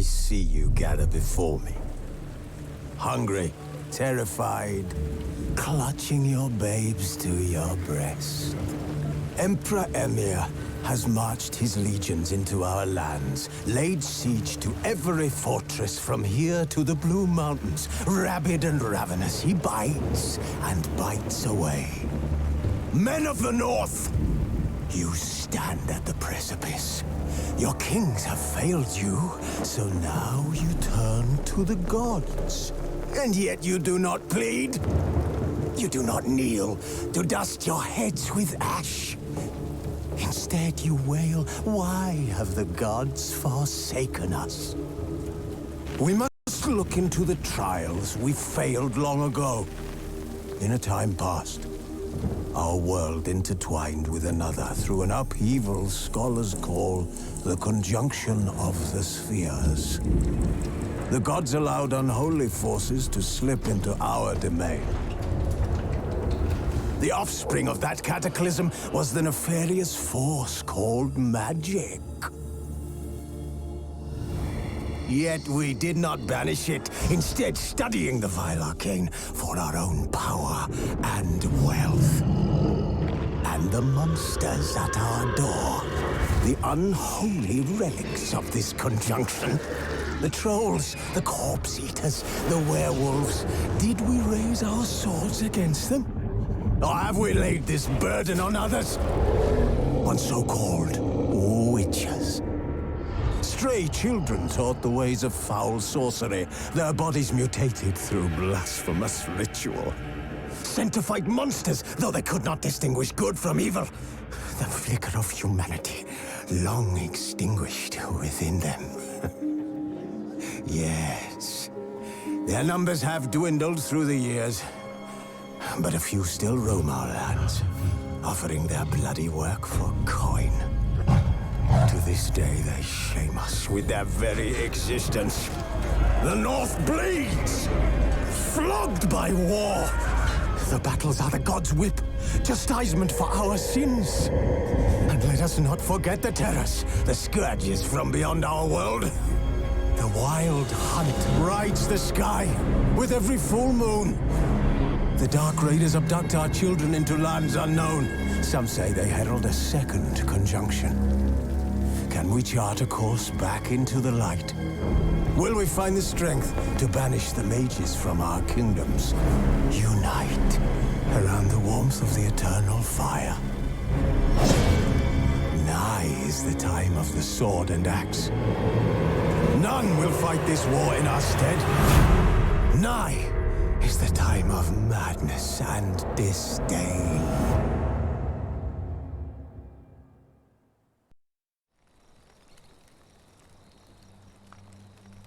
I see you gather before me. Hungry, terrified, clutching your babes to your breast. Emperor Emir has marched his legions into our lands, laid siege to every fortress from here to the Blue Mountains. Rabid and ravenous, he bites and bites away. Men of the North, you stand at the precipice. Your kings have failed you, so now you turn to the gods. And yet you do not plead. You do not kneel to dust your heads with ash. Instead you wail, why have the gods forsaken us? We must look into the trials we failed long ago. In a time past, our world intertwined with another through an upheaval scholars call the conjunction of the spheres. The gods allowed unholy forces to slip into our domain. The offspring of that cataclysm was the nefarious force called magic. Yet we did not banish it, instead studying the vile arcane for our own power and wealth. And the monsters at our door, the unholy relics of this conjunction. The trolls, the corpse-eaters, the werewolves. Did we raise our swords against them? Or have we laid this burden on others? On so-called witches. Stray children taught the ways of foul sorcery, their bodies mutated through blasphemous ritual. Sent to fight monsters, though they could not distinguish good from evil. The flicker of humanity, long extinguished within them. Yes, their numbers have dwindled through the years. But a few still roam our lands, offering their bloody work for coin. To this day, they shame us with their very existence. The North bleeds, flogged by war. The battles are the gods' whip, chastisement for our sins. And let us not forget the terrors, the scourges from beyond our world. The wild hunt rides the sky with every full moon. The Dark Raiders abduct our children into lands unknown. Some say they herald a second conjunction. Can we chart a course back into the light? Will we find the strength to banish the mages from our kingdoms? Unite around the warmth of the eternal fire. Nigh is the time of the sword and axe. None will fight this war in our stead. Nigh is the time of madness and disdain.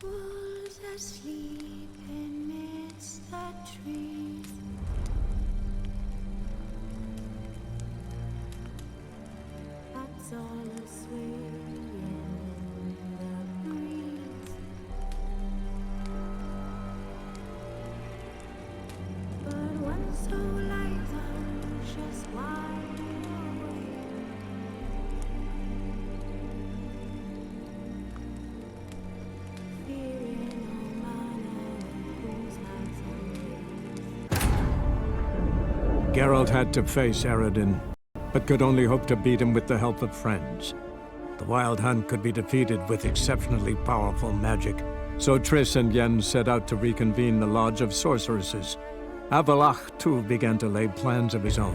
Wolves asleep amidst the trees. Bats all a-swaying in the breeze. But one so light, anxious, wide awake. Fearing all manner of fools have Geralt had to face Eredin, but could only hope to beat him with the help of friends. The Wild Hunt could be defeated with exceptionally powerful magic, so Triss and Yen set out to reconvene the Lodge of Sorceresses. Avallac'h, too, began to lay plans of his own.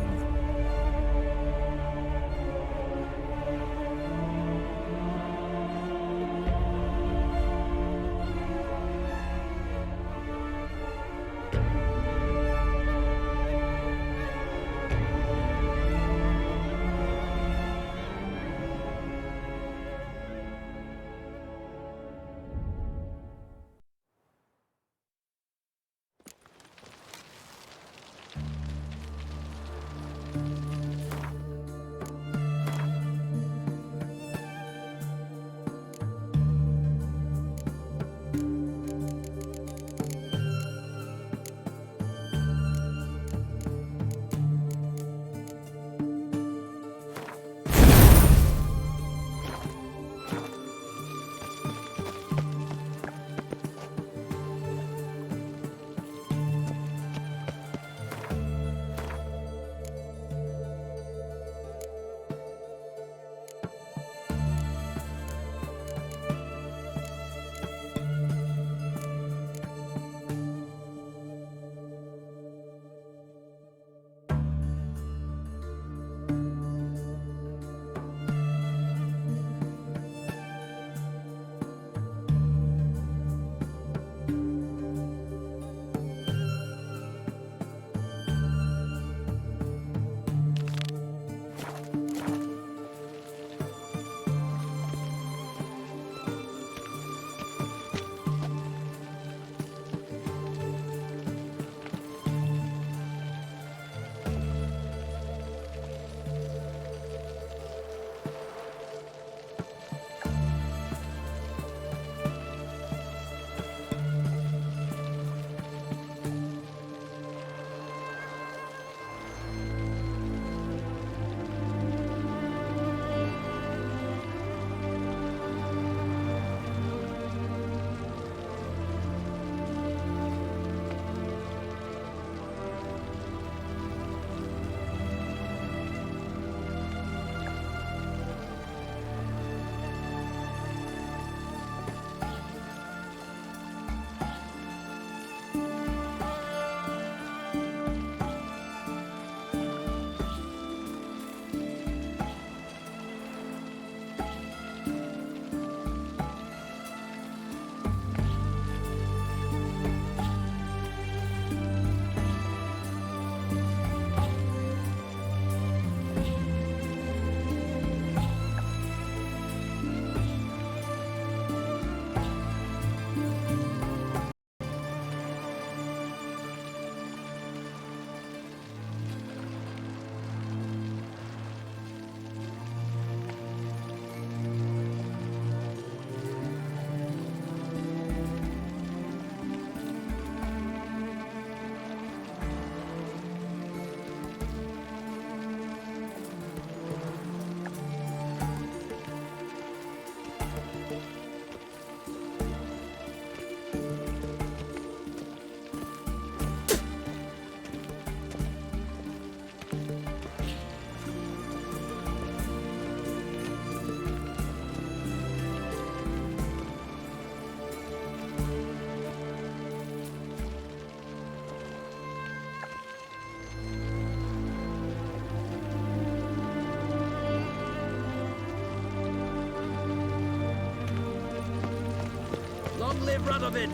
save Radovid!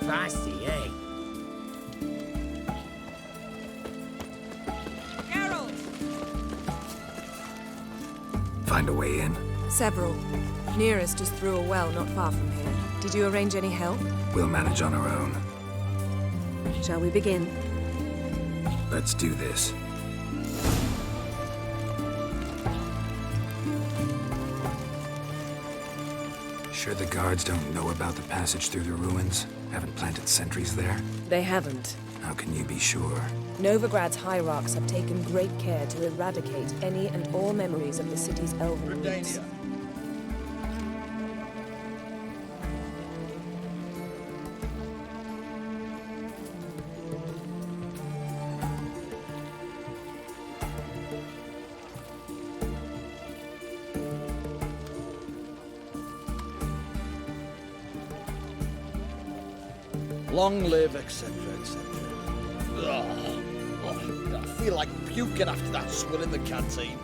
Feisty, eh? Find a way in? Several. Nearest is through a well not far from here. Did you arrange any help? We'll manage on our own. Shall we begin? Let's do this. Sure the guards don't know about the passage through the ruins? Haven't planted sentries there? They haven't. How can you be sure? Novigrad's hierarchs have taken great care to eradicate any and all memories of the city's elven roots. Long live, etc., etc. I feel like puking after that swill in the canteen.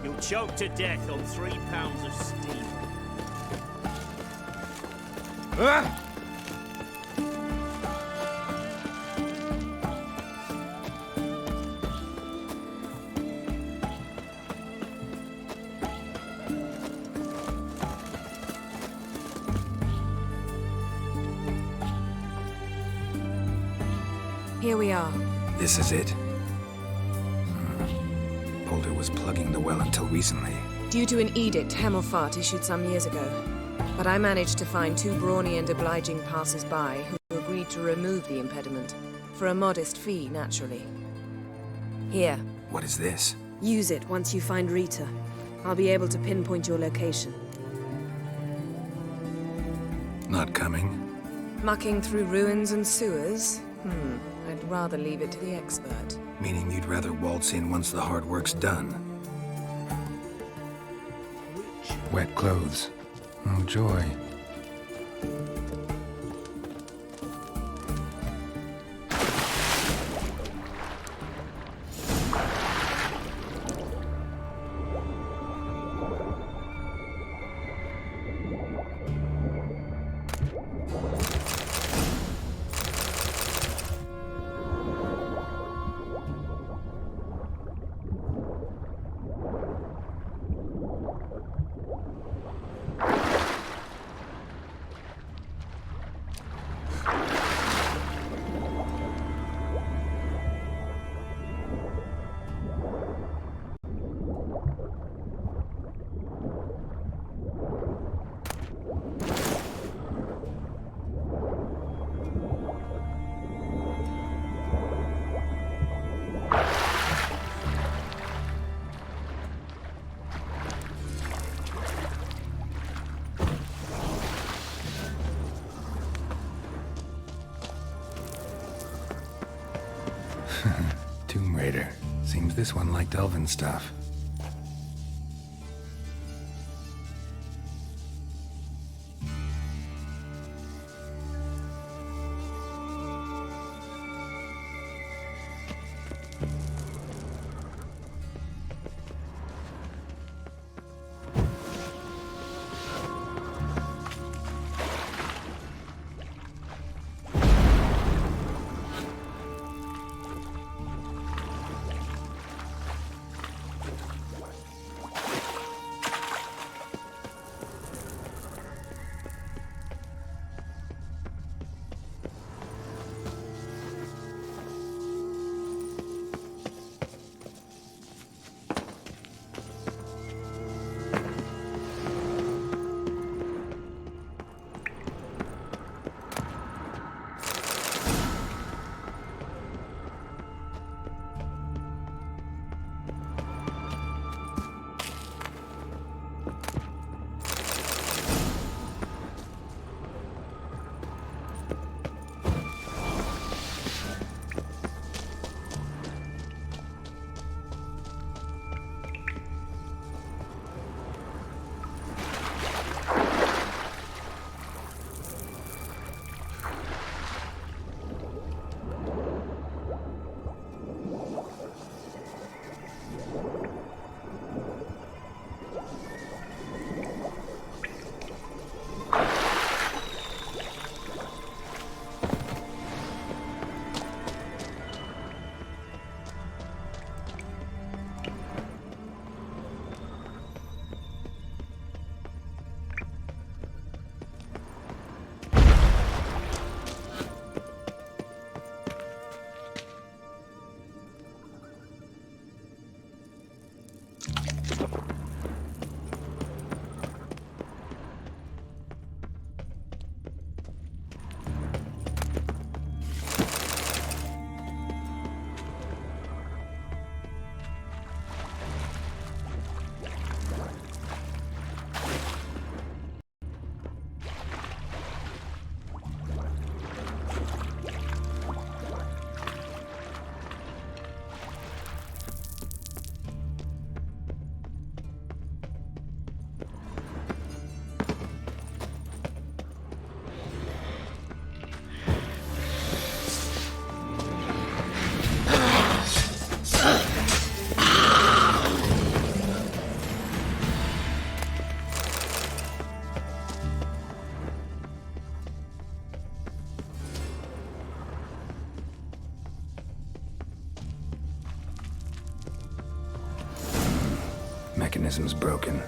You'll choke to death on 3 pounds of steam. Here we are. This is it? Boulder was plugging the well until recently. Due to an edict Hemelfart issued some years ago. But I managed to find 2 brawny and obliging passers-by who agreed to remove the impediment. For a modest fee, naturally. Here, What is this? use it once you find Rita. I'll be able to pinpoint your location. Not coming? Mucking through ruins and sewers? I'd rather leave it to the expert. Meaning you'd rather waltz in once the hard work's done. Wet clothes. Oh, joy. Tomb Raider. Seems this one liked elven stuff. mechanism's broken.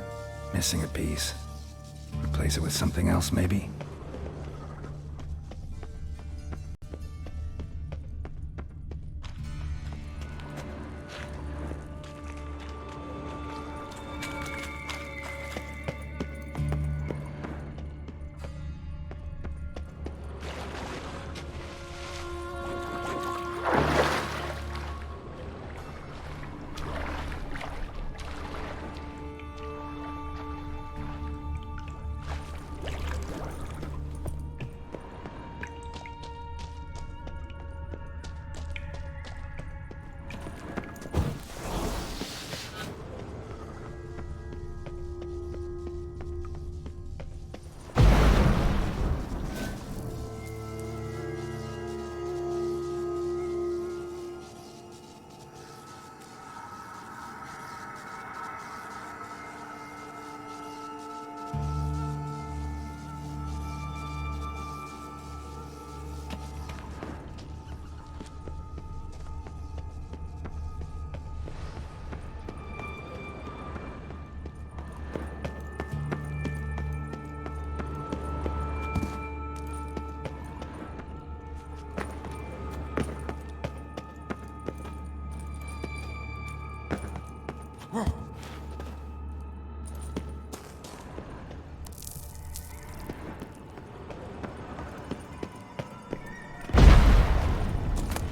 Missing a piece. Replace it with something else, maybe?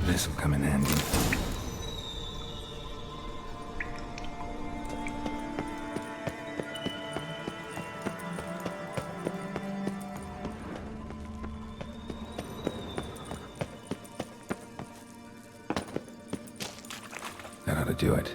This'll come in handy. That ought to do it.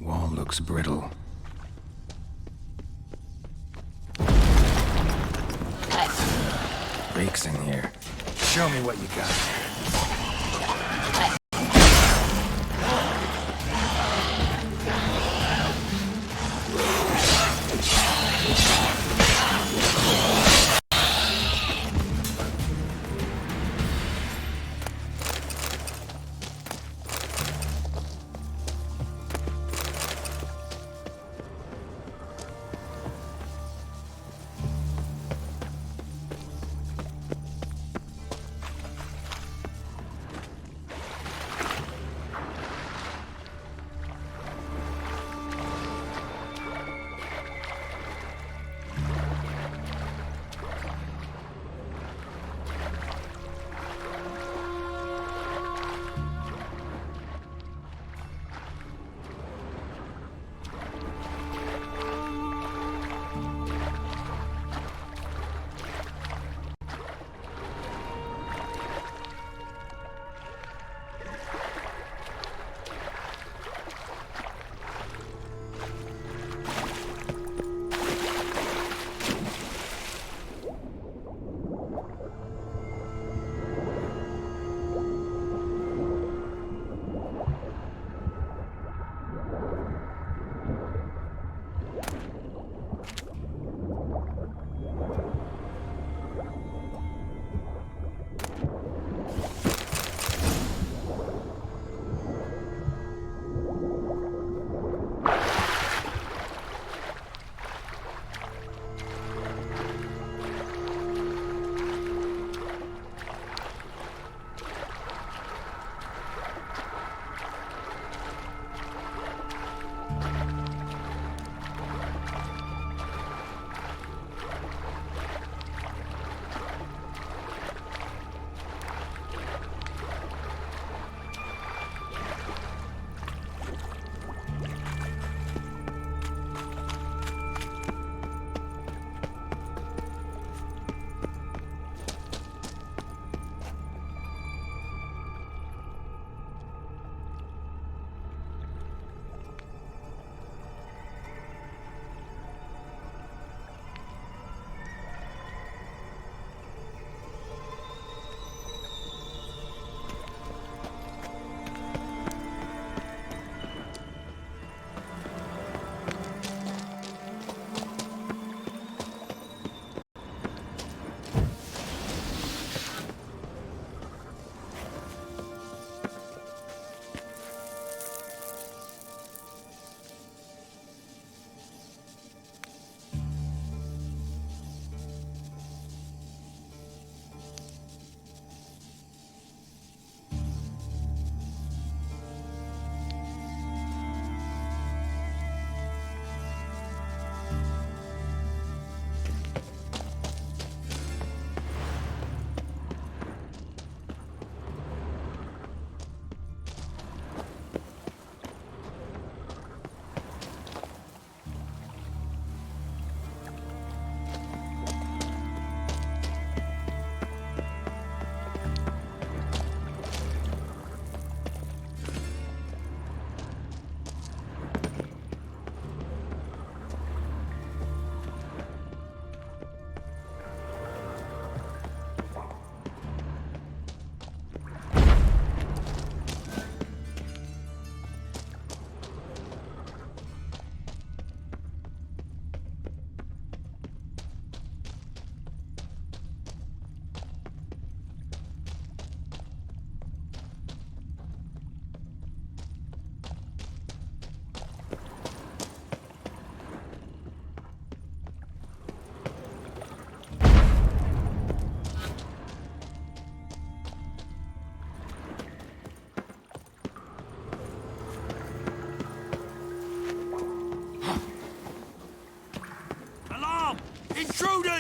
Wall looks brittle. Breaks in here. Show me what you got.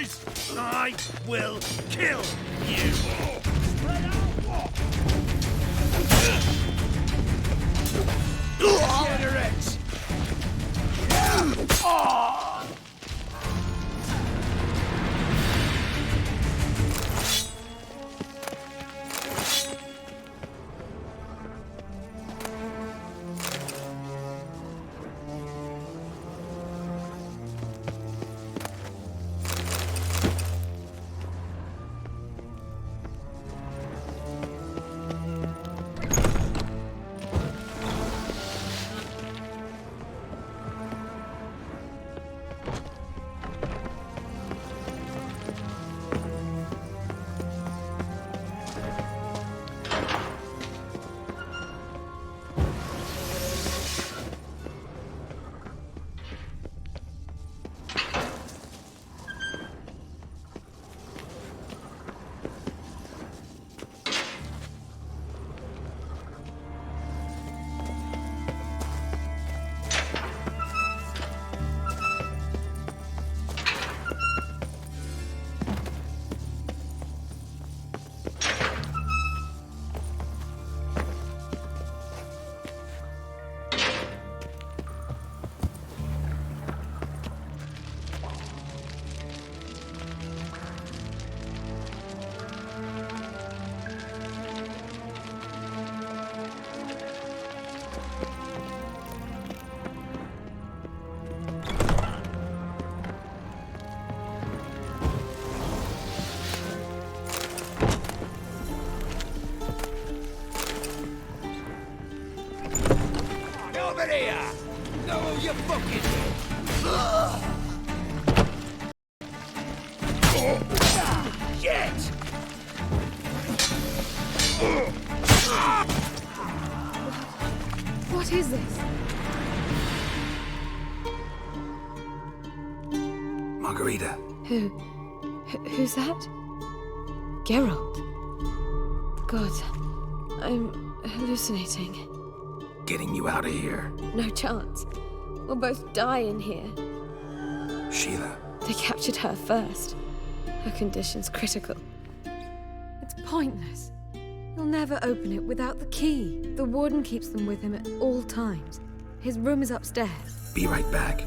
sentries! I will kill you! Generate! Over here! No, you fucking... Shit! What is this? Margarita. Who's that? Geralt. God, I'm hallucinating. Getting you out of here. No chance. We'll both die in here. Sheila. They captured her first. Her condition's critical. It's pointless. He'll never open it without the key. The warden keeps them with him at all times. His room is upstairs. Be right back.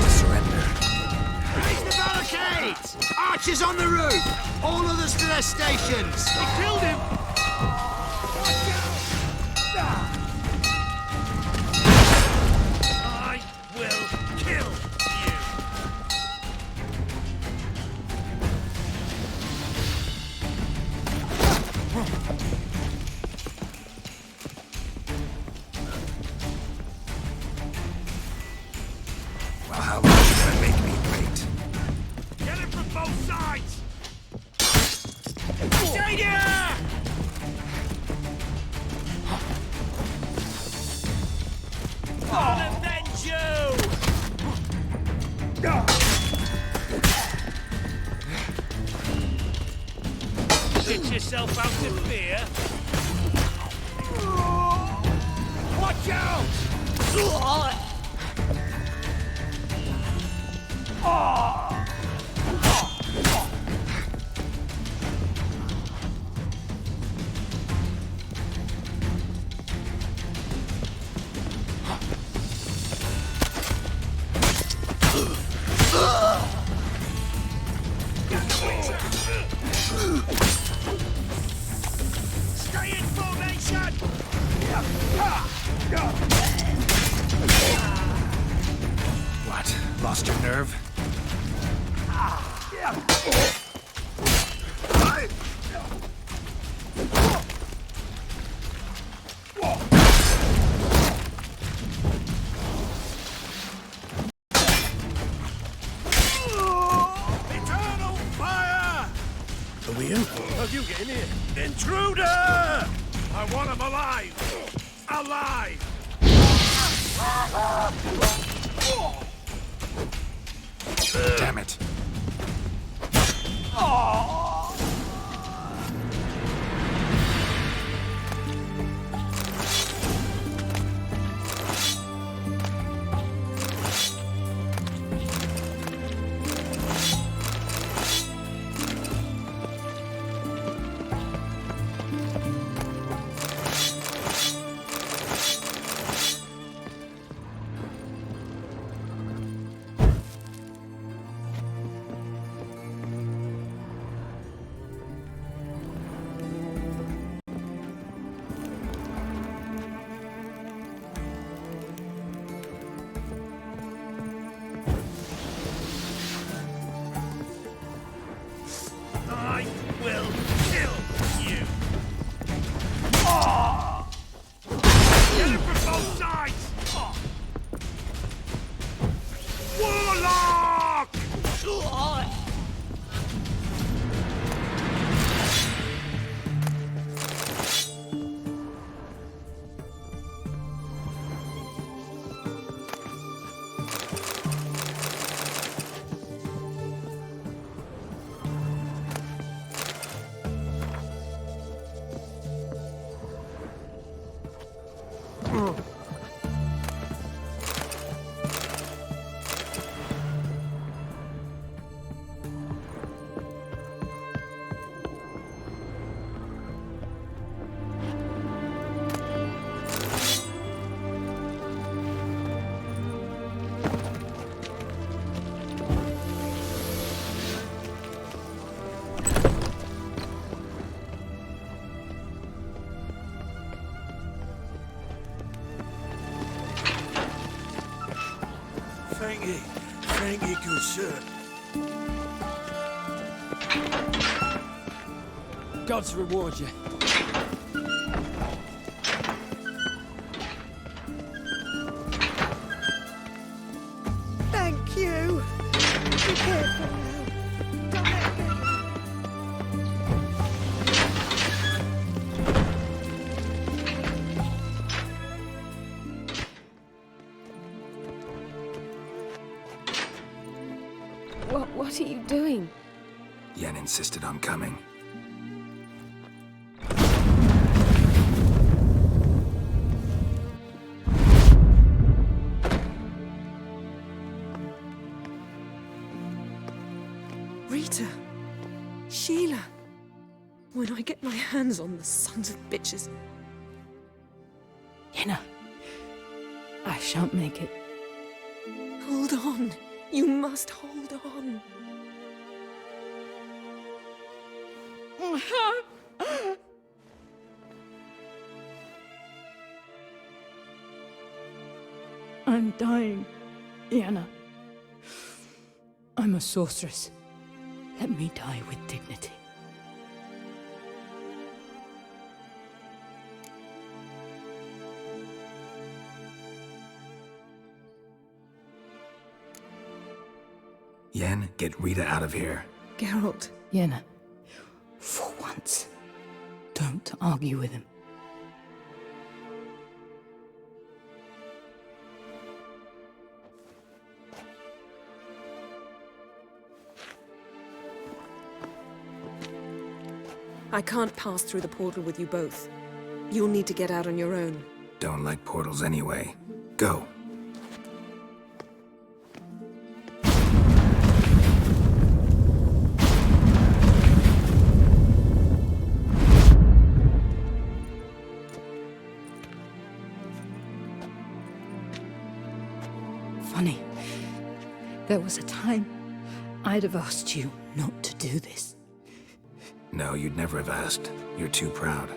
Surrender. Raise the barricades! Archers on the roof! All others to their stations! They killed him! I will kill you! yourself out to fear? Watch out! Stay in formation! What? Lost your nerve? Eternal fire! Are we in? Are you getting in? Intruder! I want him alive! Alive! Damn it. I will kill you! Get him from both sides! Warlock! Thank you, good sir. God's reward you. Thank you. Be careful now. Don't let go. What are you doing? Yen insisted on coming. Rita! Sheila! When I get my hands on the sons of bitches. Yenna, I shan't make it. Hold on. You must hold on. I'm dying, Yenna. I'm a sorceress. Let me die with dignity. Yen, get Rita out of here. Geralt. Yenna, for once, don't argue with him. I can't pass through the portal with you both. You'll need to get out on your own. Don't like portals anyway. Go. Funny. There was a time I'd have asked you not to do this. No, you'd never have asked. You're too proud.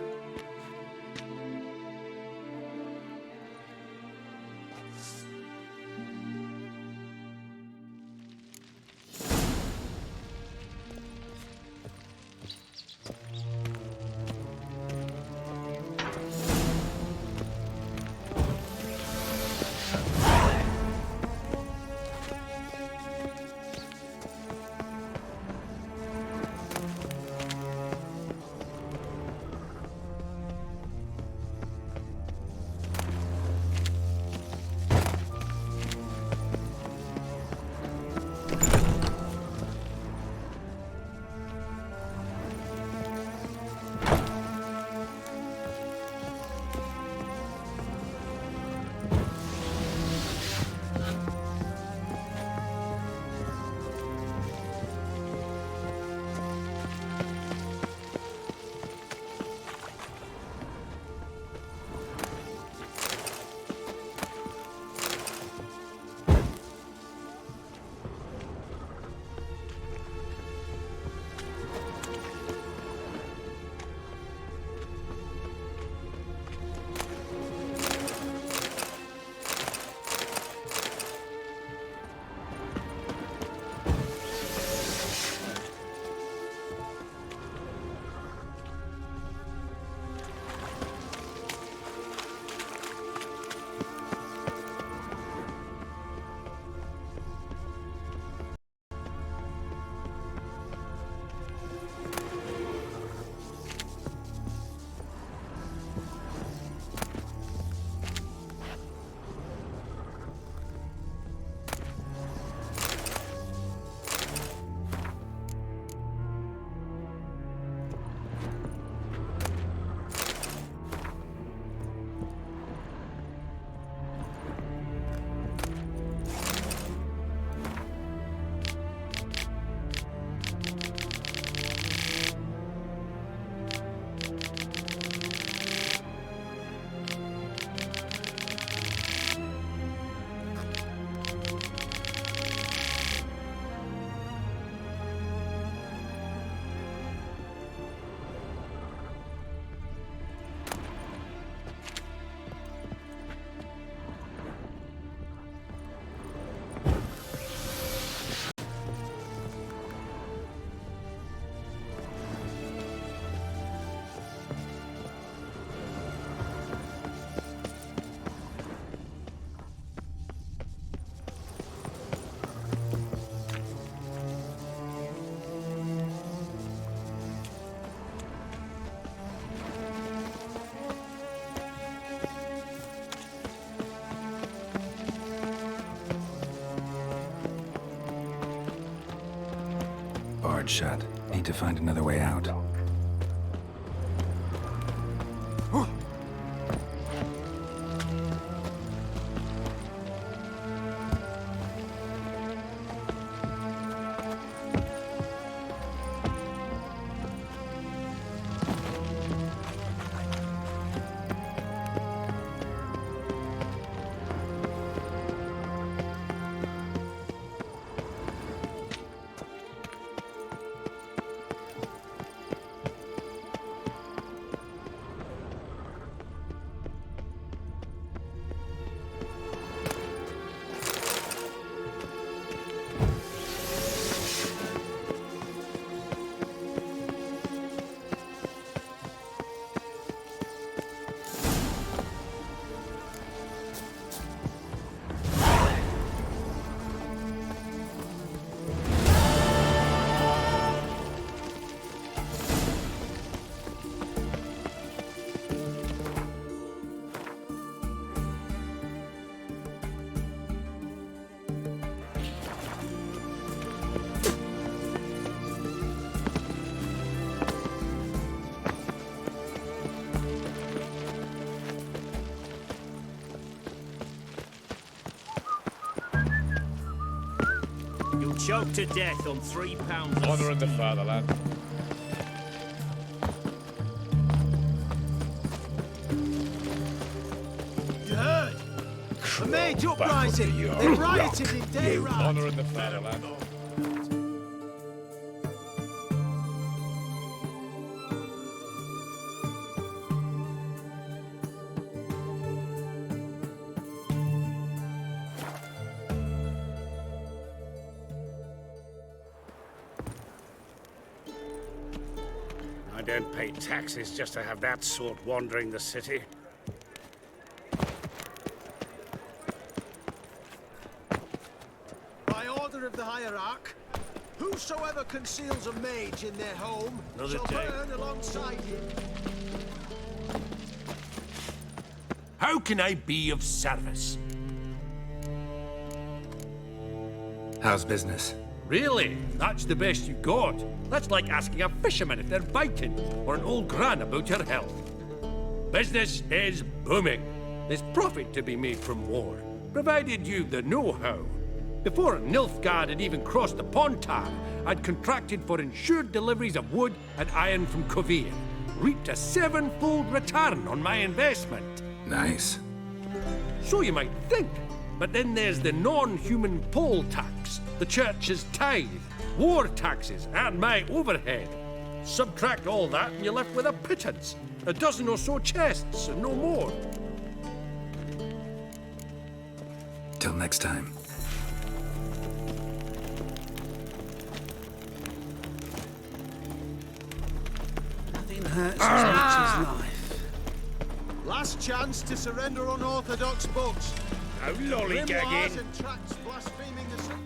Barred shut. Need to find another way out. You'll choke to death on £3 of Honouring the steam. fatherland. You heard? A mage Back up uprising. to your They rock, rioted in Dayrat. Honouring the fatherland. I don't pay taxes just to have that sort wandering the city. By order of the hierarch, whosoever conceals a mage in their home Another shall day. burn alongside him. How can I be of service? How's business? Really? That's the best you got? That's like asking a fisherman if they're biting, or an old gran about her health. Business is booming. There's profit to be made from war, provided you've the know-how. Before Nilfgaard had even crossed the Pontar, I'd contracted for insured deliveries of wood and iron from Kovir, reaped a 7-fold return on my investment. Nice. So you might think. But then there's the non-human poll tax, the church's tithe, war taxes, and my overhead. Subtract all that and you're left with a pittance. A dozen or so chests, and no more. Till next time. Nothing hurts as much as life. Last chance to surrender unorthodox books. No Grimoires lollygagging. and tracts blaspheming the sun.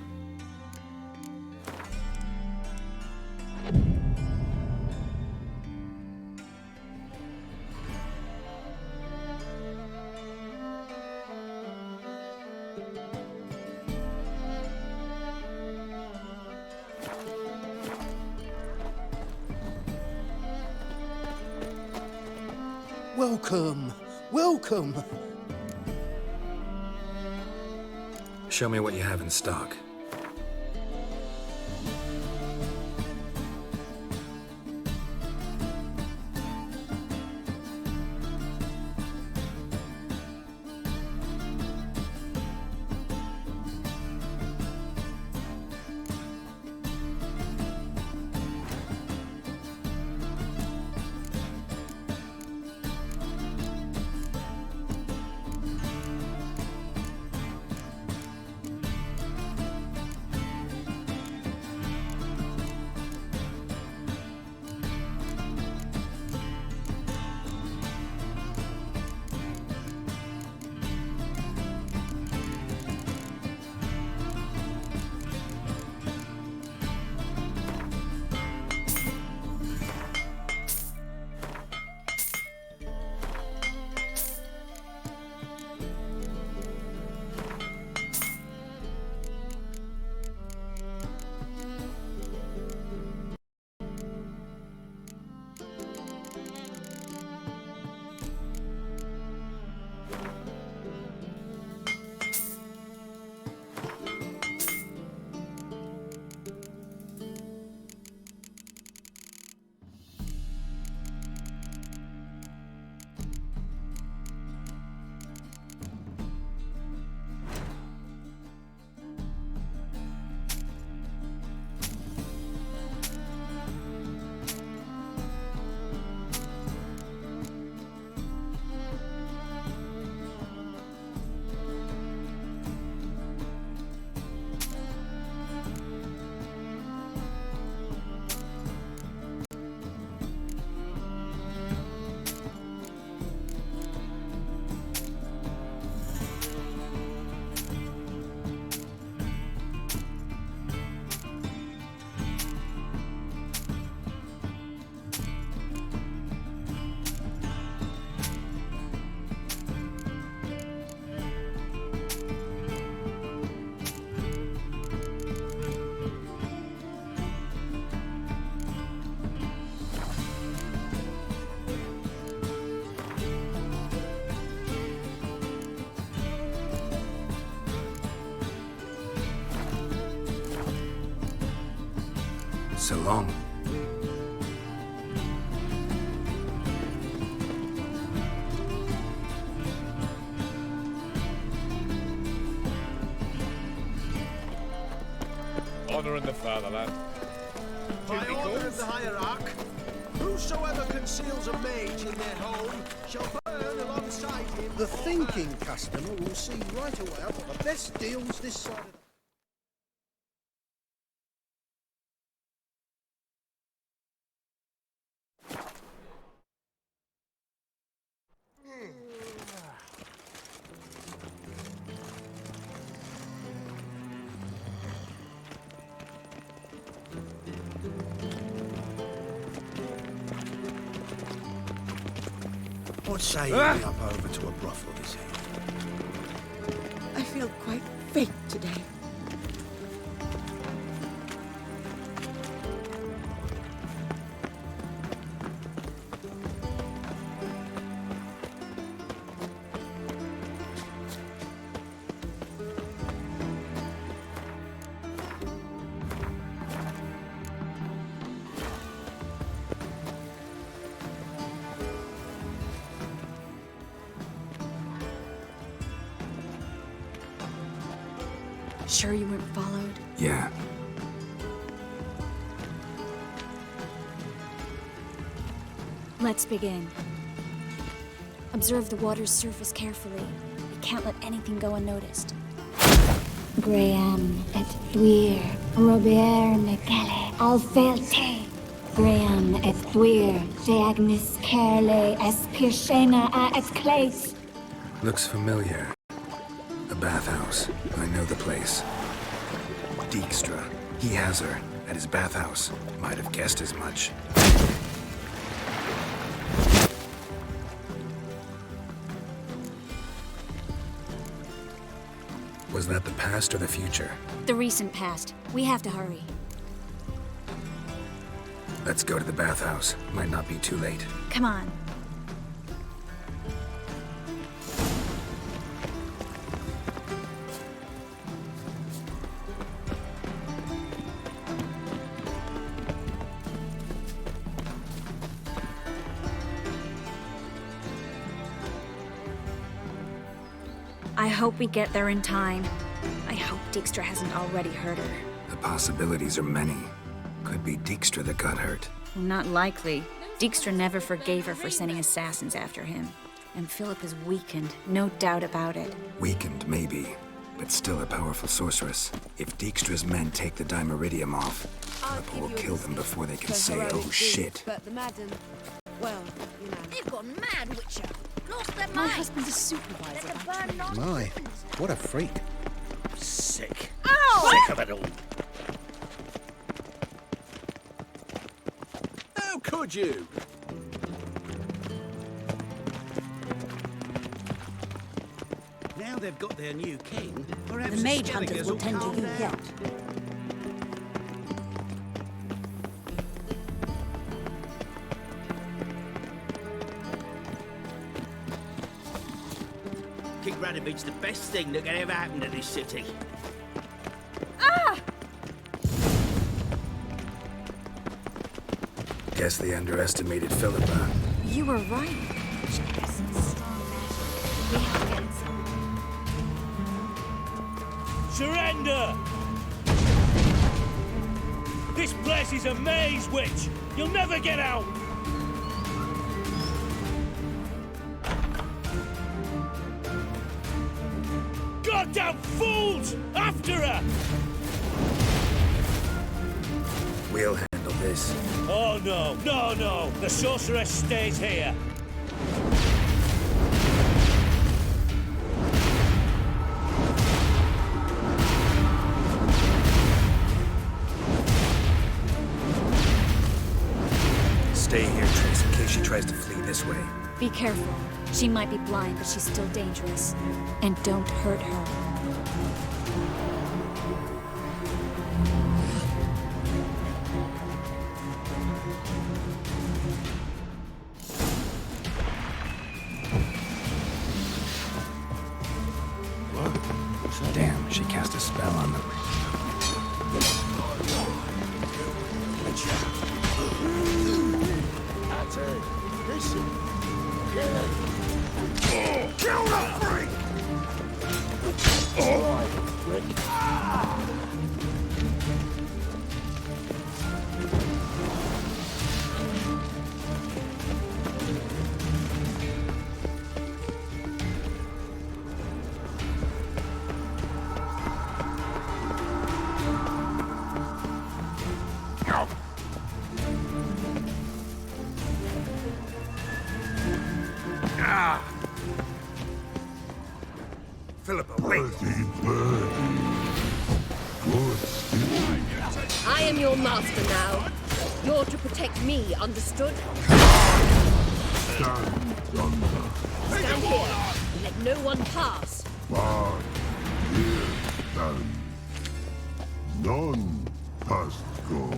Welcome. Welcome. Show me what you have in stock. So long. Honor in the fatherland. By order of the hierarch, whosoever conceals a mage in their home shall burn alongside him. The thinking customer will see right away I've got the best deals this side of the... What say you me up over to a brothel this evening? I feel quite faint today. Sure you weren't followed? Yeah. Let's begin. Observe the water's surface carefully. We can't let anything go unnoticed. Graham et thuir, Robert Mekele, Alfelte. Graham et thuir, Deagnis Kerle, Espirshena a Esclase. Looks familiar. A bathhouse. I know the place. Dijkstra. He has her at his bathhouse. Might have guessed as much. Was that the past or the future? The recent past. We have to hurry. Let's go to the bathhouse. Might not be too late. Come on. I hope we get there in time. I hope Dijkstra hasn't already hurt her. The possibilities are many. Could be Dijkstra that got hurt. Not likely. Dijkstra never forgave her for sending assassins after him. And Philip is weakened, no doubt about it. Weakened, maybe, but still a powerful sorceress. If Dijkstra's men take the Dimeridium off, Philip will kill them before they can say, oh shit. But the madam, well, you know. They've gone mad, Witcher. Lost their My mind. husband's a supervisor. Let them burn not My, what a freak. Sick. Ow! Sick of it all. How could you? Now they've got their new king, perhaps The mage Skelligers hunters will tend to calm you down. yet. King Radovid's the best thing that can ever happen to this city. Guess they underestimated Philippa. You were right. Surrender! This place is a maze, witch! You'll never get out! Goddamn fools! After her! We'll handle this. Oh no, no, no! The sorceress stays here! Stay here, Triss, in case she tries to flee this way. Be careful. She might be blind, but she's still dangerous. And don't hurt her. Damn, she cast a spell on them. Witcher! That's it. Listen. Kill it. Kill the freak! All right, Rick. Philippa, wait! I am your master now. You're to protect me, understood? Stand here and let no one pass. but here stand. None must go.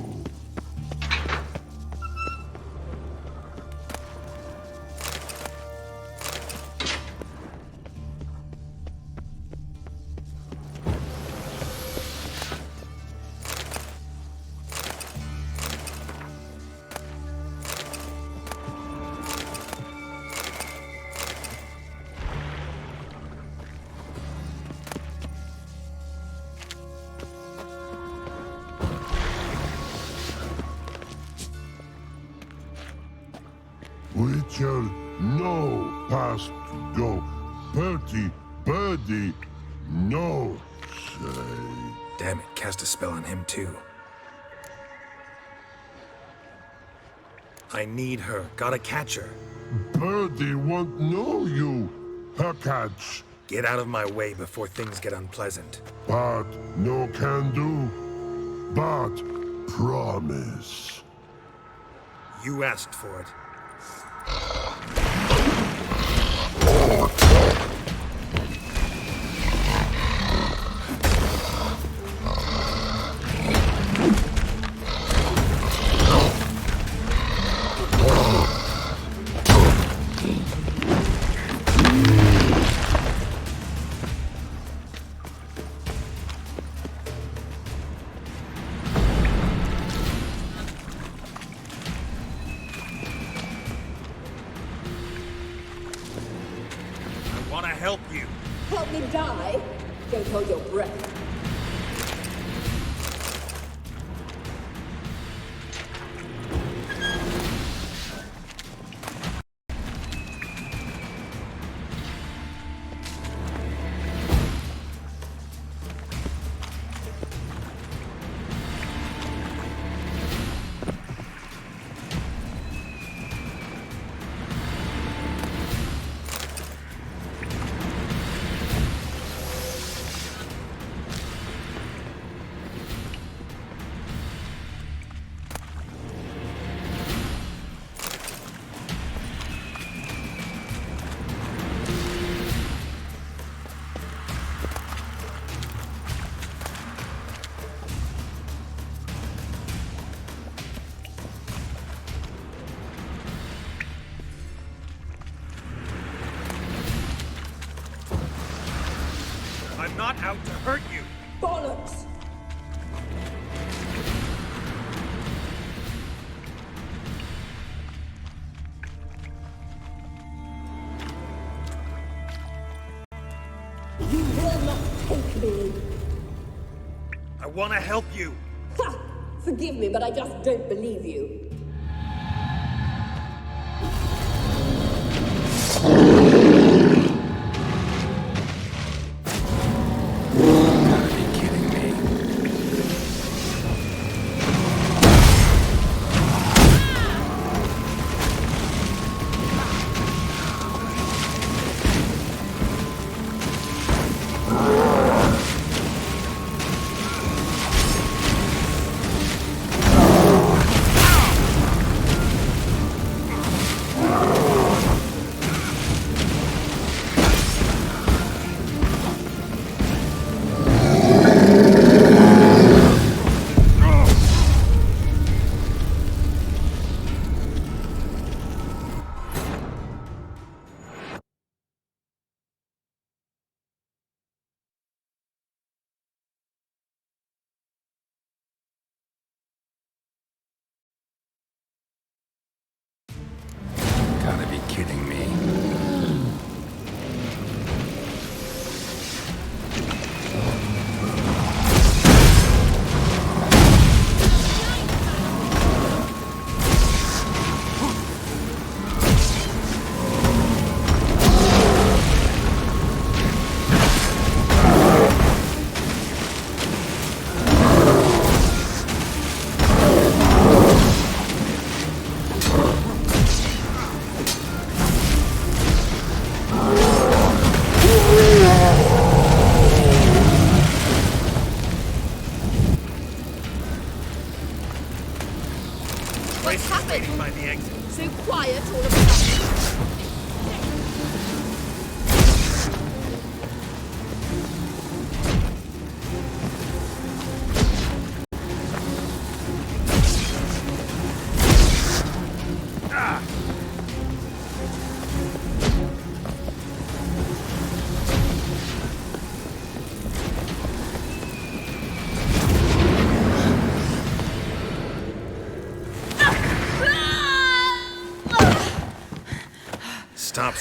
Witcher, no past go. Bertie, birdie, no say. Damn it, cast a spell on him too. I need her. Gotta catch her. Birdie won't know you. Her catch. Get out of my way before things get unpleasant. But no can do. But promise. You asked for it. Help you. Help me die? Don't hold your breath. I'm not out to hurt you. Bollocks! You will not take me. I want to help you. Ha! Forgive me, but I just don't believe you.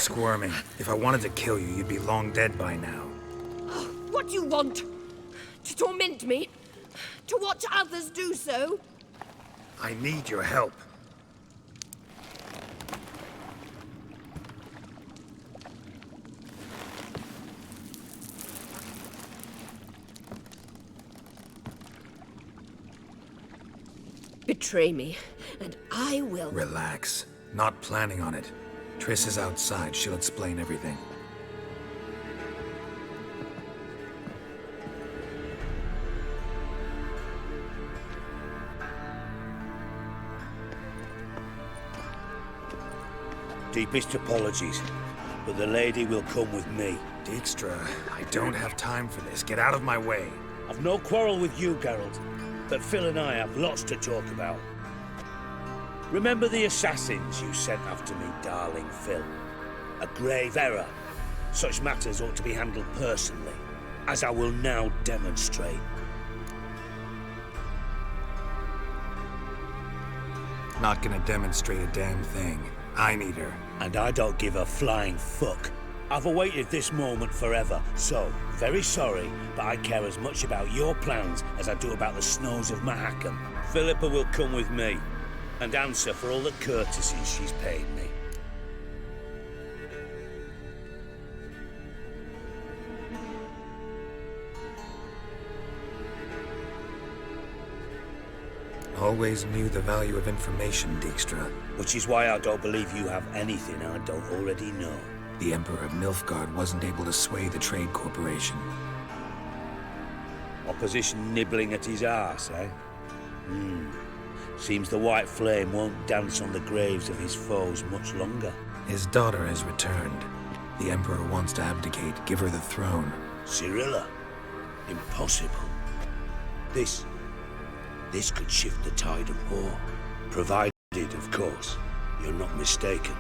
squirming. If I wanted to kill you, you'd be long dead by now. What do you want? To torment me? To watch others do so? I need your help. Betray me, and I will... Relax. Not planning on it. Triss is outside. She'll explain everything. Deepest apologies, but the lady will come with me. Dijkstra, I don't have time for this. Get out of my way. I've no quarrel with you, Geralt, but Phil and I have lots to talk about. Remember the assassins you sent after me, darling Phil? A grave error. Such matters ought to be handled personally, as I will now demonstrate. Not gonna demonstrate a damn thing. I need her. And I don't give a flying fuck. I've awaited this moment forever, so, very sorry, but I care as much about your plans as I do about the snows of Mahakam. Philippa will come with me, and answer for all the courtesies she's paid me. Always knew the value of information, Dijkstra. Which is why I don't believe you have anything I don't already know. The Emperor of Nilfgaard wasn't able to sway the Trade Corporation. Opposition nibbling at his arse, eh? Seems the White Flame won't dance on the graves of his foes much longer. His daughter has returned. The Emperor wants to abdicate, give her the throne. Cirilla? Impossible. This could shift the tide of war. Provided, of course, you're not mistaken.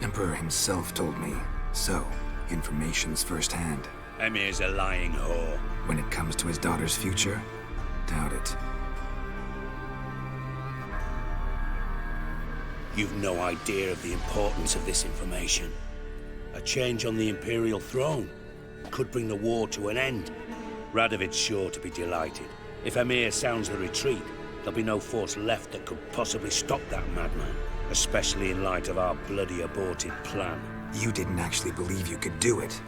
Emperor himself told me. So, information's firsthand. Emir's a lying whore. When it comes to his daughter's future, doubt it. You've no idea of the importance of this information. A change on the Imperial throne could bring the war to an end. Radovid's sure to be delighted. If Emir sounds the retreat, there'll be no force left that could possibly stop that madman. Especially in light of our bloody aborted plan. You didn't actually believe you could do it.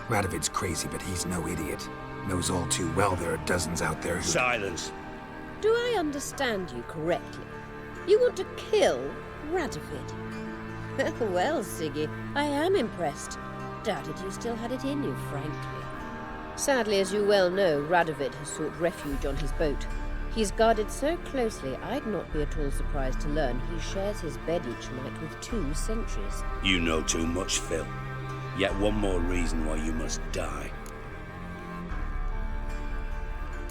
Radovid's crazy, but he's no idiot. Knows all too well there are dozens out there who... Silence! Do I understand you correctly? You want to kill Radovid? Well, Siggy, I am impressed. Doubted you still had it in you, frankly. Sadly, as you well know, Radovid has sought refuge on his boat. He's guarded so closely, I'd not be at all surprised to learn he shares his bed each night with 2 sentries. You know too much, Phil. Yet one more reason why you must die.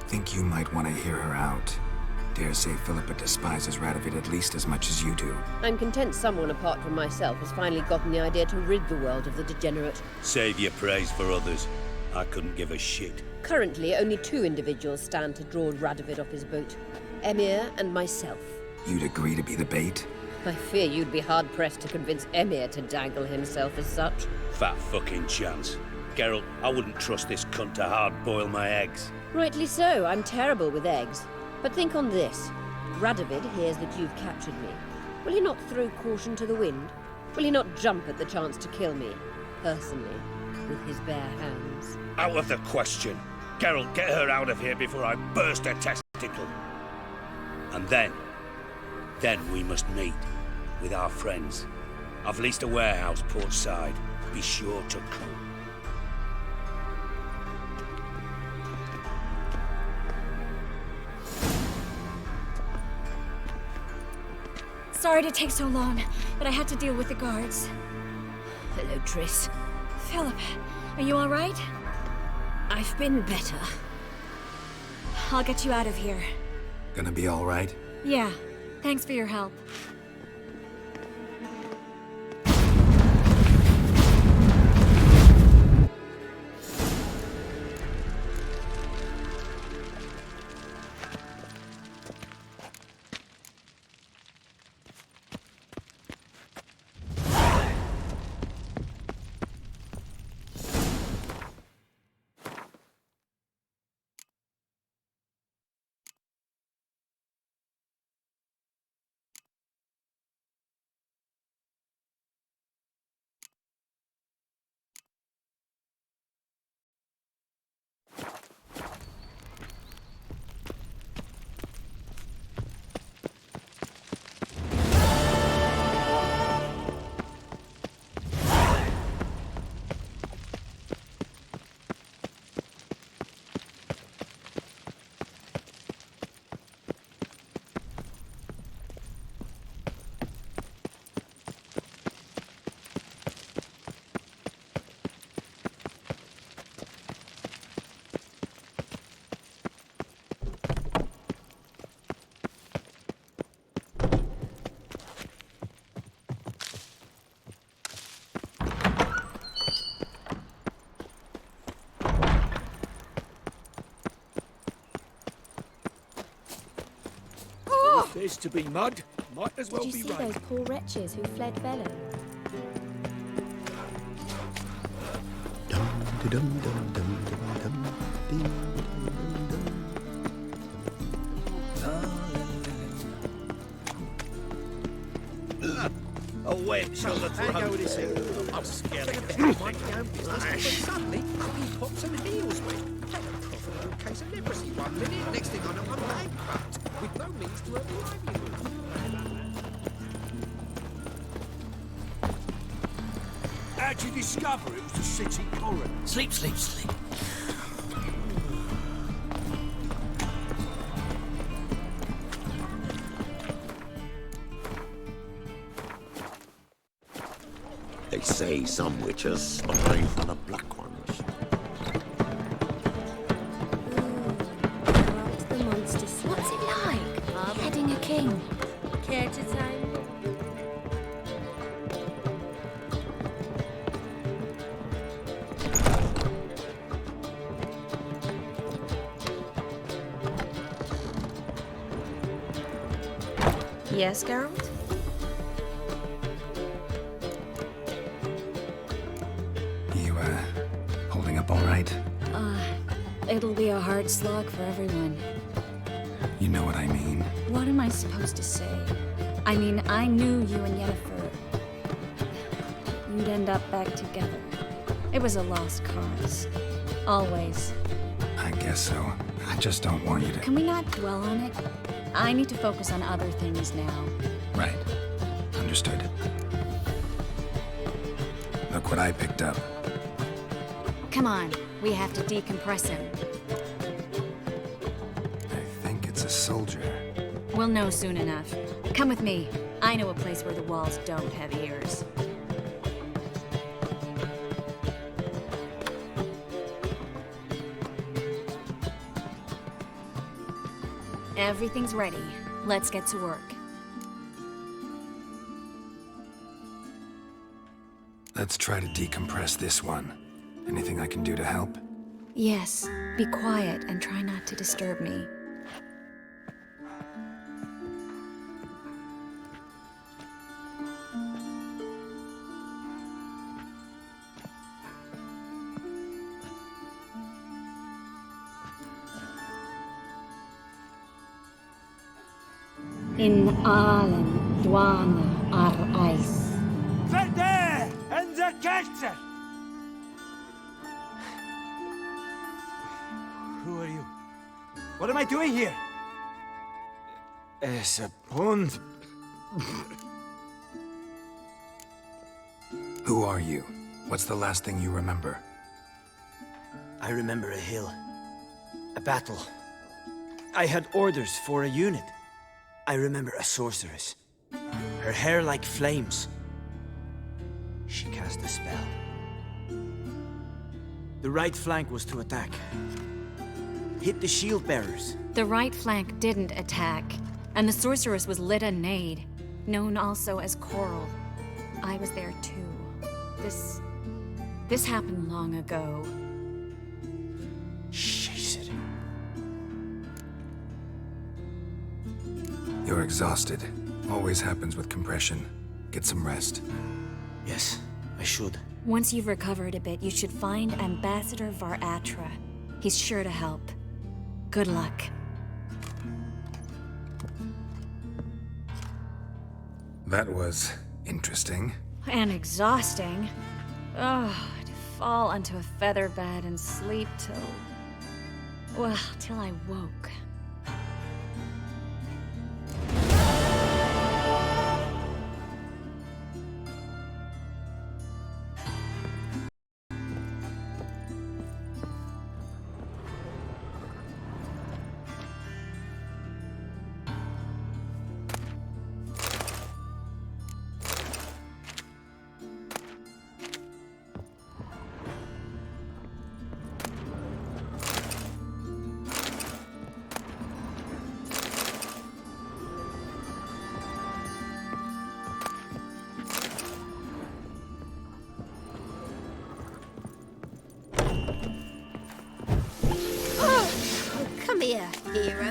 Think you might want to hear her out. Dare say Philippa despises Radovid at least as much as you do. I'm content someone apart from myself has finally gotten the idea to rid the world of the degenerate. Save your praise for others. I couldn't give a shit. Currently, only 2 individuals stand to draw Radovid off his boat. Emir and myself. You'd agree to be the bait? I fear you'd be hard-pressed to convince Emir to dangle himself as such. Fat fucking chance. Geralt, I wouldn't trust this cunt to hard-boil my eggs. Rightly so, I'm terrible with eggs. But think on this. Radovid hears that you've captured me. Will he not throw caution to the wind? Will he not jump at the chance to kill me, personally, with his bare hands? Out of the question. Geralt, get her out of here before I burst her testicle. And then we must meet with our friends. I've leased a warehouse port side. Be sure to come. Sorry to take so long, but I had to deal with the guards. Hello, Triss. Philip, are you all right? I've been better. I'll get you out of here. Gonna be all right? Yeah, thanks for your help. this to be mud, might as well Did you be see rain. those poor wretches who fled Velen? A wench on the Hang throat. over this here. I'm scared of Take a bit of mind your own business, but suddenly, he pops and heals me. Had a profitable case of leprosy 1 minute, next thing I know I'm bankrupt, with no means to earn a livelihood. How'd you discover it was the city coroner? Sleep, sleep, sleep. They say some witches spy from the black ones. The monster. What's it like? Heading a king. Care to time? Yes, Geralt? You, holding up all right? It'll be a hard slog for everyone. You know what I mean. What am I supposed to say? I mean, I knew you and Yennefer. You'd end up back together. It was a lost cause. Always. I guess so. I just don't want you to... Can we not dwell on it? I need to focus on other things now. Right. Understood. Look what I picked up. Come on, we have to decompress him. I think it's a soldier. We'll know soon enough. Come with me. I know a place where the walls don't have ears. Everything's ready. Let's get to work. Let's try to decompress this one. Anything I can do to help? Yes, be quiet and try not to disturb me. In Allen, Dwana, Ar Ice. There! And the castle! Who are you? What am I doing here? Es a pond. Who are you? What's the last thing you remember? I remember a hill. A battle. I had orders for a unit. I remember a sorceress. Her hair like flames. She cast a spell. The right flank was to attack. Hit the shield bearers. The right flank didn't attack, and the sorceress was Lyda Nade, known also as Coral. I was there too. This happened long ago. You're exhausted. Always happens with compression. Get some rest. Yes, I should. Once you've recovered a bit, you should find Ambassador Var-Atra. He's sure to help. Good luck. That was interesting. And exhausting. Oh, to fall onto a feather bed and sleep till I woke. Come here, hero.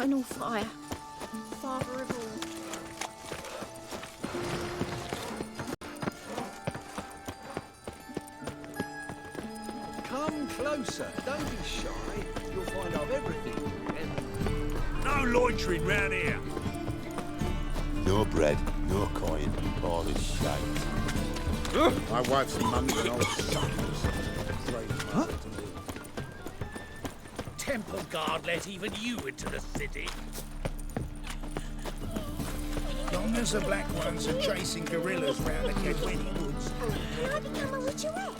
eternal fire. Father of all. Come closer. Don't be shy. You'll find I've everything. No loitering round here. No bread, no coin, all this shite. My wife's and mum's and old suckers. Huh? Temple Guard let even you into the city. Long as the Black Ones are chasing guerrillas round the Kedweni woods. Can I become a witcherette?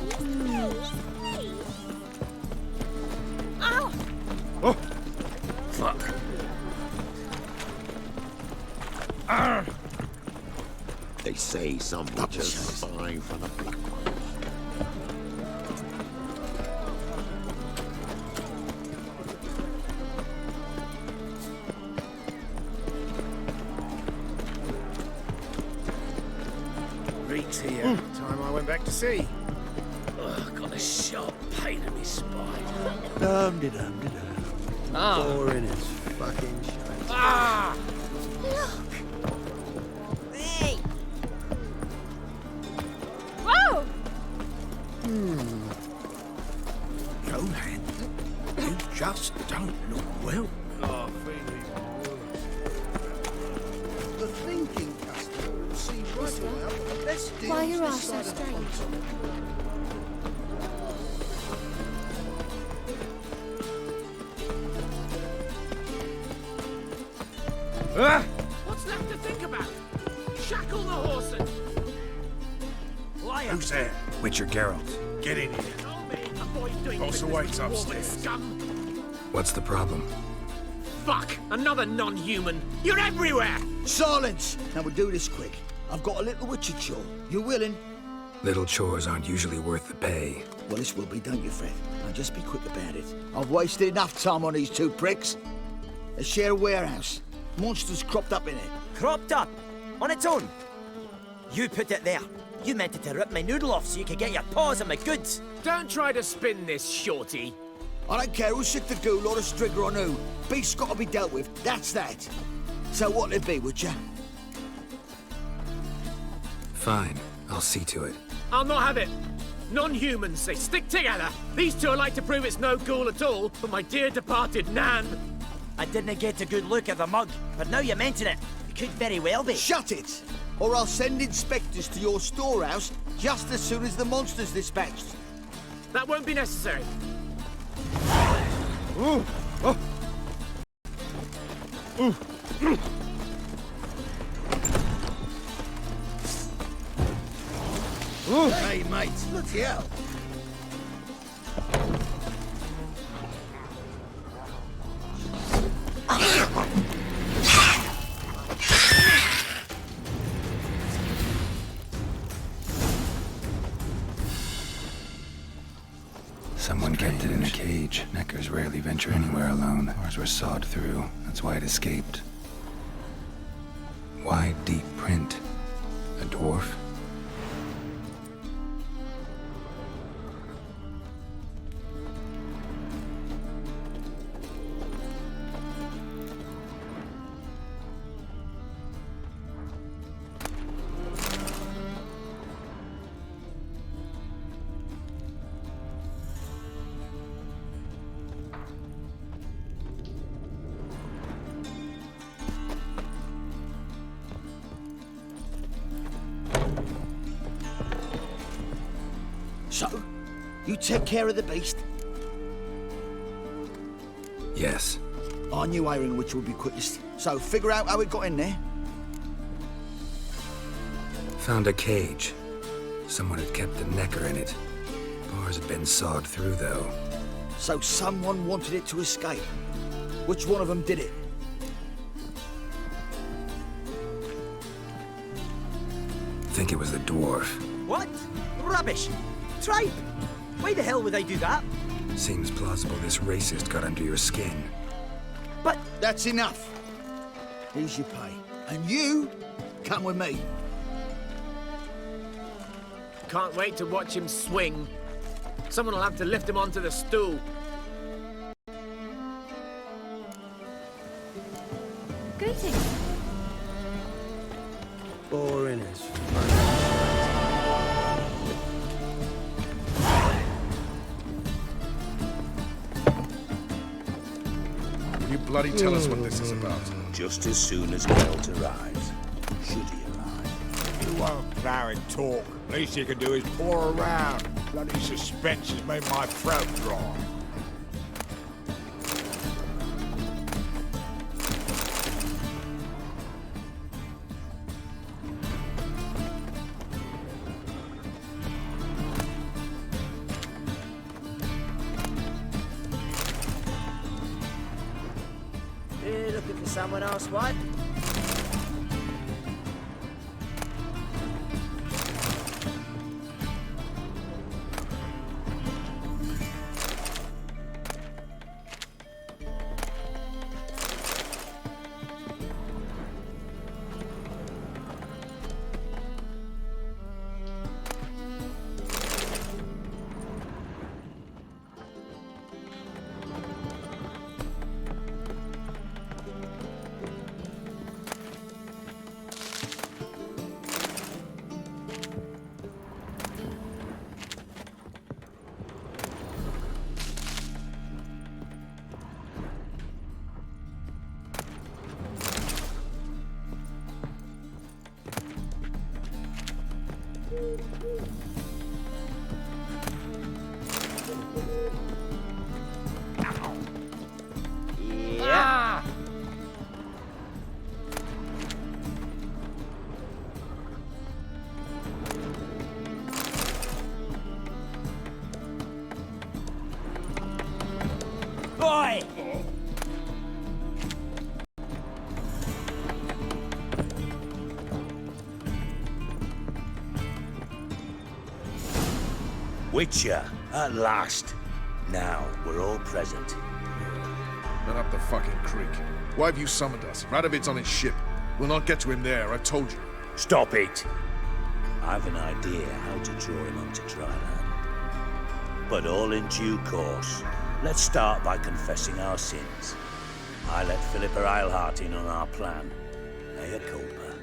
Please, please. Ow! Oh! Fuck. Arr! They say some witches spy from the Black Ones. Reek's here. Time I went back to sea. Ugh, got a sharp pain in my spine. Dum-de-dum-de-dum. Ah. Boring as fucking shite. Ah! Look! Hey! Whoa! Johan, you just don't look well. Oh, The thinking customer will see right away what the best deals Why you are this so side of the strange? pond. What's left to think about? Shackle the horses! Liar! Who's there? Witcher Geralt. Get in here. Also waits upstairs. Scum. What's the problem? Fuck! Another non-human! You're everywhere! Silence! Now we'll do this quick. I've got a little witcher chore. You willing? Little chores aren't usually worth the pay. Well, this will be, don't you, Fred? Now just be quick about it. I've wasted enough time on these two pricks. They share a warehouse. Monsters cropped up in it. Cropped up? On its own? You put it there. You meant it to rip my noodle off so you could get your paws on my goods. Don't try to spin this, shorty. I don't care who's sick the ghoul or the strigger on who. Beast's got to be dealt with. That's that. So what'll it be, would ya? Fine, I'll see to it. I'll not have it. Non-humans, they stick together. These two are like to prove it's no ghoul at all, but my dear departed Nan. I didn't get a good look at the mug, but now you mention it, it could very well be. Shut it! Or I'll send inspectors to your storehouse just as soon as the monster's dispatched. That won't be necessary. Ooh. Oh. Ooh. Ooh. Hey, mate, look out! Someone kept it in a cage. Neckers rarely venture anywhere alone. Ours were sawed through. That's why it escaped. Wide, deep print. A dwarf? So, you take care of the beast? Yes. I knew hiring which would be quickest. So, figure out how it got in there. Found a cage. Someone had kept the necker in it. Bars had been sawed through, though. So someone wanted it to escape. Which one of them did it? Think it was the dwarf. What? Rubbish! Tripe! Why the hell would I do that? Seems plausible this racist got under your skin. But... That's enough. Here's your pay. And you, come with me. Can't wait to watch him swing. Someone will have to lift him onto the stool. boring as Will you bloody tell us what this is about? Just as soon as Geralt arrives. Should he arrive? You won't plow and talk. Least you can do is pour around. Bloody suspense has made my throat dry. You looking for someone else, what? Yeah. Boy! Witcher, at last. Now, we're all present. Then up the fucking creek. Why have you summoned us? Radovid's on his ship. We'll not get to him there, I told you. Stop it! I've an idea how to draw him onto dry land. But all in due course. Let's start by confessing our sins. I let Philippa Eilhart in on our plan. Mea culpa.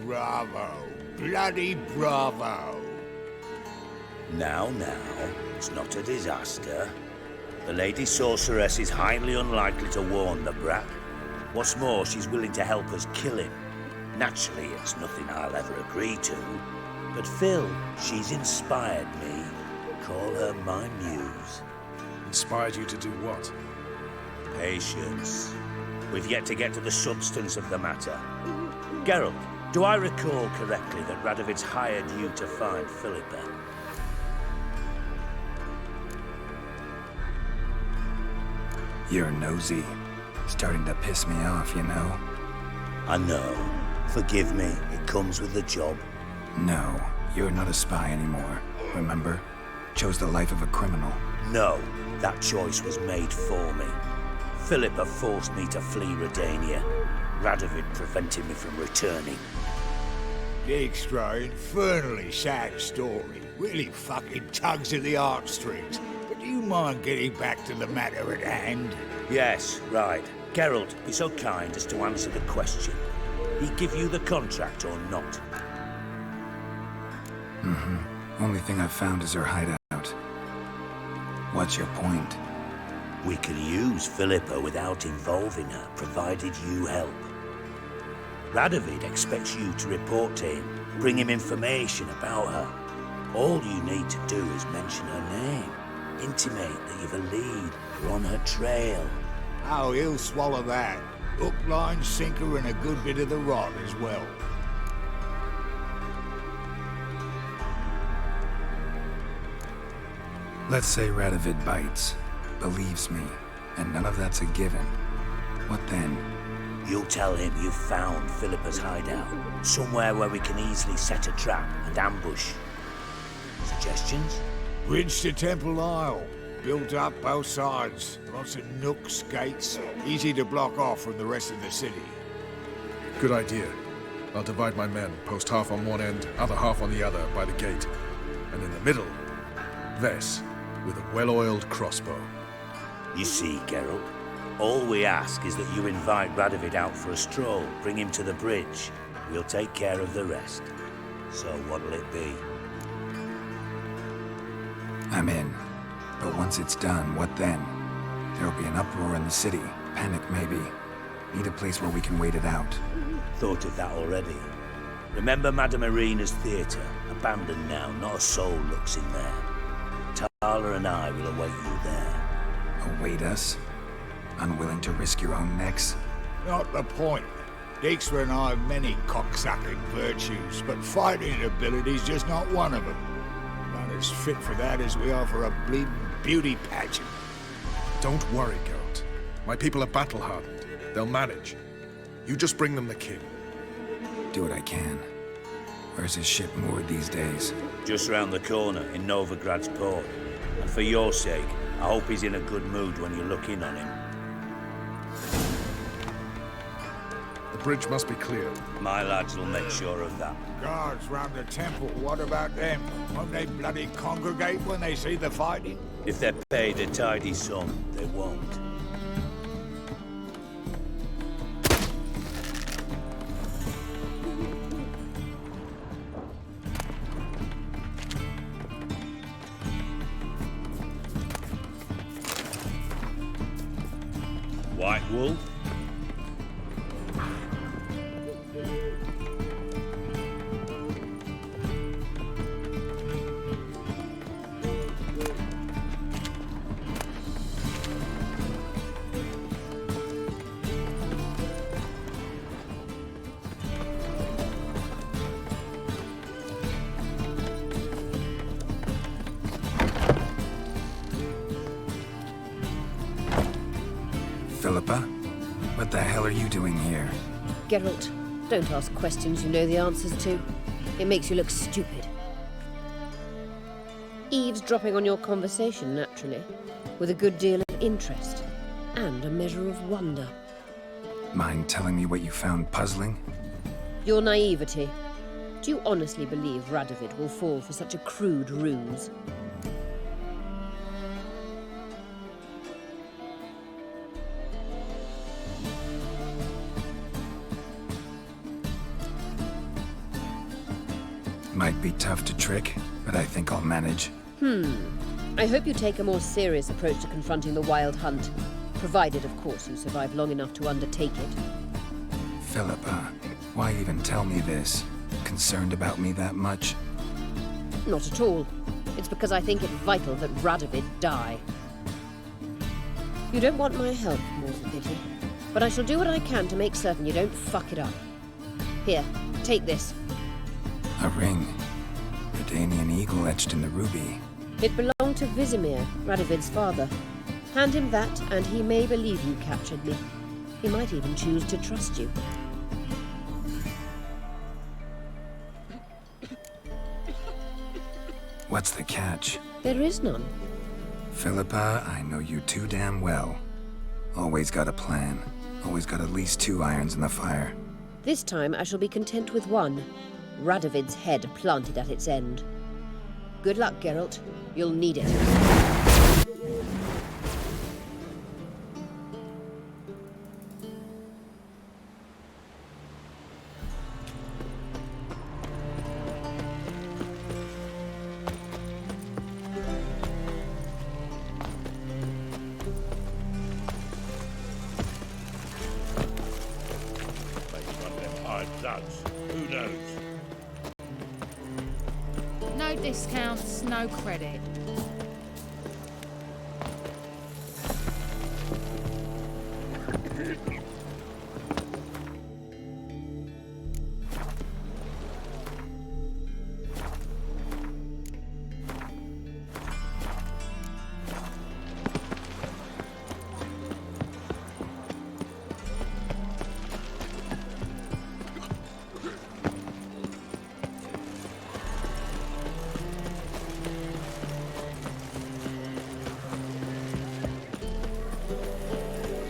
Bravo. Bloody bravo. Now, it's not a disaster. The Lady Sorceress is highly unlikely to warn the brat. What's more, she's willing to help us kill him. Naturally, it's nothing I'll ever agree to. But Phil, she's inspired me. Call her my muse. Inspired you to do what? Patience. We've yet to get to the substance of the matter. Geralt, do I recall correctly that Radovid's hired you to find Philippa? You're nosy. Starting to piss me off, you know? I know. Forgive me, it comes with the job. No, you're not a spy anymore. Remember? Chose the life of a criminal. No, that choice was made for me. Philippa forced me to flee Redania. Radovid prevented me from returning. Dijkstra, infernally sad story. Really fucking tugs at the heartstrings. But do you mind getting back to the matter at hand? Yes, right. Geralt, be so kind as to answer the question. He give you the contract or not? Only thing I've found is her hideout. What's your point? We can use Philippa without involving her, provided you help. Radovid expects you to report to him, bring him information about her. All you need to do is mention her name, intimate that you've a lead, you're on her trail. Oh, he'll swallow that. Hook, line, sinker, and a good bit of the rod as well. Let's say Radovid bites, believes me, and none of that's a given. What then? You'll tell him you've found Philippa's hideout, somewhere where we can easily set a trap and ambush. Suggestions? Bridge to Temple Isle. Built up both sides. Lots of nooks, gates. Easy to block off from the rest of the city. Good idea. I'll divide my men, post half on one end, other half on the other, by the gate. And in the middle, Vess, with a well-oiled crossbow. You see, Geralt, all we ask is that you invite Radovid out for a stroll, bring him to the bridge. We'll take care of the rest. So what'll it be? I'm in. But once it's done, what then? There'll be an uproar in the city. Panic, maybe. Need a place where we can wait it out. Thought of that already. Remember Madame Irina's theatre? Abandoned now, not a soul looks in there. Tala and I will await you there. Await us? Unwilling to risk your own necks? Not the point. Dijkstra and I have many cocksucking virtues, but fighting ability's just not one of them. Not as fit for that as we are for a bleeding beauty pageant. Don't worry, Geralt. My people are battle-hardened. They'll manage. You just bring them the king. Do what I can. Where's his ship moored these days? Just round the corner in Novigrad's port. And for your sake, I hope he's in a good mood when you look in on him. The bridge must be clear. My lads will make sure of that. Guards round the temple, what about them? Won't they bloody congregate when they see the fighting? If they're paid a tidy sum, they won't. White Wolf? Philippa? What the hell are you doing here? Geralt, don't ask questions you know the answers to. It makes you look stupid. Eavesdropping on your conversation, naturally, with a good deal of interest and a measure of wonder. Mind telling me what you found puzzling? Your naivety. Do you honestly believe Radovid will fall for such a crude ruse? Might be tough to trick, but I think I'll manage. I hope you take a more serious approach to confronting the Wild Hunt, provided, of course, you survive long enough to undertake it. Philippa, why even tell me this? Concerned about me that much? Not at all. It's because I think it vital that Radovid die. You don't want my help, more's the pity. But I shall do what I can to make certain you don't fuck it up. Here, take this. A ring. Redanian eagle etched in the ruby. It belonged to Vizimir, Radovid's father. Hand him that, and he may believe you captured me. He might even choose to trust you. What's the catch? There is none. Philippa, I know you too damn well. Always got a plan. Always got at least 2 irons in the fire. This time I shall be content with one. Radovid's head planted at its end. Good luck, Geralt. You'll need it. Who knows? No discounts, no credit.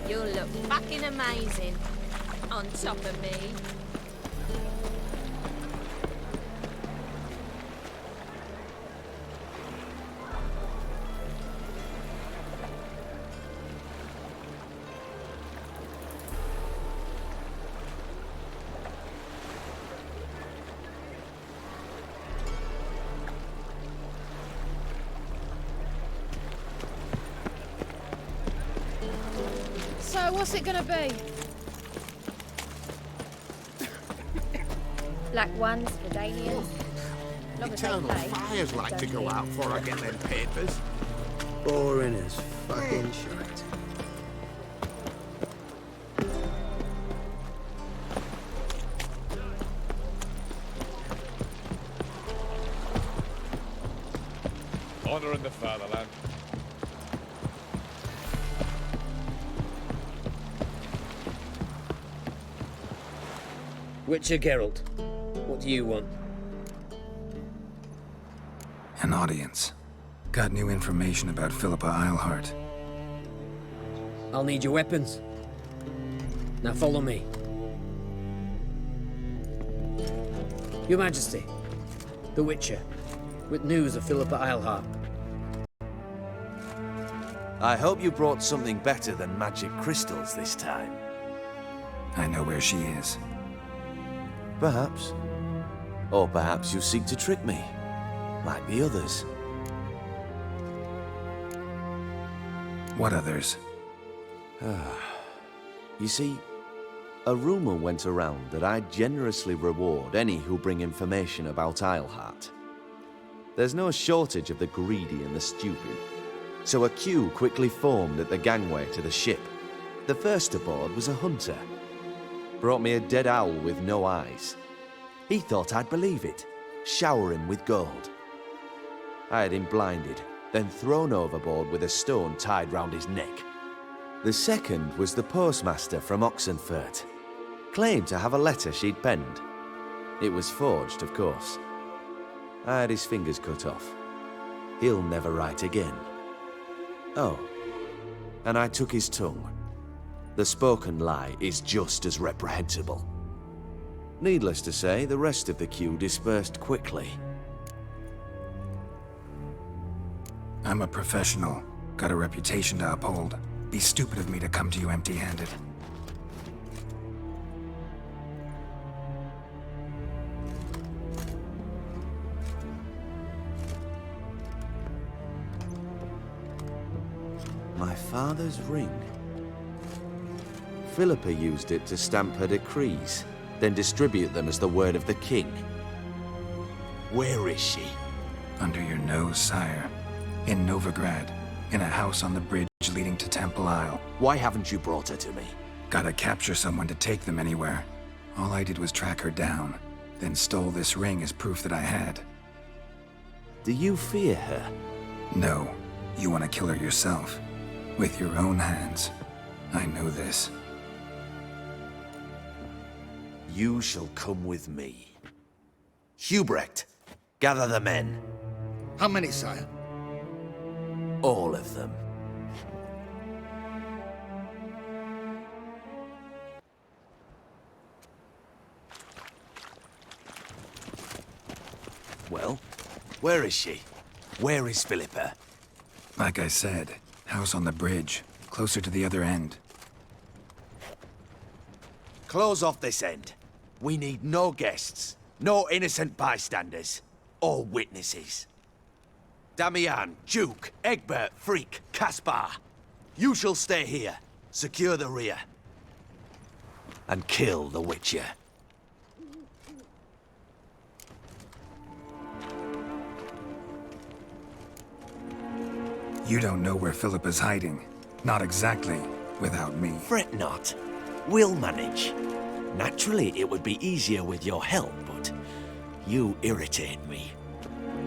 You'll look fucking amazing on top of me. So what's it gonna be? Black ones, Redanians. Long as they Eternal pay. fires like to go out before I get them papers. Boring as fucking shite. Honor in the fatherland. Witcher Geralt, what do you want? An audience. Got new information about Philippa Eilhart. I'll need your weapons. Now follow me. Your Majesty, the Witcher, with news of Philippa Eilhart. I hope you brought something better than magic crystals this time. I know where she is. Perhaps. Or perhaps you seek to trick me, like the others. What others? You see, a rumor went around that I generously reward any who bring information about Eilhart. There's no shortage of the greedy and the stupid, so a queue quickly formed at the gangway to the ship. The first aboard was a hunter. Brought me a dead owl with no eyes. He thought I'd believe it, shower him with gold. I had him blinded, then thrown overboard with a stone tied round his neck. The second was the postmaster from Oxenfurt. Claimed to have a letter she'd penned. It was forged, of course. I had his fingers cut off. He'll never write again. Oh, and I took his tongue. The spoken lie is just as reprehensible. Needless to say, the rest of the queue dispersed quickly. I'm a professional. Got a reputation to uphold. Be stupid of me to come to you empty-handed. My father's ring. Philippa used it to stamp her decrees, then distribute them as the word of the king. Where is she? Under your nose, sire. In Novigrad. In a house on the bridge leading to Temple Isle. Why haven't you brought her to me? Gotta capture someone to take them anywhere. All I did was track her down, then stole this ring as proof that I had. Do you fear her? No. You want to kill her yourself. With your own hands. I know this. You shall come with me. Hubrecht, gather the men. How many, sire? All of them. Well, where is she? Where is Philippa? Like I said, house on the bridge, closer to the other end. Close off this end. We need no guests, no innocent bystanders, or witnesses. Damian, Duke, Egbert, Freak, Caspar. You shall stay here, secure the rear, and kill the Witcher. You don't know where Philippa's hiding. Not exactly, without me. Fret not. We'll manage. Naturally, it would be easier with your help, but you irritate me.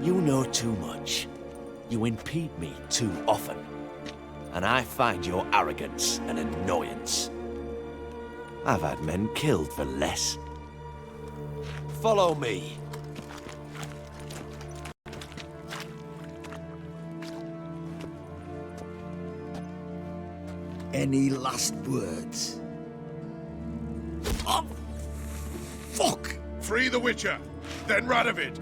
You know too much. You impede me too often. And I find your arrogance an annoyance. I've had men killed for less. Follow me. Any last words? Oh, fuck! Free the Witcher, then Radovid.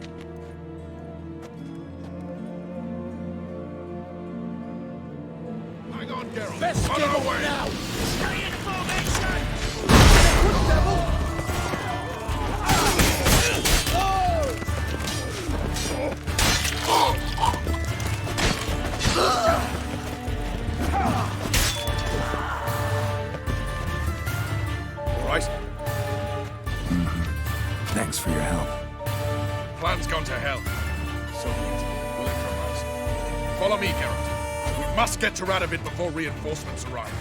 Hang on, Geralt. Let's On get our him way. now! Stay in formation! Good devil! help. Plan's gone to hell. So be it. We'll improvise. Follow me, Geralt. We must get to Radovid before reinforcements arrive.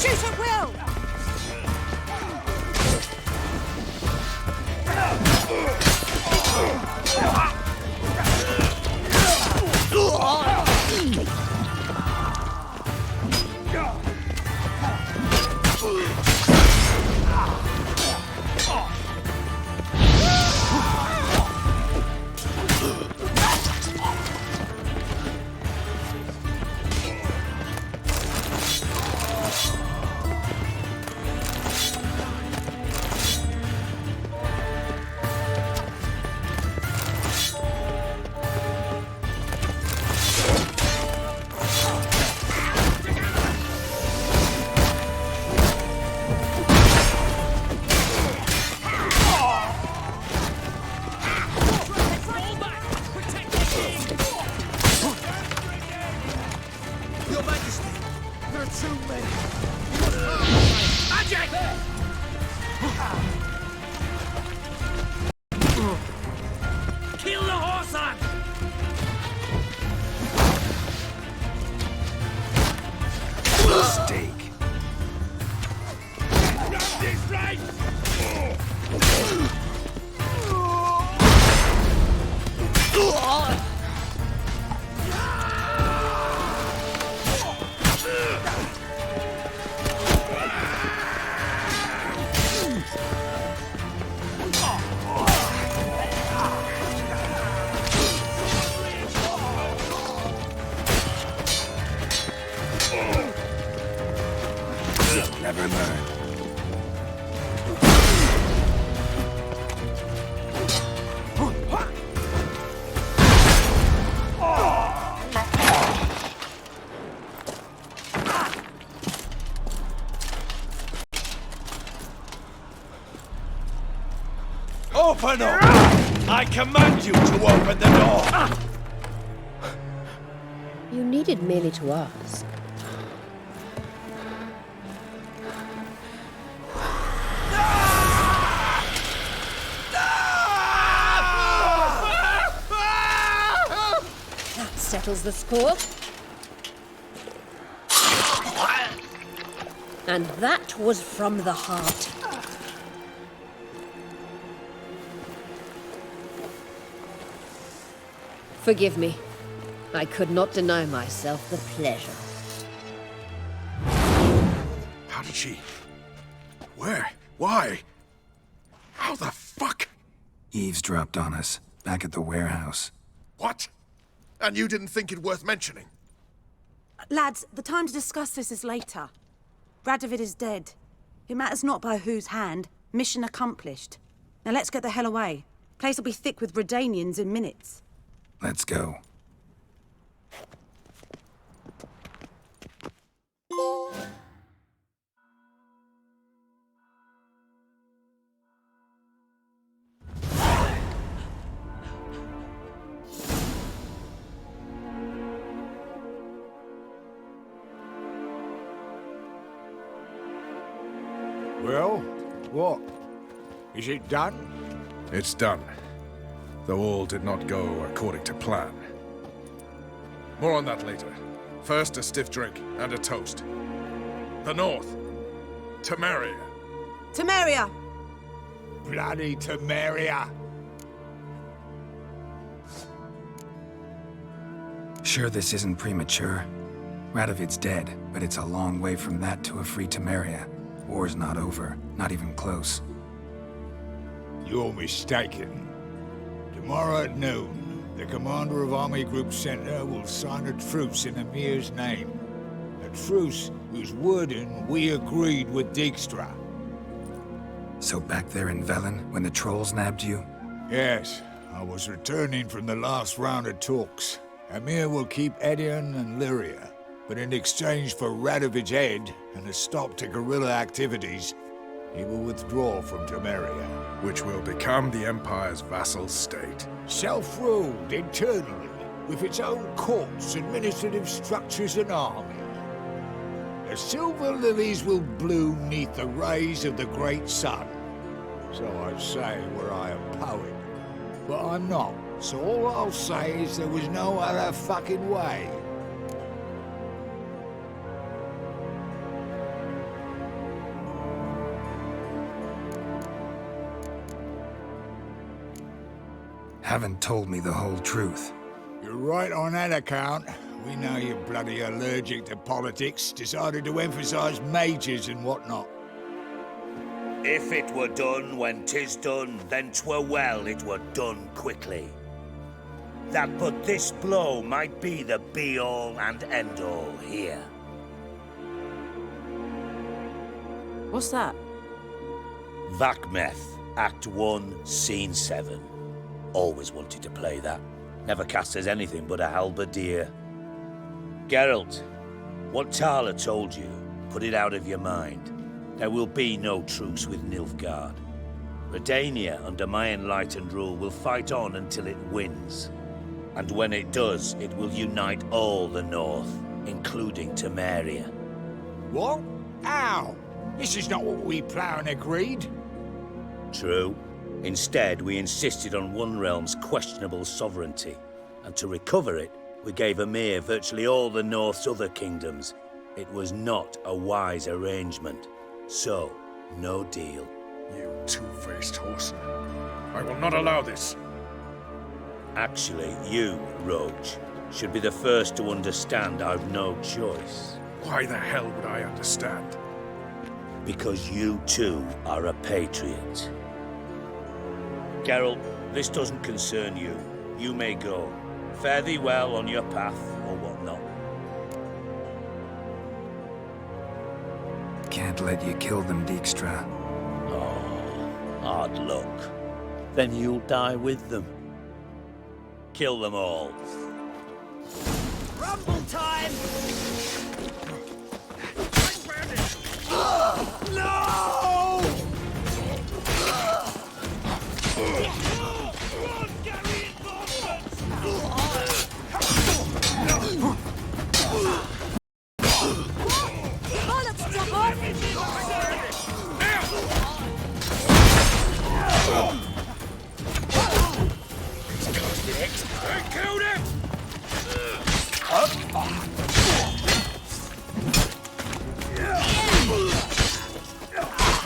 Shoot at will! Your Majesty, there are too many. Magic! Kill the horse on! Steak. This right! Never learn. Open up! I command you to open the door! You needed merely to ask. That settles the score. And that was from the heart. Forgive me. I could not deny myself the pleasure. How did she... Where? Why? How the fuck? Eavesdropped on us, back at the warehouse. What? And you didn't think it worth mentioning? Lads, the time to discuss this is later. Radovid is dead. It matters not by whose hand. Mission accomplished. Now let's get the hell away. Place will be thick with Redanians in minutes. Let's go. Well, what? Is it done? It's done. Though all did not go according to plan. More on that later. First, a stiff drink and a toast. The North. Temeria. Temeria! Bloody Temeria! Sure this isn't premature? Radovid's dead, but it's a long way from that to a free Temeria. War's not over, not even close. You're mistaken. Tomorrow at noon, the commander of Army Group Center will sign a truce in Emir's name. A truce whose wording we agreed with Dijkstra. So back there in Velen, when the trolls nabbed you? Yes, I was returning from the last round of talks. Emir will keep Edion and Lyria, but in exchange for Radovid's head and a stop to guerrilla activities, he will withdraw from Temeria. Which will become the Empire's vassal state. Self-ruled internally, with its own courts, administrative structures and army. The silver lilies will bloom neath the rays of the great sun. So I say were I a poet. But I'm not, so all I'll say is there was no other fucking way. Haven't told me the whole truth. You're right on that account. We know you're bloody allergic to politics, decided to emphasize majors and whatnot. If it were done when 'tis done, then 'twere well it were done quickly. That but this blow might be the be-all and end-all here. What's that? Vakmeth, Act 1, Scene 7. Always wanted to play that. Never cast as anything but a halberdier. Geralt, what Tala told you, put it out of your mind. There will be no truce with Nilfgaard. Redania, under my enlightened rule, will fight on until it wins. And when it does, it will unite all the North, including Temeria. What? How? This is not what we planned and agreed. True. Instead, we insisted on one realm's questionable sovereignty, and to recover it, we gave Emir virtually all the North's other kingdoms. It was not a wise arrangement. So, no deal. You two-faced horse. I will not allow this. Actually, you, Roach, should be the first to understand I've no choice. Why the hell would I understand? Because you too are a patriot. Geralt, this doesn't concern you. You may go. Fare thee well on your path, or whatnot. Can't let you kill them, Dijkstra. Oh, hard luck. Then you'll die with them. Kill them all. Rumble time! No! Killed him!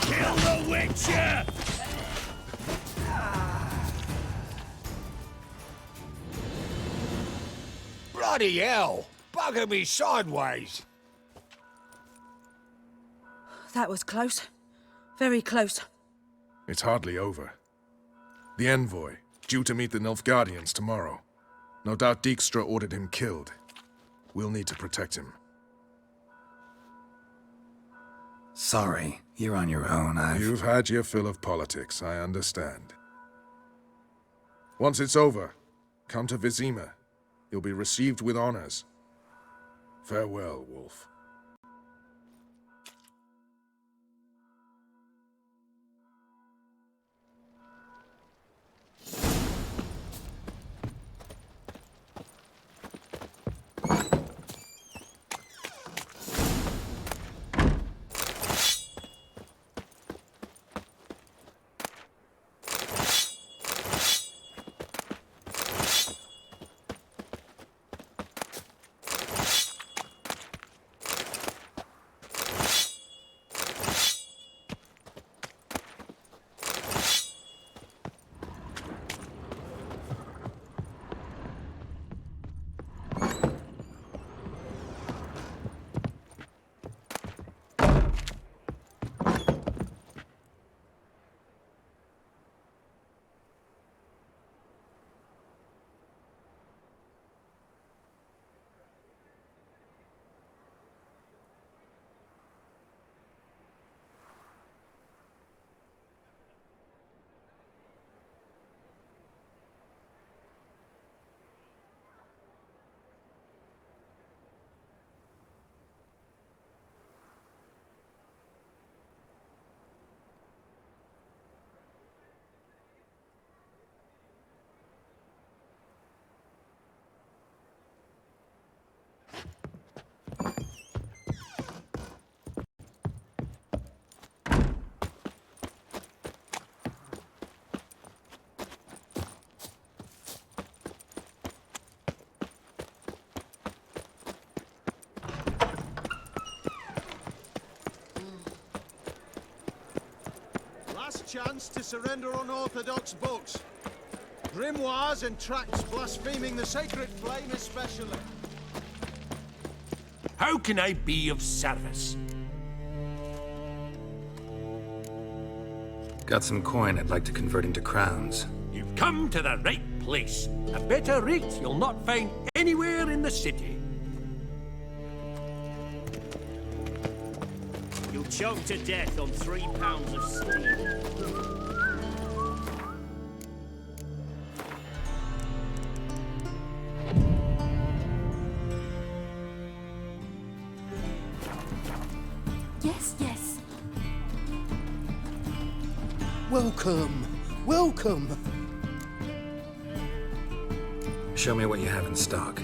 Kill the Witcher! Bloody hell! Bugger me sideways! That was close. Very close. It's hardly over. The envoy, due to meet the Nilfgaardians tomorrow. No doubt Dijkstra ordered him killed. We'll need to protect him. Sorry, you're on your own. You've had your fill of politics, I understand. Once it's over, come to Vizima. You'll be received with honors. Farewell, Wolf. chance to surrender unorthodox books. Grimoires and tracts blaspheming the sacred flame especially. How can I be of service? Got some coin I'd like to convert into crowns. You've come to the right place. A better rate you'll not find anywhere in the city. You'll choke to death on 3 pounds of steel. Yes, yes. Welcome, welcome. Show me what you have in stock.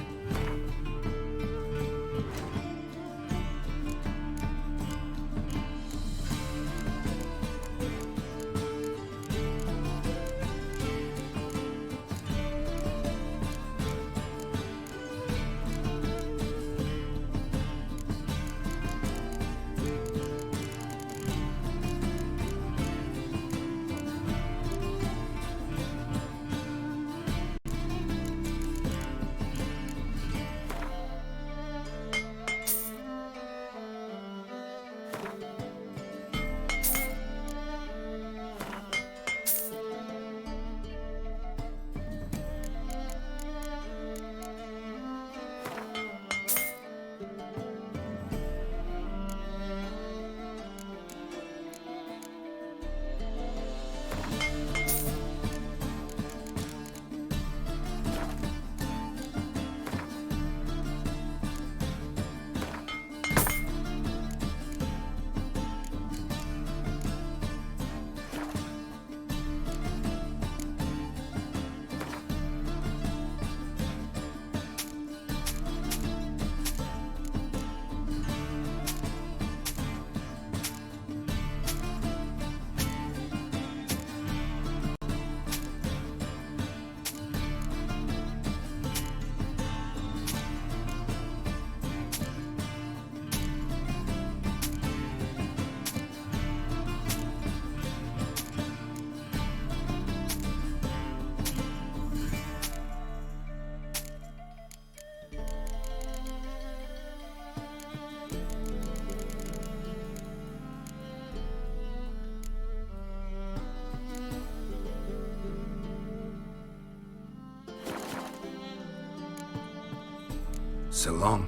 So long.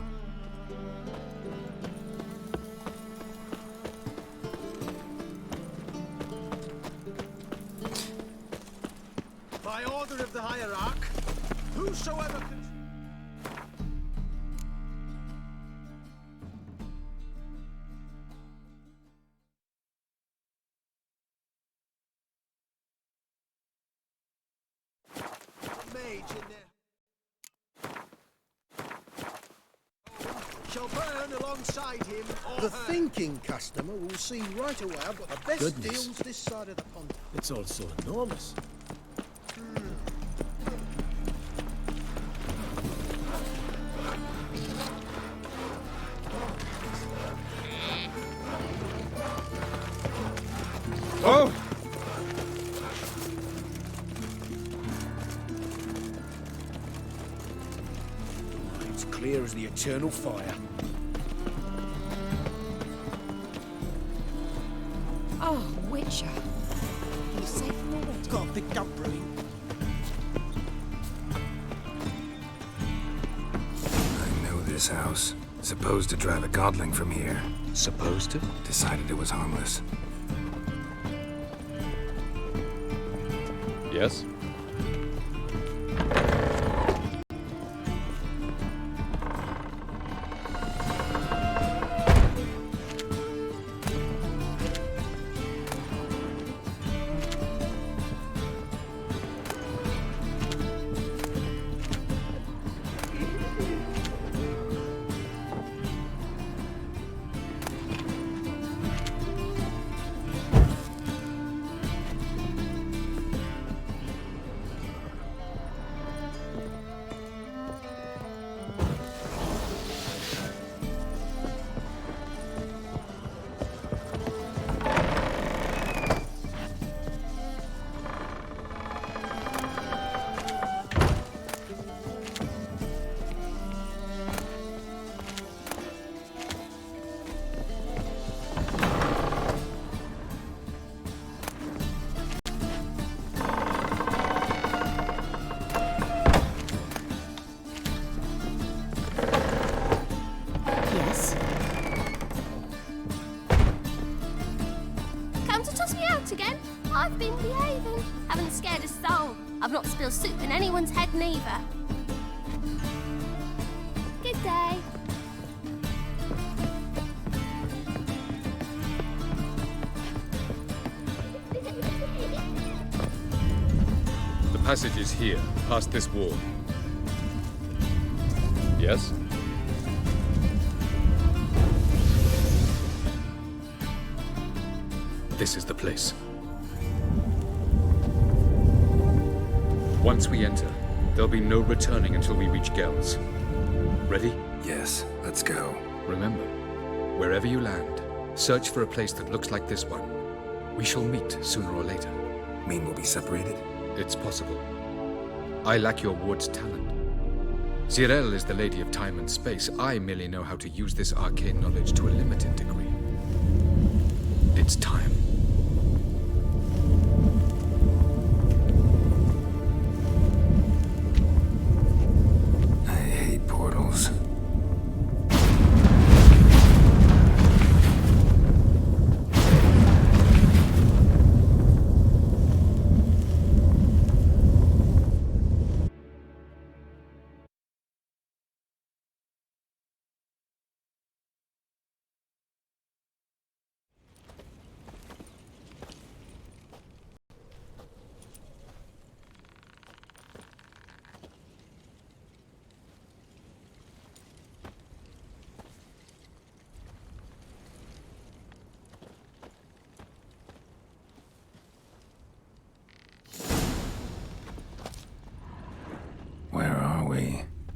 By order of the Hierarch, whosoever can... mage in their... shall burn alongside him or the her. thinking customer will see right away I've got the best Goodness. deals this side of the pond. It's all so enormous. Oh! It's clear as the eternal fire. Oh, Witcher. You safe already? Got picked up, brewing. I know this house. Supposed to drive a godling from here. Supposed to? Decided it was harmless. Yes? Come to toss me out again? I've been behaving. Haven't scared a soul. I've not spilled soup in anyone's head neither. Good day. The passage is here, past this wall. Yes? This is the place. Once we enter, there'll be no returning until we reach Gells. Ready? Yes, let's go. Remember, wherever you land, search for a place that looks like this one. We shall meet sooner or later. Mean we'll be separated? It's possible. I lack your ward's talent. Zirel is the Lady of Time and Space. I merely know how to use this arcane knowledge to a limited degree. It's time. I hate portals.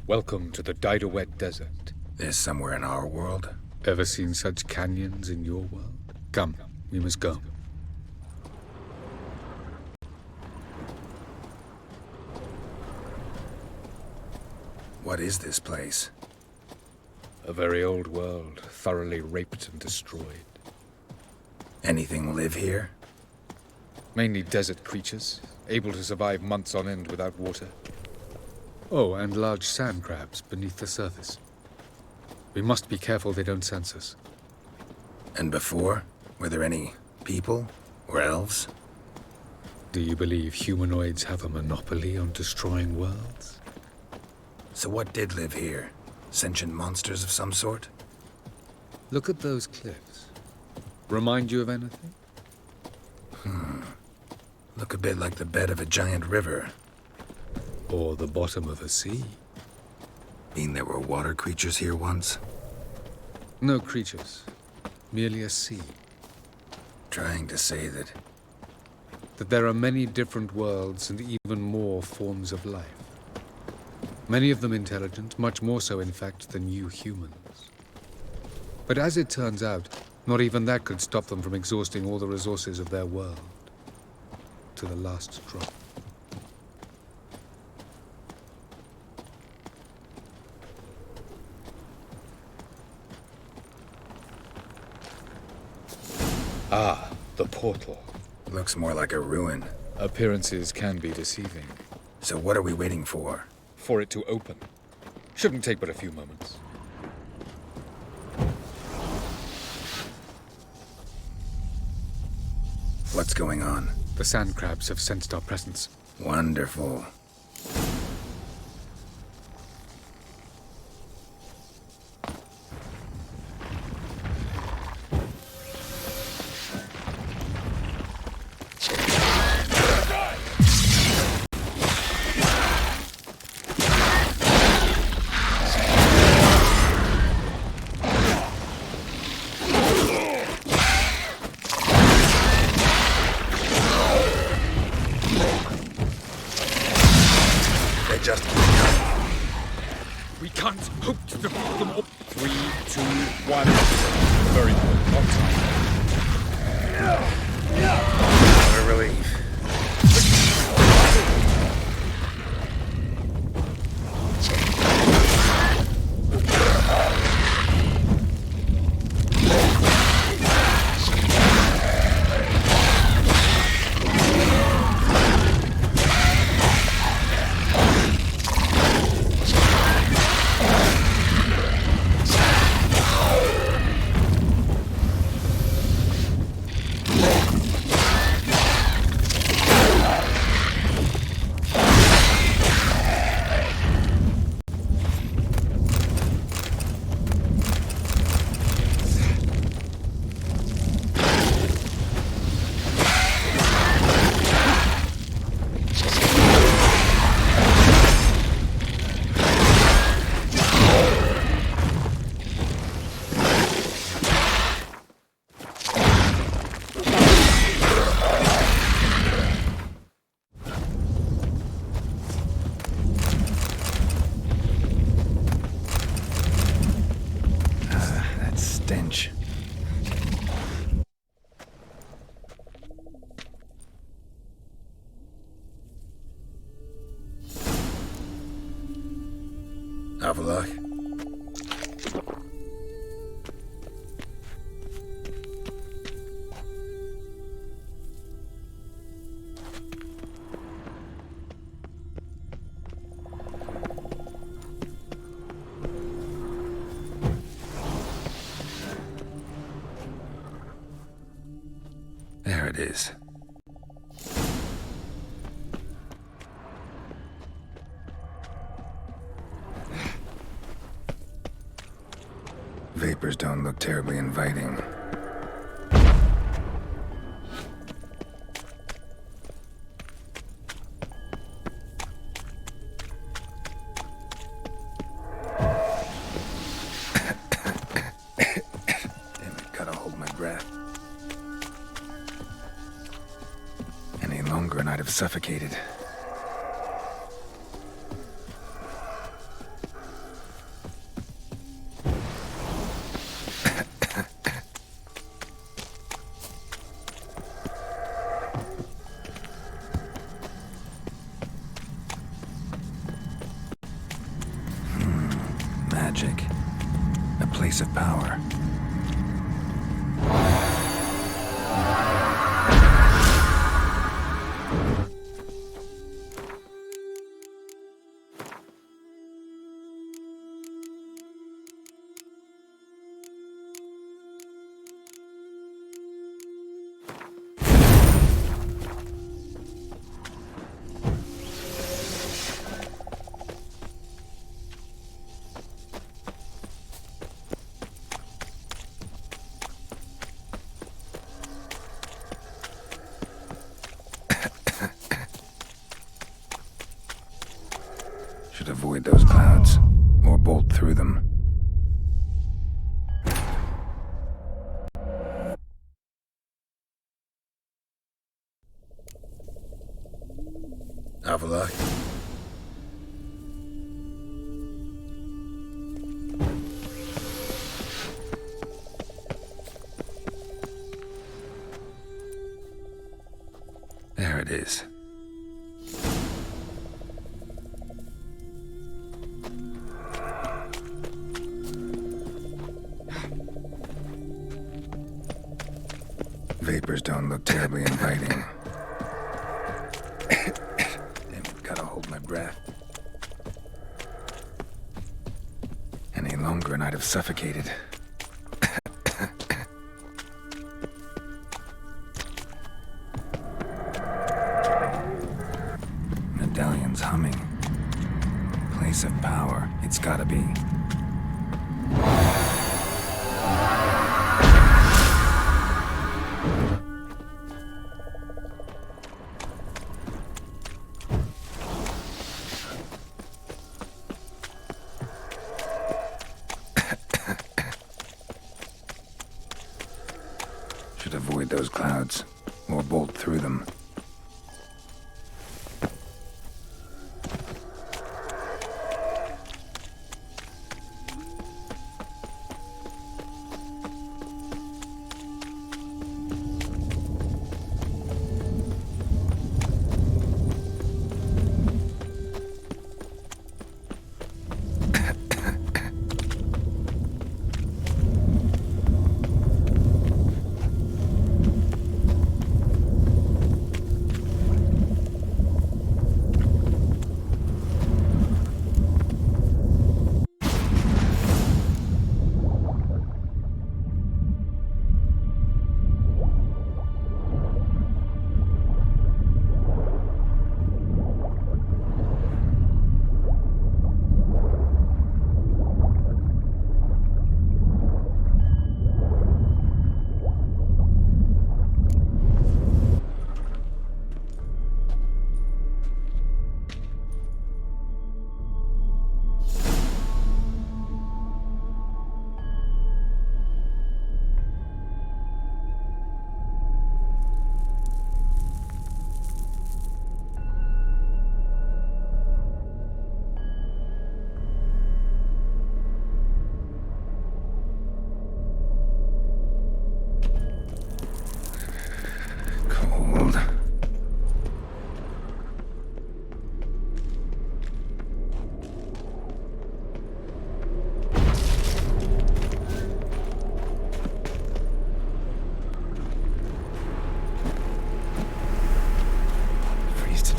Welcome to the Didowet Desert. This somewhere in our world? Ever seen such canyons in your world? Come, we must go. What is this place? A very old world, thoroughly raped and destroyed. Anything live here? Mainly desert creatures, able to survive months on end without water. Oh, and large sand crabs beneath the surface. We must be careful they don't sense us. And before? Were there any people or elves? Do you believe humanoids have a monopoly on destroying worlds? So what did live here? Sentient monsters of some sort? Look at those cliffs. Remind you of anything? Look a bit like the bed of a giant river. Or the bottom of a sea. Mean there were water creatures here once? No creatures. Merely a sea. Trying to say that there are many different worlds and even more forms of life. Many of them intelligent, much more so in fact than you humans. But as it turns out, not even that could stop them from exhausting all the resources of their world. To the last drop. Ah, the portal. Looks more like a ruin. Appearances can be deceiving. So what are we waiting for? For it to open. Shouldn't take but a few moments. What's going on? The sand crabs have sensed our presence. Wonderful. We can't hope to defeat them all. 3, 2, 1. Very good. On time. What a relief. Havelock. There it is. Vapors don't look terribly inviting. Damn it, gotta hold my breath. Any longer and I'd have suffocated. Magic. A place of power. Should avoid those clouds, or bolt through them. Havelock. There it is. Vapors don't look terribly inviting. Damn it, gotta hold my breath. Any longer and I'd have suffocated. Medallion's humming. Place of power, it's gotta be. Should avoid those clouds, or bolt through them.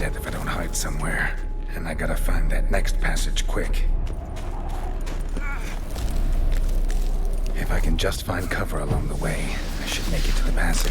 dead if I don't hide somewhere. And I gotta find that next passage quick. If I can just find cover along the way, I should make it to the passage.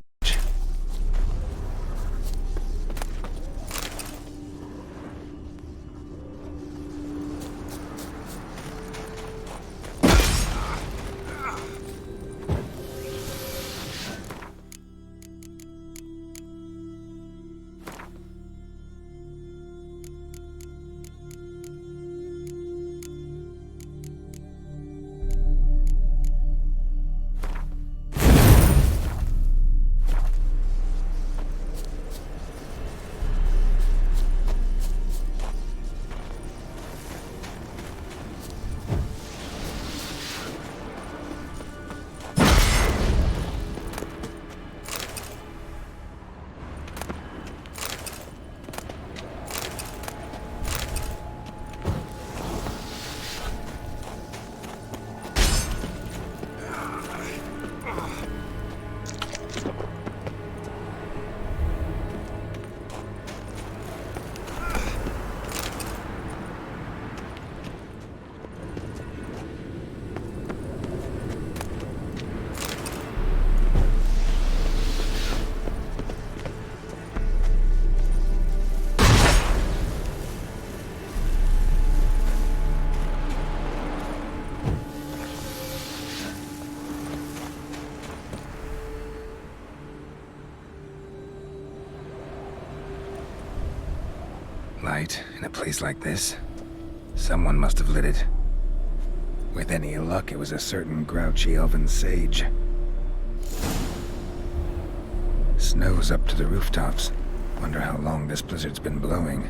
Light in a place like this? Someone must have lit it. With any luck, it was a certain grouchy elven sage. Snow's up to the rooftops. Wonder how long this blizzard's been blowing.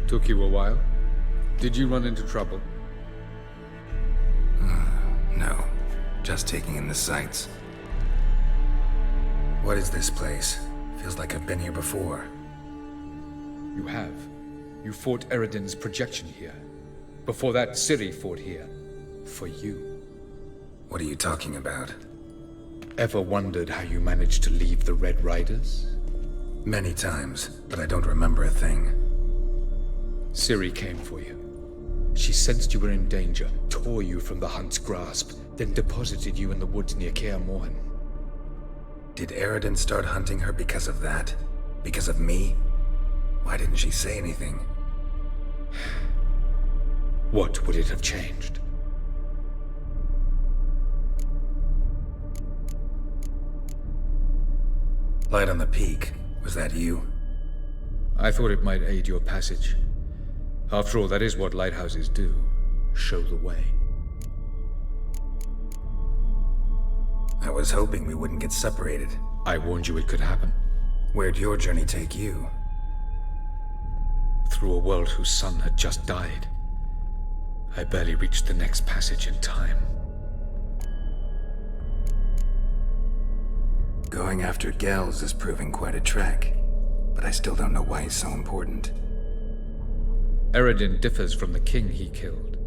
Took you a while? Did you run into trouble? No. Just taking in the sights. What is this place? Feels like I've been here before. You have. You fought Eredin's projection here. Before that, Ciri fought here. For you. What are you talking about? Ever wondered how you managed to leave the Red Riders? Many times, but I don't remember a thing. Ciri came for you. She sensed you were in danger, tore you from the Hunt's grasp, then deposited you in the woods near Kaer Morhen. Did Eredin start hunting her because of that? Because of me? Why didn't she say anything? What would it have changed? Light on the peak. Was that you? I thought it might aid your passage. After all, that is what lighthouses do. Show the way. I was hoping we wouldn't get separated. I warned you it could happen. Where'd your journey take you? Through a world whose sun had just died. I barely reached the next passage in time. Going after Gels is proving quite a trek, but I still don't know why he's so important. Eredin differs from the king he killed.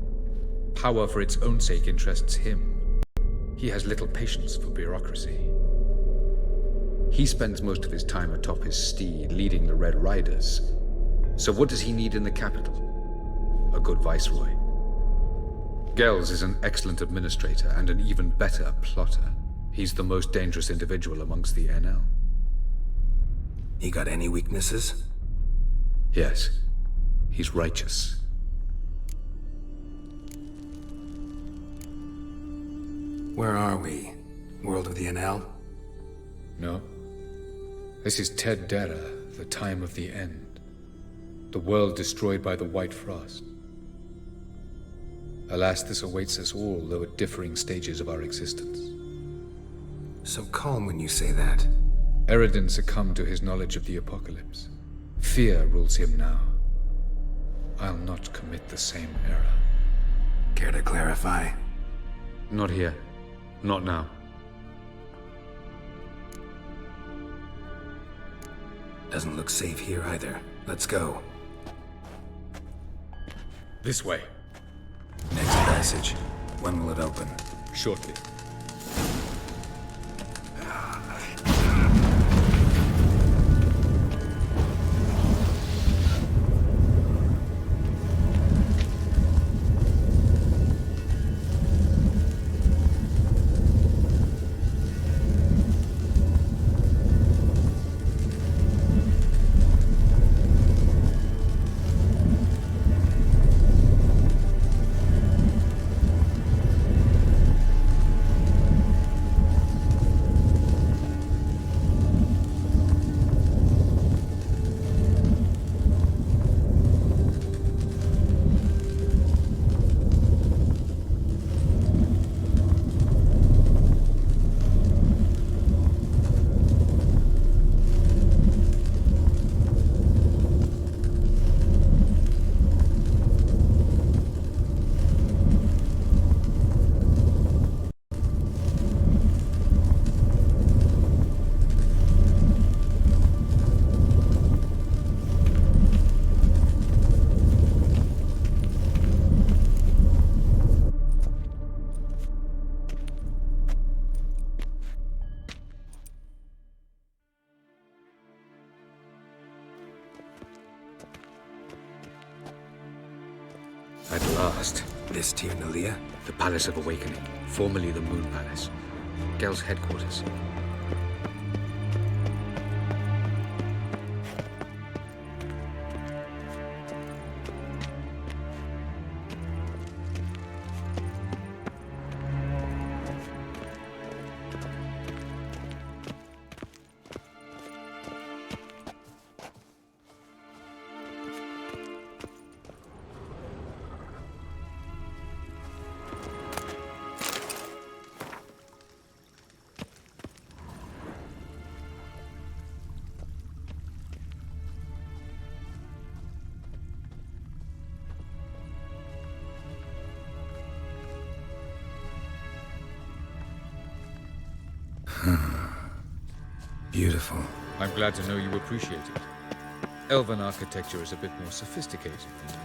Power for its own sake interests him. He has little patience for bureaucracy. He spends most of his time atop his steed, leading the Red Riders. So what does he need in the capital? A good viceroy. Gels is an excellent administrator and an even better plotter. He's the most dangerous individual amongst the NL. He got any weaknesses? Yes. He's righteous. Where are we? World of the NL? No. This is Ted Dera, the time of the end. The world destroyed by the White Frost. Alas, this awaits us all, though at differing stages of our existence. So calm when you say that. Eredin succumbed to his knowledge of the apocalypse. Fear rules him now. I'll not commit the same error. Care to clarify? Not here. Not now. Doesn't look safe here either. Let's go. This way. Next passage. When will it open? Shortly. At last. This Tir Nalia? The Palace of Awakening, formerly the Moon Palace. Gel's headquarters. Beautiful. I'm glad to know you appreciate it. Elven architecture is a bit more sophisticated than you.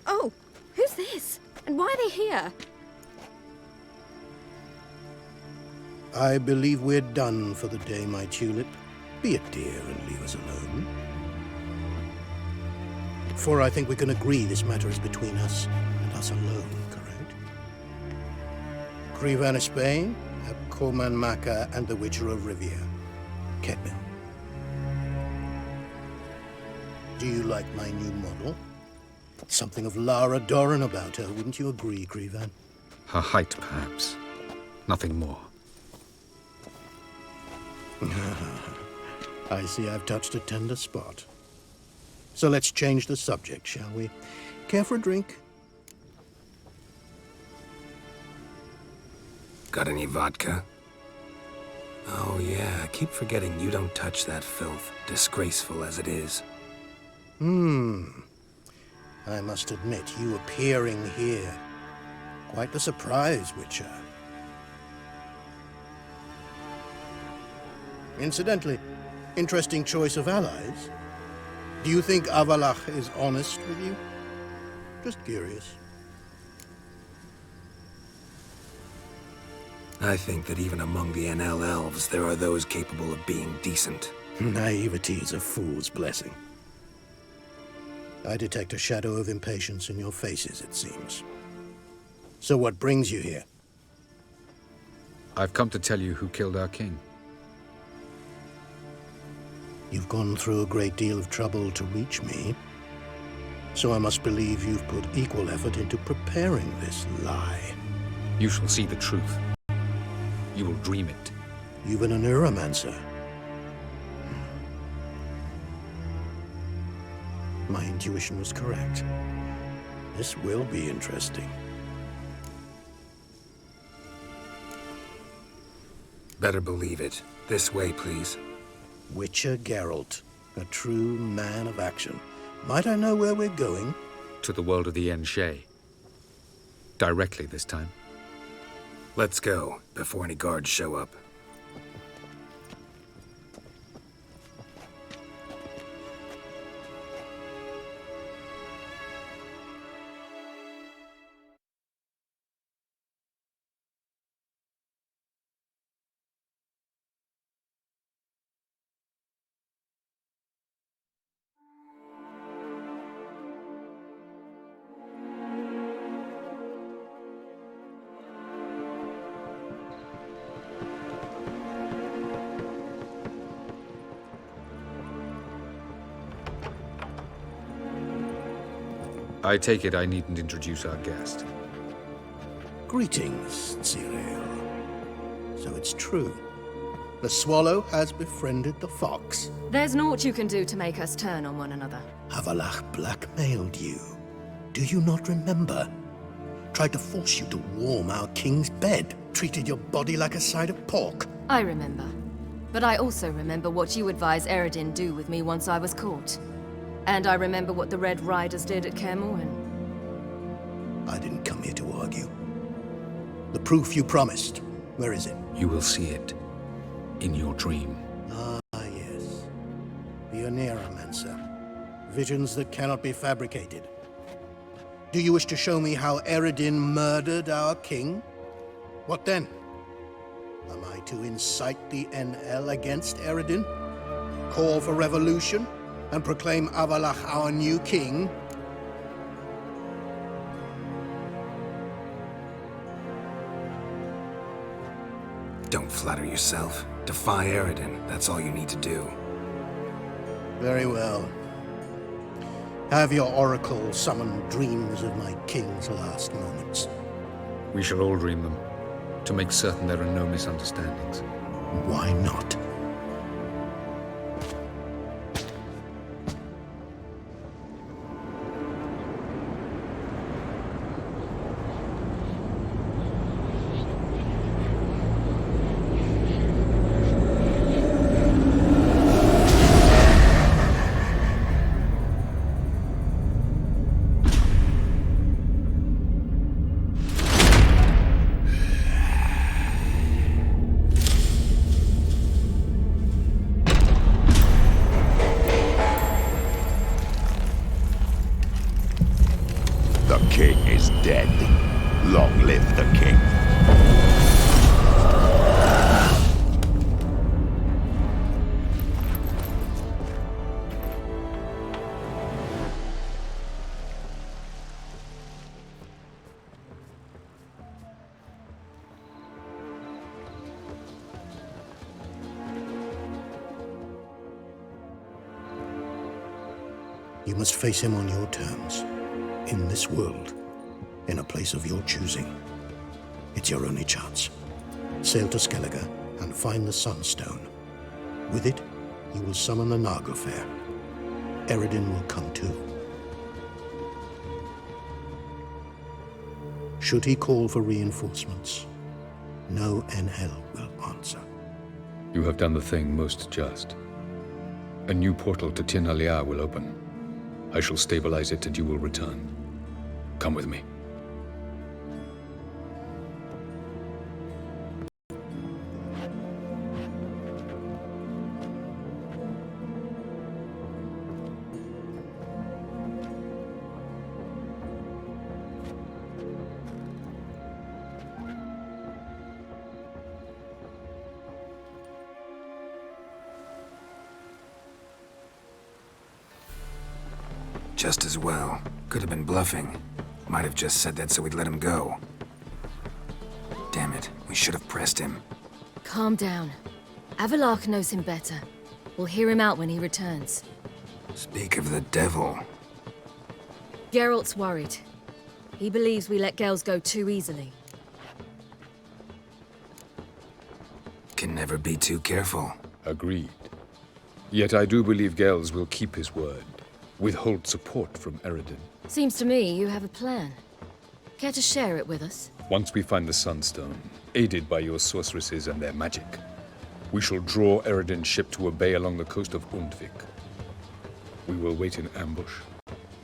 Oh, who's this? And why are they here? I believe we're done for the day, my tulip. Be a dear and leave us alone. For I think we can agree this matter is between us and us alone, correct? Crevan of Spain, Coman Maca, and the Witcher of Rivia, Kedmin. Do you like my new model? Something of Lara Doran about her, wouldn't you agree, Crevan? Her height, perhaps. Nothing more. I see I've touched a tender spot. So let's change the subject, shall we? Care for a drink? Got any vodka? Oh yeah, I keep forgetting you don't touch that filth, disgraceful as it is. I must admit, you appearing here, quite the surprise, Witcher. Incidentally, interesting choice of allies. Do you think Avallac'h is honest with you? Just curious. I think that even among the NL elves, there are those capable of being decent. Naivety is a fool's blessing. I detect a shadow of impatience in your faces, it seems. So what brings you here? I've come to tell you who killed our king. You've gone through a great deal of trouble to reach me, so I must believe you've put equal effort into preparing this lie. You shall see the truth. You will dream it. You've a neuromancer. My intuition was correct. This will be interesting. Better believe it. This way, please. Witcher Geralt, a true man of action. Might I know where we're going? To the world of the En Shay. Directly this time. Let's go, before any guards show up. I take it I needn't introduce our guest. Greetings, Cyril. So it's true. The swallow has befriended the fox. There's naught you can do to make us turn on one another. Avallac'h blackmailed you. Do you not remember? Tried to force you to warm our king's bed. Treated your body like a side of pork. I remember. But I also remember what you advised Eredin do with me once I was caught. And I remember what the Red Riders did at Kaer Morhen. I didn't come here to argue. The proof you promised, where is it? You will see it. In your dream. Ah, yes. The Oneiromancer. Visions that cannot be fabricated. Do you wish to show me how Eredin murdered our king? What then? Am I to incite the NL against Eredin? Call for revolution? And proclaim Avallac'h our new king? Don't flatter yourself. Defy Eredin. That's all you need to do. Very well. Have your oracle summon dreams of my king's last moments. We shall all dream them, to make certain there are no misunderstandings. Why not? is dead. Long live the king. You must face him on your terms. In this world. In a place of your choosing. It's your only chance. Sail to Skellige and find the Sunstone. With it, you will summon the Naglfar. Eredin will come too. Should he call for reinforcements, no NL will answer. You have done the thing most just. A new portal to Tir na Liar will open. I shall stabilize it and you will return. Come with me. Just as well. Could have been bluffing. Might have just said that so we'd let him go. Damn it, we should have pressed him. Calm down. Avalok knows him better. We'll hear him out when he returns. Speak of the devil. Geralt's worried. He believes we let Gels go too easily. Can never be too careful. Agreed. Yet I do believe Gels will keep his word. Withhold support from Eredin. Seems to me you have a plan. Care to share it with us? Once we find the Sunstone, aided by your sorceresses and their magic, we shall draw Eredin's ship to a bay along the coast of Undvik. We will wait in ambush,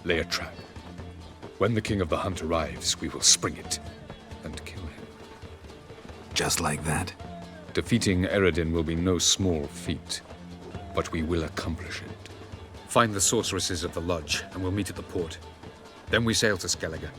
lay a trap. When the King of the Hunt arrives, we will spring it and kill him. Just like that? Defeating Eredin will be no small feat, but we will accomplish it. Find the sorceresses of the Lodge, and we'll meet at the port. Then we sail to Skellige.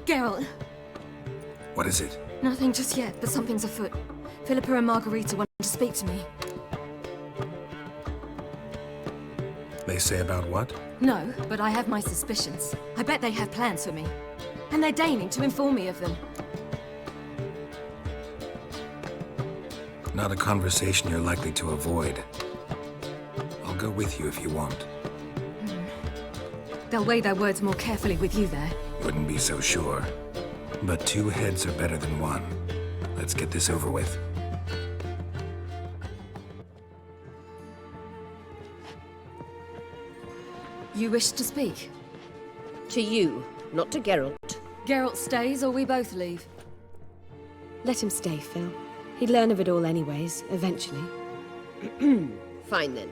Geralt, What is it? Nothing just yet, but something's afoot. Philippa and Margarita want to speak to me. They say about what? No, but I have my suspicions. I bet they have plans for me. And they're deigning to inform me of them. Not a conversation you're likely to avoid. I'll go with you if you want. They'll weigh their words more carefully with you there. Wouldn't be so sure. But 2 heads are better than 1. Let's get this over with. You wish to speak? To you, not to Geralt. Geralt stays or we both leave? Let him stay, Phil. He'd learn of it all anyways, eventually. Fine then.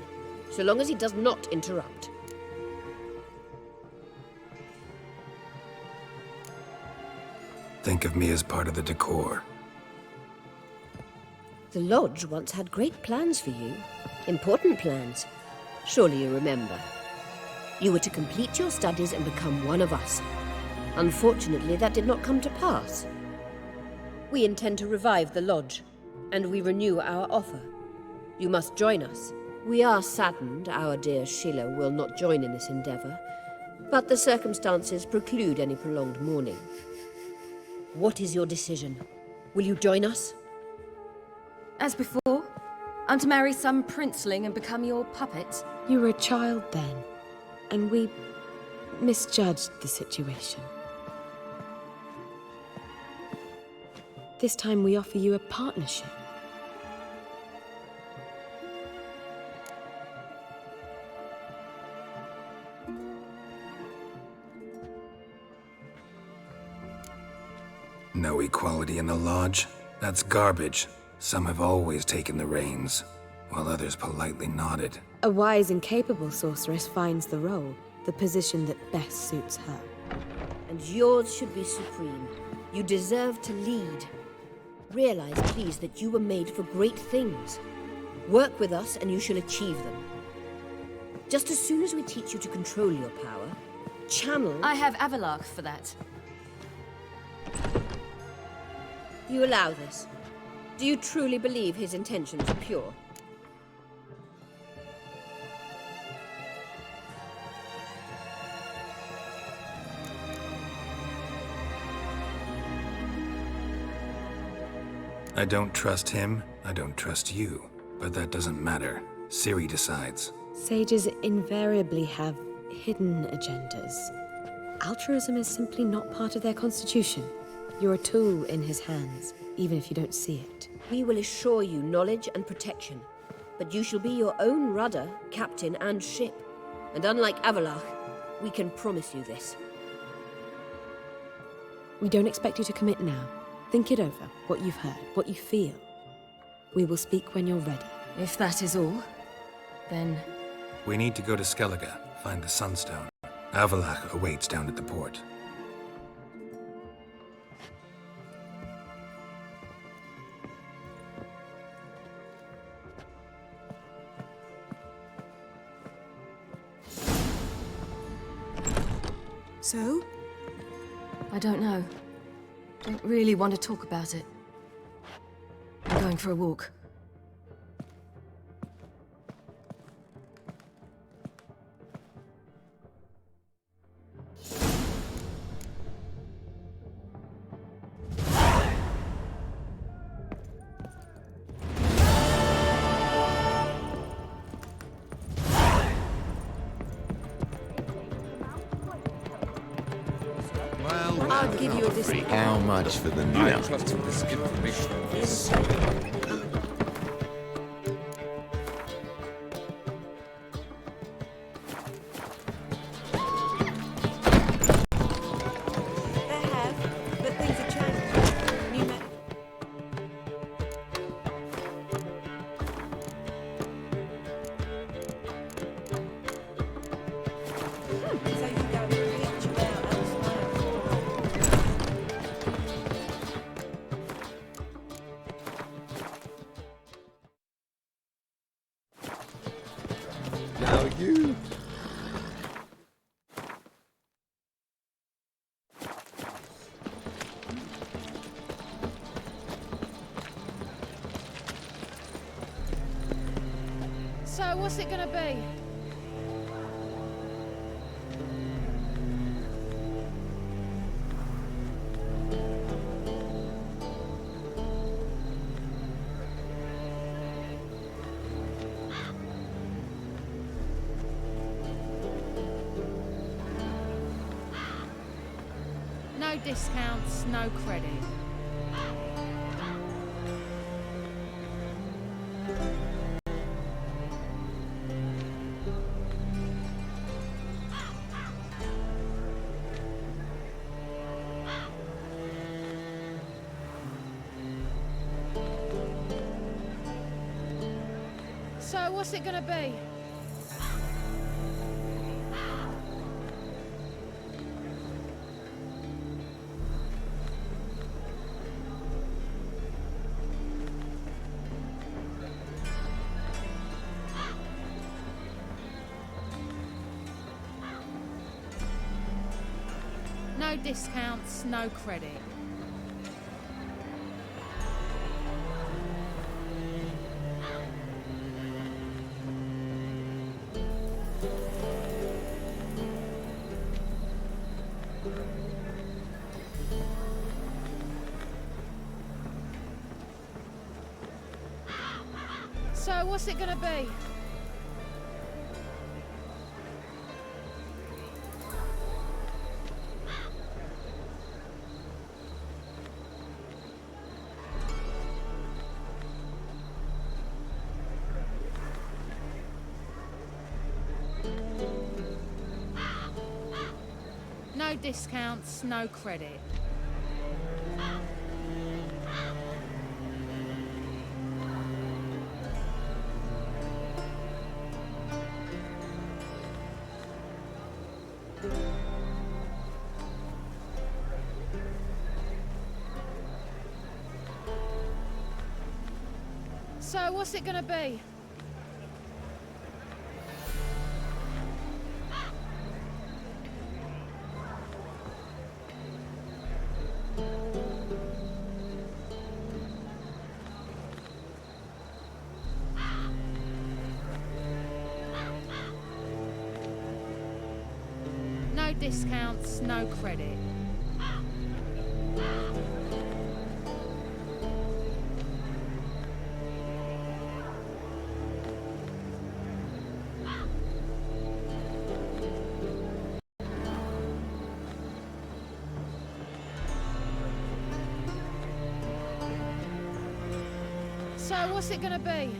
So long as he does not interrupt. Think of me as part of the decor. The Lodge once had great plans for you. Important plans. Surely you remember. You were to complete your studies and become one of us. Unfortunately, that did not come to pass. We intend to revive the Lodge, and we renew our offer. You must join us. We are saddened our dear Sheila will not join in this endeavor, but the circumstances preclude any prolonged mourning. What is your decision? Will you join us? As before, I'm to marry some princeling and become your puppet? You were a child then, and we misjudged the situation. This time we offer you a partnership. No equality in the Lodge? That's garbage. Some have always taken the reins, while others politely nodded. A wise and capable sorceress finds the role, the position that best suits her. And yours should be supreme. You deserve to lead. Realize, please, that you were made for great things. Work with us and you shall achieve them. Just as soon as we teach you to control your power, channel... I have Avalark for that. You allow this? Do you truly believe his intentions are pure? I don't trust him, I don't trust you. But that doesn't matter. Ciri decides. Sages invariably have hidden agendas. Altruism is simply not part of their constitution. You're a tool in his hands, even if you don't see it. We will assure you knowledge and protection, but you shall be your own rudder, captain, and ship. And unlike Avalark, we can promise you this. We don't expect you to commit now. Think it over, what you've heard, what you feel. We will speak when you're ready. If that is all, then... We need to go to Skellige, find the Sunstone. Avalark awaits down at the port. So? I don't know. Don't really want to talk about it. I'm going for a walk. I'll give you a discount. How much for the I nut? trust this information. They have, but things have changed. New me- So you go and reach about elsewhere. So what's it gonna be? No discounts, no credit. So what's it gonna be? No discounts, no credit. So what's it gonna be? No discounts, no credit. So what's it gonna be? No discounts, no credit. So what's it gonna be?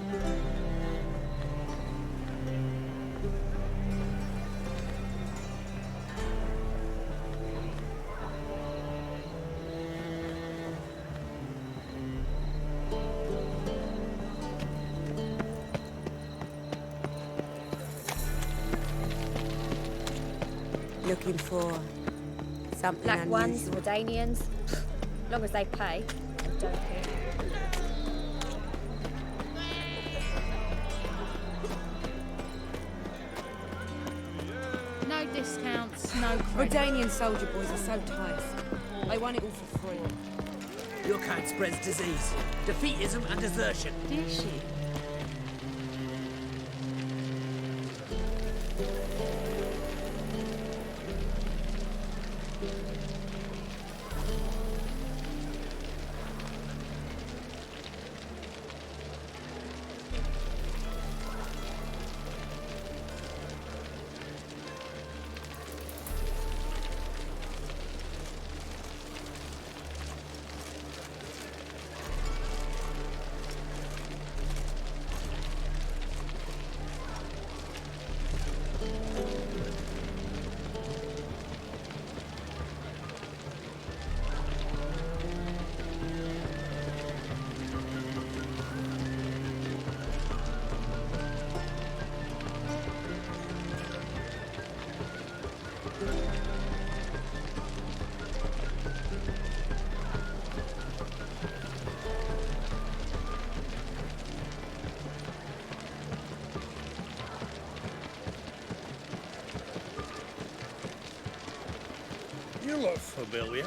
Looking for something Black unusual. ones, Redanians. Long as they pay, I don't care. No discounts, no credit. Redanian soldier boys are so tiresome. They want it all for free. Your kind spreads disease, defeatism and desertion. Dear she. You look familiar.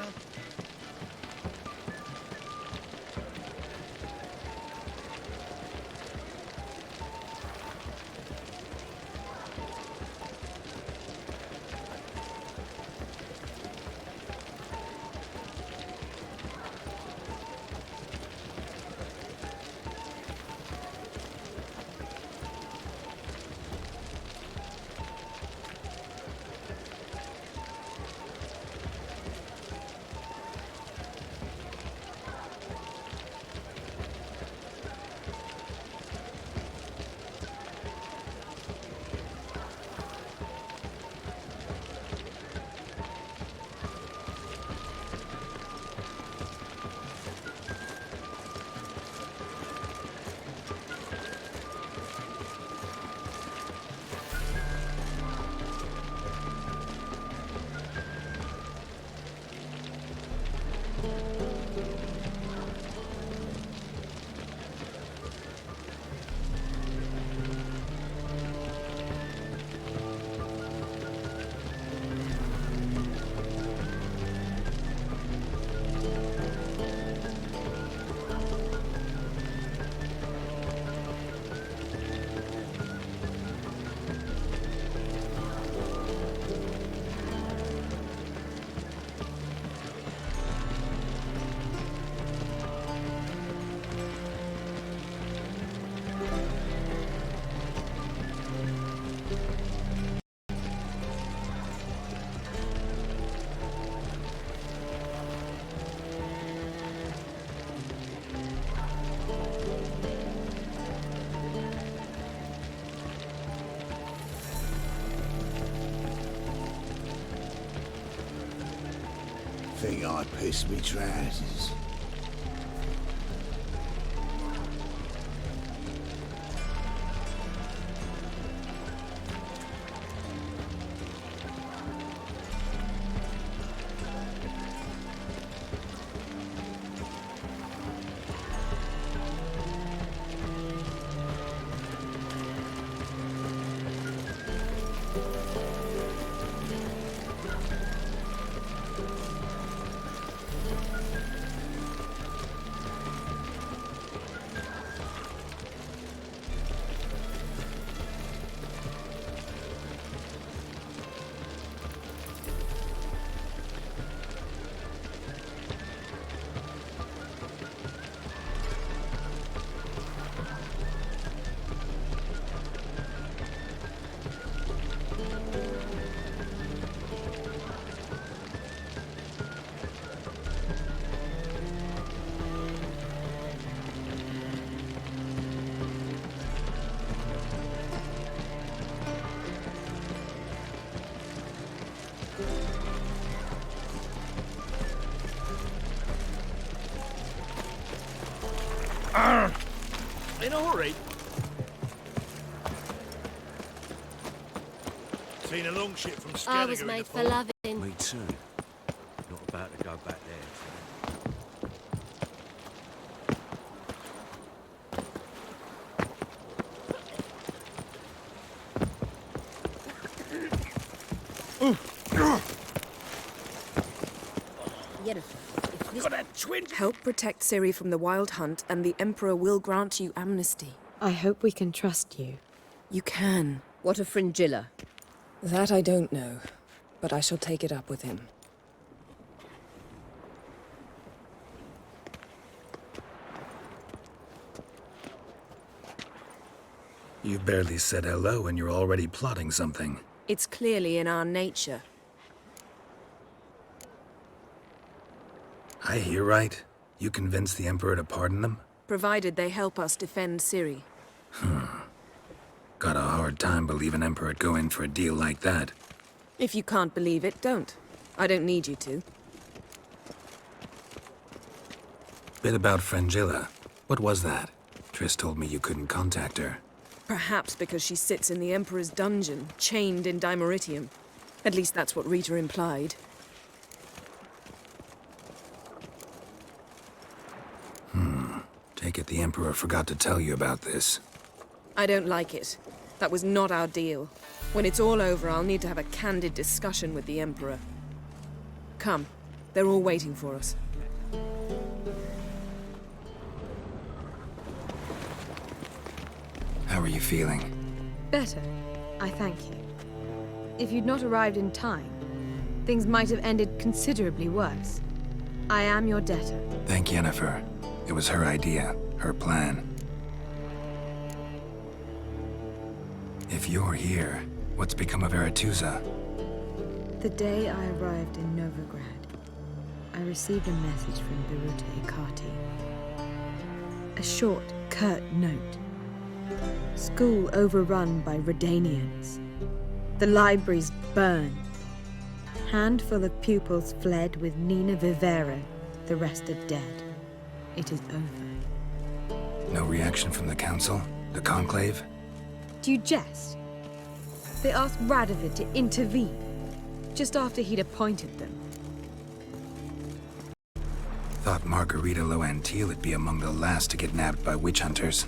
Think I pissed me trousers. In a hurry. Seen a long ship from Skellige I was in made the for fall. loving. Me too. Not about to go back there. Help protect Ciri from the Wild Hunt, and the Emperor will grant you amnesty. I hope we can trust you. You can. What of Fringilla? That I don't know, but I shall take it up with him. You've barely said hello and you're already plotting something. It's clearly in our nature. I hear right. You convinced the Emperor to pardon them? Provided they help us defend Ciri. Got a hard time believing Emperor'd go in for a deal like that. If you can't believe it, don't. I don't need you to. Bit about Fringilla. What was that? Triss told me you couldn't contact her. Perhaps because she sits in the Emperor's dungeon, chained in Dimeritium. At least that's what Rita implied. Take it the Emperor forgot to tell you about this. I don't like it. That was not our deal. When it's all over, I'll need to have a candid discussion with the Emperor. Come. They're all waiting for us. How are you feeling? Better, I thank you. If you'd not arrived in time, things might have ended considerably worse. I am your debtor. Thank Yennefer. It was her idea, her plan. If you're here, what's become of Aretuza? The day I arrived in Novigrad, I received a message from Birute Akati. A short, curt note. School overrun by Redanians. The libraries burned. Handful of pupils fled with Nina Vivera. The rest are dead. It is over. No reaction from the Council? The Conclave? Do you jest? They asked Radovid to intervene, just after he'd appointed them. Thought Margarita Loantil would be among the last to get nabbed by witch hunters.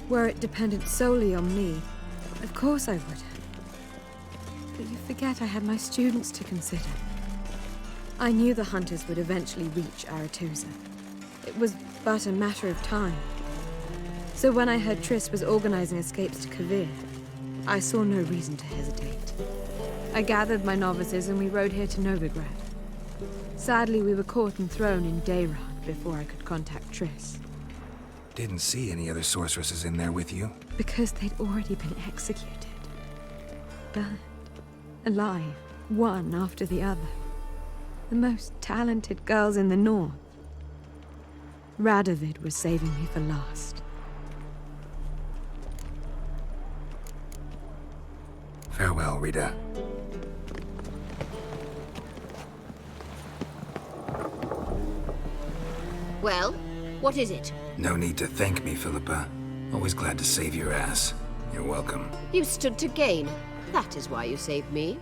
Were it dependent solely on me, of course I would have. But you forget I had my students to consider. I knew the hunters would eventually reach Aretuza. It was but a matter of time. So when I heard Triss was organizing escapes to Kovir, I saw no reason to hesitate. I gathered my novices and we rode here to Novigrad. Sadly, we were caught and thrown in Dayrad before I could contact Triss. Didn't see any other sorceresses in there with you. Because they'd already been executed. Burned. Alive. One after the other. The most talented girls in the north. Radovid was saving me for last. Farewell, Rita. Well, what is it? No need to thank me, Philippa. Always glad to save your ass. You're welcome. You stood to gain. That is why you saved me.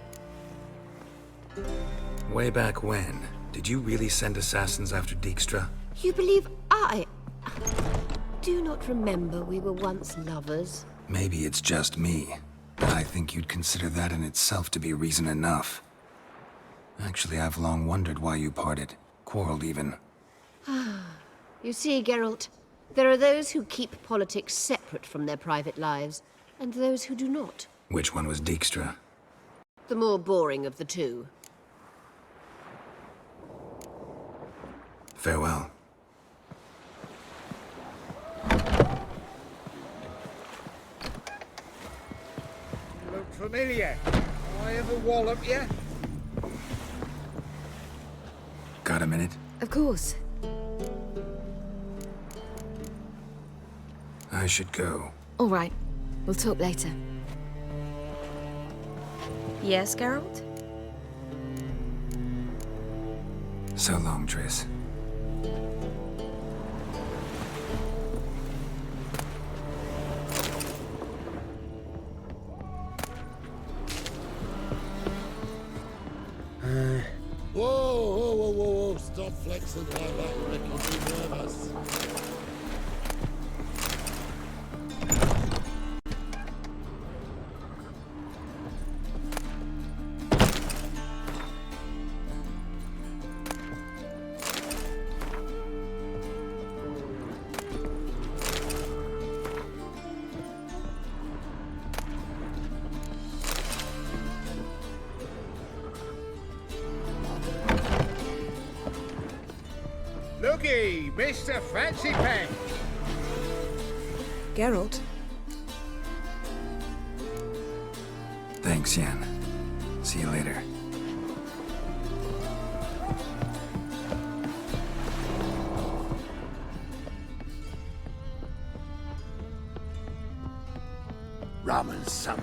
Way back when, did you really send assassins after Dijkstra? You believe I... Do you not remember we were once lovers? Maybe it's just me, but I think you'd consider that in itself to be reason enough. Actually, I've long wondered why you parted. Quarreled even. You see, Geralt, there are those who keep politics separate from their private lives, and those who do not. Which one was Dijkstra? The more boring of the two. Farewell. Look familiar. I ever wallop you? Got a minute? Of course. I should go. All right. We'll talk later. Yes, Geralt? So long, Triss. Whoa, stop flexing like that, you make me nervous. Looky, Mr. Fancy Pants. Geralt? Thanks, Yen. See you later. Ramon's son.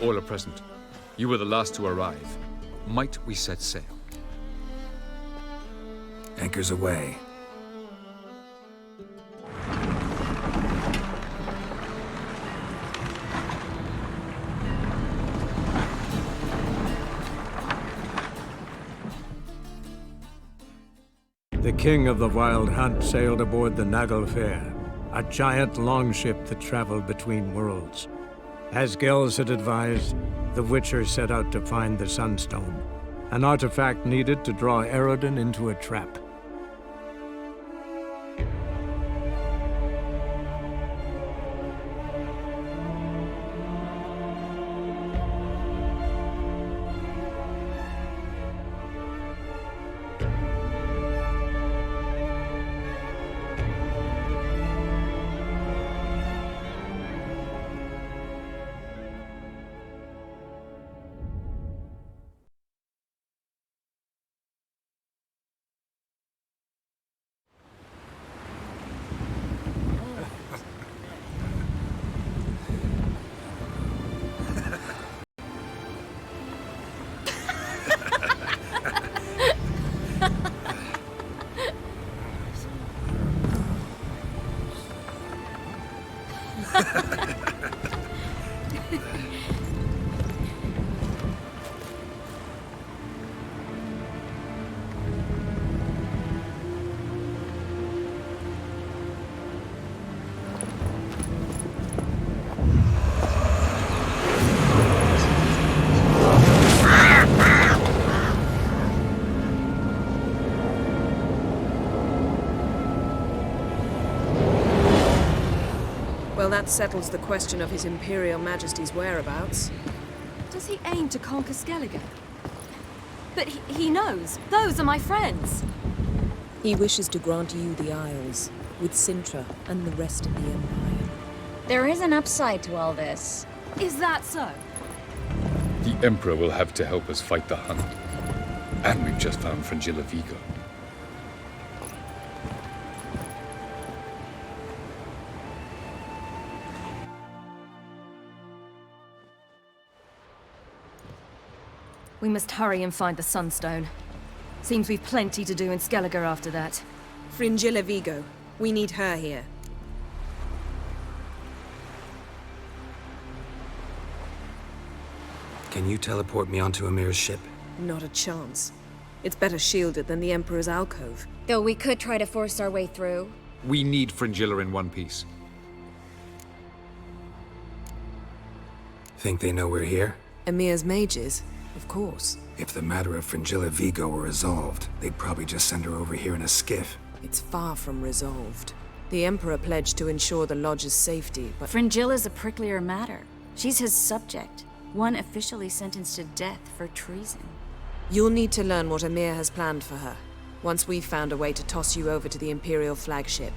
All are present. You were the last to arrive. Might we set sail? Anchors away. The king of the Wild Hunt sailed aboard the Naglfar, a giant longship that traveled between worlds. As Gels had advised, the Witcher set out to find the Sunstone, an artifact needed to draw Eredin into a trap. Well, that settles the question of His Imperial Majesty's whereabouts. Does he aim to conquer Skellige? But he knows. Those are my friends. He wishes to grant you the Isles, with Sintra and the rest of the Empire. There is an upside to all this. Is that so? The Emperor will have to help us fight the Hunt. And we've just found Fringilla Vigo. We must hurry and find the Sunstone. Seems we've plenty to do in Skellige after that. Fringilla Vigo. We need her here. Can you teleport me onto Emir's ship? Not a chance. It's better shielded than the Emperor's alcove. Though we could try to force our way through. We need Fringilla in one piece. Think they know we're here? Emir's mages, of course. If the matter of Fringilla Vigo were resolved, they'd probably just send her over here in a skiff. It's far from resolved. The Emperor pledged to ensure the Lodge's safety, but... Fringilla's a pricklier matter. She's his subject, one officially sentenced to death for treason. You'll need to learn what Emir has planned for her, once we've found a way to toss you over to the Imperial flagship.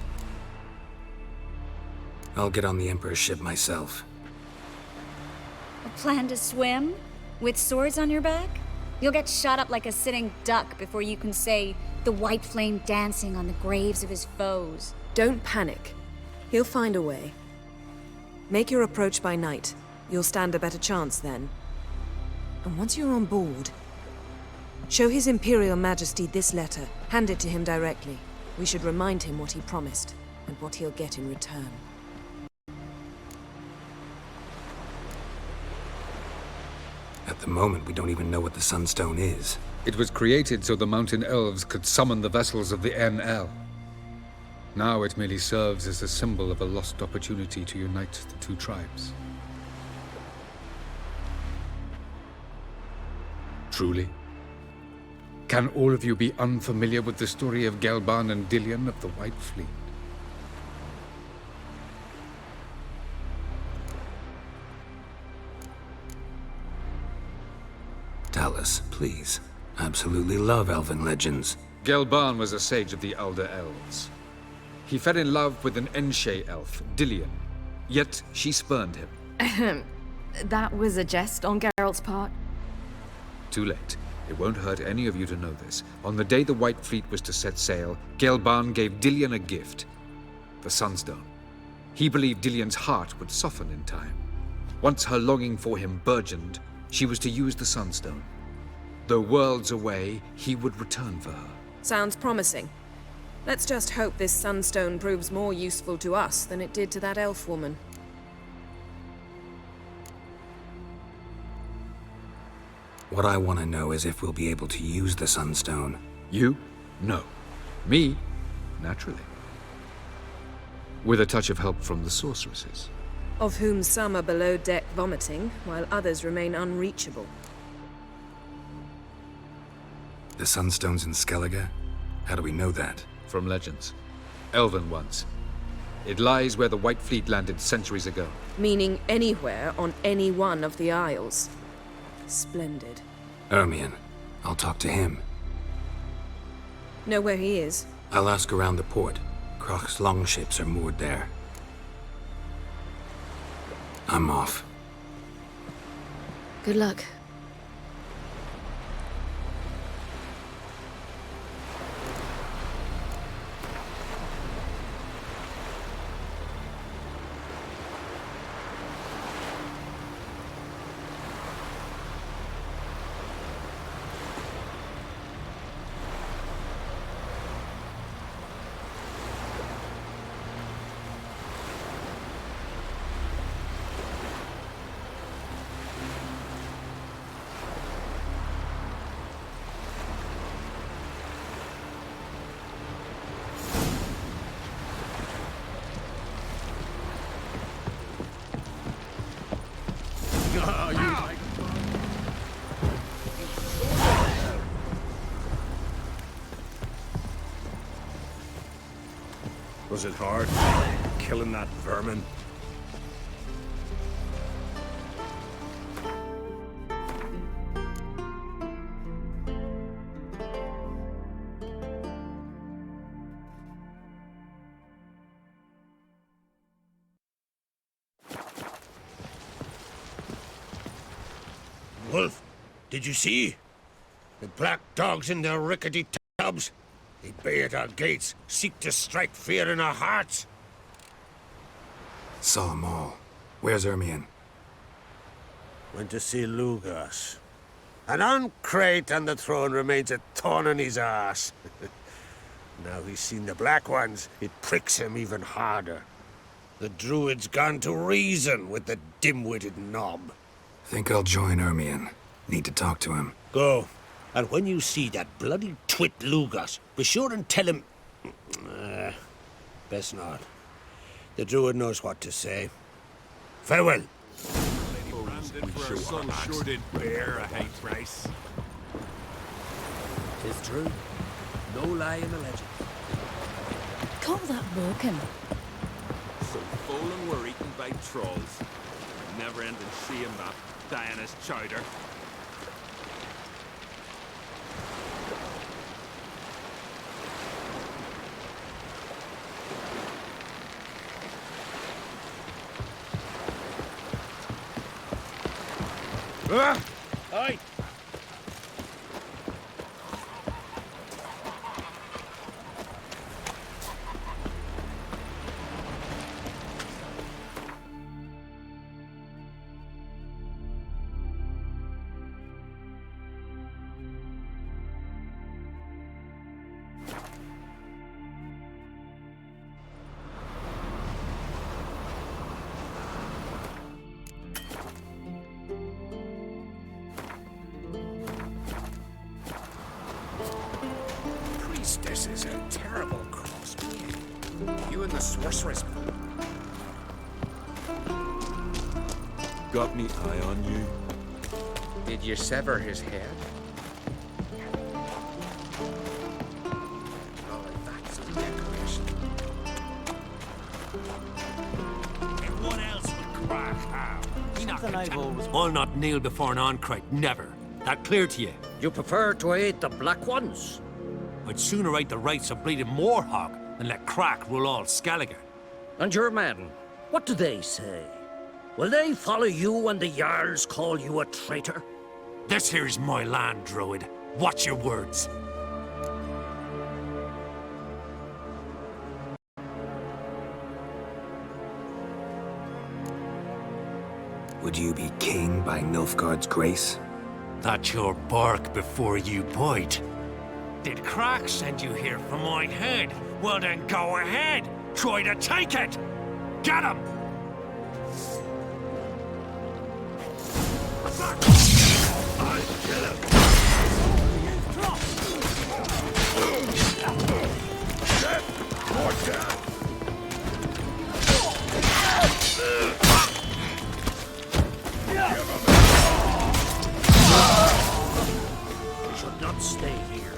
I'll get on the Emperor's ship myself. A plan to swim? With swords on your back? You'll get shot up like a sitting duck before you can say, the white flame dancing on the graves of his foes. Don't panic. He'll find a way. Make your approach by night. You'll stand a better chance then. And once you're on board, show His Imperial Majesty this letter. Hand it to him directly. We should remind him what he promised, and what he'll get in return. At the moment, we don't even know what the Sunstone is. It was created so the Mountain Elves could summon the vessels of the NL. Now it merely serves as a symbol of a lost opportunity to unite the two tribes. Truly? Can all of you be unfamiliar with the story of Gelban and Dillion of the White Fleet? Tell us, please. Absolutely love elven legends. Gelban was a sage of the Elder Elves. He fell in love with an Enshe elf, Dillion. Yet she spurned him. That was a jest on Geralt's part. Too late. It won't hurt any of you to know this. On the day the White Fleet was to set sail, Gelban gave Dillion a gift. The Sunstone. He believed Dillion's heart would soften in time. Once her longing for him burgeoned, she was to use the Sunstone. Though worlds away, he would return for her. Sounds promising. Let's just hope this Sunstone proves more useful to us than it did to that elf woman. What I want to know is if we'll be able to use the Sunstone. You? No. Me? Naturally. With a touch of help from the sorceresses. Of whom some are below deck vomiting, while others remain unreachable. The Sunstone's in Skellige? How do we know that? From legends. Elven ones. It lies where the White Fleet landed centuries ago. Meaning anywhere on any one of the Isles. Splendid. Ermion. I'll talk to him. Know where he is? I'll ask around the port. Croc's longships are moored there. I'm off. Good luck. Was it hard, killing that vermin? Wolf, did you see? The black dogs in their rickety tubs. They bay at our gates, seek to strike fear in our hearts. Saw 'em all. Where's Ermion? Went to see Lugas. And Ancrate on the throne remains a thorn in his arse. Now he's seen the Black Ones, it pricks him even harder. The Druid's gone to reason with the dim-witted knob. Think I'll join Ermion. Need to talk to him. Go. And when you see that bloody twit Lugas, be sure and tell him... best not. The Druid knows what to say. Farewell. For a son sure did bear a high price. 'Tis true. No lie in the legend. Call that walking. So full and were eaten by trolls. Never ending seeing that Diana's chowder. Aye. This is a terrible cross. You and the sorceress. Got me eye on you. Did you sever his head? Oh, that's a decoration. And what else would crack how? Something I've always... I'll not kneel before an Ancrate, never. That clear to you? You prefer to aid the Black Ones? I'd sooner aid the rights of bleeding Moorhog than let Crack rule all Skellige. And your men, what do they say? Will they follow you when the Jarls call you a traitor? This here's my land, Druid. Watch your words. Would you be king by Nilfgaard's grace? That's your bark before you bite. Did Crack send you here for mine head? Well then go ahead! Try to take it! Get him! I'll kill him! Death! More death! We should not stay here.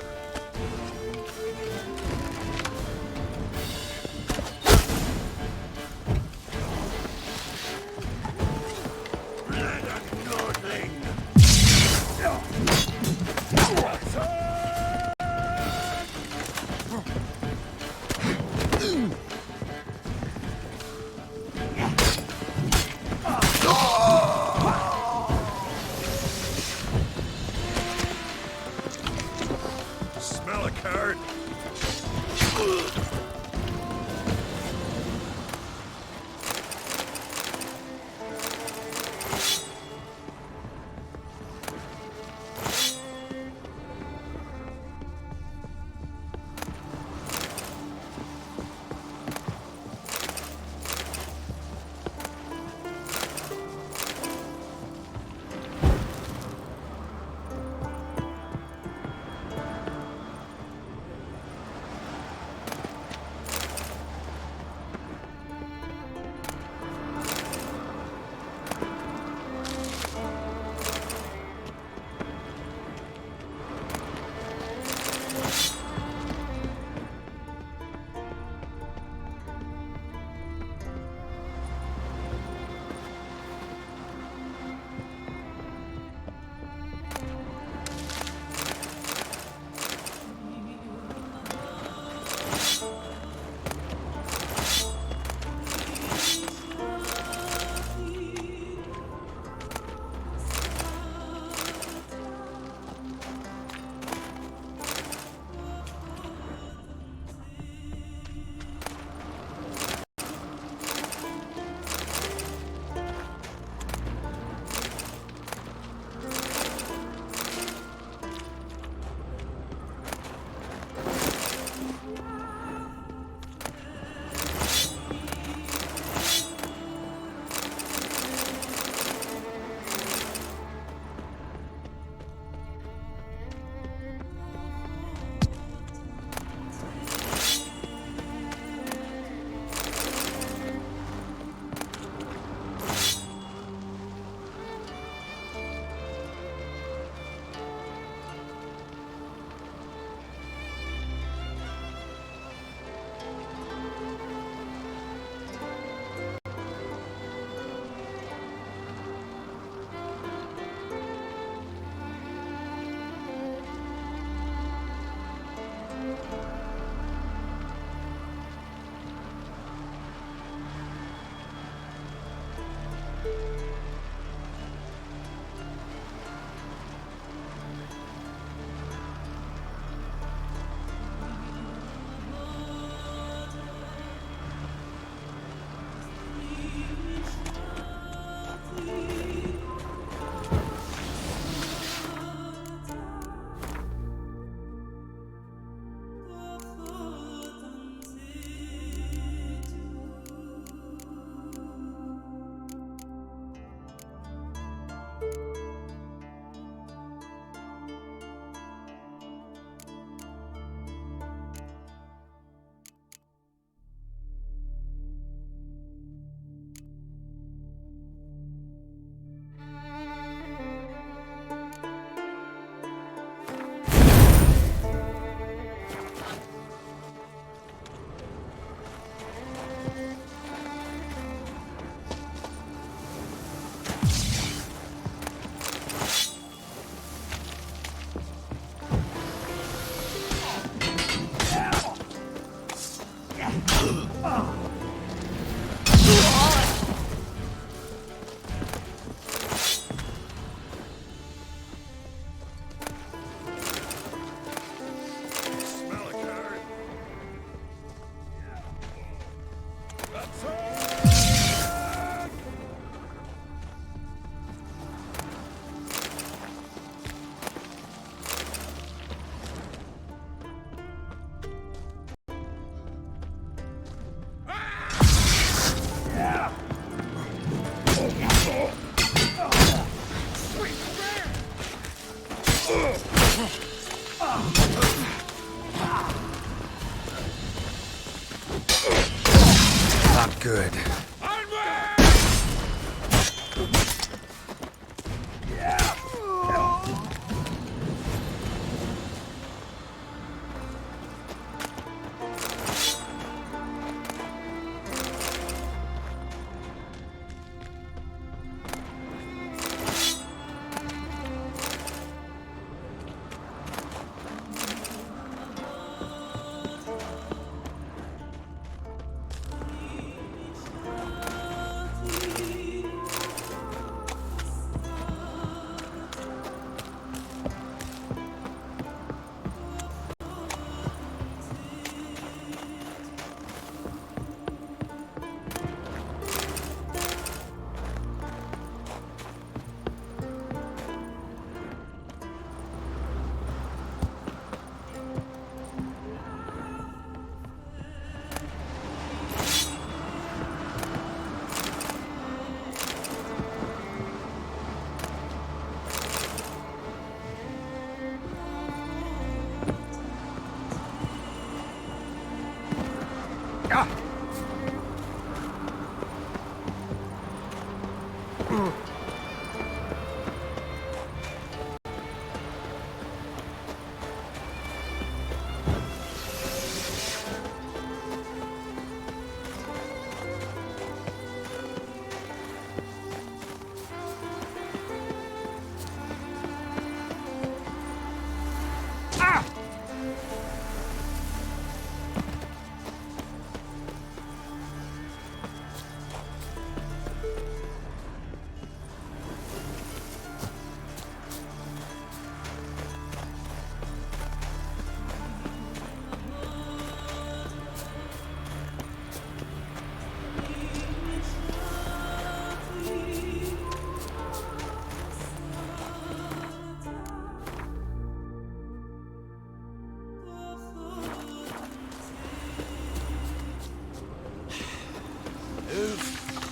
Not good.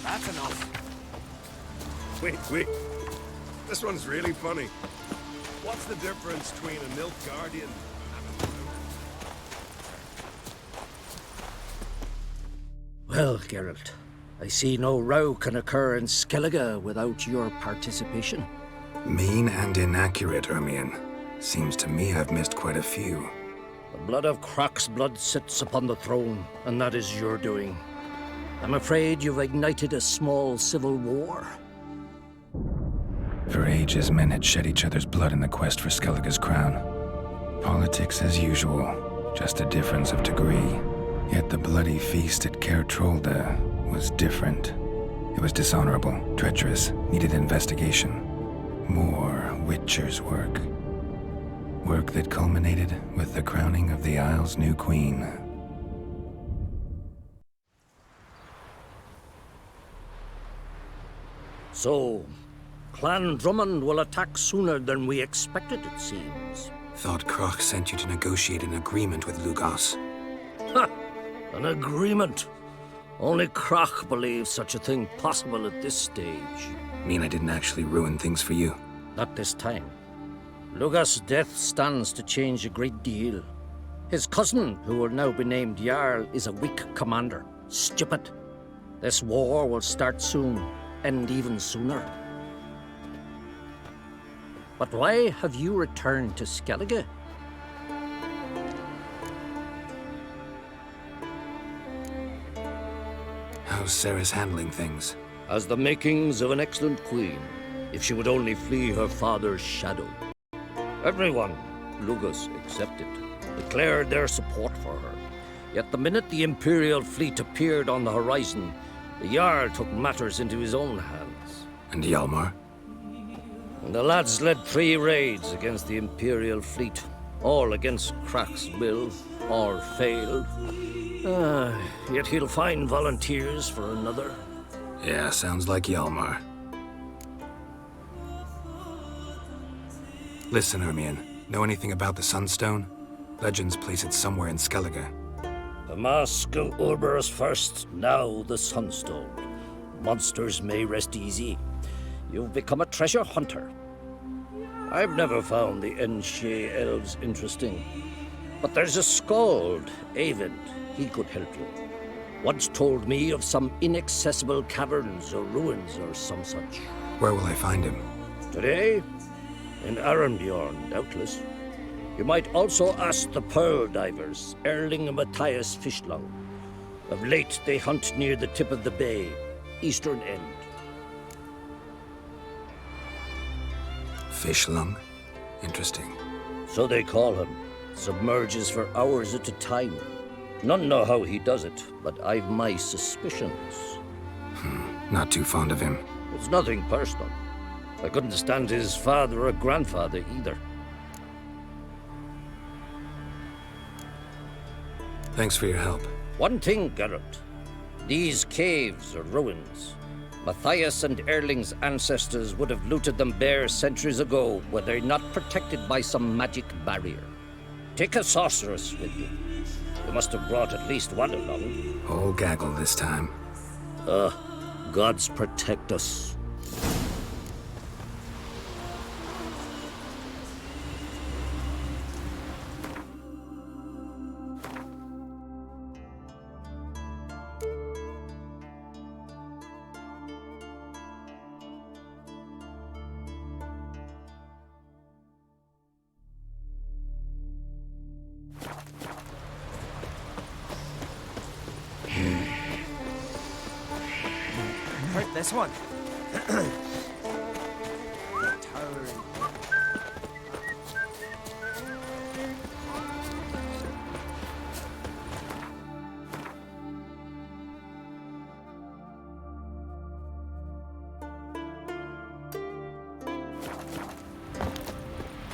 That's enough. Wait. This one's really funny. What's the difference between a Nilfgaardian and a... Well, Geralt, I see no row can occur in Skellige without your participation. Mean and inaccurate, Ermion. Seems to me I've missed quite a few. The blood of Crach's blood sits upon the throne, and that is your doing. I'm afraid you've ignited a small civil war. For ages, men had shed each other's blood in the quest for Skellige's crown. Politics as usual, just a difference of degree. Yet the bloody feast at Caer Trolda was different. It was dishonorable, treacherous, needed investigation. More Witcher's work. Work that culminated with the crowning of the Isle's new queen. So, Clan Drummond will attack sooner than we expected, it seems. Thought Crach sent you to negotiate an agreement with Lugos. Ha! An agreement? Only Crach believes such a thing possible at this stage. Mean I didn't actually ruin things for you? Not this time. Lugos' death stands to change a great deal. His cousin, who will now be named Jarl, is a weak commander. Stupid. This war will start soon, end even sooner. But why have you returned to Skellige? How's Sarah's handling things? As the makings of an excellent queen, if she would only flee her father's shadow. Everyone, Lugos excepted, declared their support for her. Yet the minute the Imperial fleet appeared on the horizon, the Jarl took matters into his own hands. And Hjalmar? And the lads led 3 raids against the Imperial fleet, all against Crach's will, all failed. Yet he'll find volunteers for another. Yeah, sounds like Hjalmar. Listen, Ermion, know anything about the Sunstone? Legends place it somewhere in Skellige. The Mask of Urberus first, now the Sunstone. Monsters may rest easy. You've become a treasure hunter. I've never found the Enshe elves interesting. But there's a skald, Eyvind. He could help you. Once told me of some inaccessible caverns or ruins or some such. Where will I find him? Today? In Arenbjorn, doubtless. You might also ask the Pearl Divers, Erling and Matthias Fishlung. Of late, they hunt near the tip of the bay, eastern end. Fishlung? Interesting. So they call him. Submerges for hours at a time. None know how he does it, but I've my suspicions. Not too fond of him. It's nothing personal. I couldn't stand his father or grandfather either. Thanks for your help. One thing, Geralt. These caves are ruins. Matthias and Erling's ancestors would have looted them bare centuries ago were they not protected by some magic barrier. Take a sorceress with you. You must have brought at least one along. Whole gaggle this time. Gods protect us. Hurt this one.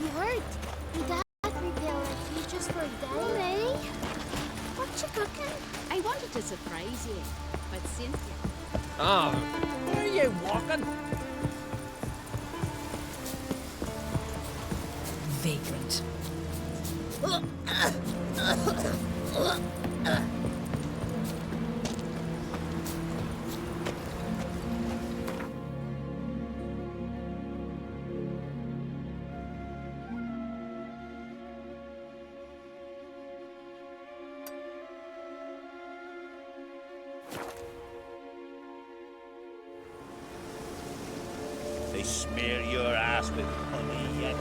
You heard? Your dad prepared refuge just for a day, eh? What you cooking? I wanted to surprise you, but Cynthia... Oh, where are you walking? Vagrant. They smear your ass with honey yet.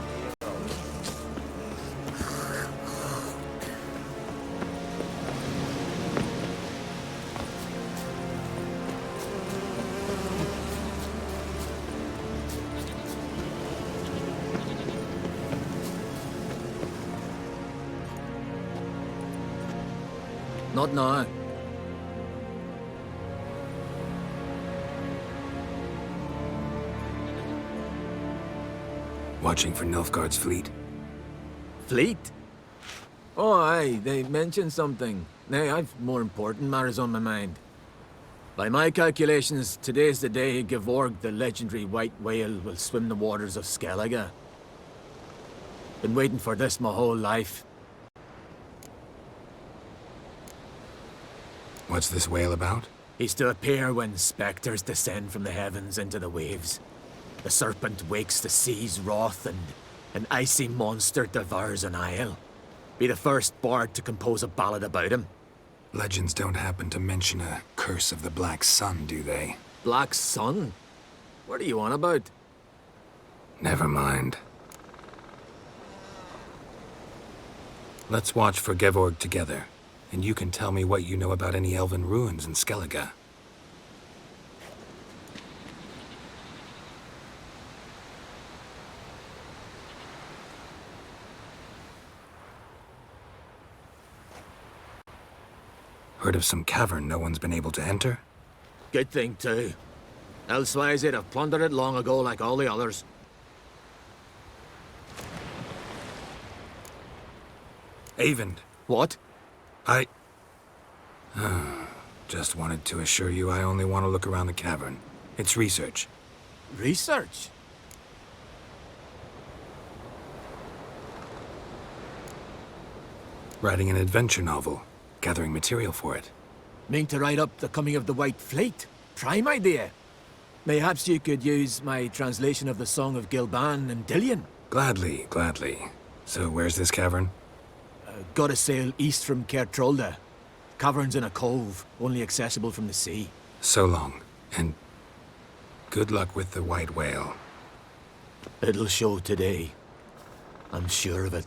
Not now. Watching for Nilfgaard's fleet. Fleet? Oh, aye, they mentioned something. Nay, I've more important matters on my mind. By my calculations, today's the day Gevorg, the legendary white whale, will swim the waters of Skellige. Been waiting for this my whole life. What's this whale about? He's to appear when spectres descend from the heavens into the waves. The serpent wakes the sea's wrath, and an icy monster devours an isle. Be the first bard to compose a ballad about him. Legends don't happen to mention a curse of the Black Sun, do they? Black Sun? What are you on about? Never mind. Let's watch for Gevorg together, and you can tell me what you know about any elven ruins in Skellige. Heard of some cavern no one's been able to enter? Good thing, too. Elsewise, they'd have plundered it long ago like all the others. Eyvind. What? Just wanted to assure you I only want to look around the cavern. It's research. Research? Writing an adventure novel. Gathering material for it. Mean to write up the coming of the White Fleet? Prime idea. Mayhaps you could use my translation of the Song of Gilban and Dillion. Gladly, gladly. So where's this cavern? Gotta sail east from Cair Trolda. Cavern's in a cove, only accessible from the sea. So long, and good luck with the white whale. It'll show today. I'm sure of it.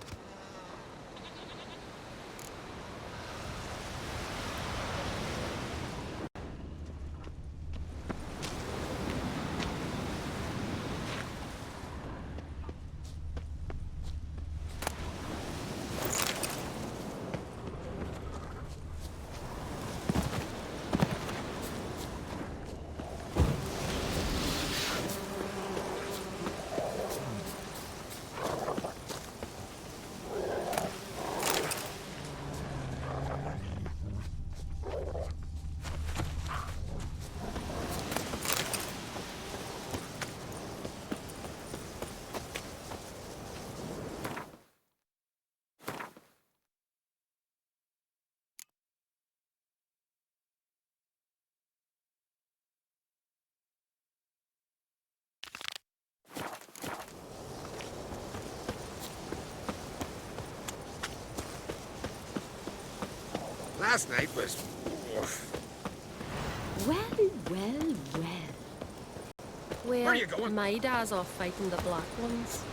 Last night was... Well, well, well. Where are you going? My dad's off fighting the Black Ones.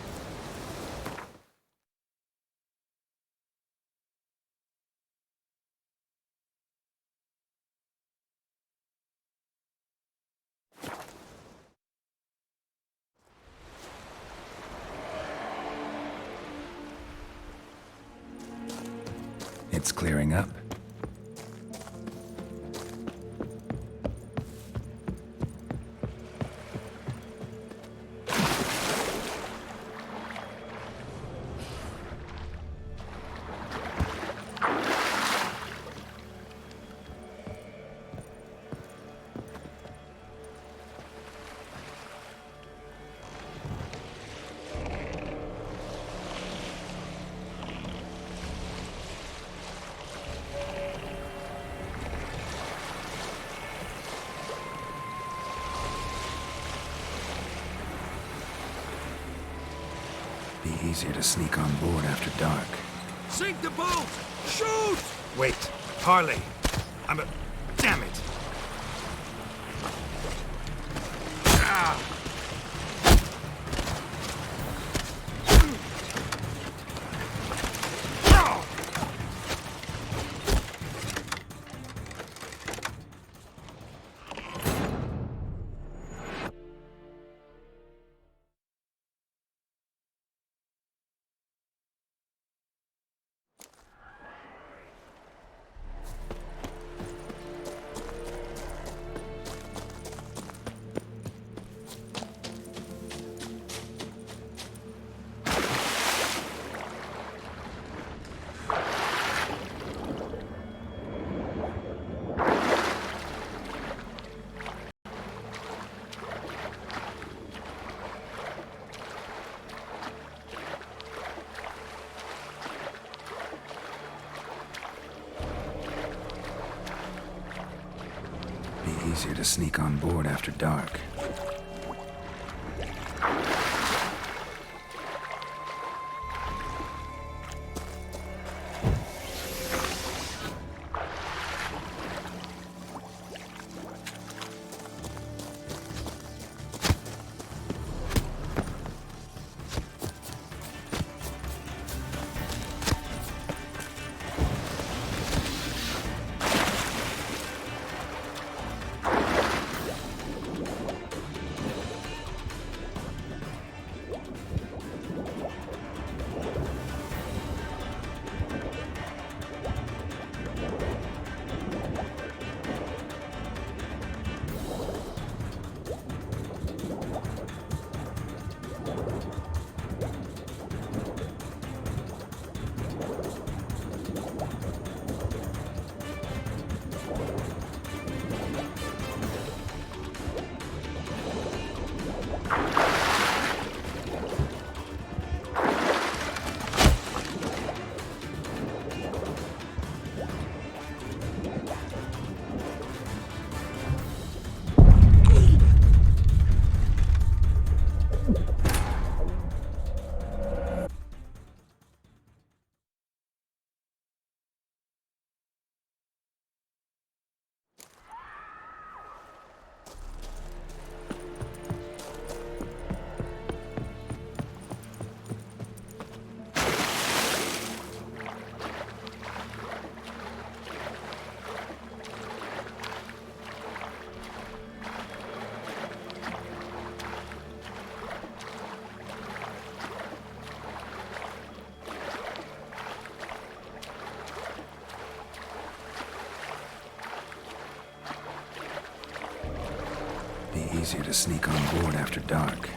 It's clearing up. Be easier to sneak on board after dark. Sink the boat! Shoot! Wait, Harley. I'm a... Damn it! Ah! Be easier to sneak on board after dark. easier to sneak on board after dark.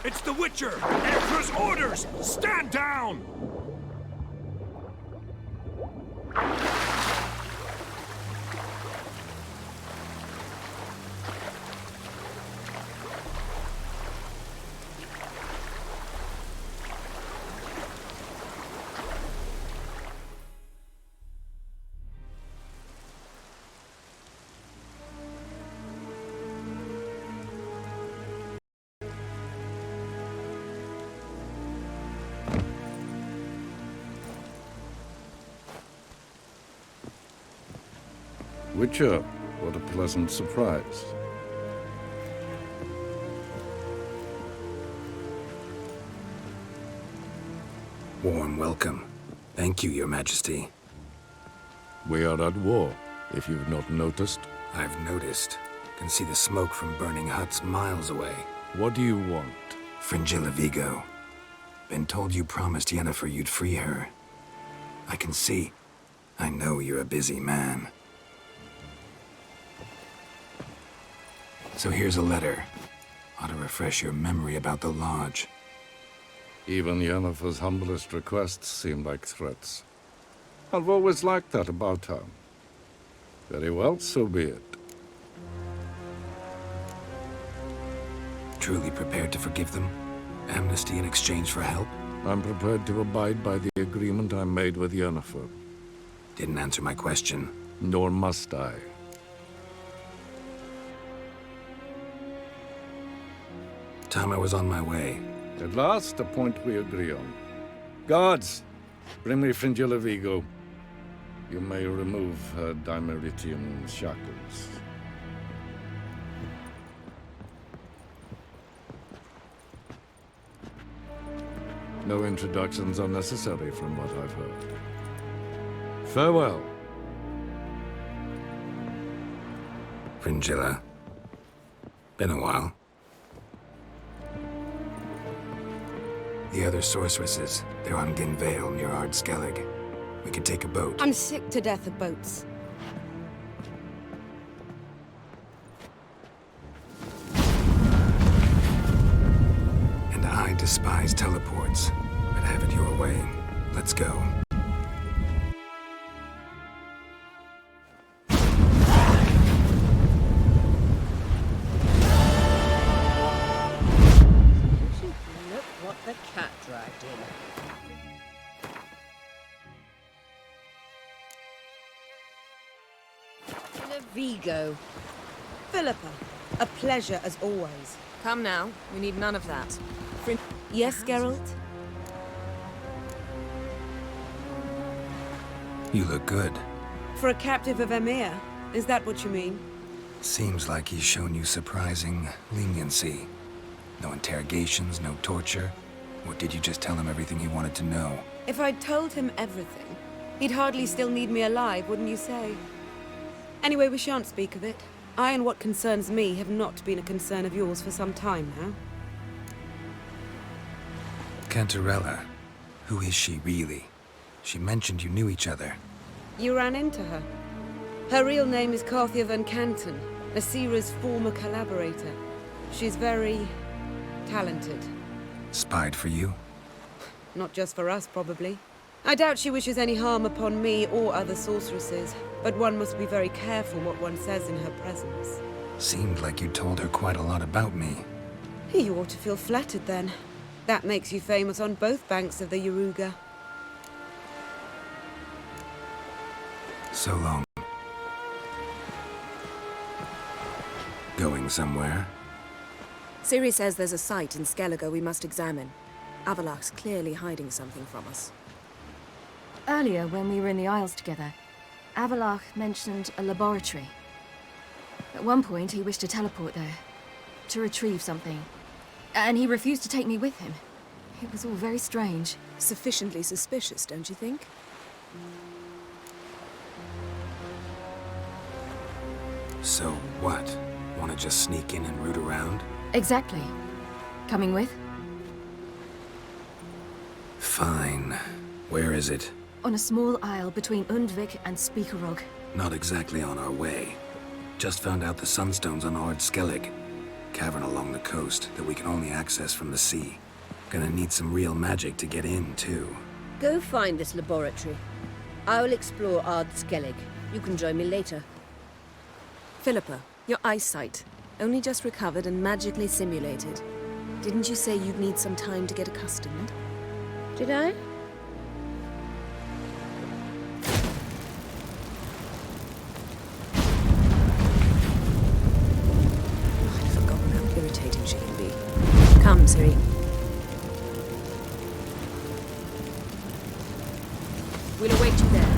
It's the Witcher! Emperor's orders! Stand down! Witcher, what a pleasant surprise. Warm welcome. Thank you, Your Majesty. We are at war, if you've not noticed. I've noticed. Can see the smoke from burning huts miles away. What do you want? Fringilla Vigo. Been told you promised Yennefer you'd free her. I can see. I know you're a busy man. So here's a letter. Ought to refresh your memory about the Lodge. Even Yennefer's humblest requests seem like threats. I've always liked that about her. Very well, so be it. Truly prepared to forgive them? Amnesty in exchange for help? I'm prepared to abide by the agreement I made with Yennefer. Didn't answer my question. Nor must I. Time I was on my way. At last, a point we agree on. Guards, bring me Fringilla Vigo. You may remove her Dimeritian shackles. No introductions are necessary from what I've heard. Farewell. Fringilla. Been a while. The other sorceresses, they're on Ginvale near Ard-Skellig. We could take a boat. I'm sick to death of boats. And I despise teleports, but have it your way. Let's go. Look what the cat dragged in. Vigo. Philippa, a pleasure as always. Come now, we need none of that. Yes, Geralt? You look good. For a captive of Emir, is that what you mean? Seems like he's shown you surprising leniency. No interrogations, no torture. Or did you just tell him everything he wanted to know? If I'd told him everything, he'd hardly still need me alive, wouldn't you say? Anyway, we shan't speak of it. I and what concerns me have not been a concern of yours for some time now. Cantarella. Who is she really? She mentioned you knew each other. You ran into her. Her real name is Carthia van Canton, Asira's former collaborator. She's very talented. Spied for you? Not just for us, probably. I doubt she wishes any harm upon me or other sorceresses, but one must be very careful what one says in her presence. Seemed like you told her quite a lot about me. You ought to feel flattered then. That makes you famous on both banks of the Yaruga. So long. Going somewhere? Ciri says there's a site in Skellige we must examine. Avalach's clearly hiding something from us. Earlier, when we were in the Isles together, Avalach mentioned a laboratory. At one point, he wished to teleport there, to retrieve something. And he refused to take me with him. It was all very strange. Sufficiently suspicious, don't you think? So what? Want to just sneak in and root around? Exactly. Coming with? Fine. Where is it? On a small isle between Undvik and Speakerog. Not exactly on our way. Just found out the Sunstone's on Ard Skellig. Cavern along the coast that we can only access from the sea. Gonna need some real magic to get in, too. Go find this laboratory. I'll explore Ard Skellig. You can join me later. Philippa, your eyesight. Only just recovered and magically simulated. Didn't you say you'd need some time to get accustomed? Did I? I'd forgotten how irritating she can be. Come, Ciri. We'll await you there.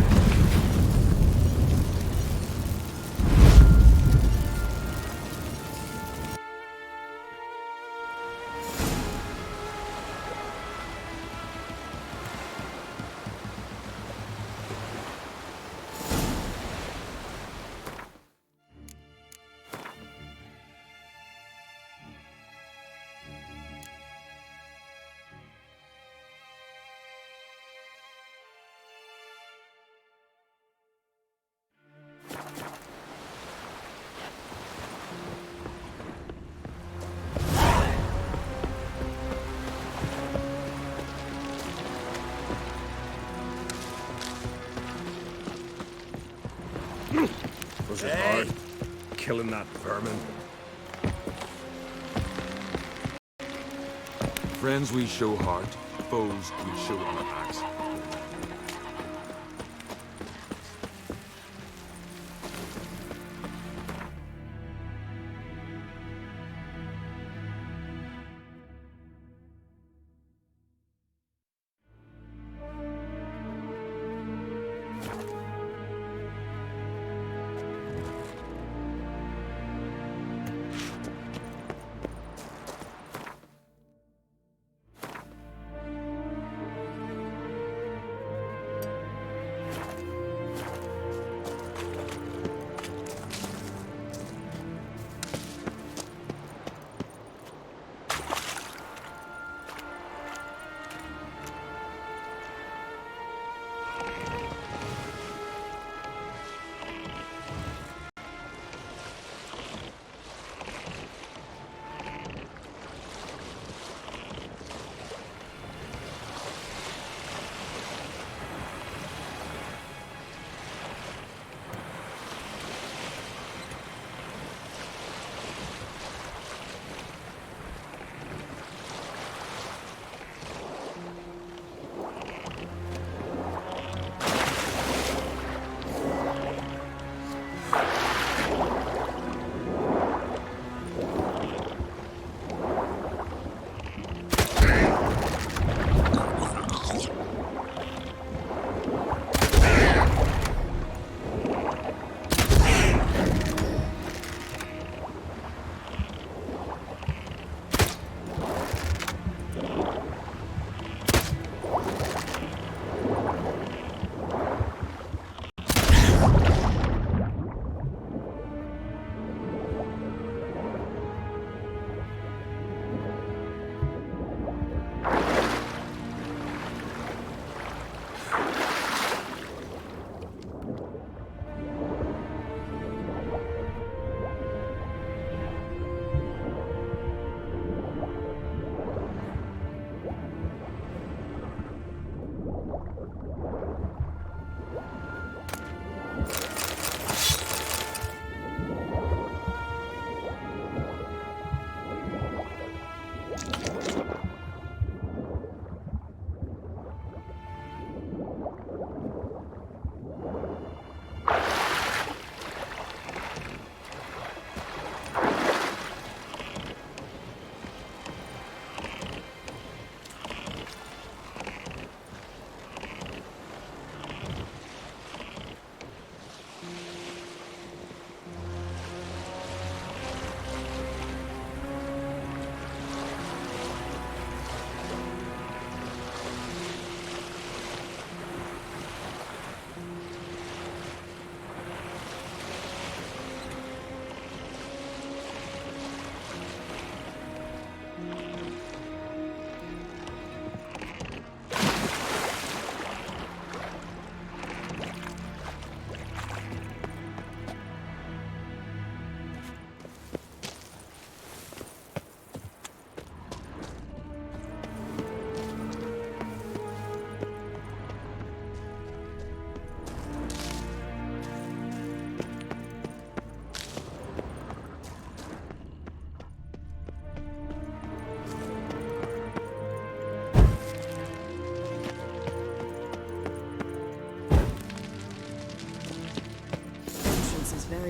Was it hard? Killing that vermin. Friends we show heart, foes we show on our backs.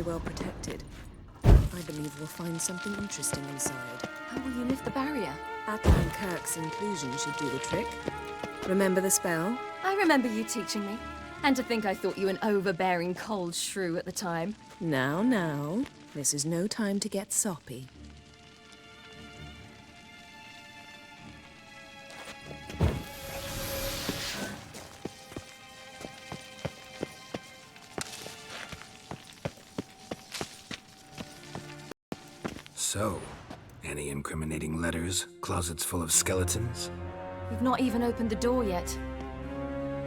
well protected. I believe we'll find something interesting inside. How will you lift the barrier? Atlan Kirk's inclusion should do the trick. Remember the spell? I remember you teaching me. And to think I thought you an overbearing cold shrew at the time. Now. This is no time to get soppy. So, any incriminating letters, closets full of skeletons? We've not even opened the door yet.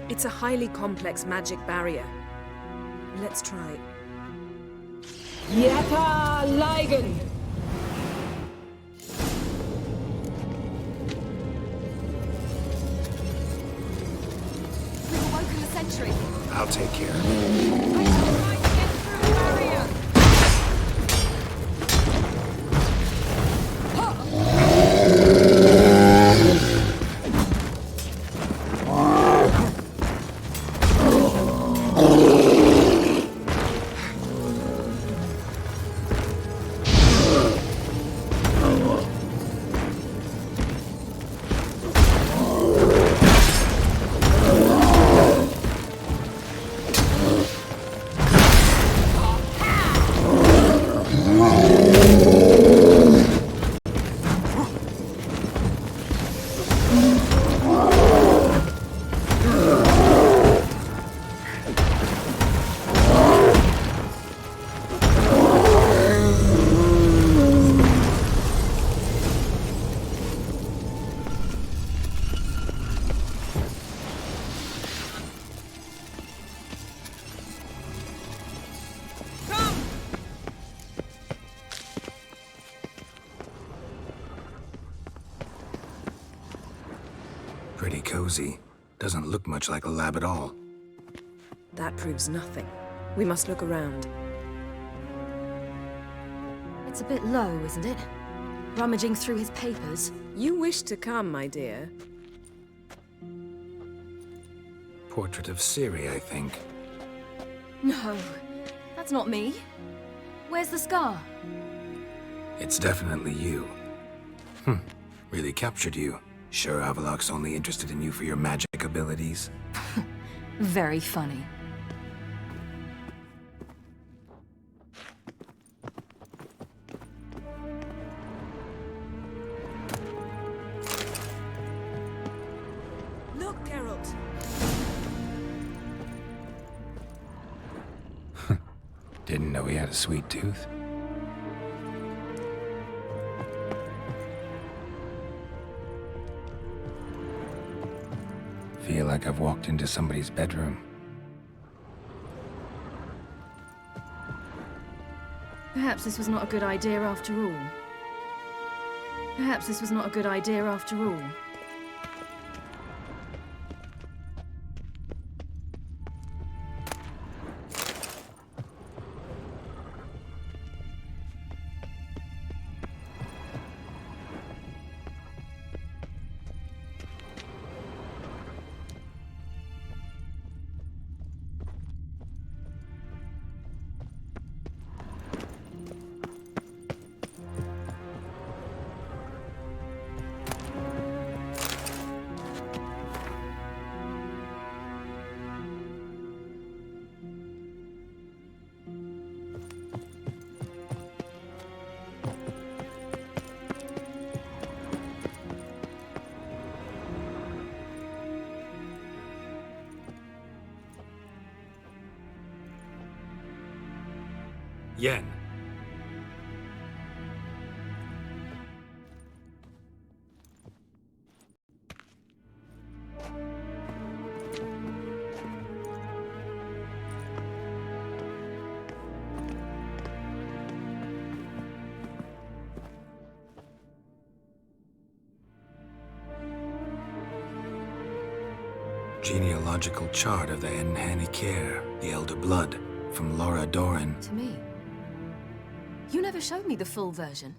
It's a highly complex magic barrier. Let's try. Yata Ligen! We've awoken the sentry. I'll take care of it. Pretty cozy. Doesn't look much like a lab at all. That proves nothing. We must look around. It's a bit low, isn't it? Rummaging through his papers. You wish to come, my dear. Portrait of Ciri, I think. No, that's not me. Where's the scar? It's definitely you. Really captured you. Sure Avallac'h's only interested in you for your magic abilities? Very funny. Look, Geralt! Didn't know he had a sweet tooth. Feel like I've walked into somebody's bedroom. Perhaps this was not a good idea after all. Perhaps this was not a good idea after all. Yen. Genealogical chart of the Enhaniker, the Elder Blood, from Laura Doran. To me. You never showed me the full version.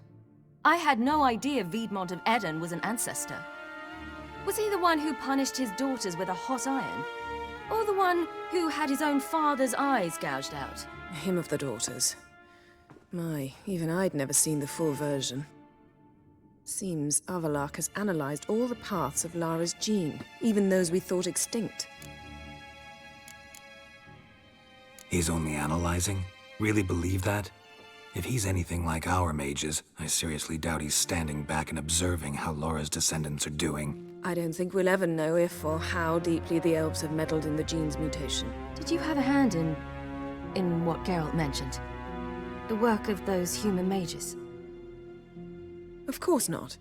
I had no idea Viedmont of Eden was an ancestor. Was he the one who punished his daughters with a hot iron? Or the one who had his own father's eyes gouged out? Him of the daughters. My, even I'd never seen the full version. Seems Avallac'h has analyzed all the paths of Lara's gene, even those we thought extinct. He's only analyzing? Really believe that? If he's anything like our mages, I seriously doubt he's standing back and observing how Laura's descendants are doing. I don't think we'll ever know if or how deeply the elves have meddled in the gene's mutation. Did you have a hand in what Geralt mentioned? The work of those human mages? Of course not.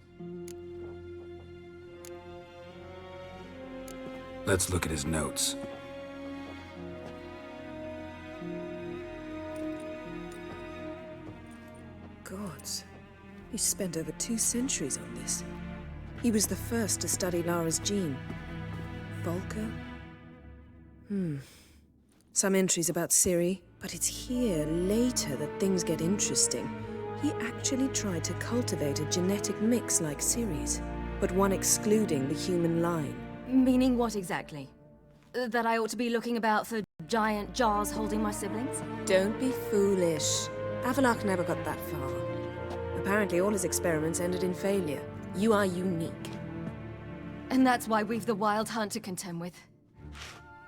Let's look at his notes. Gods. He spent over 2 centuries on this. He was the first to study Lara's gene. Volker? Some entries about Ciri, but it's here, later, that things get interesting. He actually tried to cultivate a genetic mix like Ciri's, but one excluding the human line. Meaning what exactly? That I ought to be looking about for giant jars holding my siblings? Don't be foolish. Avallac'h never got that far. Apparently all his experiments ended in failure. You are unique. And that's why we've the Wild Hunt to contend with.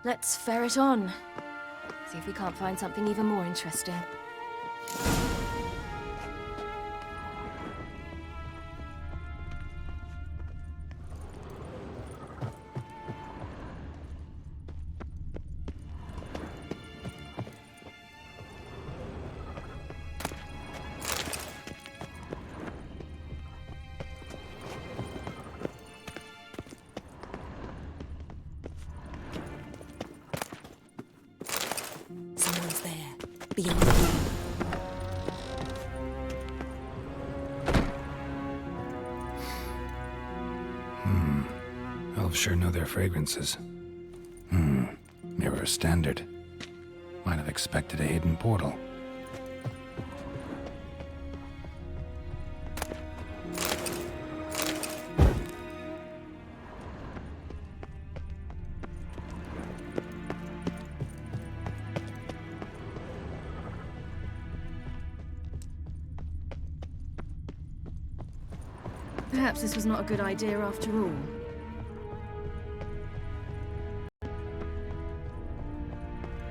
Let's ferret on. See if we can't find something even more interesting. Someone's there, beyond the view. Elves sure know their fragrances. Mirror standard. Might have expected a hidden portal. Perhaps this was not a good idea after all.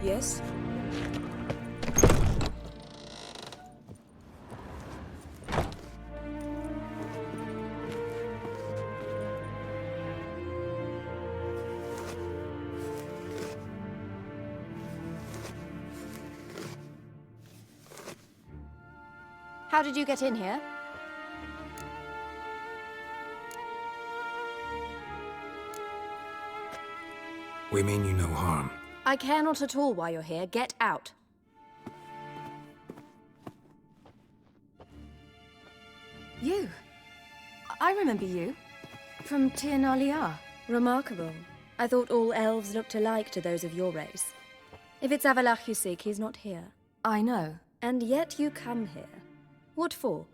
Yes? How did you get in here? We mean you no harm. I care not at all why you're here. Get out. You. I remember you. From Tir na Liar. Remarkable. I thought all elves looked alike to those of your race. If it's Avallac'h you seek, he's not here. I know. And yet you come here. What for?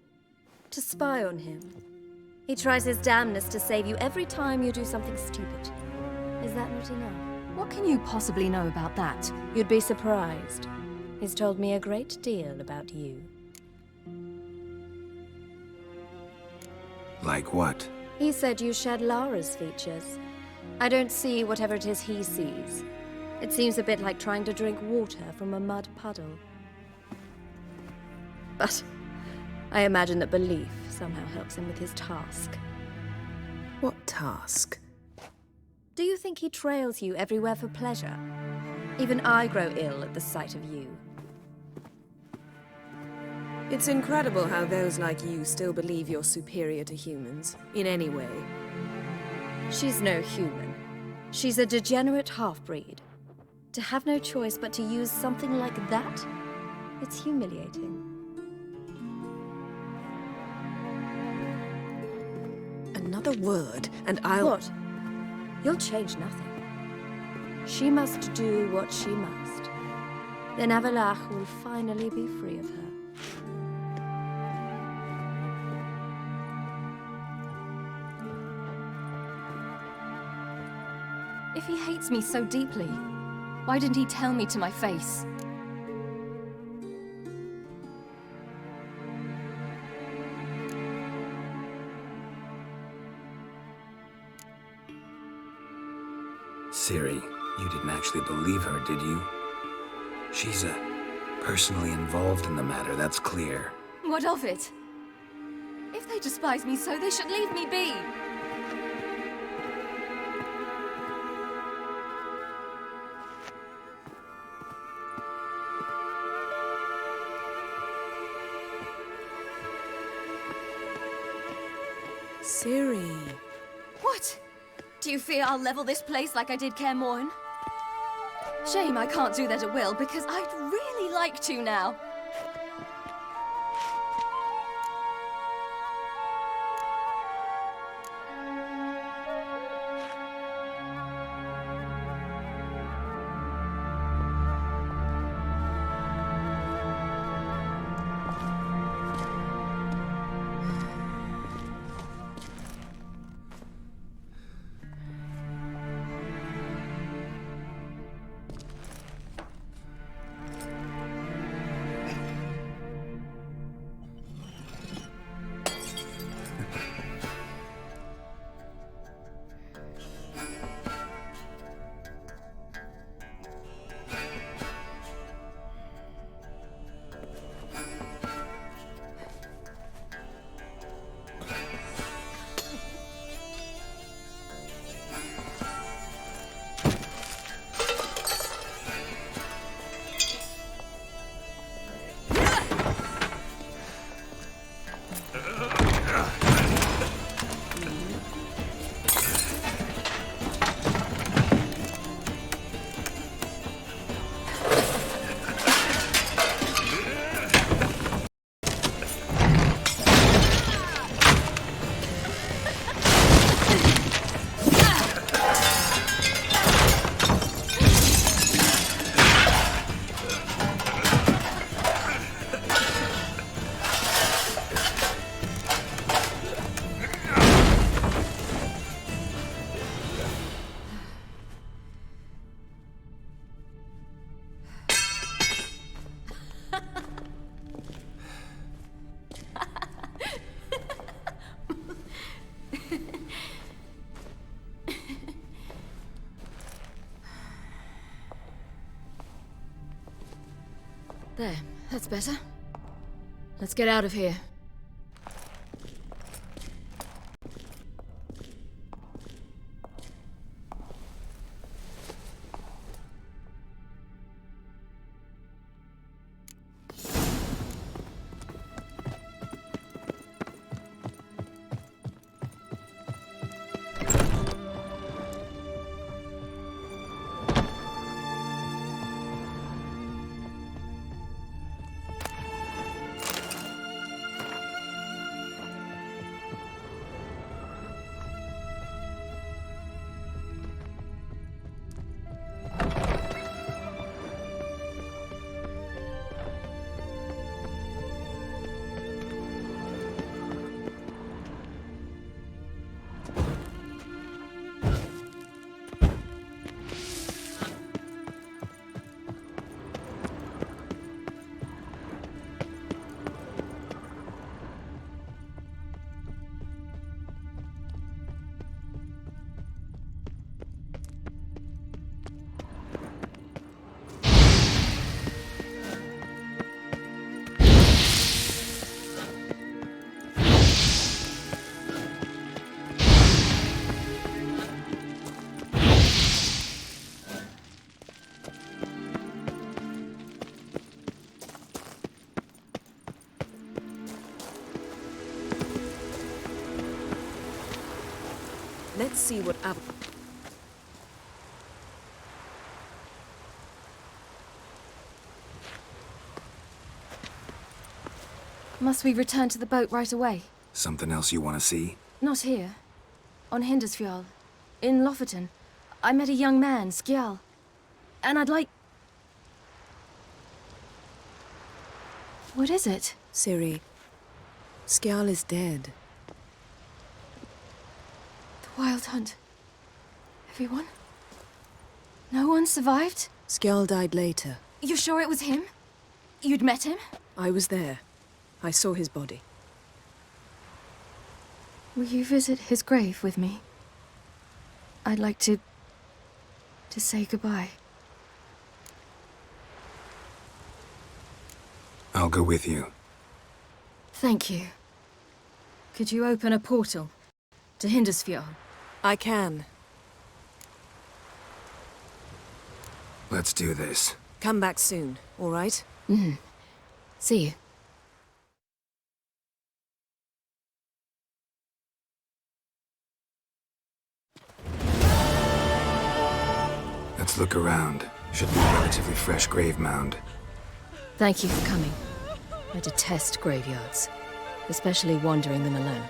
To spy on him. He tries his damnedest to save you every time you do something stupid. Is that not enough? What can you possibly know about that? You'd be surprised. He's told me a great deal about you. Like what? He said you shared Lara's features. I don't see whatever it is he sees. It seems a bit like trying to drink water from a mud puddle. But I imagine that belief somehow helps him with his task. What task? Do you think he trails you everywhere for pleasure? Even I grow ill at the sight of you. It's incredible how those like you still believe you're superior to humans, in any way. She's no human. She's a degenerate half-breed. To have no choice but to use something like that? It's humiliating. Another word, and I'll... What? You'll change nothing. She must do what she must. Then Avallac'h will finally be free of her. If he hates me so deeply, why didn't he tell me to my face? Ciri, you didn't actually believe her, did you? She's personally involved in the matter, that's clear. What of it? If they despise me so, they should leave me be. Ciri. What? Do you fear I'll level this place like I did Kaer Morhen? Shame I can't do that at will, because I'd really like to now. There, that's better. Let's get out of here. Let's see what Must we return to the boat right away? Something else you want to see? Not here. On Hindarsfjall. In Lofoten. I met a young man, Skjal. And I'd like... What is it? Ciri, Skjal is dead. The Wild Hunt. Everyone? No one survived? Skjal died later. You sure it was him? You'd met him? I was there. I saw his body. Will you visit his grave with me? I'd like to... To say goodbye. I'll go with you. Thank you. Could you open a portal to Hindersfjord? I can. Let's do this. Come back soon, all right? See you. Let's look around. Should be a relatively fresh grave mound. Thank you for coming. I detest graveyards, especially wandering them alone.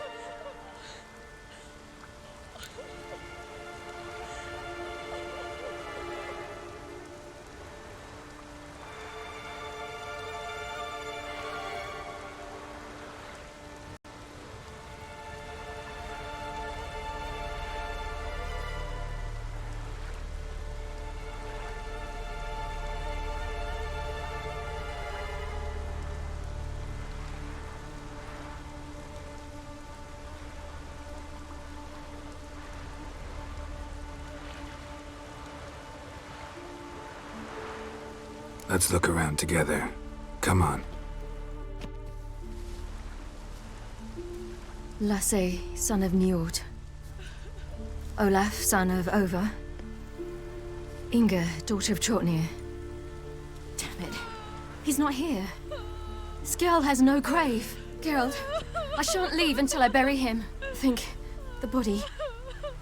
Let's look around together. Come on. Lasse, son of Njord. Olaf, son of Over. Inga, daughter of Trotnir. Damn it. He's not here. Skjall has no grave. Geralt, I shan't leave until I bury him. Think, the body.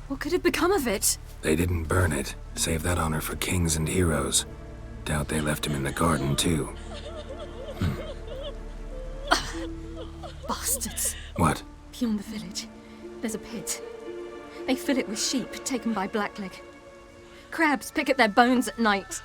What could have become of it? They didn't burn it. Save that honor for kings and heroes. Doubt they left him in the garden, too. Bastards. What? Beyond the village, there's a pit. They fill it with sheep taken by Blackleg. Crabs pick at their bones at night.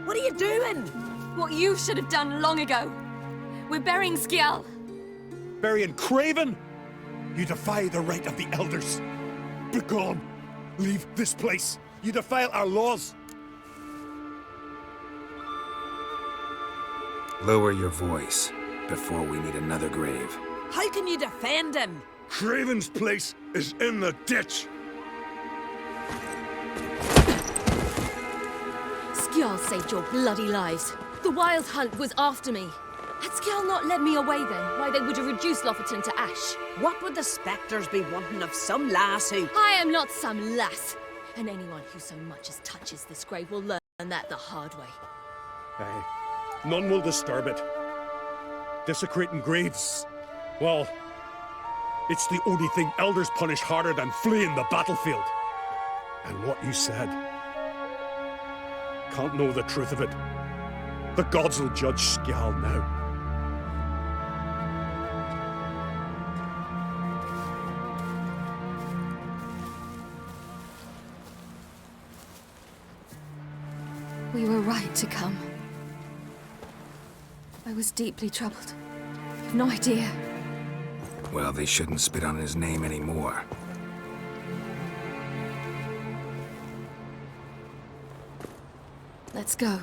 What are you doing? What you should have done long ago. We're burying Skjall. Burying Craven? You defy the right of the elders. Begone! Leave this place. You defile our laws. Lower your voice before we need another grave. How can you defend him? Craven's place is in the ditch. Skjall saved your bloody lives. The Wild Hunt was after me. Had Skjall not led me away then, why they would have reduced Lofoten to ash. What would the spectres be wanting of some lass who... I am not some lass. And anyone who so much as touches this grave will learn that the hard way. Aye. None will disturb it. Desecrating graves. Well, it's the only thing elders punish harder than fleeing the battlefield. And what you said. Can't know the truth of it. The gods will judge Skjall now. We were right to come. I was deeply troubled. You've no idea. Well, they shouldn't spit on his name anymore. Let's go.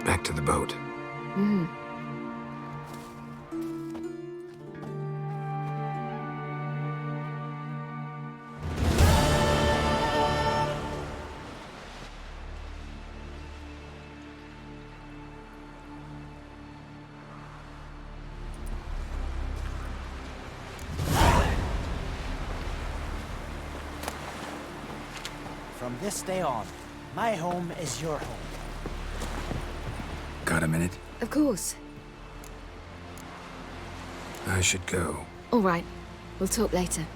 Back to the boat. From this day on, my home is your home. Got a minute? Of course. I should go. All right. We'll talk later.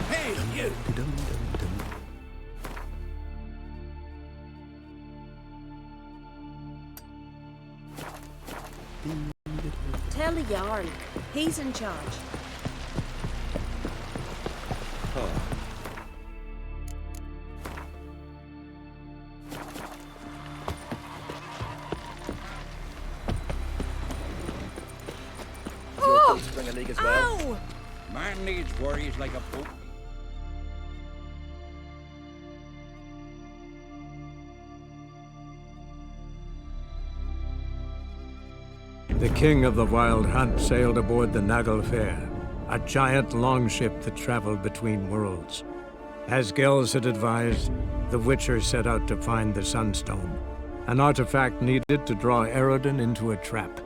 Hey, you! Tell the Jarl. He's in charge. Oh! Bring a league as well. Ow! Man needs worries like a boat. The king of the Wild Hunt sailed aboard the Naglfar, a giant longship that traveled between worlds. As Gels had advised, the Witcher set out to find the Sunstone, an artifact needed to draw Eredin into a trap.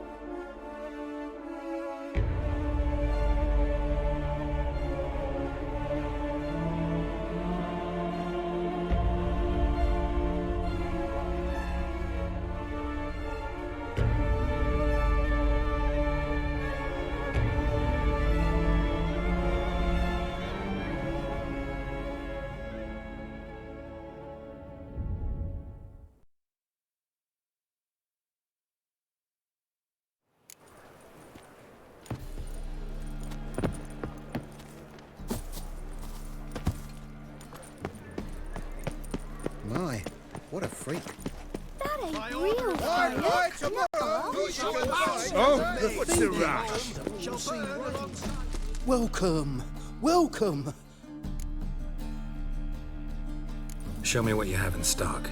My, what a freak. That ain't real fire. Oh, what's the rush? Welcome, welcome. Show me what you have in stock.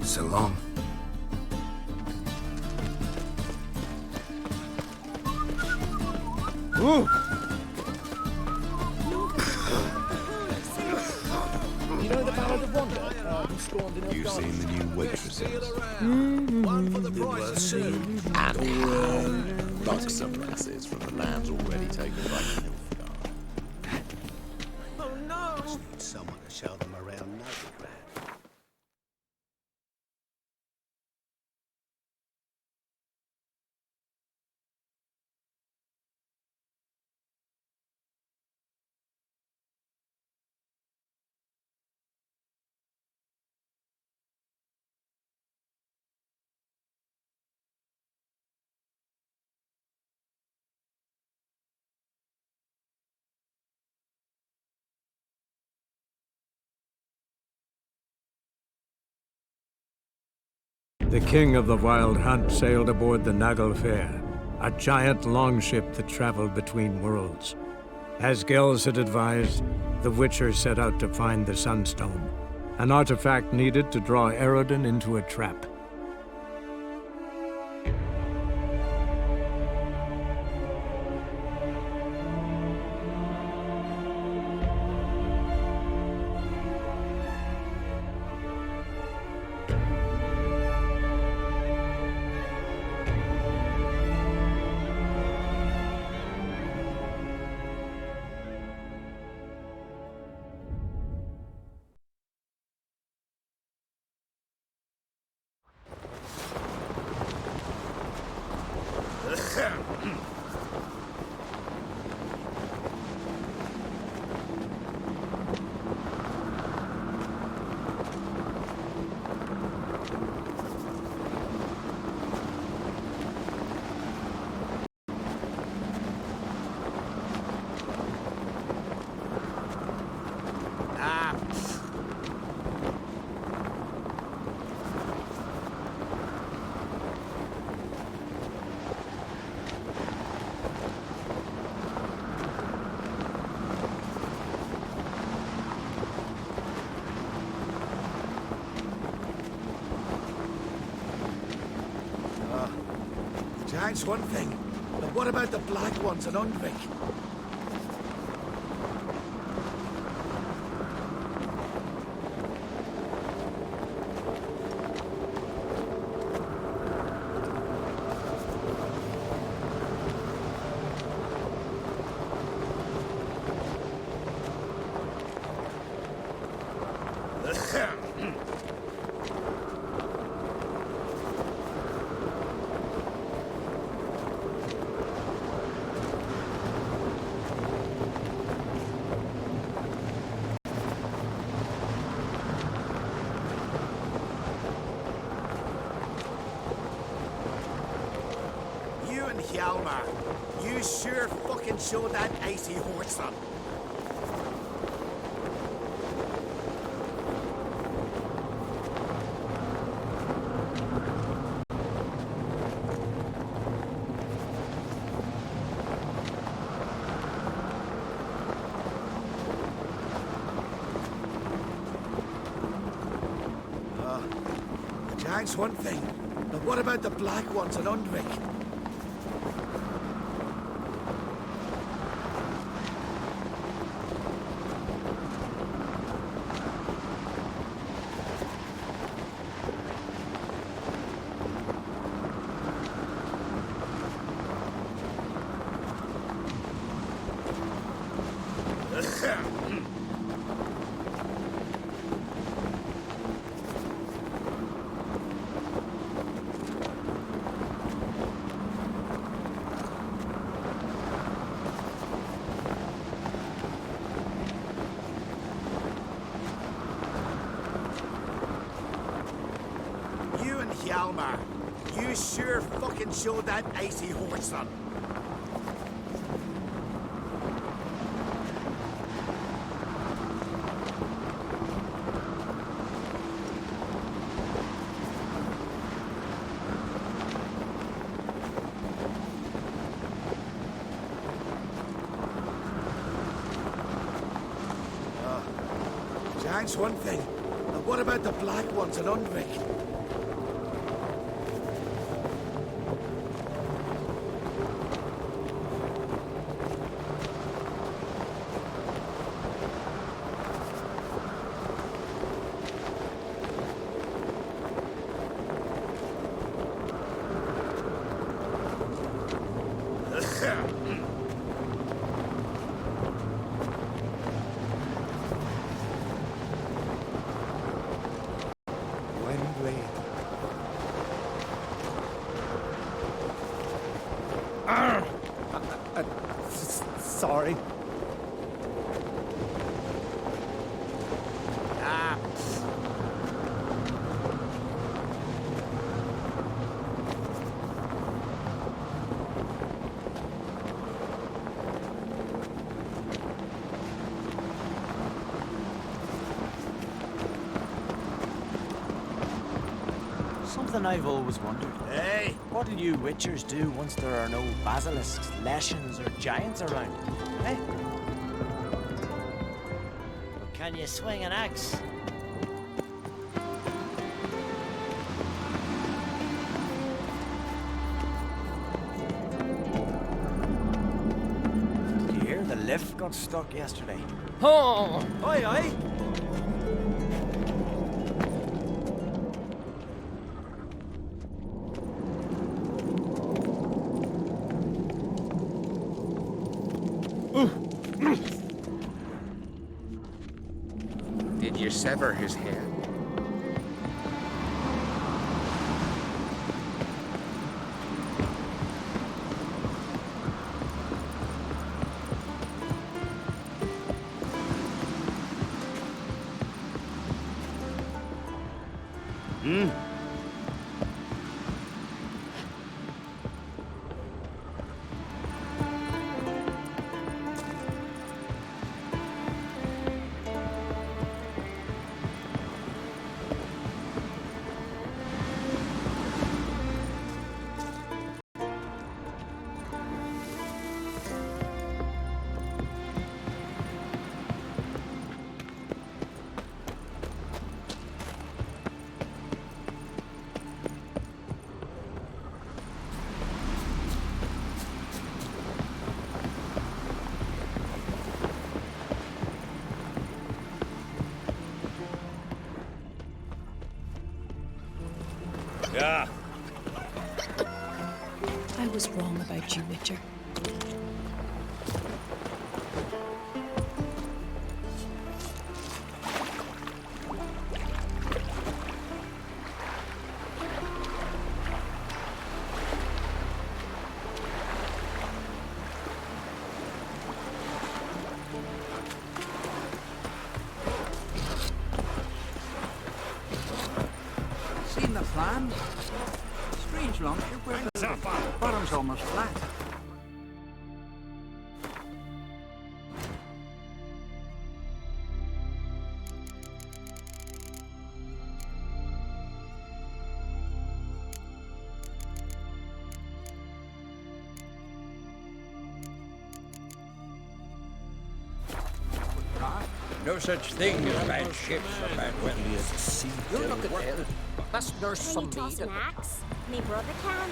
So long. Ooh. You know the Ballad of Wonder? Who stormed in You've seen the new waitresses. They were seen. And how? Buxom lasses from the lands already taken by Nilfgaard. Oh no! Just need someone to show them around Novigrad. The king of the Wild Hunt sailed aboard the Naglfar, a giant longship that traveled between worlds. As Gels had advised, the Witcher set out to find the Sunstone, an artifact needed to draw Eredin into a trap. Giants one thing, but what about the Black Ones in Undvik? Hjalmar, you sure fucking showed that icy horse up. The Giants one thing, but what about the Black Ones in Undvik? Hjalmar, you sure fucking showed that icy horse up. Giants one thing, but what about the Black Ones in Undvik? something I've always wondered. Hey! What'll you witchers do once there are no basilisks, leshens, or giants around? Eh? But can you swing an axe? Did you hear the lift got stuck yesterday? Oh! Oi, oi! Did you sever his head? Yeah. I was wrong about you, Witcher. Seen the plan? Strange longship where the bottom's almost flat. No such thing as bad ships or bad weather. You look at there. That's nurse Can some you toss meat. an axe? Me brother can.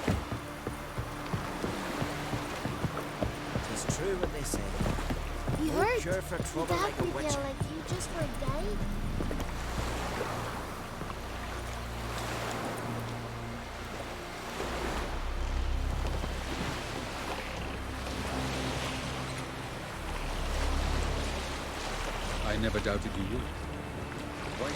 It's true what they say. You Look heard? sure for Your trouble dad like a would witcher. yell like you just for a day. I never doubted you would. Why?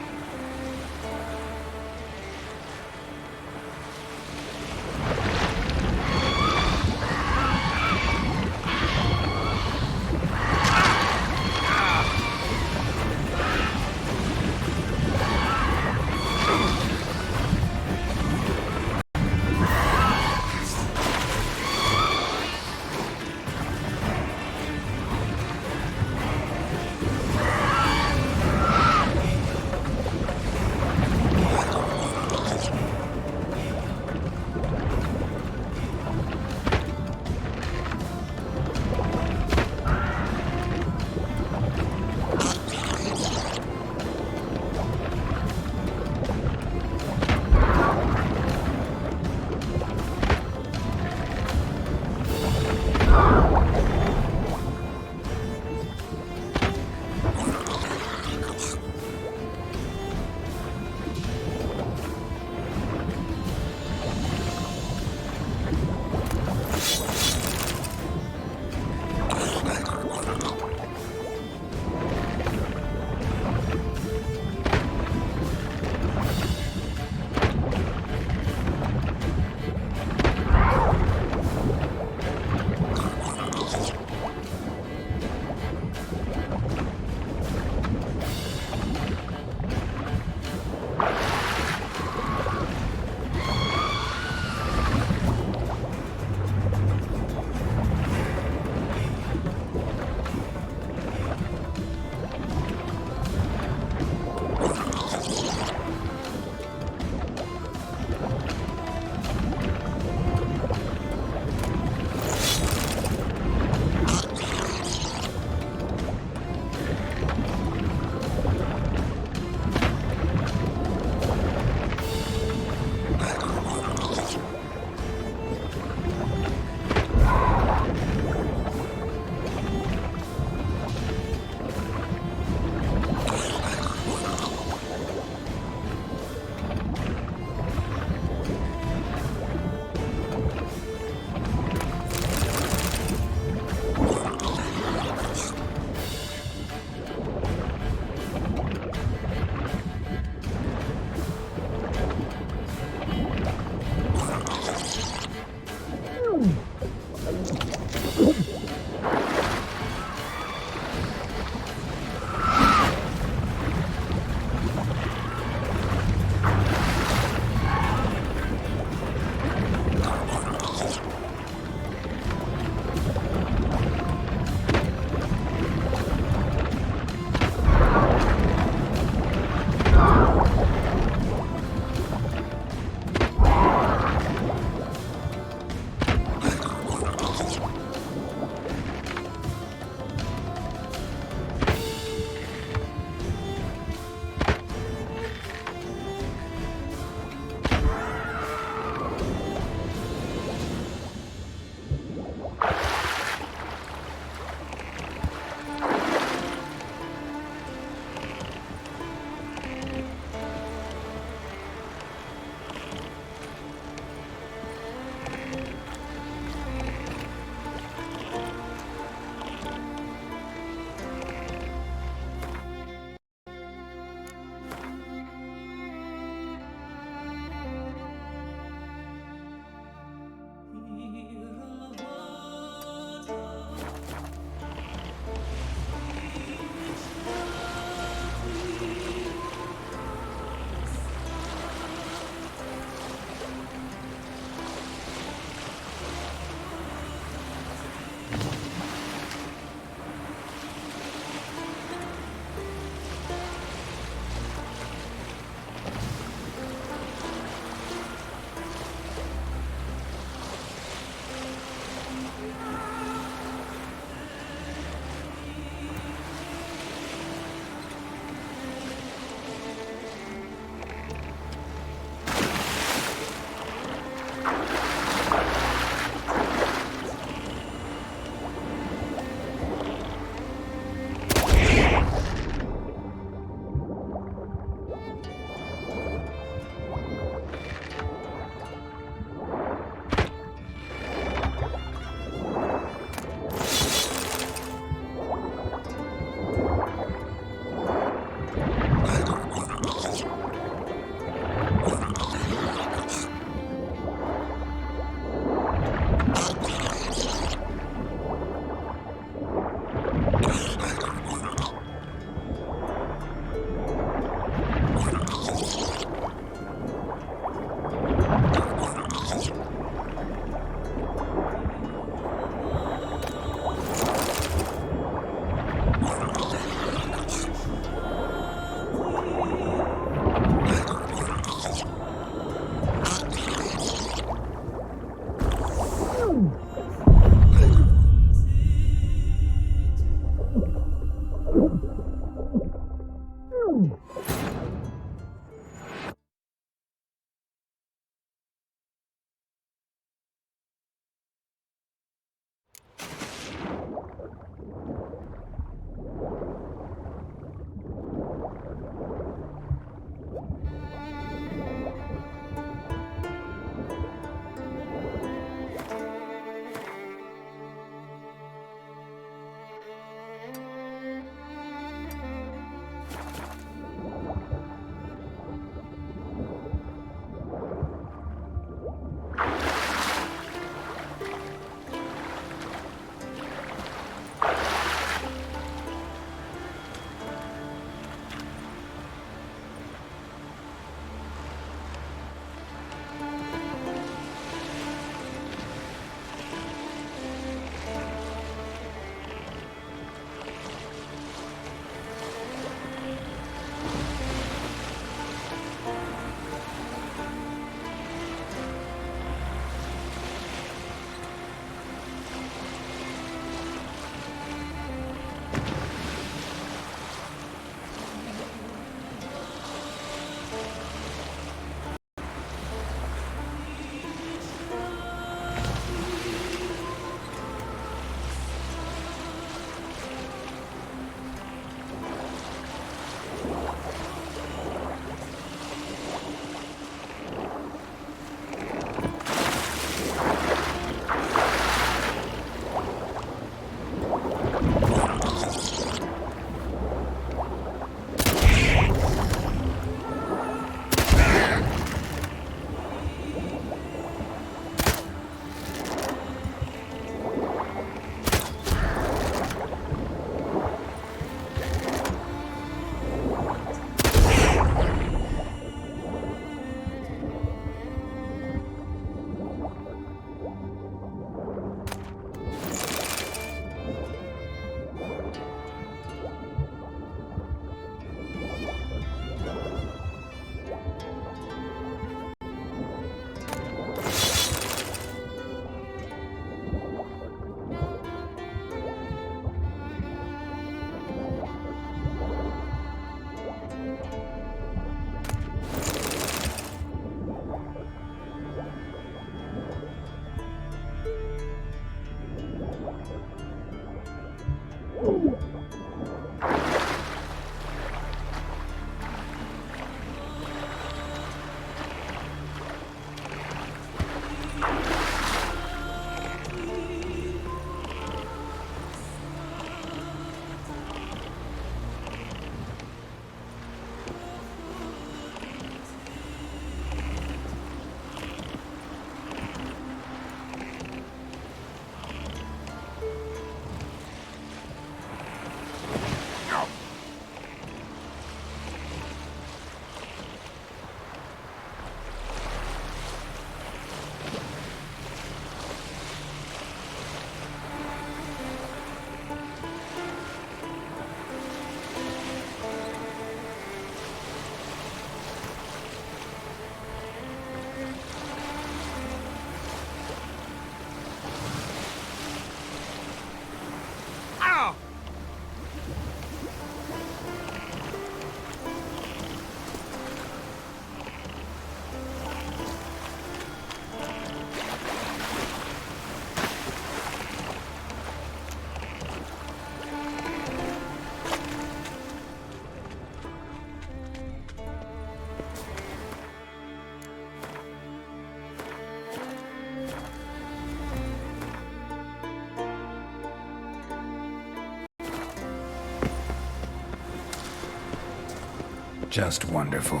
Just wonderful.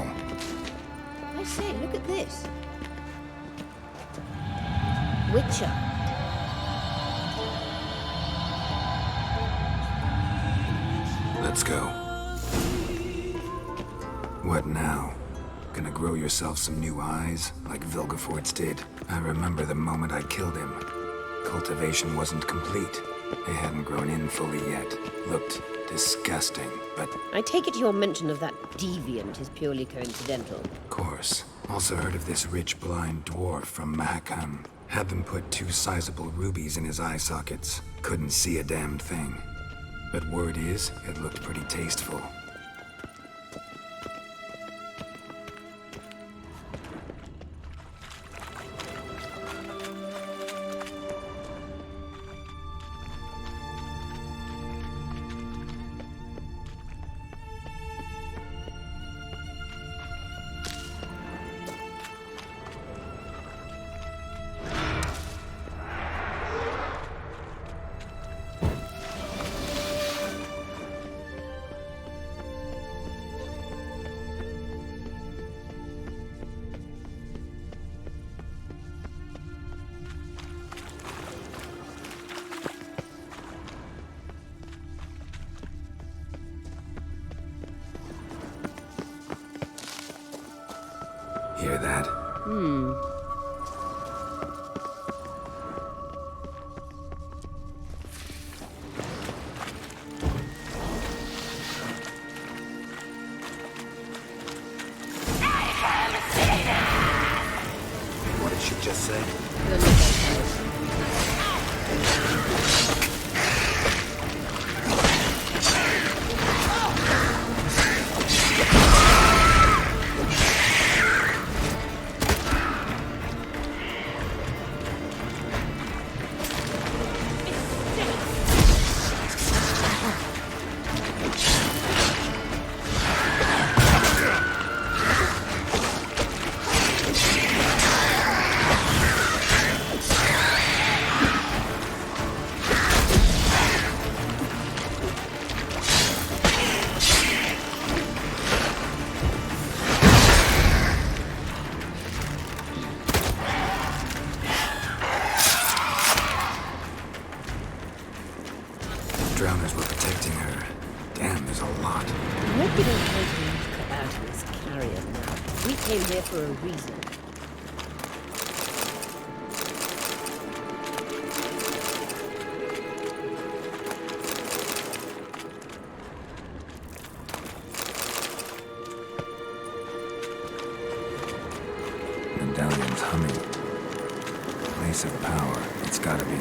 I say, look at this. Witcher. Let's go. What now? Gonna grow yourself some new eyes, like Vilgefortz did? I remember the moment I killed him. Cultivation wasn't complete. They hadn't grown in fully yet. Looked disgusting, but... I take it your mention of that deviant is purely coincidental. Of course. Also heard of this rich blind dwarf from Mahakam. Had them put 2 sizable rubies in his eye sockets. Couldn't see a damned thing. But word is, it looked pretty tasteful. Hear that? What did she just say? Drowners were protecting her. Damn, there's a lot. I hope you don't take me to cut out of this carrier now. We came here for a reason. Medallion's humming. Place of power. It's gotta be.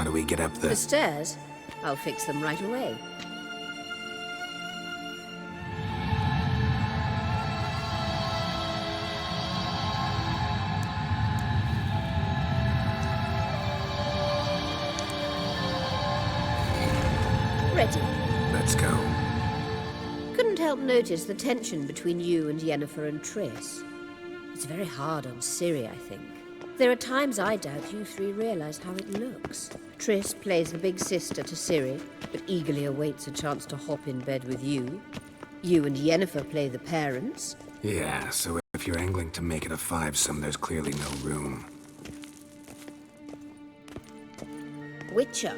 How do we get up The stairs? I'll fix them right away. Ready. Let's go. Couldn't help notice the tension between you and Yennefer and Triss. It's very hard on Ciri, I think. There are times I doubt you three realize how it looks. Triss plays the big sister to Ciri, but eagerly awaits a chance to hop in bed with you. You and Yennefer play the parents. Yeah, so if you're angling to make it a fivesome, there's clearly no room. Witcher.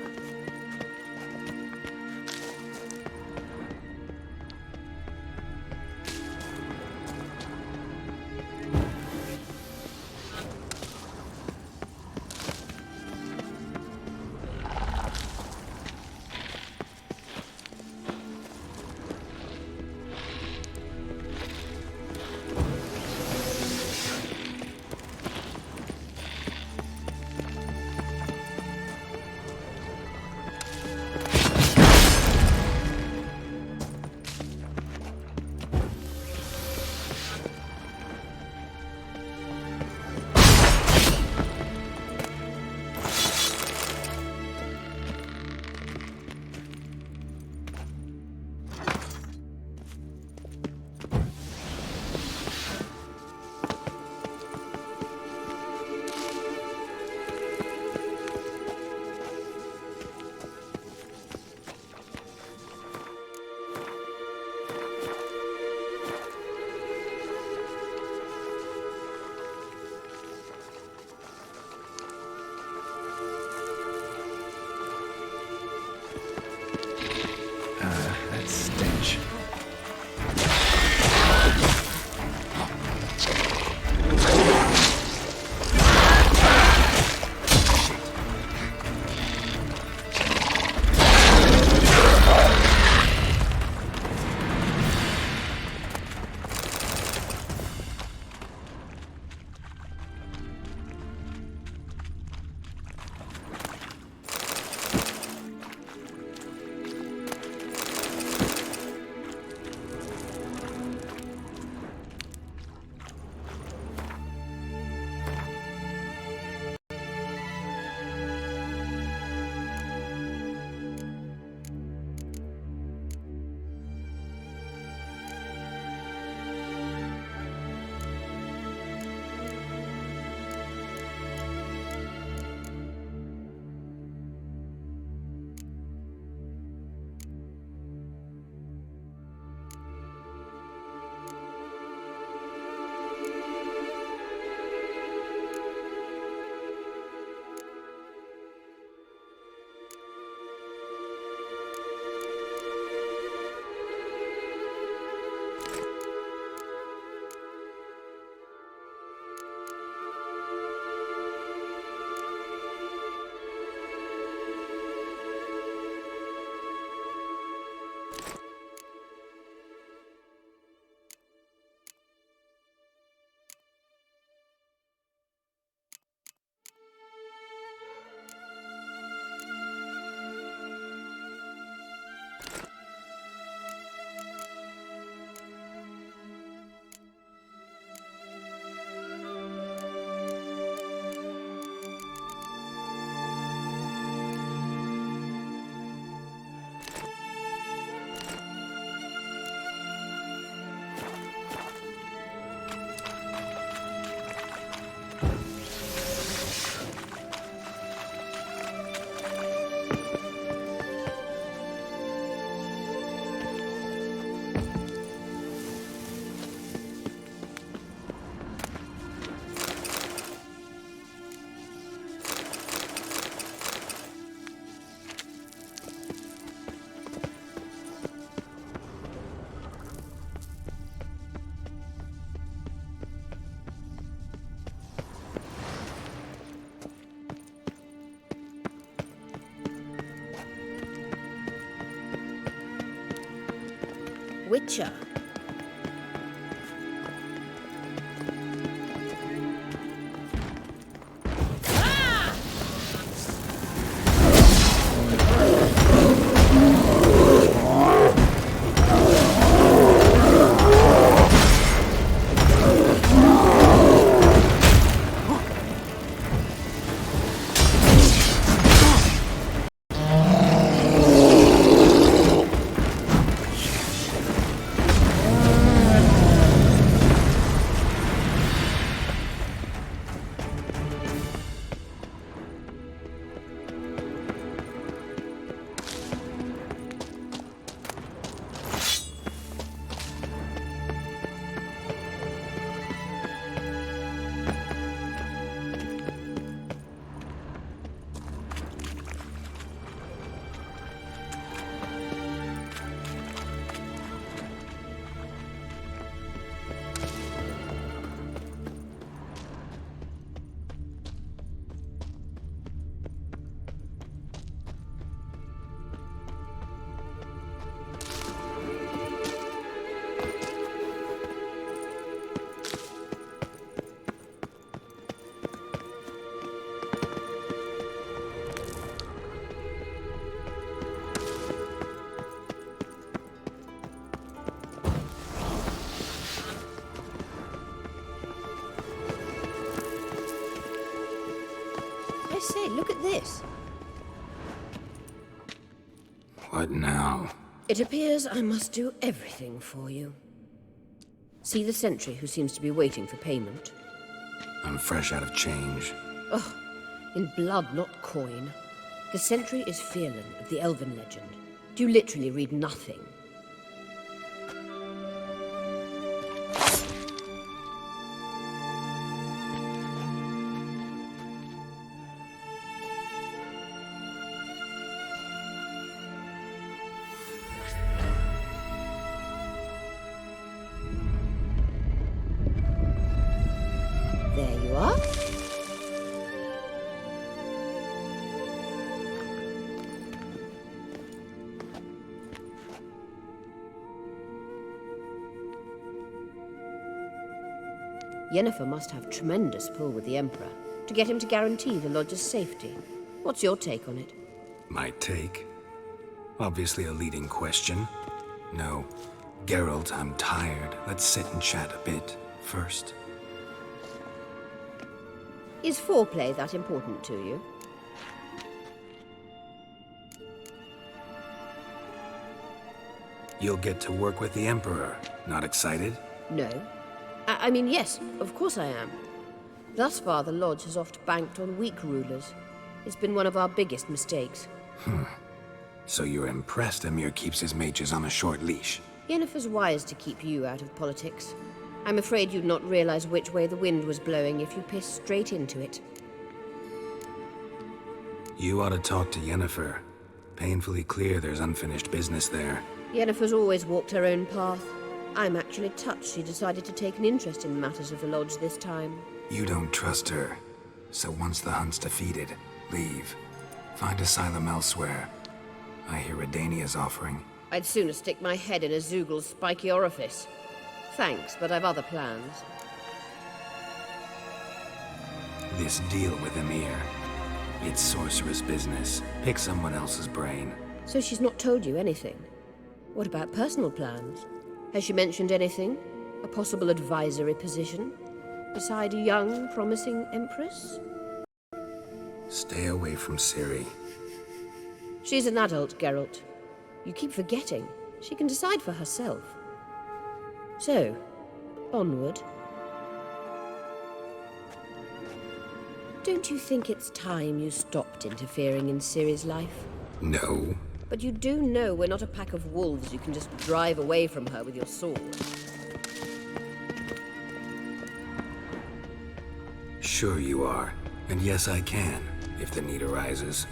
That stench. Witcher. Hey, look at this. What now? It appears I must do everything for you. See the sentry who seems to be waiting for payment? I'm fresh out of change. Oh, in blood, not coin. The sentry is Fierlan of the Elven legend. Do you literally read nothing? There you are. Yennefer must have tremendous pull with the Emperor to get him to guarantee the Lodge's safety. What's your take on it? My take? Obviously a leading question. No. Geralt, I'm tired. Let's sit and chat a bit first. Is foreplay that important to you? You'll get to work with the Emperor. Not excited? No. I mean, yes, of course I am. Thus far, the Lodge has oft banked on weak rulers. It's been one of our biggest mistakes. So you're impressed Emir keeps his mages on a short leash? Yennefer's wise to keep you out of politics. I'm afraid you'd not realize which way the wind was blowing if you pissed straight into it. You ought to talk to Yennefer. Painfully clear there's unfinished business there. Yennefer's always walked her own path. I'm actually touched she decided to take an interest in matters of the Lodge this time. You don't trust her. So once the hunt's defeated, leave. Find asylum elsewhere. I hear Redania's offering. I'd sooner stick my head in a Zoogl's spiky orifice. Thanks, but I've other plans. This deal with Emir. It's sorcerer's business. Pick someone else's brain. So she's not told you anything? What about personal plans? Has she mentioned anything? A possible advisory position? Beside a young, promising empress? Stay away from Ciri. She's an adult, Geralt. You keep forgetting. She can decide for herself. So, onward. Don't you think it's time you stopped interfering in Ciri's life? No. But you do know we're not a pack of wolves you can just drive away from her with your sword. Sure you are. And yes, I can, if the need arises.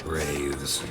Wraiths.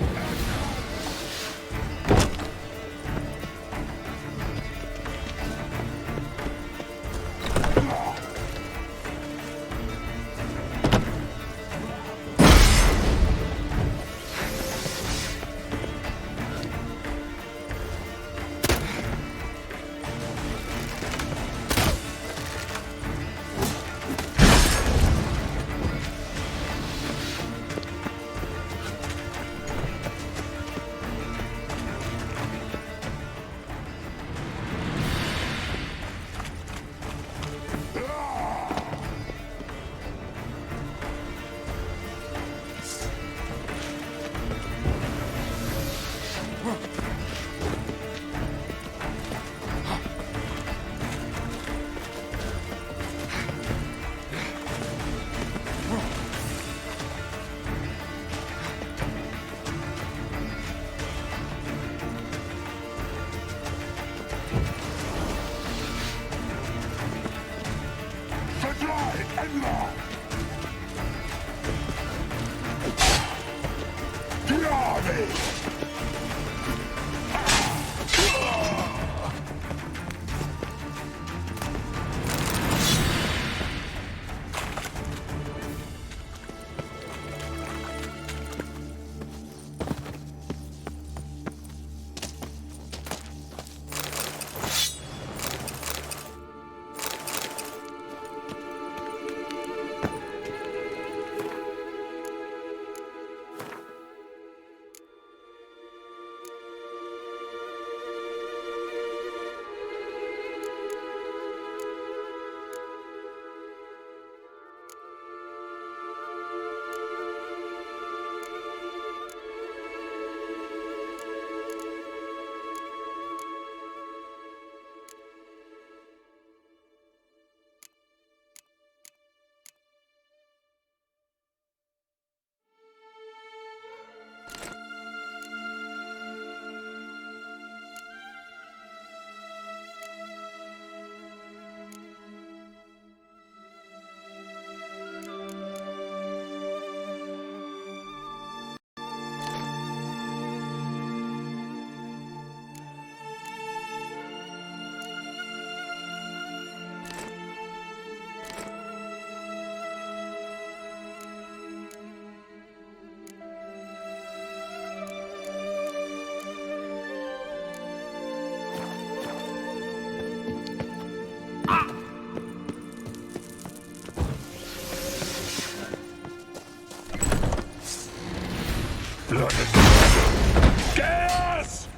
blood is chaos!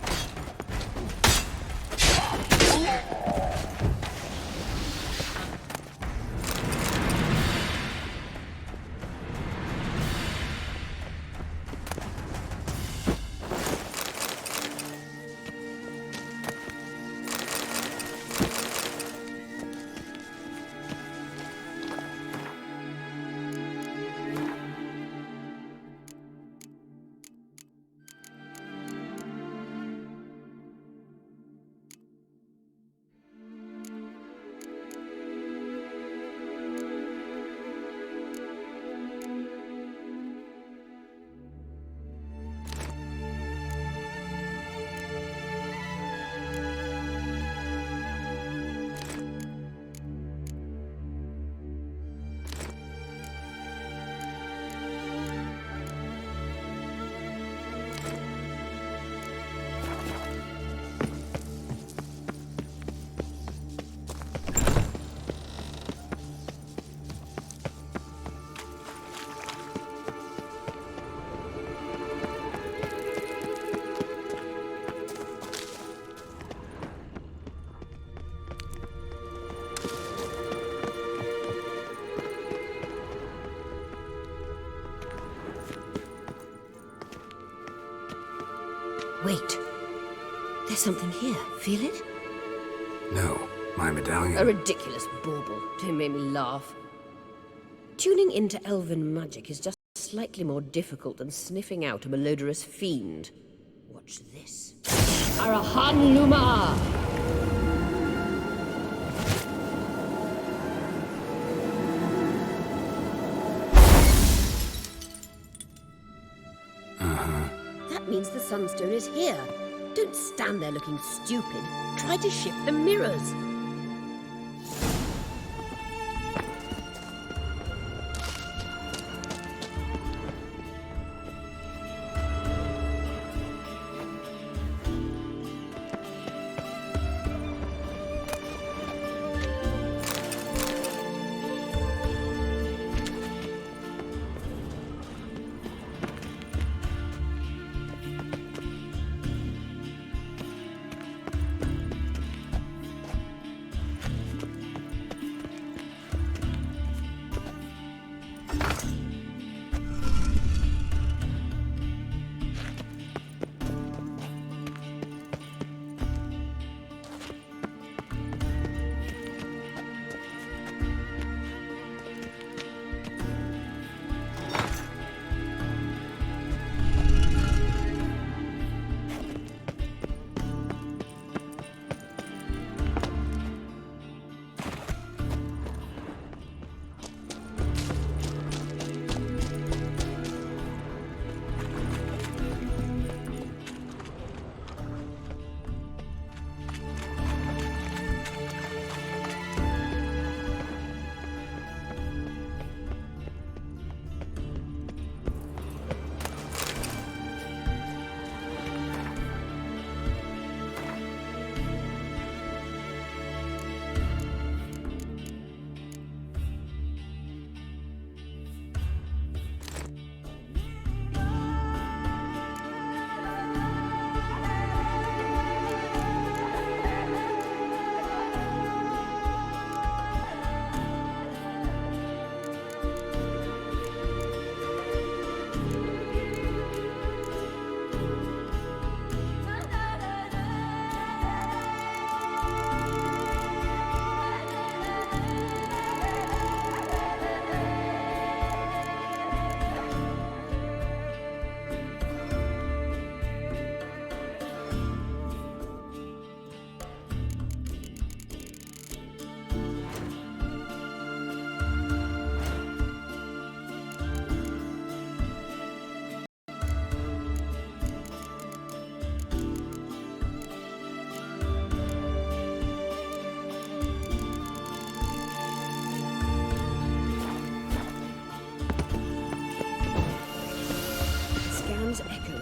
Wait. There's something here. Feel it? No, my medallion. A ridiculous bauble. Don't make me laugh. Tuning into elven magic is just slightly more difficult than sniffing out a malodorous fiend. Watch this. Arahan Luma! That means the Sunstone is here. Don't stand there looking stupid. Try to shift the mirrors.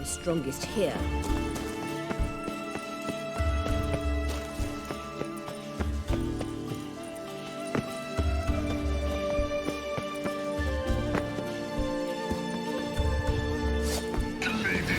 Strongest here. Lady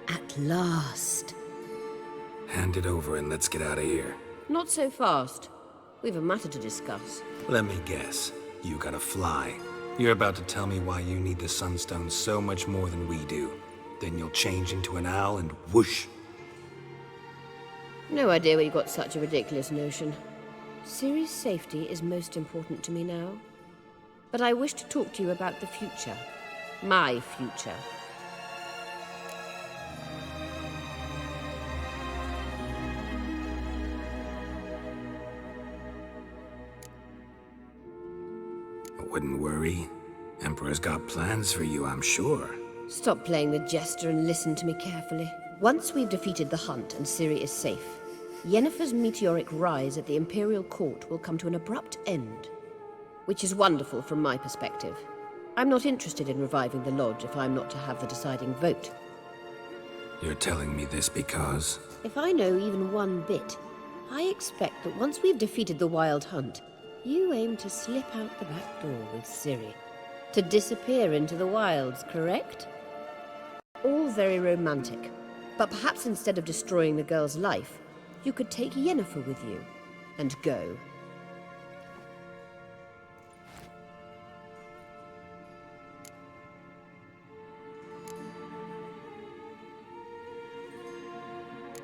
At last. Hand it over and let's get out of here. Not so fast. We've a matter to discuss. Let me guess. You gotta fly. You're about to tell me why you need the Sunstone so much more than we do. Then you'll change into an owl and whoosh. No idea where you got such a ridiculous notion. Ciri's safety is most important to me now. But I wish to talk to you about the future. My future. Wouldn't worry. Emperor's got plans for you, I'm sure. Stop playing the jester and listen to me carefully. Once we've defeated the hunt and Ciri is safe, Yennefer's meteoric rise at the Imperial Court will come to an abrupt end. Which is wonderful from my perspective. I'm not interested in reviving the Lodge if I'm not to have the deciding vote. You're telling me this because... If I know even one bit, I expect that once we've defeated the Wild Hunt, you aim to slip out the back door with Ciri. To disappear into the wilds, correct? All very romantic. But perhaps instead of destroying the girl's life, you could take Yennefer with you and go.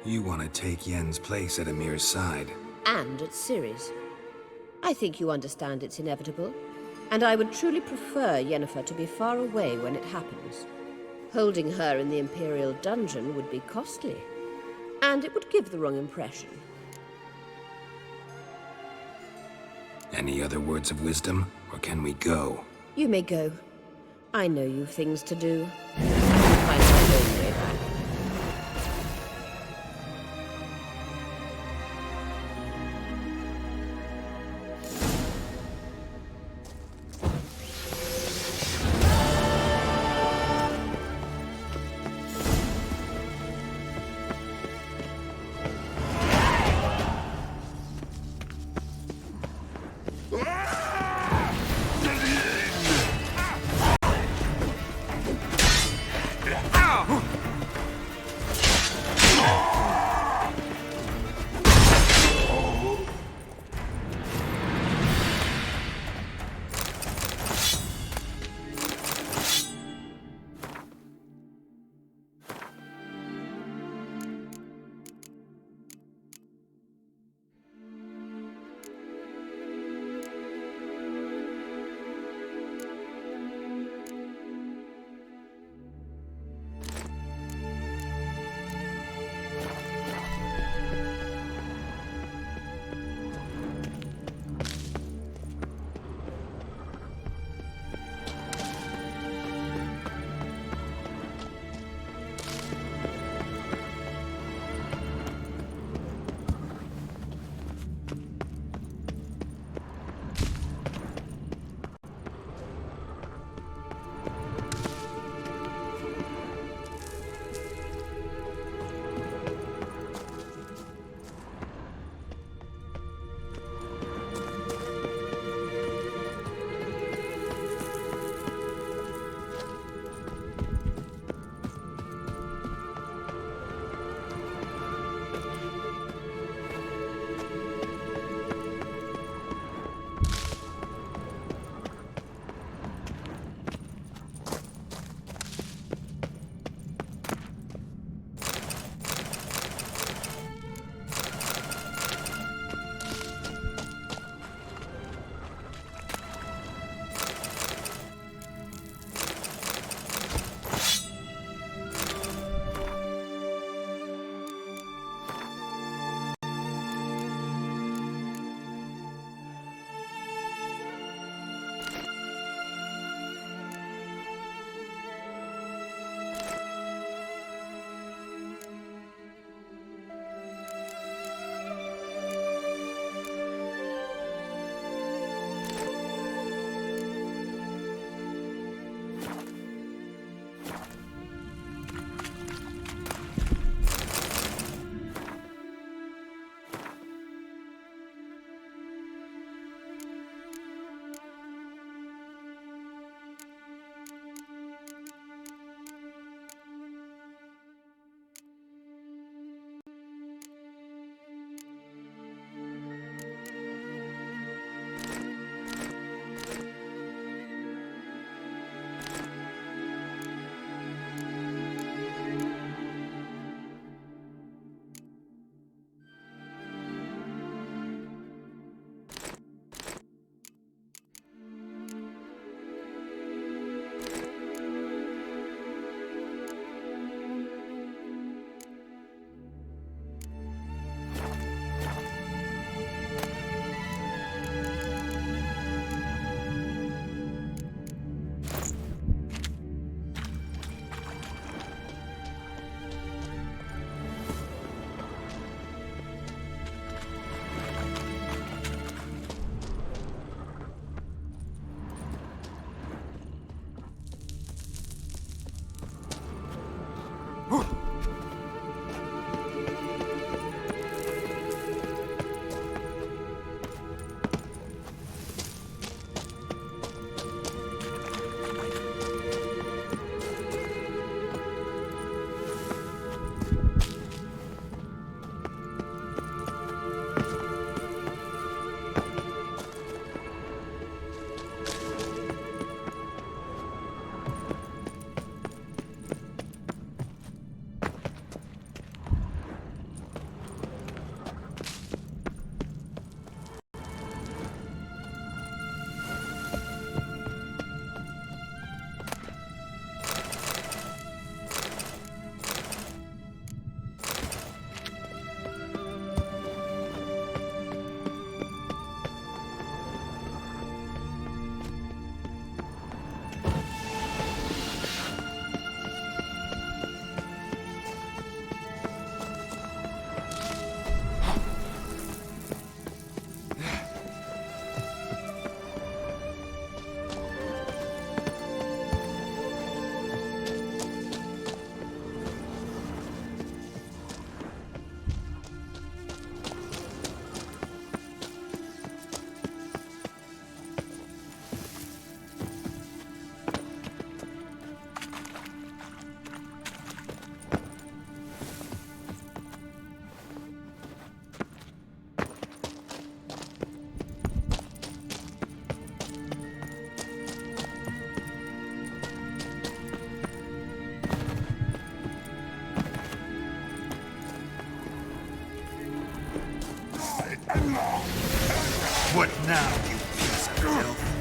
You want to take Yen's place at Emir's side. And at Ciri's. I think you understand it's inevitable, and I would truly prefer Yennefer to be far away when it happens. Holding her in the Imperial dungeon would be costly, and it would give the wrong impression. Any other words of wisdom, or can we go? You may go. I know you've things to do. I'll find my own way back. What now, you piece of filth?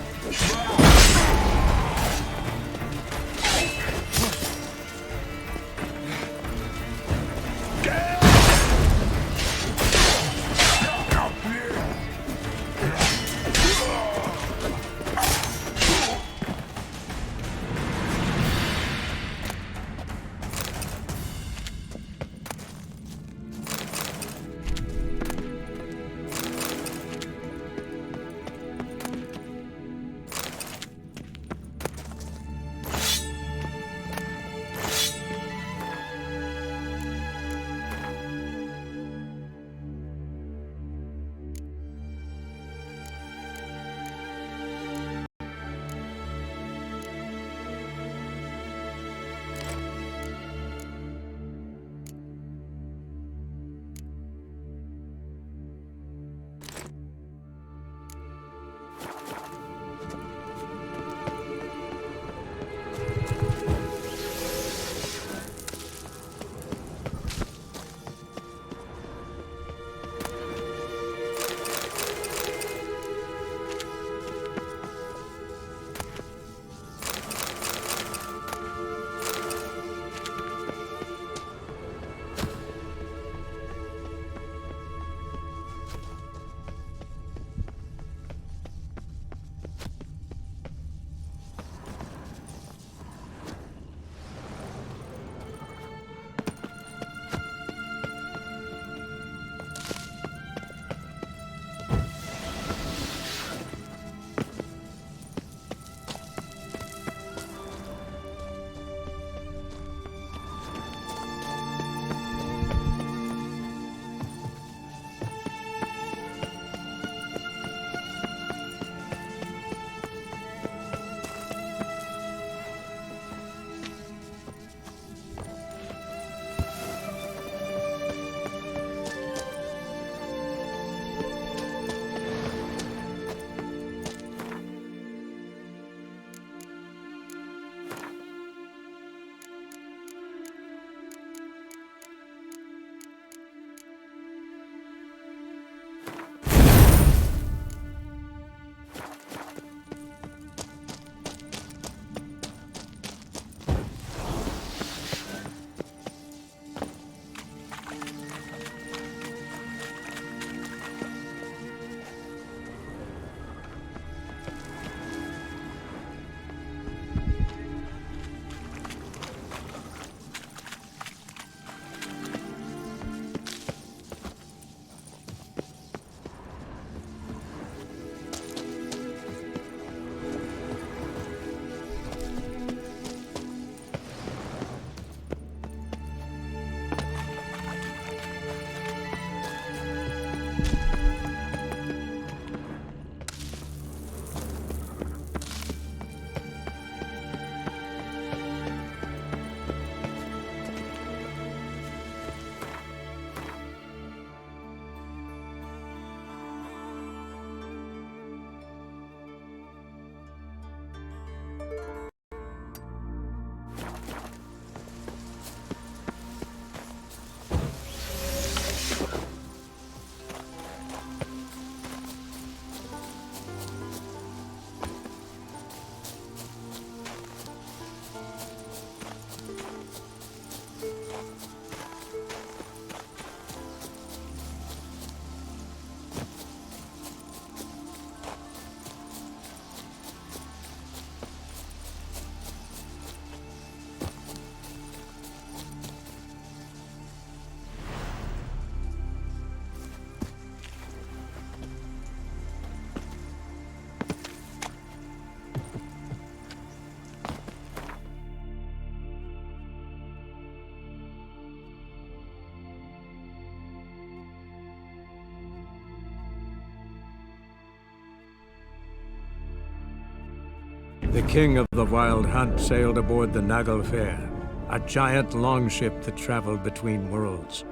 The king of the Wild Hunt sailed aboard the Naglfar, a giant longship that traveled between worlds.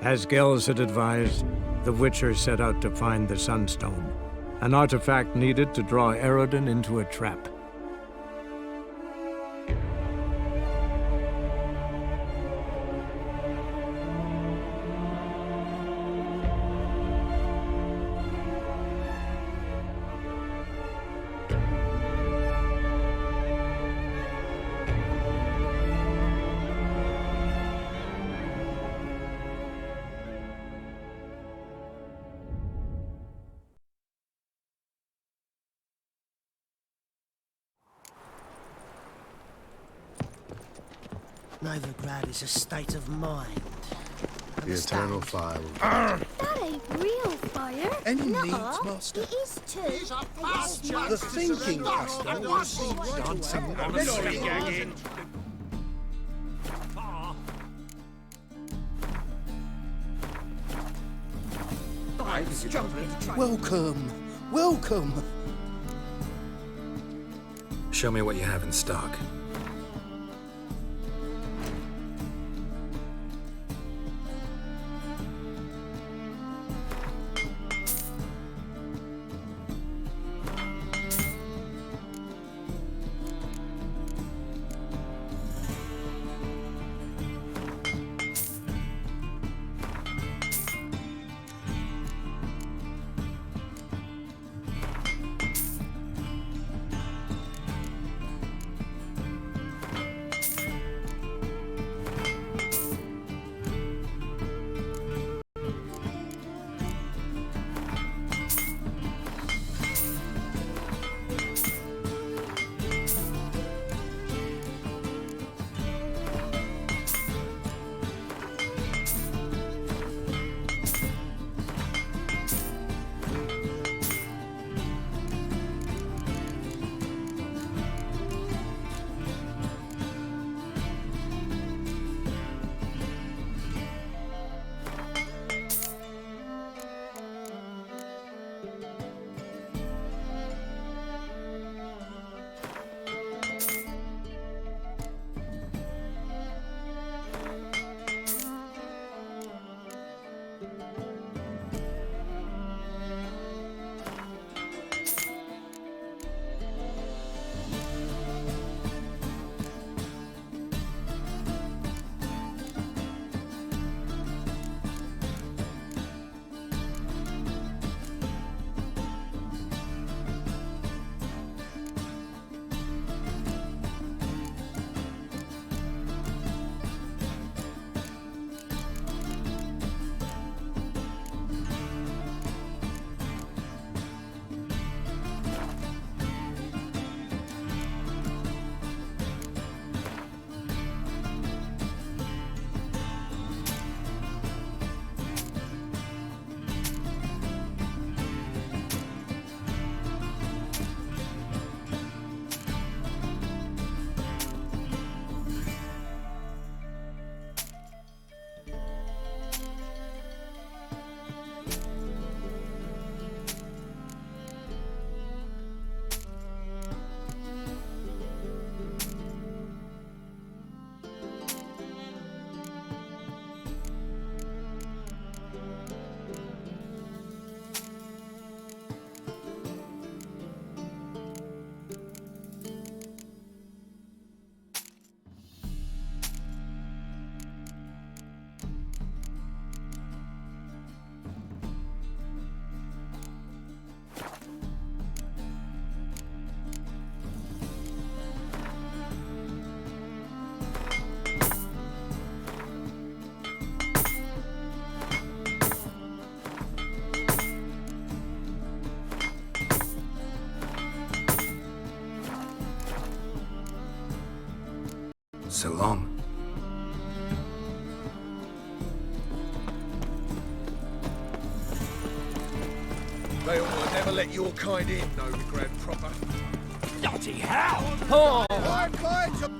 As Gels had advised, the Witcher set out to find the Sunstone, an artifact needed to draw Eredin into a trap. Novigrad is a state of mind. The eternal fire will... That ain't real fire. Any Nuh-uh. needs, Master? It is too. The thinking master will see dancing. Welcome. Welcome. Show me what you have in stock. So long. They will never let your kind in, Novigrad proper. Bloody hell! Oh! Quiet!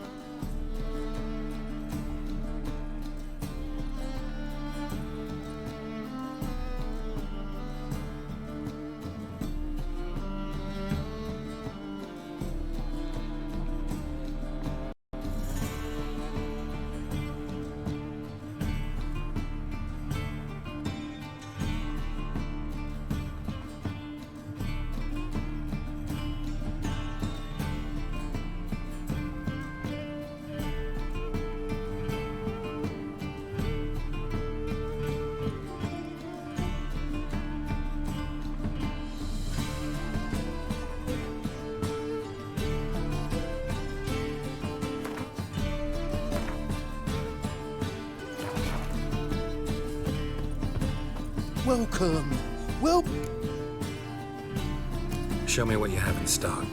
Welcome. Well. Show me what you have in stock.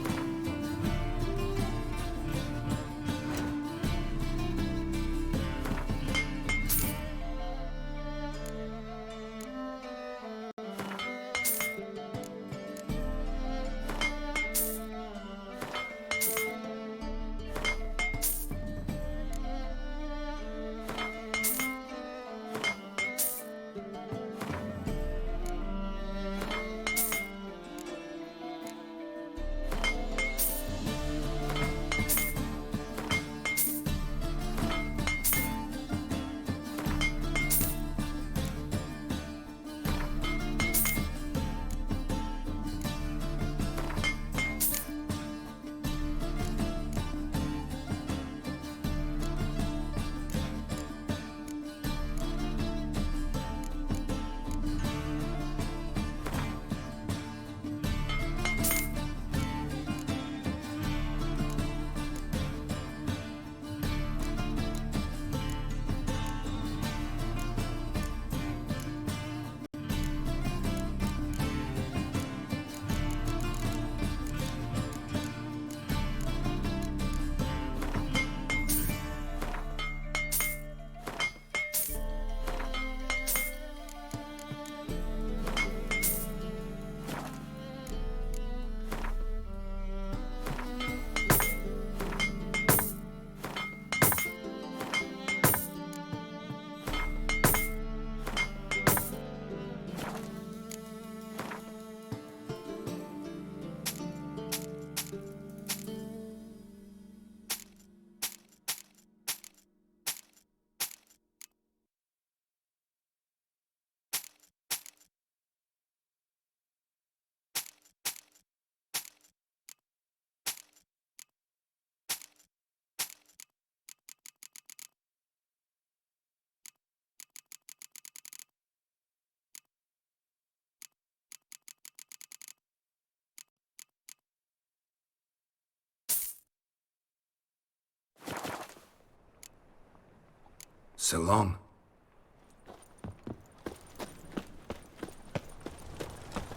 So long.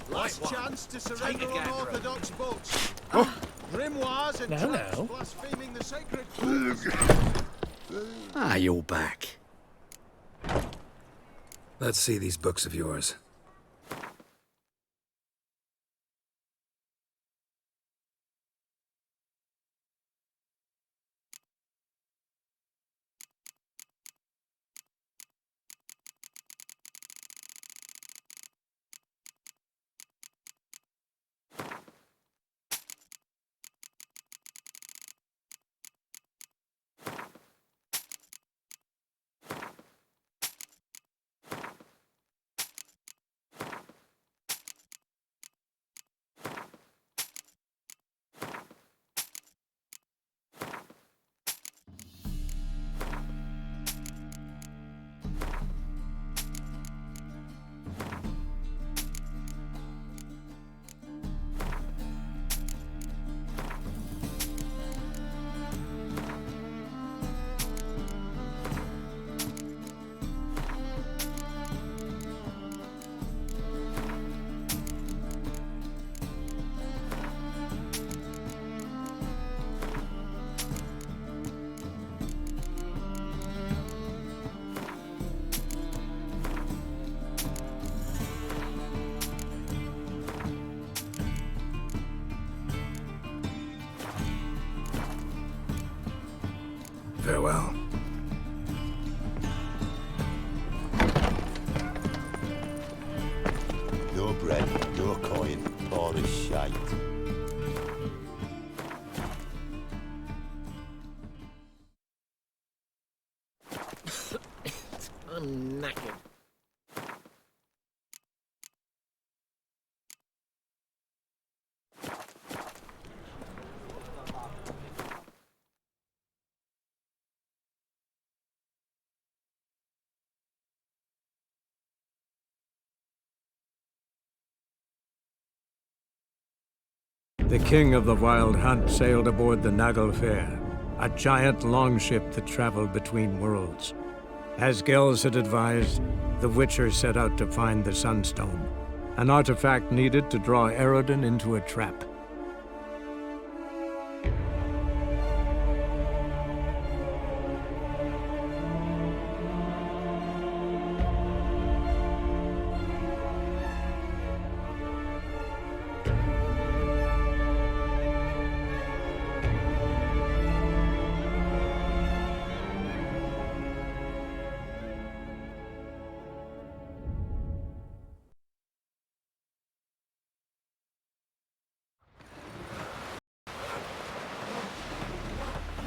Last chance to surrender unorthodox books. Oh. Grimoires and No, tracts no. blaspheming the sacred Ah, you're back. Let's see these books of yours. Farewell. No bread, no coin, all is shite. I'm knackered. The king of the Wild Hunt sailed aboard the Naglfar, a giant longship that traveled between worlds. As Gels had advised, the Witcher set out to find the Sunstone, an artifact needed to draw Eredin into a trap.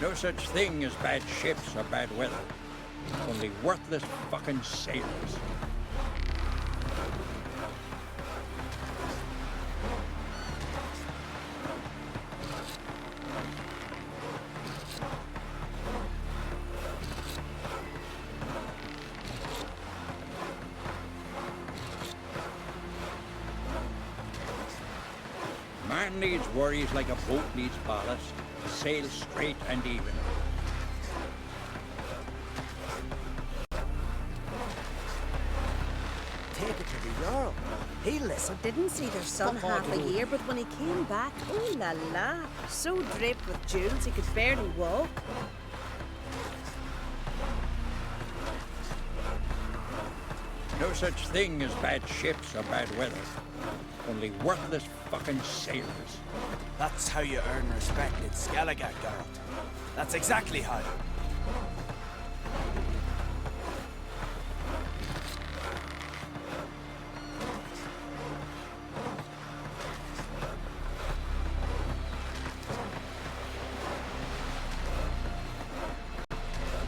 No such thing as bad ships or bad weather. Only worthless fucking sailors. Man needs worries like a boat needs ballast. Sail straight and even. Take it to the Jarl. He listened. Didn't see their son half a year, but when he came back, oh la la, so draped with jewels he could barely walk. No such thing as bad ships or bad weather. Only worthless fucking sailors. That's how you earn respect in Skellige, Geralt. That's exactly how.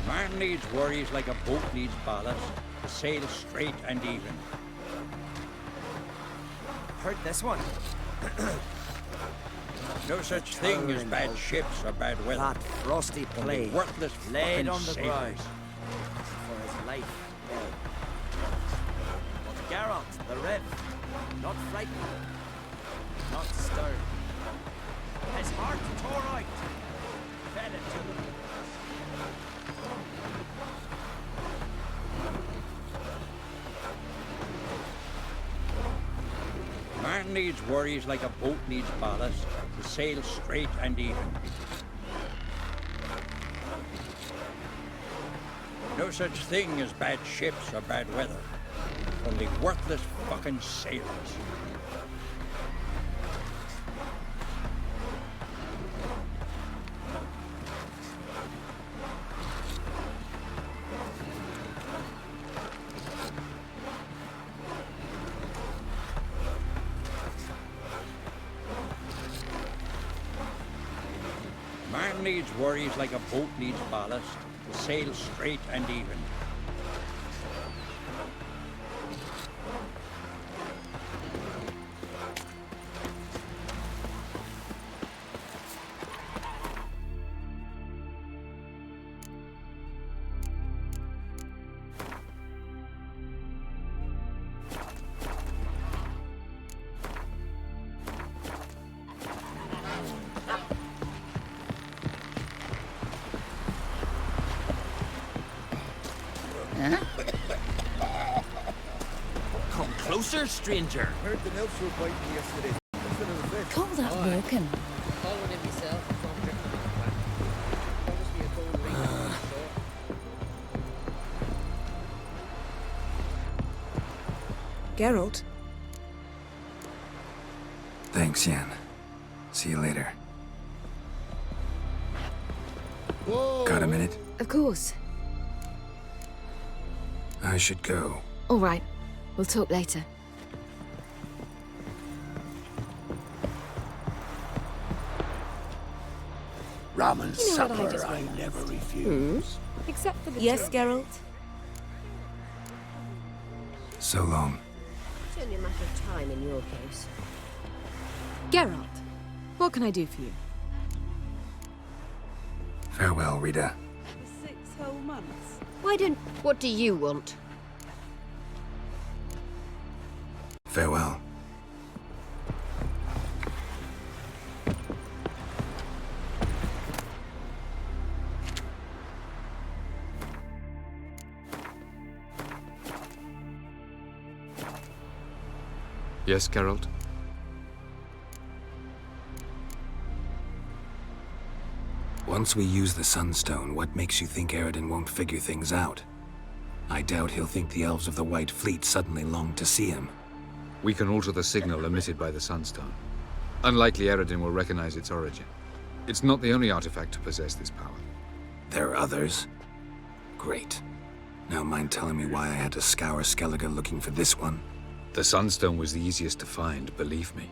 Man needs worries like a boat needs ballast. To sail straight and even. Heard this one? No such thing as bad ships or bad weather. That frosty Only plague worthless laid fucking on the ground sailors. for his life dead. But Geralt, the Riv, not frightened, not stirred. His heart tore out, fed it to them. Man needs worries like a boat needs ballast to sail straight and even. No such thing as bad ships or bad weather. Only worthless fucking sailors. Man needs worries like a boat needs ballast to sail straight and even. Come closer, stranger. Heard the elves were biting me yesterday. Nothing of the vet. Call that walking. Following him myself, I found drifting in the back. Obviously a cold reason. Geralt? Thanks, Yen. See you later. Got a minute? Of course. I should go. All right. We'll talk later. Ramen You know what I supper just I realised? never refuse. Except for the Yes, two. Geralt? So long. It's only a matter of time in your case. Geralt, what can I do for you? Farewell, Rita. 6 whole months. Why don't... What do you want? Farewell. Yes, Geralt? Once we use the Sunstone, what makes you think Eredin won't figure things out? I doubt he'll think the elves of the White Fleet suddenly long to see him. We can alter the signal emitted by the Sunstone. Unlikely Eredin will recognize its origin. It's not the only artifact to possess this power. There are others? Great. Now mind telling me why I had to scour Skellige looking for this one? The Sunstone was the easiest to find, believe me.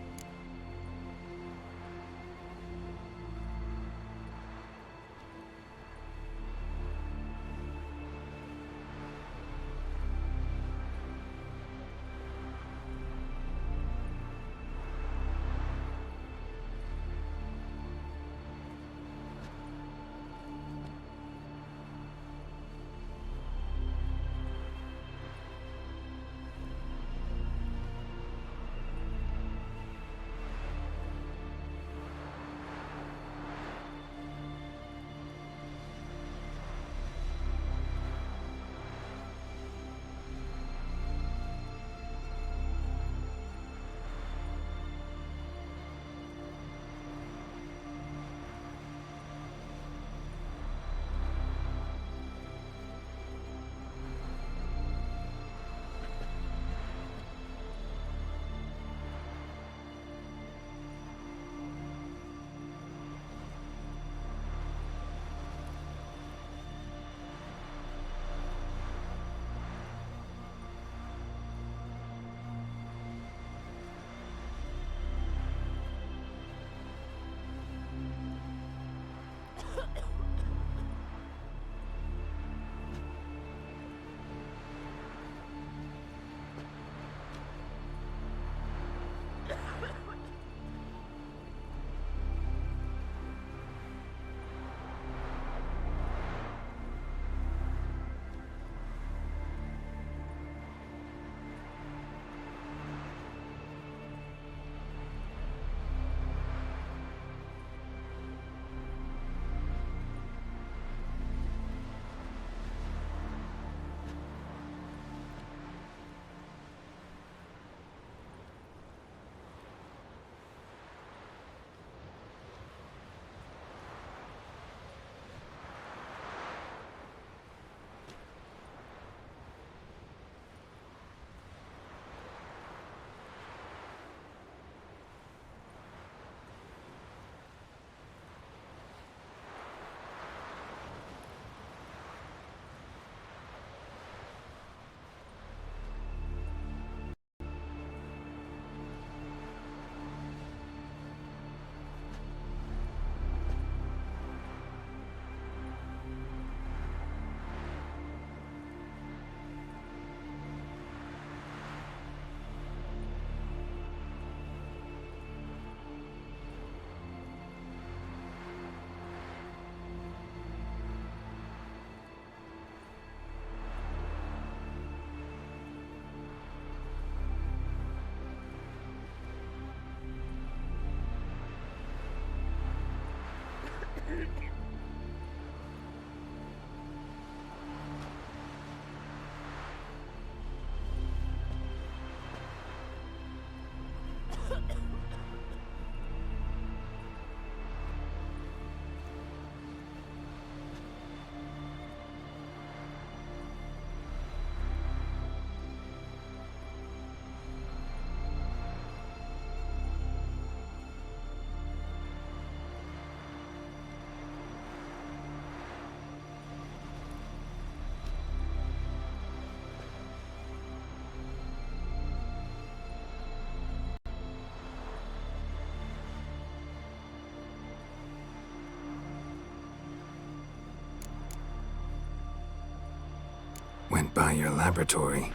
Went by your laboratory.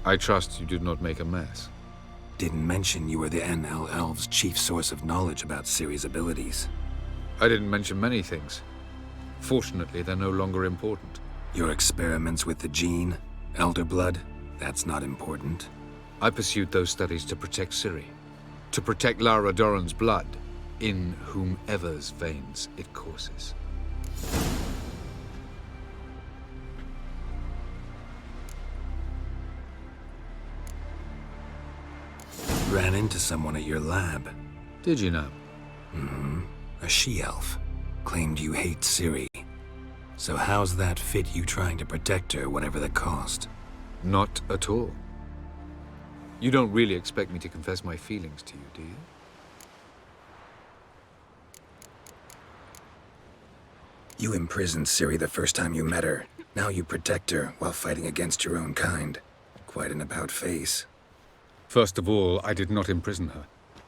I trust you did not make a mess. Didn't mention you were the NL Elves' chief source of knowledge about Ciri's abilities. I didn't mention many things. Fortunately, they're no longer important. Your experiments with the gene, Elder Blood, that's not important. I pursued those studies to protect Ciri. To protect Lara Doran's blood, in whomever's veins it courses. Ran into someone at your lab. Did you know? Mm-hmm. A she-elf. Claimed you hate Ciri. So how's that fit you trying to protect her, whatever the cost? Not at all. You don't really expect me to confess my feelings to you, do you? You imprisoned Ciri the first time you met her. Now you protect her while fighting against your own kind. Quite an about-face. First of all, I did not imprison her.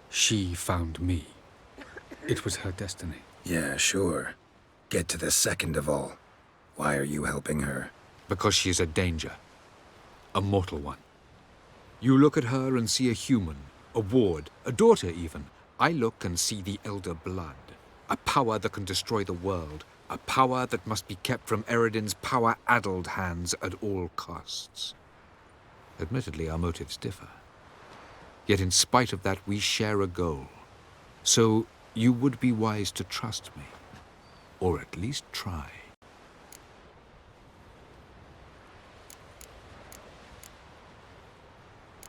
She found me. It was her destiny. Yeah, sure. Get to the second of all. Why are you helping her? Because she is a danger. A mortal one. You look at her and see a human, a ward, a daughter even. I look and see the Elder Blood. A power that can destroy the world. A power that must be kept from Eredin's power-addled hands at all costs. Admittedly, our motives differ. Yet in spite of that, we share a goal. So you would be wise to trust me. Or at least try.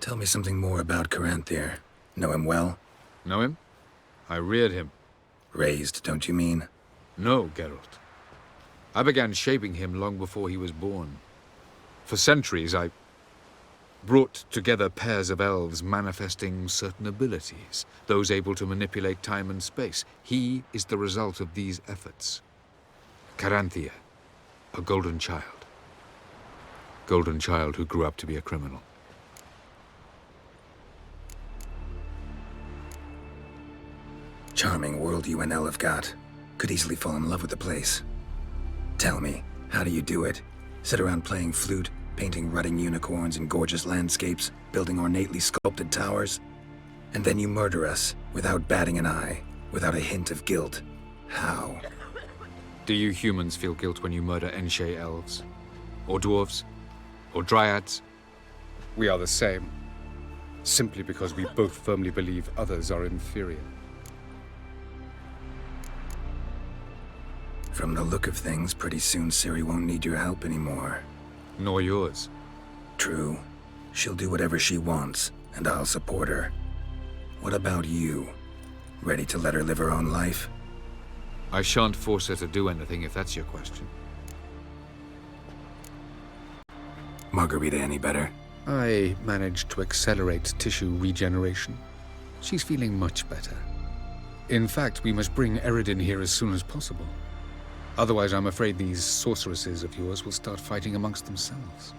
Tell me something more about Caranthir. Know him well? Know him? I reared him. Raised, don't you mean? No, Geralt. I began shaping him long before he was born. For centuries, I brought together pairs of elves manifesting certain abilities, those able to manipulate time and space. He is the result of these efforts. Caranthir, a golden child. Golden child who grew up to be a criminal. Charming world you and El have got. Could easily fall in love with the place. Tell me, how do you do it? Sit around playing flute, painting rutting unicorns in gorgeous landscapes, building ornately sculpted towers? And then you murder us, without batting an eye, without a hint of guilt. How? Do you humans feel guilt when you murder Enshe elves? Or dwarves? Or dryads? We are the same. Simply because we both firmly believe others are inferior. From the look of things, pretty soon Ciri won't need your help anymore. Nor yours. True. She'll do whatever she wants, and I'll support her. What about you? Ready to let her live her own life? I shan't force her to do anything if that's your question. Margarita any better? I managed to accelerate tissue regeneration. She's feeling much better. In fact, we must bring Eredin here as soon as possible. Otherwise, I'm afraid these sorceresses of yours will start fighting amongst themselves.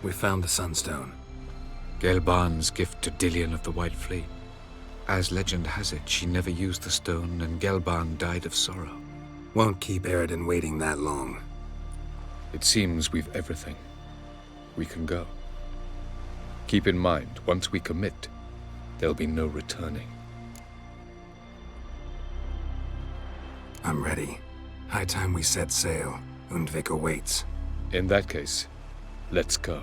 We found the Sunstone. Gelban's gift to Dillion of the White Fleet. As legend has it, she never used the stone, and Gelban died of sorrow. Won't keep Eredin waiting that long. It seems we've everything. We can go. Keep in mind, once we commit, there'll be no returning. I'm ready. High time we set sail. Undvik awaits. In that case, let's go.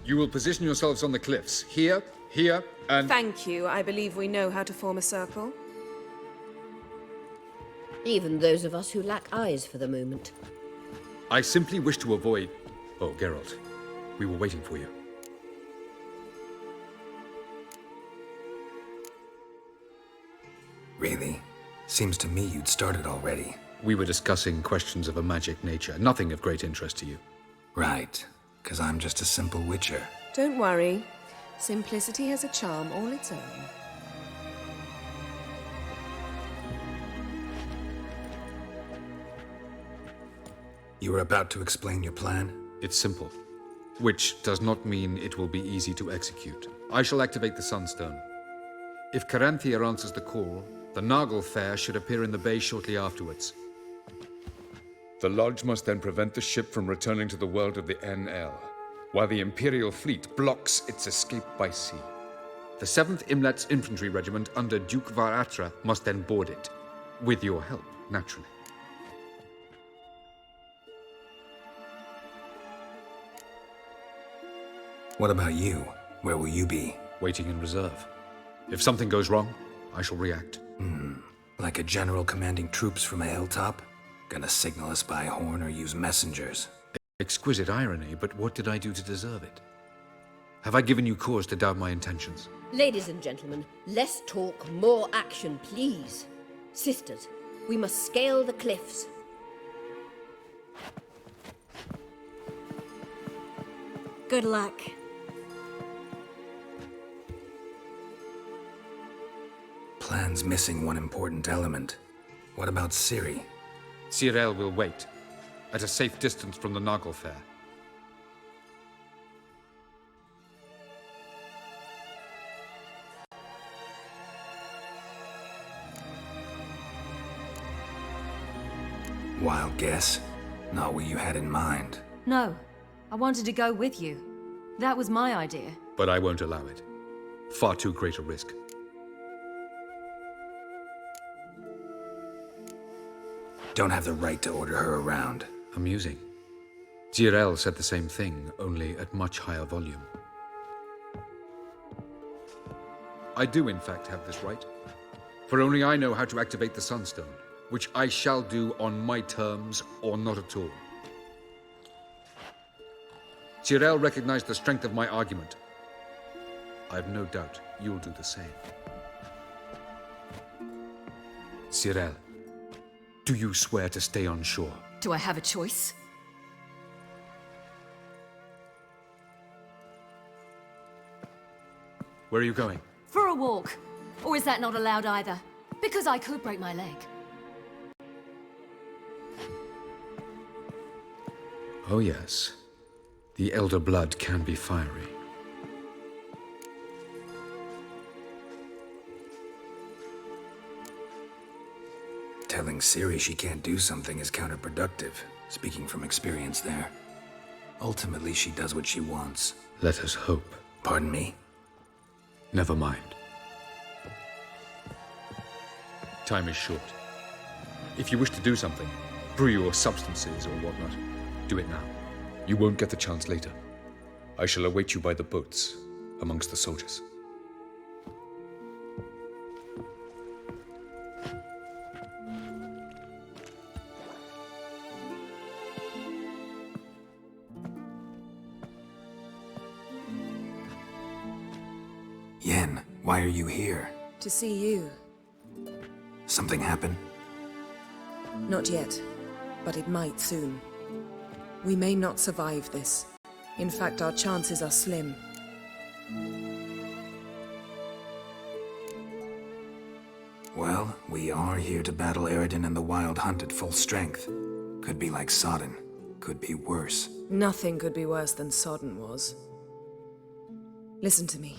You will position yourselves on the cliffs. Here, here, and... Thank you. I believe we know how to form a circle. Even those of us who lack eyes for the moment. I simply wish to avoid... Oh, Geralt. We were waiting for you. Really? Seems to me you'd started already. We were discussing questions of a magic nature, nothing of great interest to you. Right. 'Cause I'm just a simple witcher. Don't worry. Simplicity has a charm all its own. You were about to explain your plan? It's simple, which does not mean it will be easy to execute. I shall activate the Sunstone. If Caranthea answers the call, the Nagle Fair should appear in the bay shortly afterwards. The Lodge must then prevent the ship from returning to the world of the NL, while the Imperial fleet blocks its escape by sea. The 7th Imlet's Infantry Regiment under Duke Varatra must then board it. With your help, naturally. What about you? Where will you be? Waiting in reserve. If something goes wrong, I shall react. Like a general commanding troops from a hilltop? Gonna signal us by horn or use messengers? Exquisite irony, but what did I do to deserve it? Have I given you cause to doubt my intentions? Ladies and gentlemen, less talk, more action, please. Sisters, we must scale the cliffs. Good luck. Plan's missing one important element. What about Ciri? Cyril will wait, at a safe distance from the Nagle Fair. Wild guess? Not what you had in mind. No, I wanted to go with you. That was my idea. But I won't allow it. Far too great a risk. Don't have the right to order her around. Amusing. Jirel said the same thing, only at much higher volume. I do, in fact, have this right. For only I know how to activate the Sunstone, which I shall do on my terms or not at all. Jirel recognized the strength of my argument. I have no doubt you'll do the same. Cyril, do you swear to stay on shore? Do I have a choice? Where are you going? For a walk. Or is that not allowed either? Because I could break my leg. Oh yes. The Elder Blood can be fiery. Telling Ciri she can't do something is counterproductive, speaking from experience there. Ultimately, she does what she wants. Let us hope. Pardon me? Never mind. Time is short. If you wish to do something, brew your substances or whatnot, do it now. You won't get the chance later. I shall await you by the boats, amongst the soldiers. Yen, why are you here? To see you. Something happen? Not yet, but it might soon. We may not survive this. In fact, our chances are slim. Well, we are here to battle Eridan and the Wild Hunt at full strength. Could be like Sodden. Could be worse. Nothing could be worse than Sodden was. Listen to me.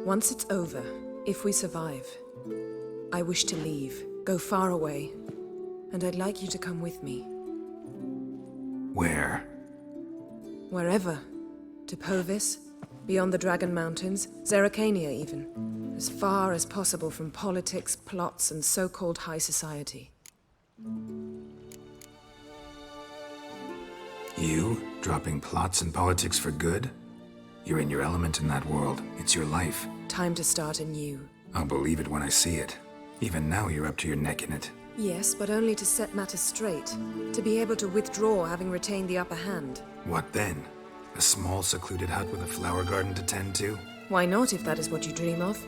Once it's over, if we survive, I wish to leave, go far away, and I'd like you to come with me. Where? Wherever. To Povis, beyond the Dragon Mountains, Zerrikania even. As far as possible from politics, plots, and so-called high society. You? Dropping plots and politics for good? You're in your element in that world. It's your life. Time to start anew. I'll believe it when I see it. Even now you're up to your neck in it. Yes, but only to set matters straight. To be able to withdraw having retained the upper hand. What then? A small secluded hut with a flower garden to tend to? Why not, if that is what you dream of?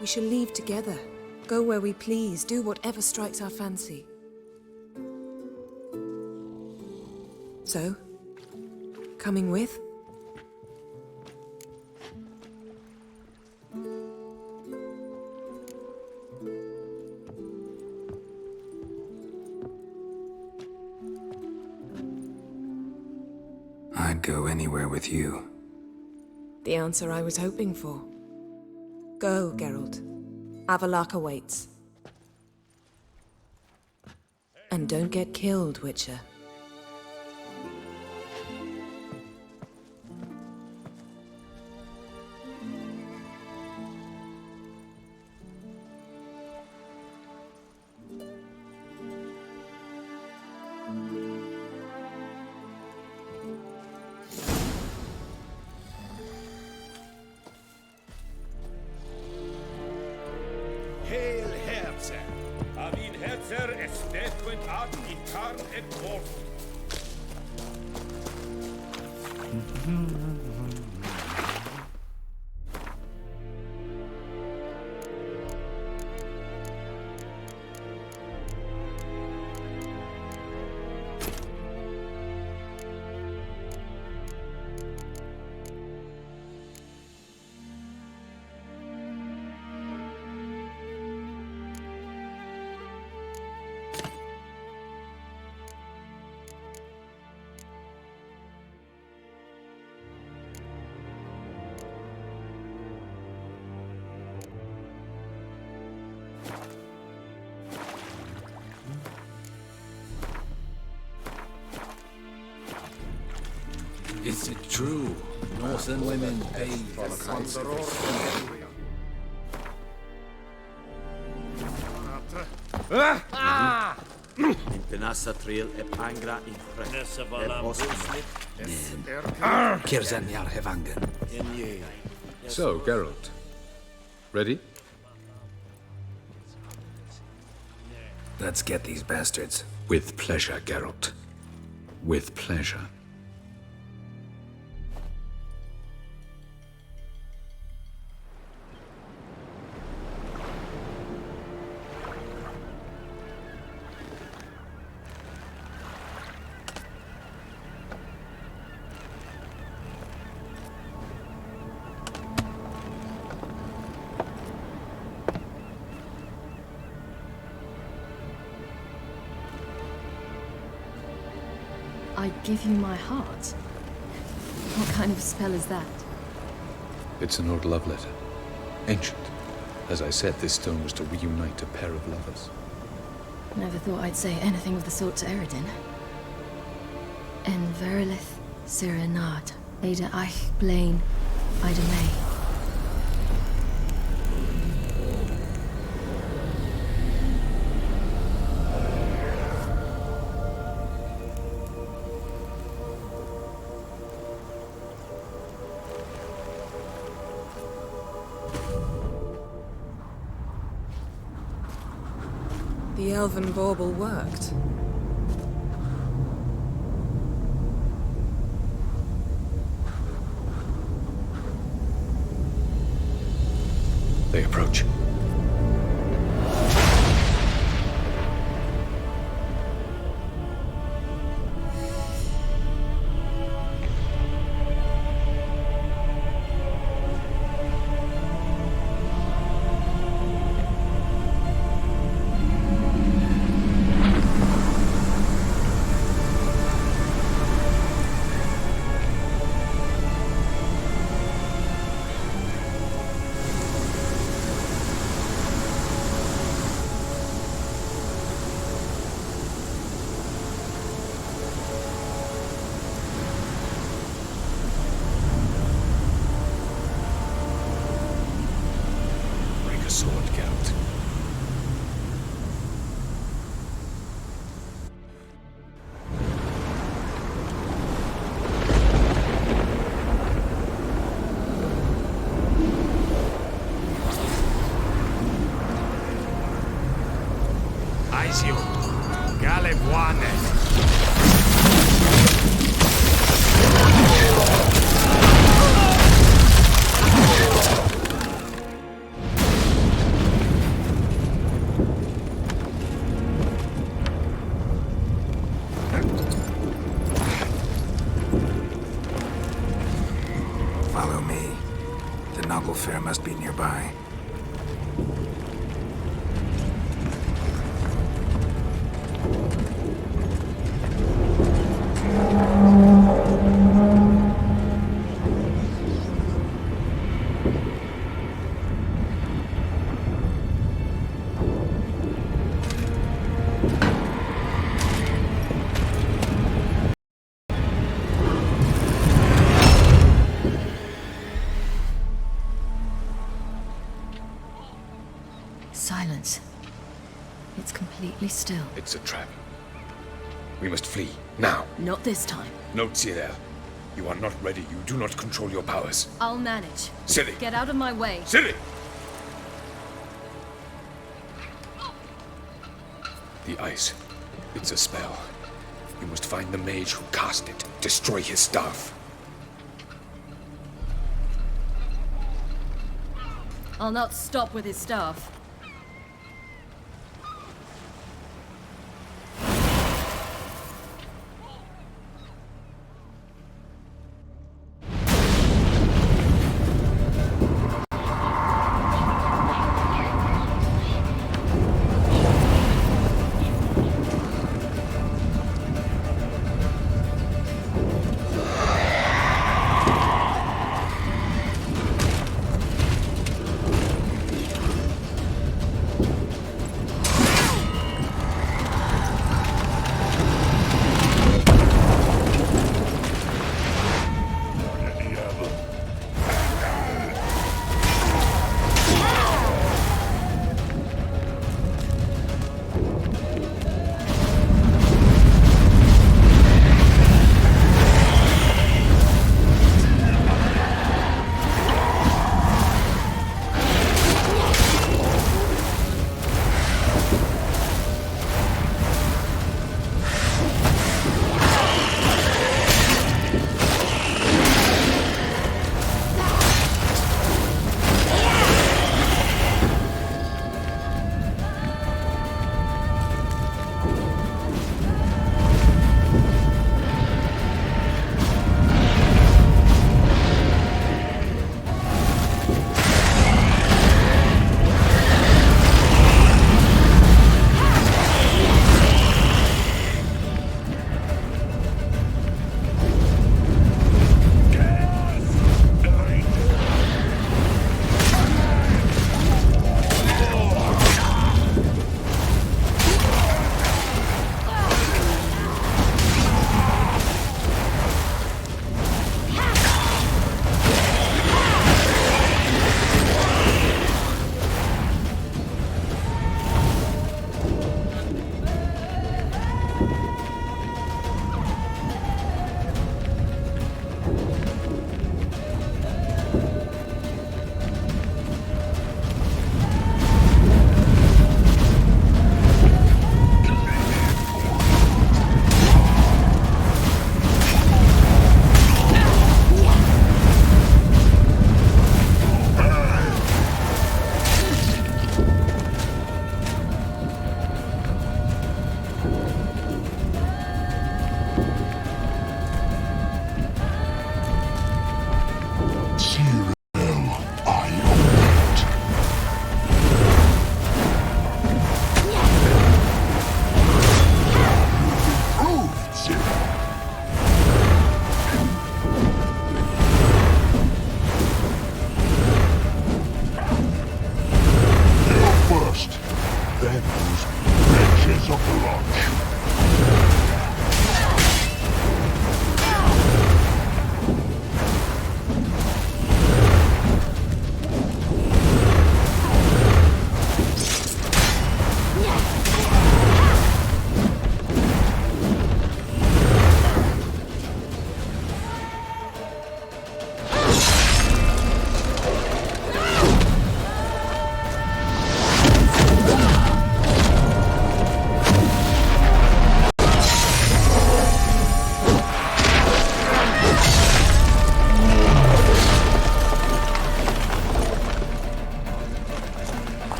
We shall leave together. Go where we please, do whatever strikes our fancy. So? Coming with? go anywhere with you. The answer I was hoping for. Go, Geralt. Avalak awaits. And don't get killed, Witcher. Hail Herzer! Av in Herzer estequent ad in carn et morph. Is it true? Northern women pay for the constant. In Penassa Trail e Pangra in Fressa Kirzanyar Hevangen. So, Geralt. Ready? Let's get these bastards. With pleasure, Geralt. With pleasure. I'd give you my heart. What kind of spell is that? It's an old love letter. Ancient. As I said, this stone was to reunite a pair of lovers. Never thought I'd say anything of the sort to Eredin. En verilith Serenad, Ada Eich Blaine, Ida May. The elven bauble worked. They approach. Sword, Geralt. Aizio, Galebuane. Follow me. The Naglfar must be nearby. completely still. It's a trap. We must flee, now. Not this time. No, Cyril. You are not ready. You do not control your powers. I'll manage. Ciri! Get out of my way. Ciri! The ice. It's a spell. You must find the mage who cast it. Destroy his staff. I'll not stop with his staff.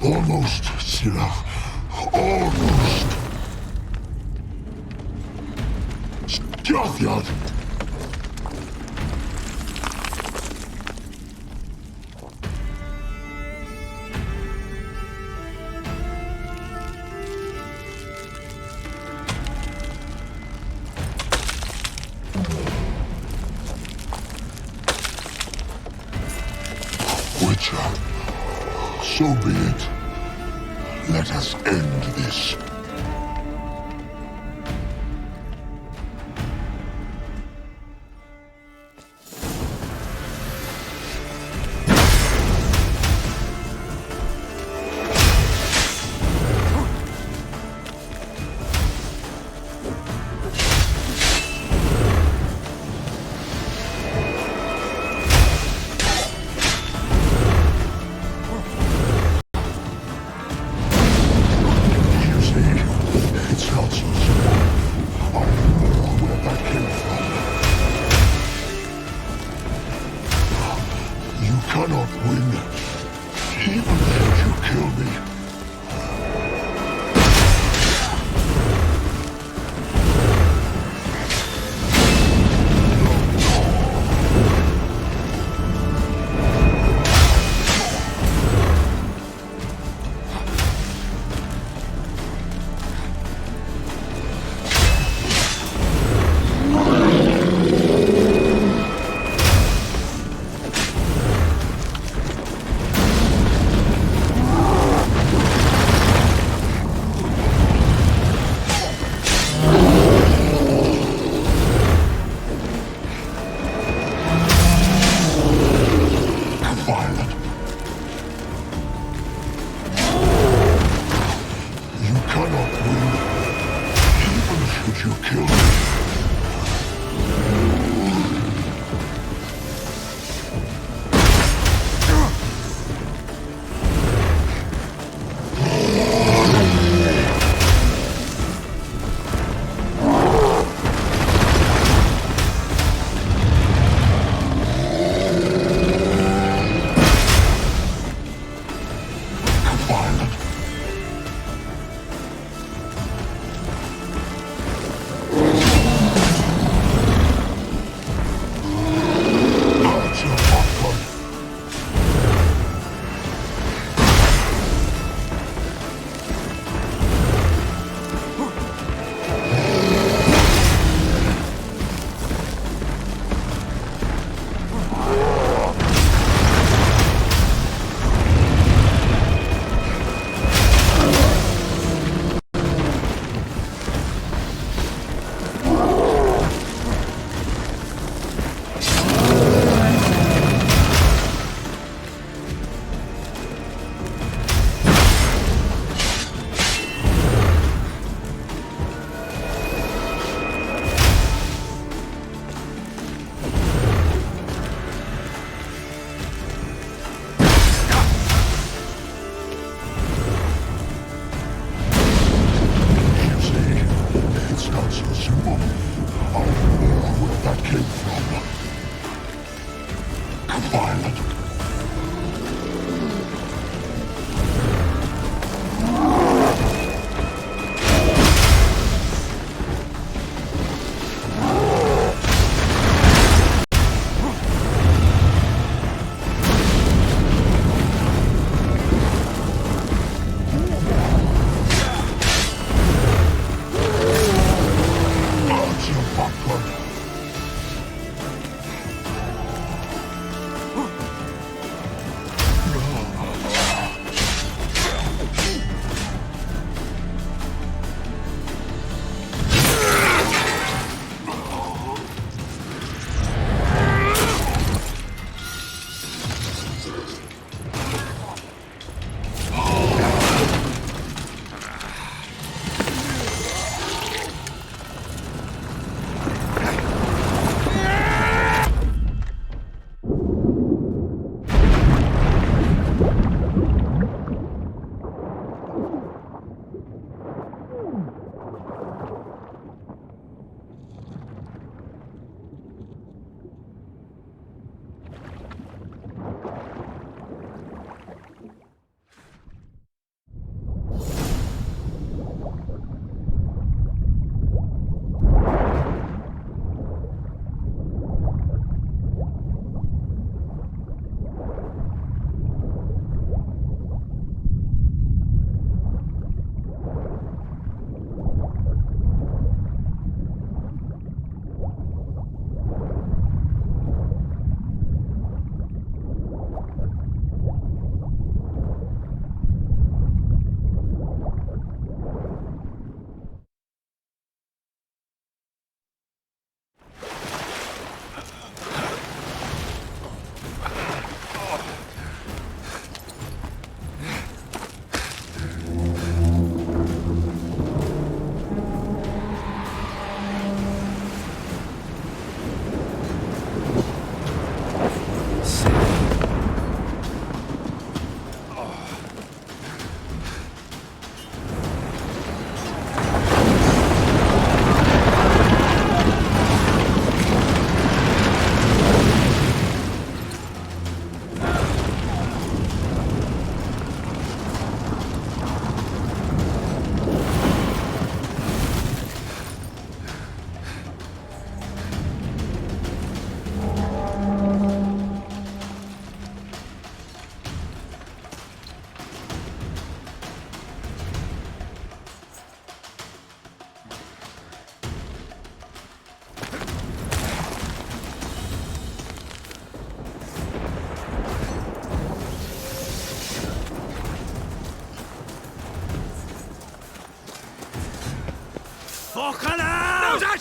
Almost, Sirach. Almost. Jothyard! Witcher, so be it. Let us end this.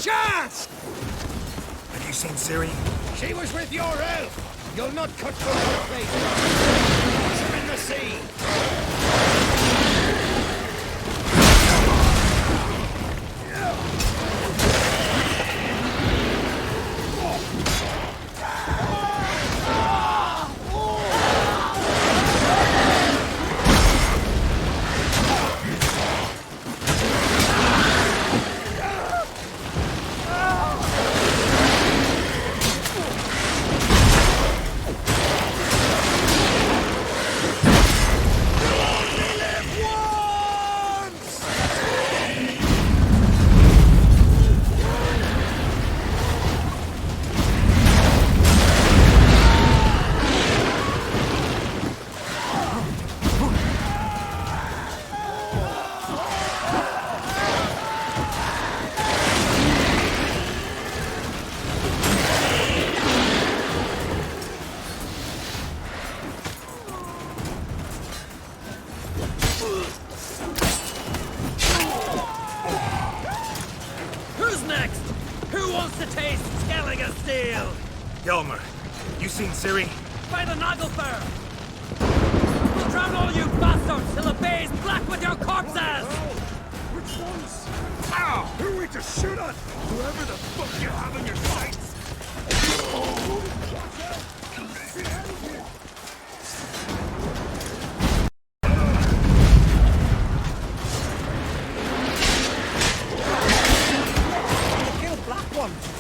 chance! Have you seen Ciri? She was with your elf. You'll not cut through her face. Toss her in the sea. Hjalmar, you seen Ciri? By the Naglfar! We'll drown all you bastards till the bay's black with your corpses! Which ones? Ow! Who are we to shoot at? Whoever the fuck you have in your sights! Kill black ones!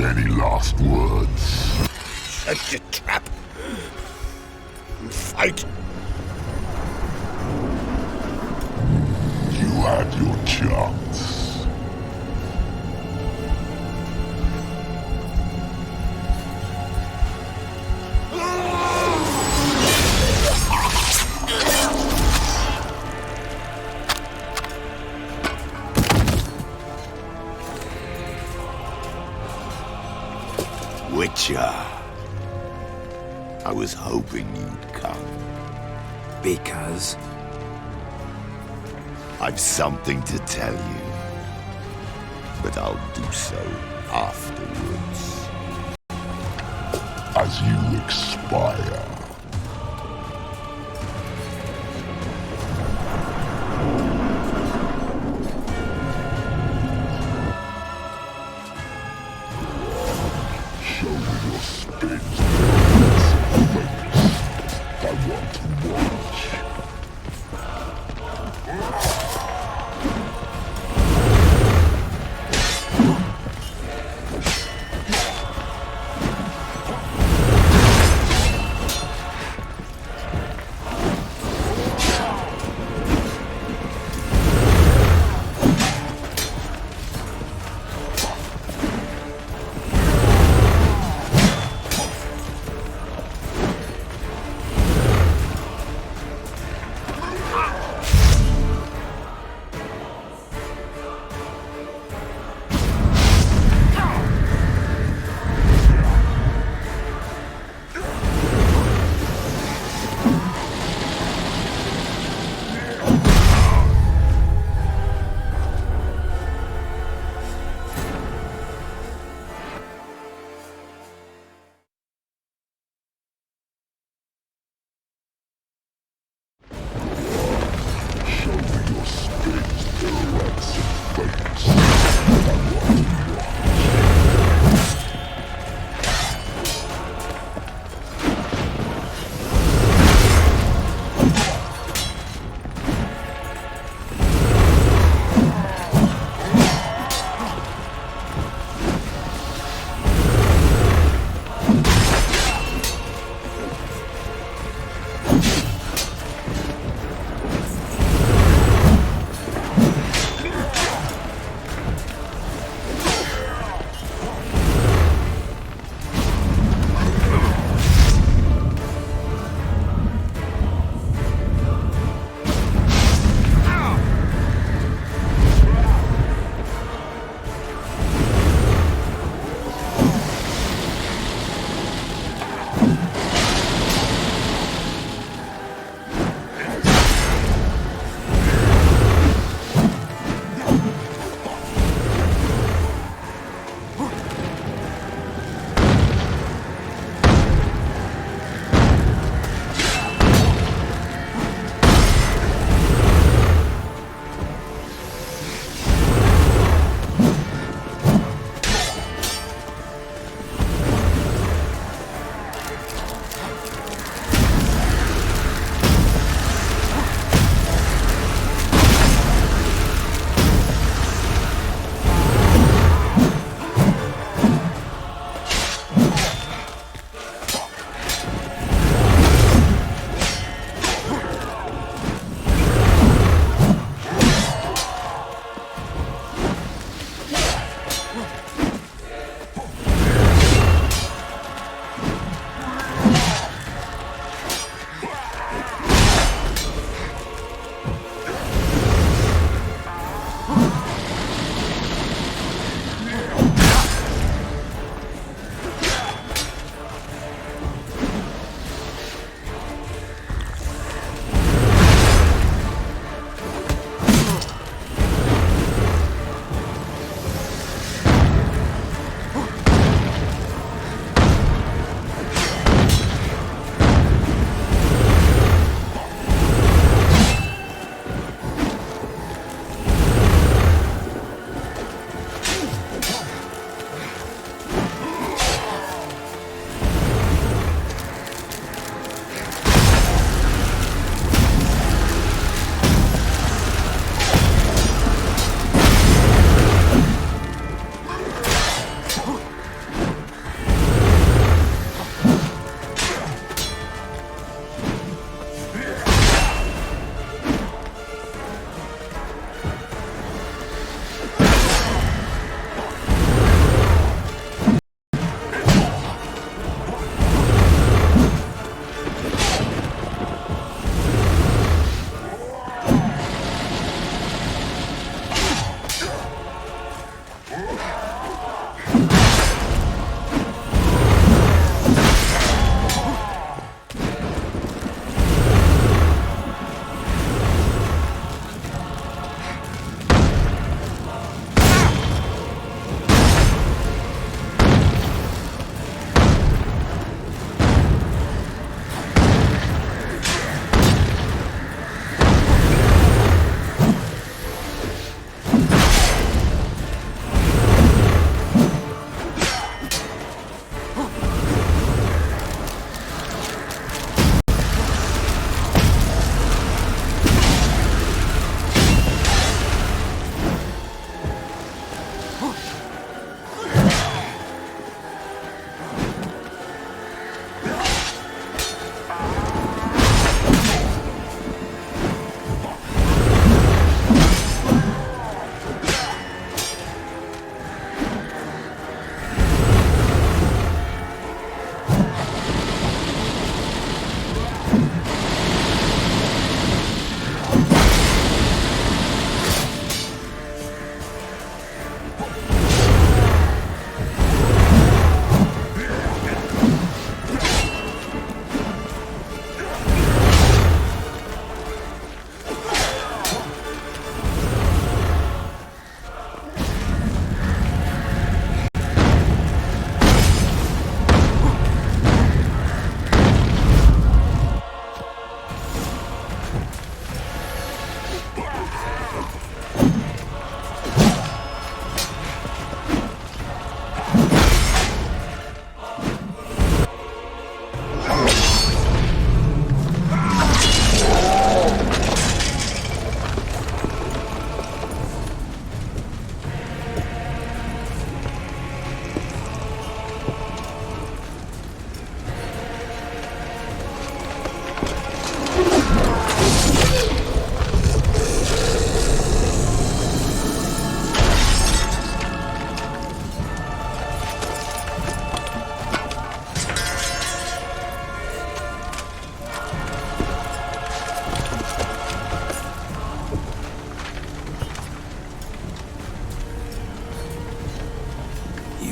Any last words? Set your trap. And fight. You had your chance. Witcher. I was hoping you'd come. Because? I've something to tell you. But I'll do so afterwards. As you expire.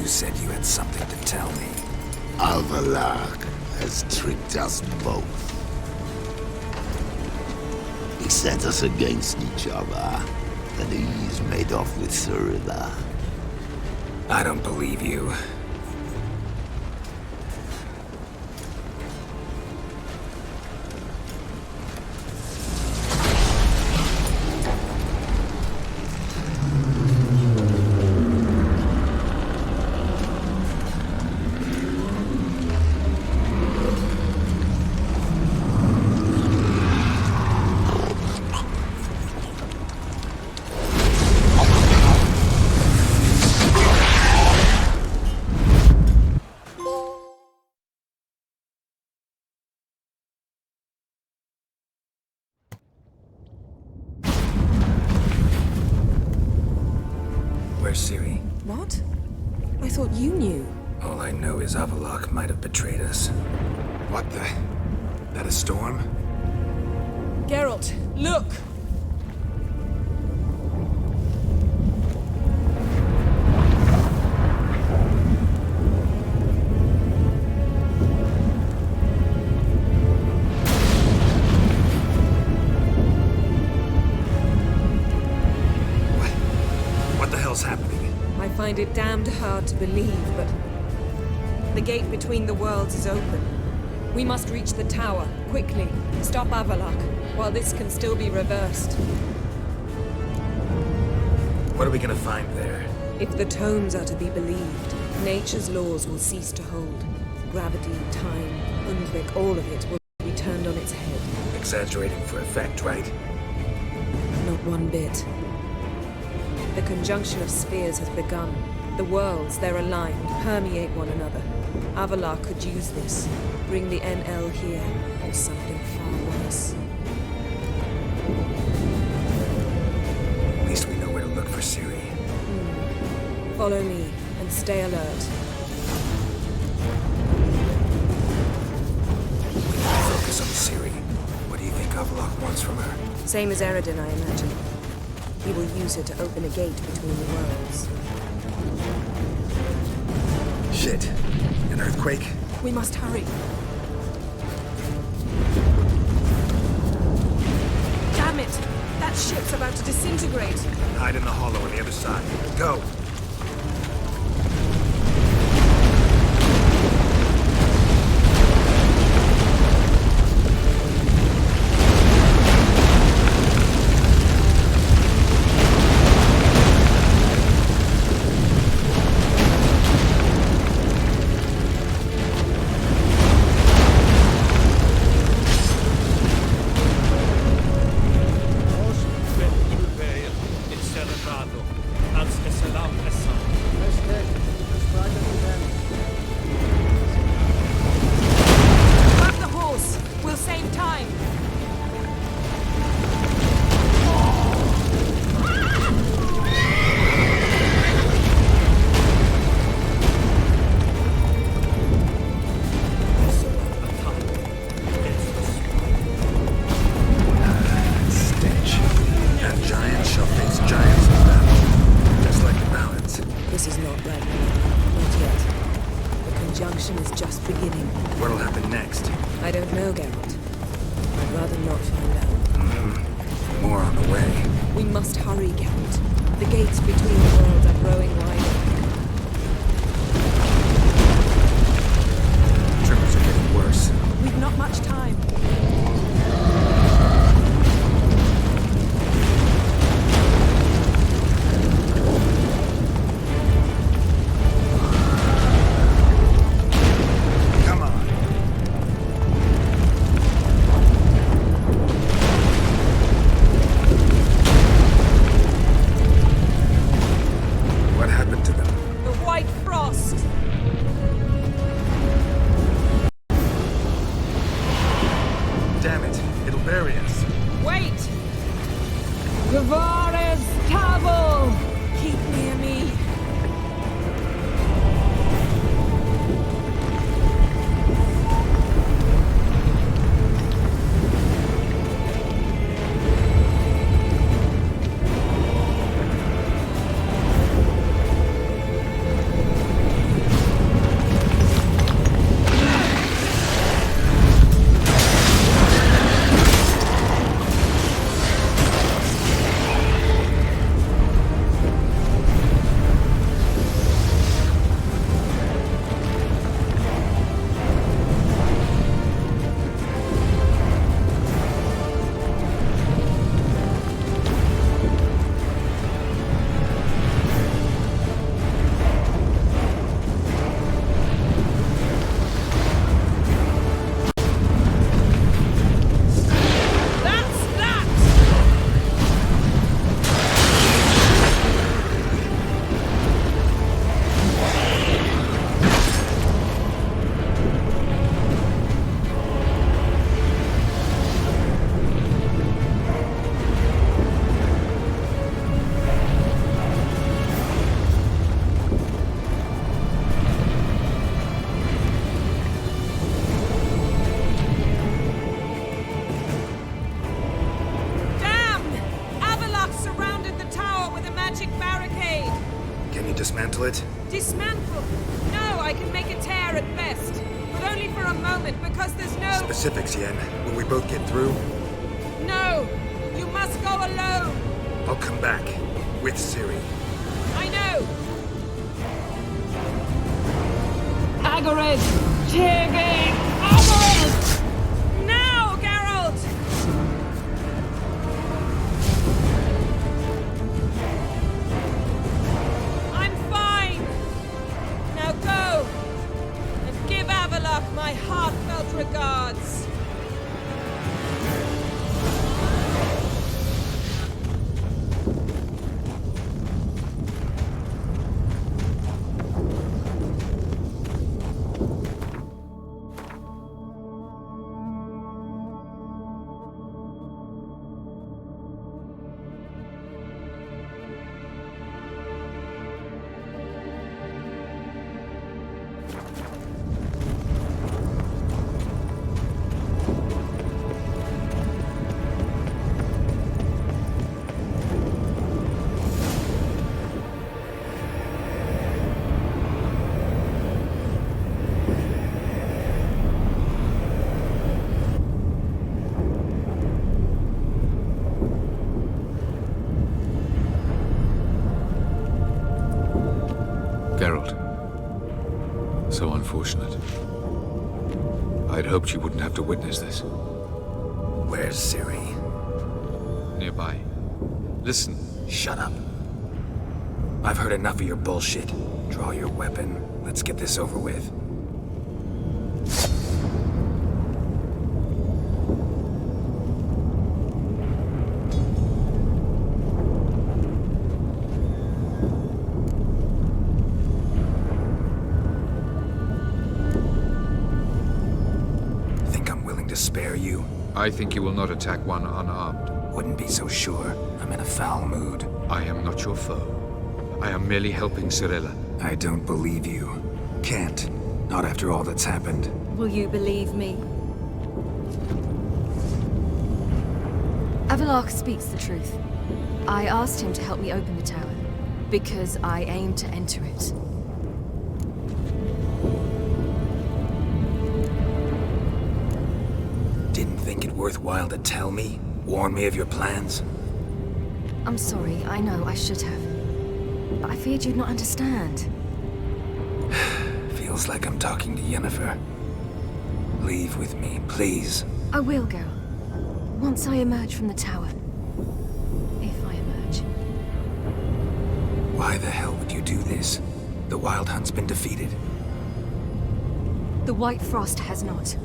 said you had something to tell me. Avallac'h has tricked us both. He set us against each other, and he's made off with Cirilla. I don't believe you. Where's Ciri? What? I thought you knew. All I know is Avallac'h might have betrayed us. What the? That a storm? Geralt, look! What the hell's happening? I find it damned hard to believe, but the gate between the worlds is open. We must reach the tower, quickly. Stop Avallac'h, while this can still be reversed. What are we gonna find there? If the tomes are to be believed, nature's laws will cease to hold. Gravity, time, Undvik, all of it will be turned on its head. Exaggerating for effect, right? Not one bit. The conjunction of spheres has begun. The worlds, they're aligned, permeate one another. Avallac'h could use this. Bring the NL here, or something far worse. At least we know where to look for Ciri. Follow me, and stay alert. We need to focus on Ciri. What do you think Avallac'h wants from her? Same as Eredin, I imagine. He will use her to open a gate between the worlds. Shit. An earthquake? We must hurry. Damn it! That ship's about to disintegrate. Hide in the hollow on the other side. Go! Grab the horse! We'll save time! Stench. And giants shall face giants in battle. Just like the balance. This is not right. Not yet. The conjunction is just beginning. What'll happen next? I don't know, Geralt. I'd rather not find out. More on the way. We must hurry, Geralt. The gates between the worlds are growing wider. Tremors are getting worse. We've not much time. Come on. What happened to dismantle it? Dismantle? No, I can make a tear at best. But only for a moment, because there's no... Specifics, Yen. Will we both get through? No! You must go alone! I'll come back. With Ciri. I know! Agarid! Tiggy! Agarid! Now, Geralt! I'm fine! Now go! And give Avallac'h my heartfelt regards! Geralt. So unfortunate. I'd hoped you wouldn't have to witness this. Where's Ciri? Nearby. Listen. Shut up. I've heard enough of your bullshit. Draw your weapon. Let's get this over with. Spare you? I think you will not attack one unarmed. Wouldn't be so sure. I'm in a foul mood. I am not your foe. I am merely helping Cirilla. I don't believe you. Can't. Not after all that's happened. Will you believe me? Avallac'h speaks the truth. I asked him to help me open the tower, because I aim to enter it. Didn't think it worthwhile to tell me? Warn me of your plans? I'm sorry, I know I should have. But I feared you'd not understand. Feels like I'm talking to Yennefer. Leave with me, please. I will, Geralt. Once I emerge from the tower. If I emerge. Why the hell would you do this? The Wild Hunt's been defeated. The White Frost has not.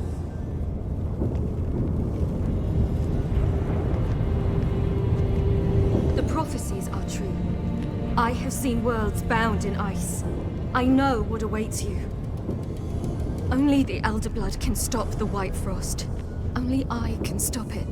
The prophecies are true. I have seen worlds bound in ice. I know what awaits you. Only the Elder Blood can stop the White Frost. Only I can stop it.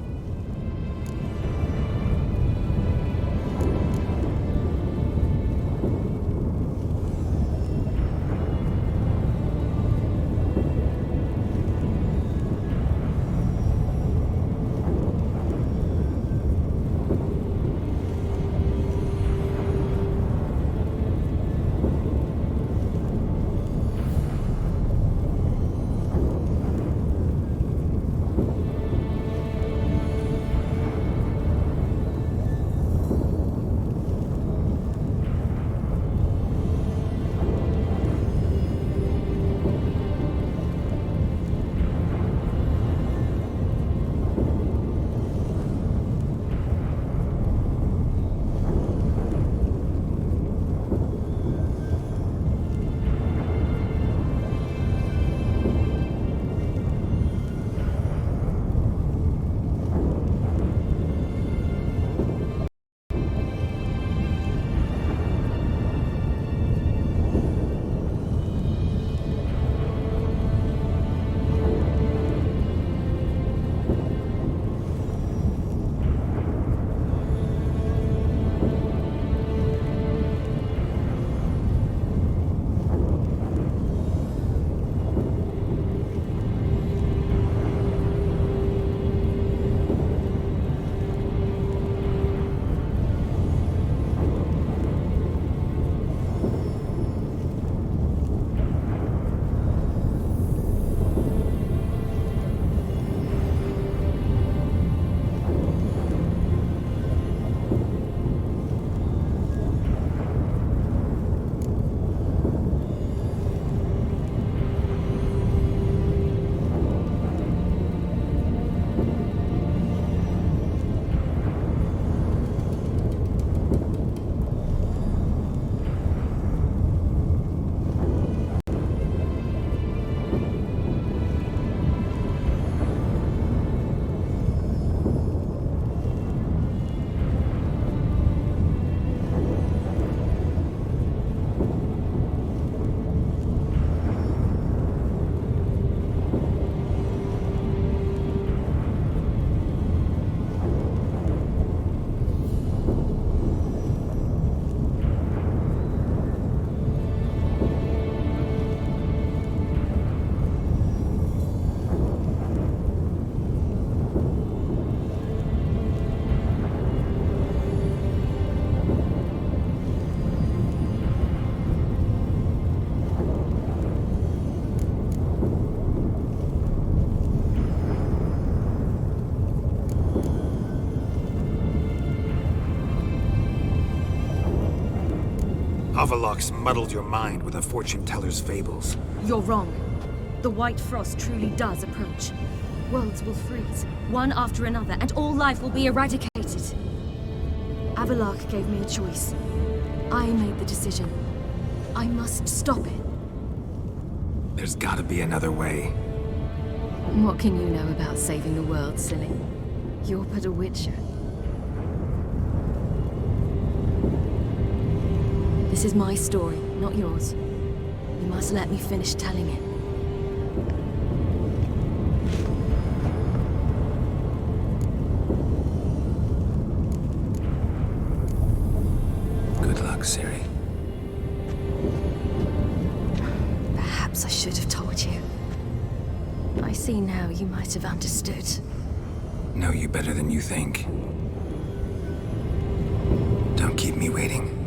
Avallac'h's muddled your mind with a fortune teller's fables. You're wrong. The White Frost truly does approach. Worlds will freeze, one after another, and all life will be eradicated. Avallac'h gave me a choice. I made the decision. I must stop it. There's gotta be another way. What can you know about saving the world, silly? You're but a witcher. This is my story, not yours. You must let me finish telling it. Good luck, Ciri. Perhaps I should have told you. I see now you might have understood. Know you better than you think. Don't keep me waiting.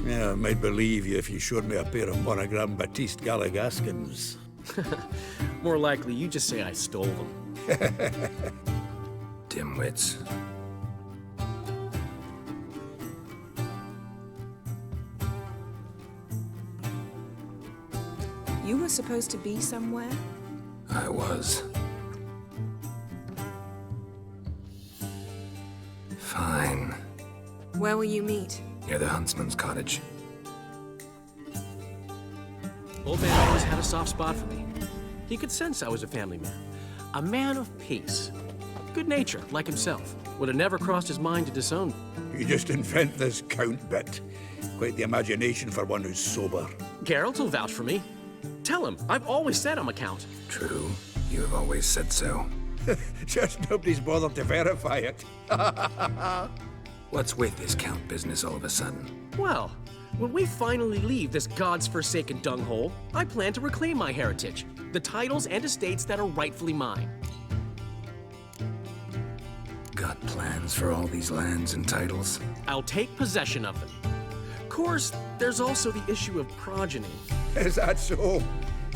Yeah, I might believe you if you showed me a pair of Monogram Batiste Galligaskins. More likely, you just say I stole them. Dimwits. You were supposed to be somewhere? I was. Fine. Where will you meet? Near the huntsman's cottage. Old man always had a soft spot for me. He could sense I was a family man. A man of peace. Good nature, like himself. Would have never crossed his mind to disown me. You just invent this count bit. Quite the imagination for one who's sober. Geralt will vouch for me. Tell him, I've always said I'm a count. True. You have always said so. Just nobody's bothered to verify it. What's with this count business all of a sudden? Well, When we finally leave this God's forsaken dunghole, I plan to reclaim my heritage, the titles and estates that are rightfully mine. Got plans for all these lands and titles? I'll take possession of them. Of course, there's also the issue of progeny. Is that so?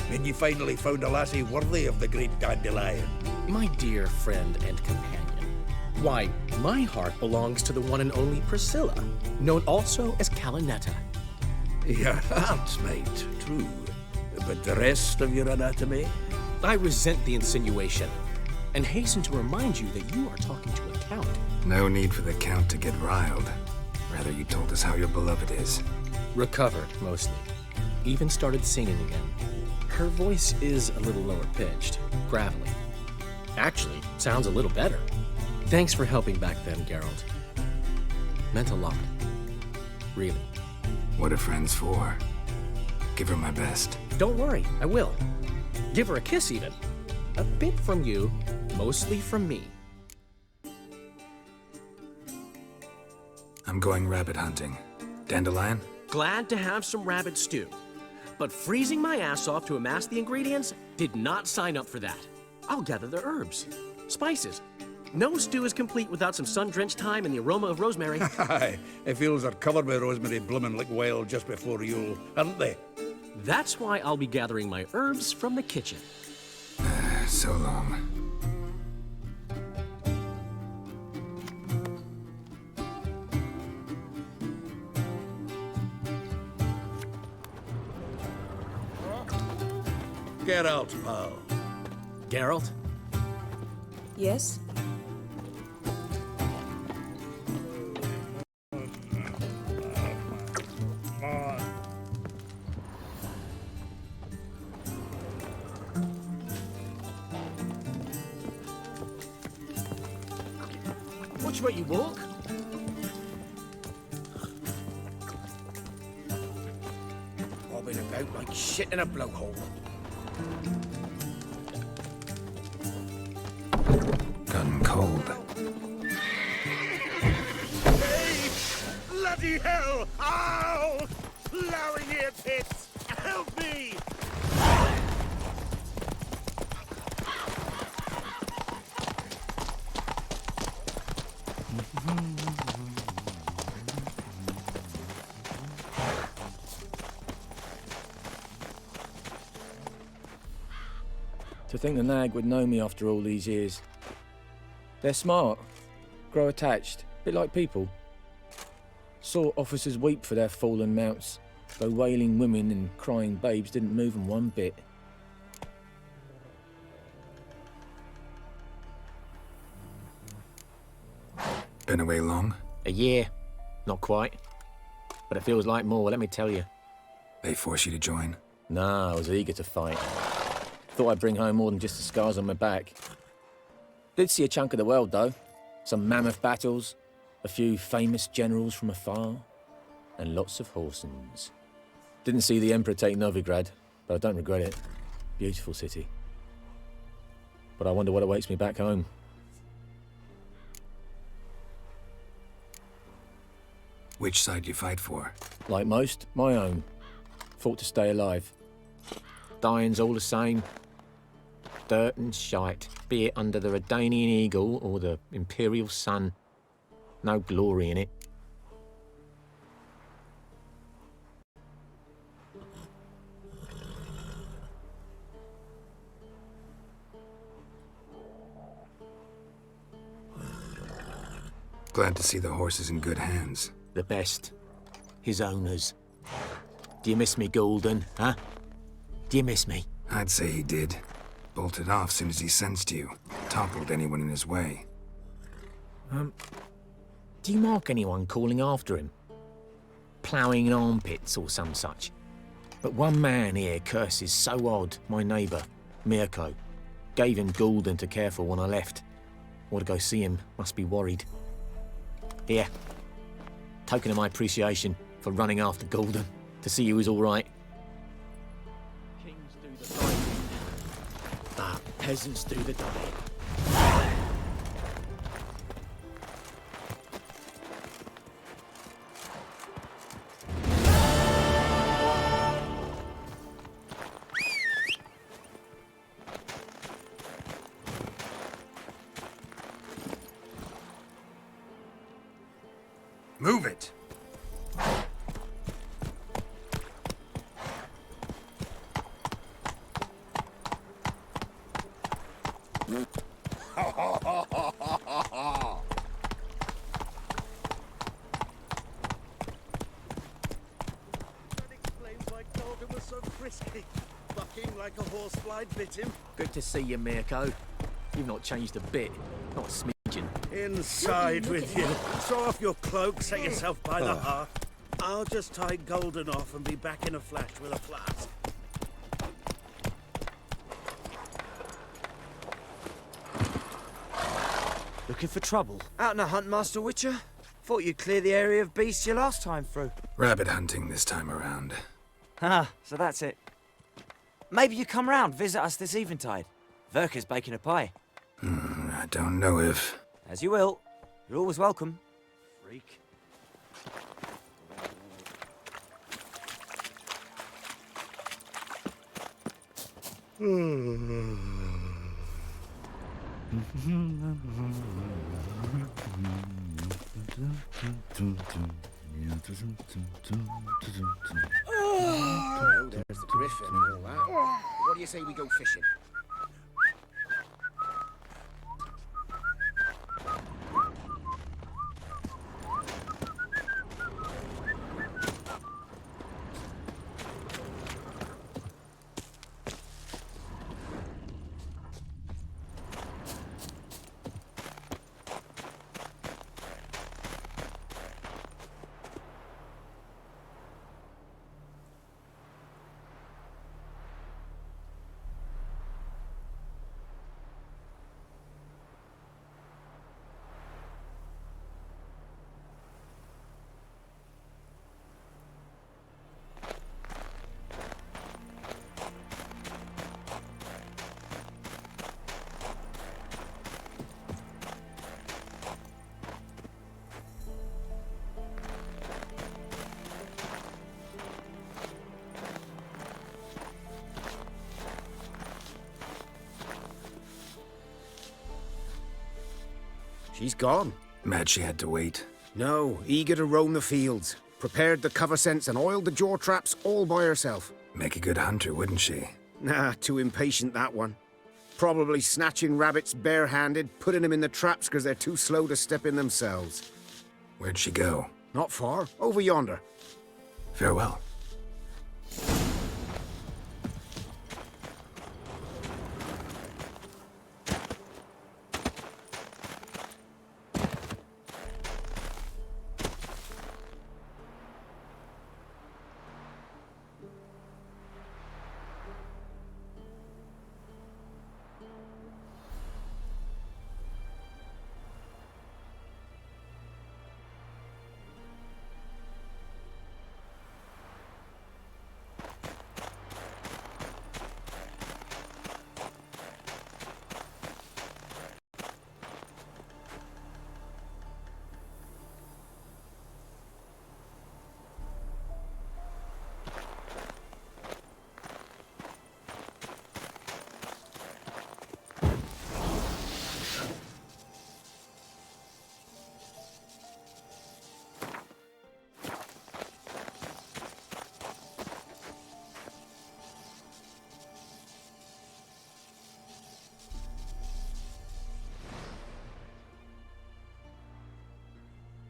Then you finally found a lassie worthy of the great dandelion. My dear friend and companion. Why, my heart belongs to the one and only Priscilla, known also as Calinetta. Your heart's mate, true. But the rest of your anatomy? I resent the insinuation, and hasten to remind you that you are talking to a count. No need for the count to get riled. Rather, you told us how your beloved is. Recovered, mostly. Even started singing again. Her voice is a little lower pitched, gravelly. Actually, sounds a little better. Thanks for helping back then, Geralt. Meant a lot. Really. What are friends for? Give her my best. Don't worry, I will. Give her a kiss, even. A bit from you, mostly from me. I'm going rabbit hunting. Dandelion? Glad to have some rabbit stew. But freezing my ass off to amass the ingredients did not sign up for that. I'll gather the herbs, spices. No stew is complete without some sun-drenched thyme and the aroma of rosemary. Aye, the fields are covered with rosemary blooming like wild just before Yule, aren't they? That's why I'll be gathering my herbs from the kitchen. So long. Geralt, pal. Geralt? Yes? Watch where you walk. Bobbing about like shit in a blowhole. Gotten cold. Hey! Bloody hell! Ow! Plowing ear pits! Help me! To think the nag would know me after all these years. They're smart, grow attached, a bit like people. Saw officers weep for their fallen mounts, though wailing women and crying babes didn't move them one bit. Been away long? A year. Not quite. But it feels like more, let me tell you. They force you to join? Nah, I was eager to fight. Thought I'd bring home more than just the scars on my back. Did see a chunk of the world, though. Some mammoth battles, a few famous generals from afar, and lots of horsens. Didn't see the Emperor take Novigrad, but I don't regret it. Beautiful city. But I wonder what awaits me back home. Which side you fight for? Like most, my own. Fought to stay alive. Dying's all the same. Dirt and shite, be it under the Redanian Eagle or the Imperial Sun. No glory in it. Glad to see the horse is in good hands. The best. His owners. Do you miss me, Gulden, huh? Do you miss me? I'd say he did. Bolted off soon as he sensed you. Toppled anyone in his way. Do you mark anyone calling after him? Ploughing in armpits or some such? But one man here curses so odd, my neighbour, Mirko. Gave him Gulden to care for when I left. Or to go see him, must be worried. Here. Token of my appreciation for running after Gulden, to see he was all right. Kings do the fighting, but peasants do the dying. Move it. Bit him. Good to see you, Mako. You've not changed a bit. Not a smidgen. Inside with you. Throw off your cloak, set yourself by the hearth. I'll just tie Golden off and be back in a flash with a flask. Looking for trouble? Out on a hunt, Master Witcher? Thought you'd clear the area of beasts your last time through. Rabbit hunting this time around. Ah, so that's it. Maybe you come round, visit us this eventide. Verka's baking a pie. I don't know if... As you will. You're always welcome. Freak. Oh, there's the griffin and all that. What do you say we go fishing? She's gone. Mad she had to wait. No, eager to roam the fields. Prepared the cover scents and oiled the jaw traps all by herself. Make a good hunter, wouldn't she? Nah, too impatient, that one. Probably snatching rabbits barehanded, putting them in the traps because they're too slow to step in themselves. Where'd she go? Not far. Over yonder. Farewell.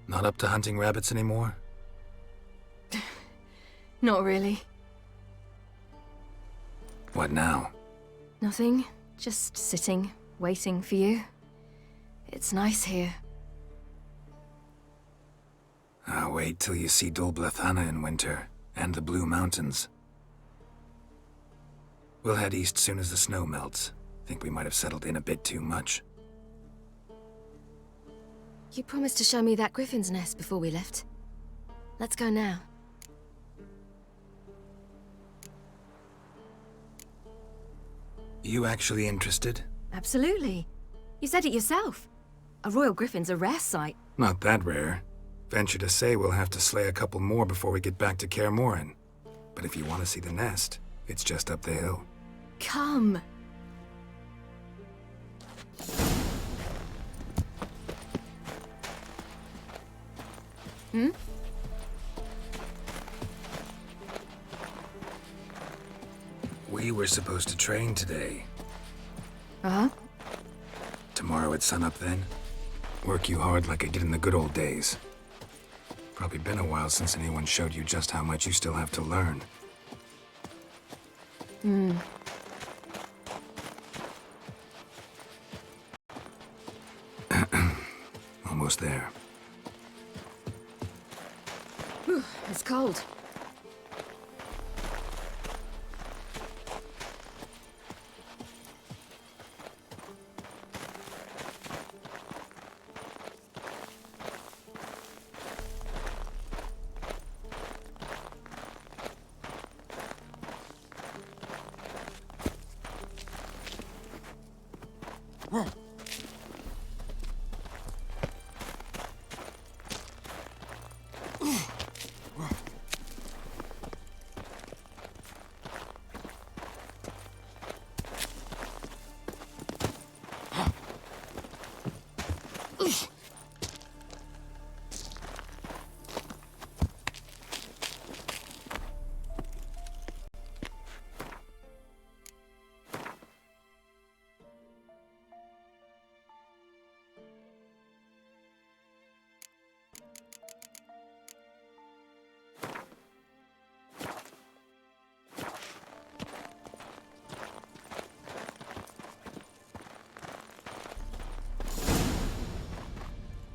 Not up to hunting rabbits anymore? Not really. What now? Nothing. Just sitting, waiting for you. It's nice here. I'll wait till you see Dol Blathanna in winter, and the Blue Mountains. We'll head east soon as the snow melts. Think we might have settled in a bit too much. You promised to show me that griffin's nest before we left. Let's go now. You actually interested? Absolutely. You said it yourself. A royal griffin's a rare sight. Not that rare. Venture to say we'll have to slay a couple more before we get back to Kaer Morhen. But if you want to see the nest, it's just up the hill. Come. Hmm? We were supposed to train today. Uh-huh. Tomorrow at sunup then? Work you hard like I did in the good old days. Probably been a while since anyone showed you just how much you still have to learn. Hmm. Almost there. Whew, it's cold.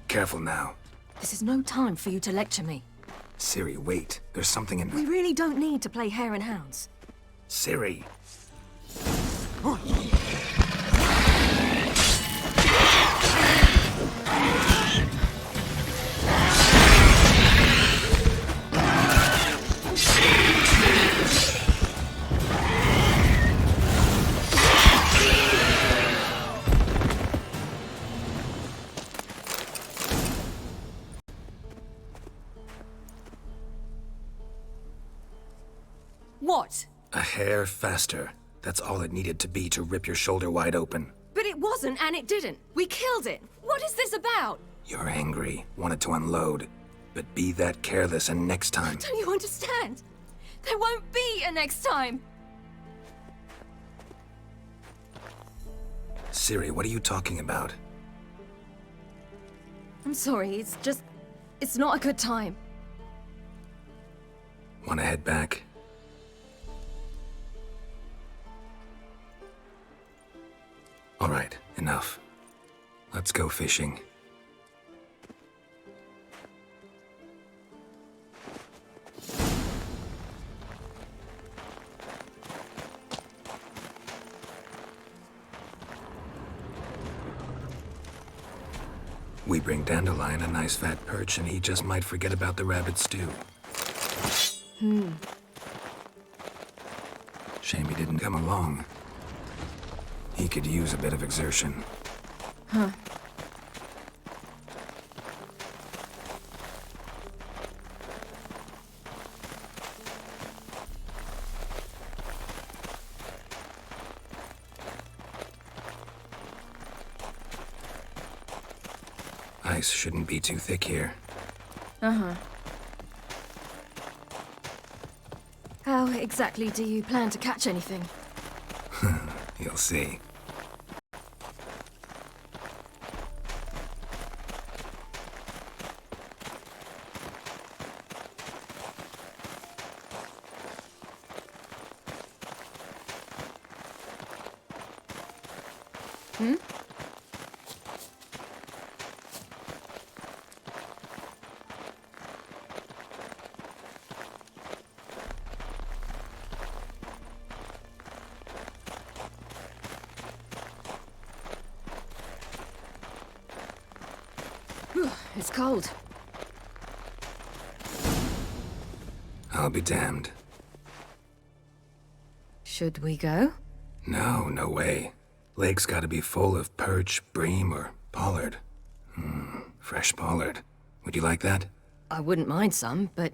Careful now. This is no time for you to lecture me. Ciri, wait. There's something in... We really don't need to play hare and hounds. Ciri! What? A hair faster. That's all it needed to be to rip your shoulder wide open. But it wasn't, and it didn't. We killed it. What is this about? You're angry, wanted to unload. But be that careless and next time... Don't you understand? There won't be a next time. Ciri, what are you talking about? I'm sorry, it's just... It's not a good time. Want to head back? All right, enough. Let's go fishing. We bring Dandelion a nice fat perch, and he just might forget about the rabbit stew. Shame he didn't come along. He could use a bit of exertion. Huh. Ice shouldn't be too thick here. Uh-huh. How exactly do you plan to catch anything? You'll see. Hmm? It's cold. I'll be damned. Should we go? No, no way. Lake's gotta be full of perch, bream, or pollard. Fresh pollard. Would you like that? I wouldn't mind some, but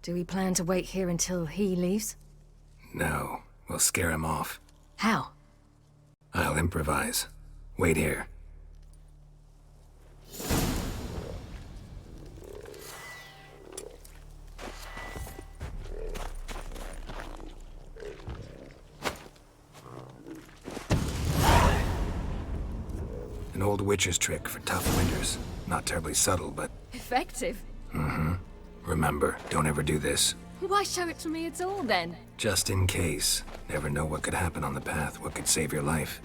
do we plan to wait here until he leaves? No, we'll scare him off. How? I'll improvise. Wait here. An old witch's trick for tough winters. Not terribly subtle, but... Effective. Mm-hmm. Remember, don't ever do this. Why show it to me at all, then? Just in case. Never know what could happen on the path, what could save your life.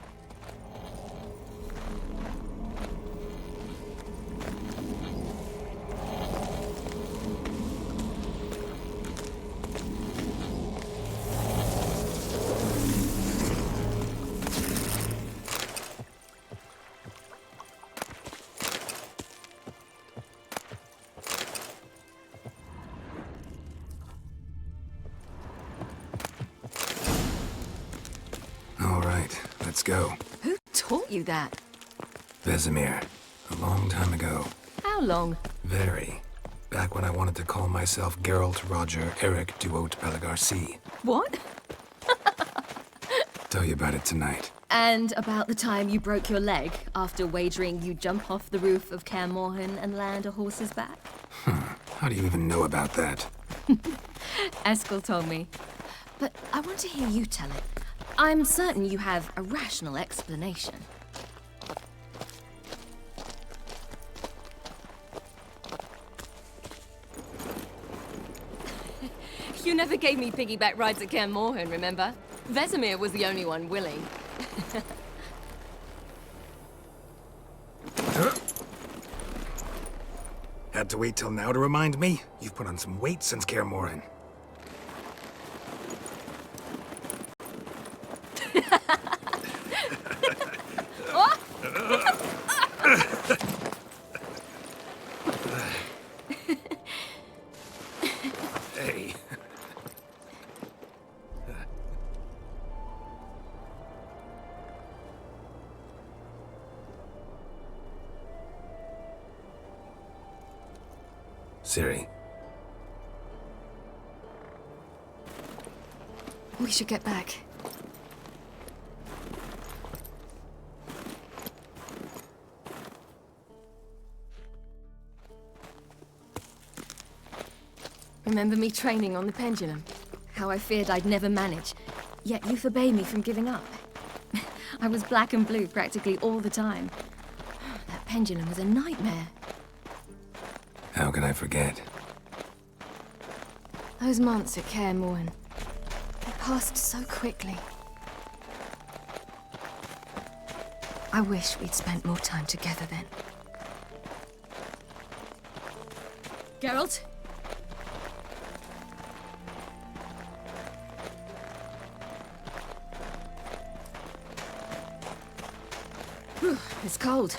Let's go. Who taught you that? Vesemir. A long time ago. How long? Very. Back when I wanted to call myself Geralt Roger Eric Duot Pelagarcy. What? Tell you about it tonight. And about the time you broke your leg after wagering you'd jump off the roof of Kaer Morhen and land a horse's back? How do you even know about that? Eskel told me. But I want to hear you tell it. I'm certain you have a rational explanation. You never gave me piggyback rides at Kaer Morhen, remember? Vesemir was the only one willing. Had to wait till now to remind me? You've put on some weight since Kaer Morhen. Hey. Ciri. We should get back. Remember me training on the pendulum? How I feared I'd never manage, yet you forbade me from giving up. I was black and blue practically all the time. That pendulum was a nightmare. How can I forget? Those months at Kaer Morhen, they passed so quickly. I wish we'd spent more time together then. Geralt? Whew, it's cold.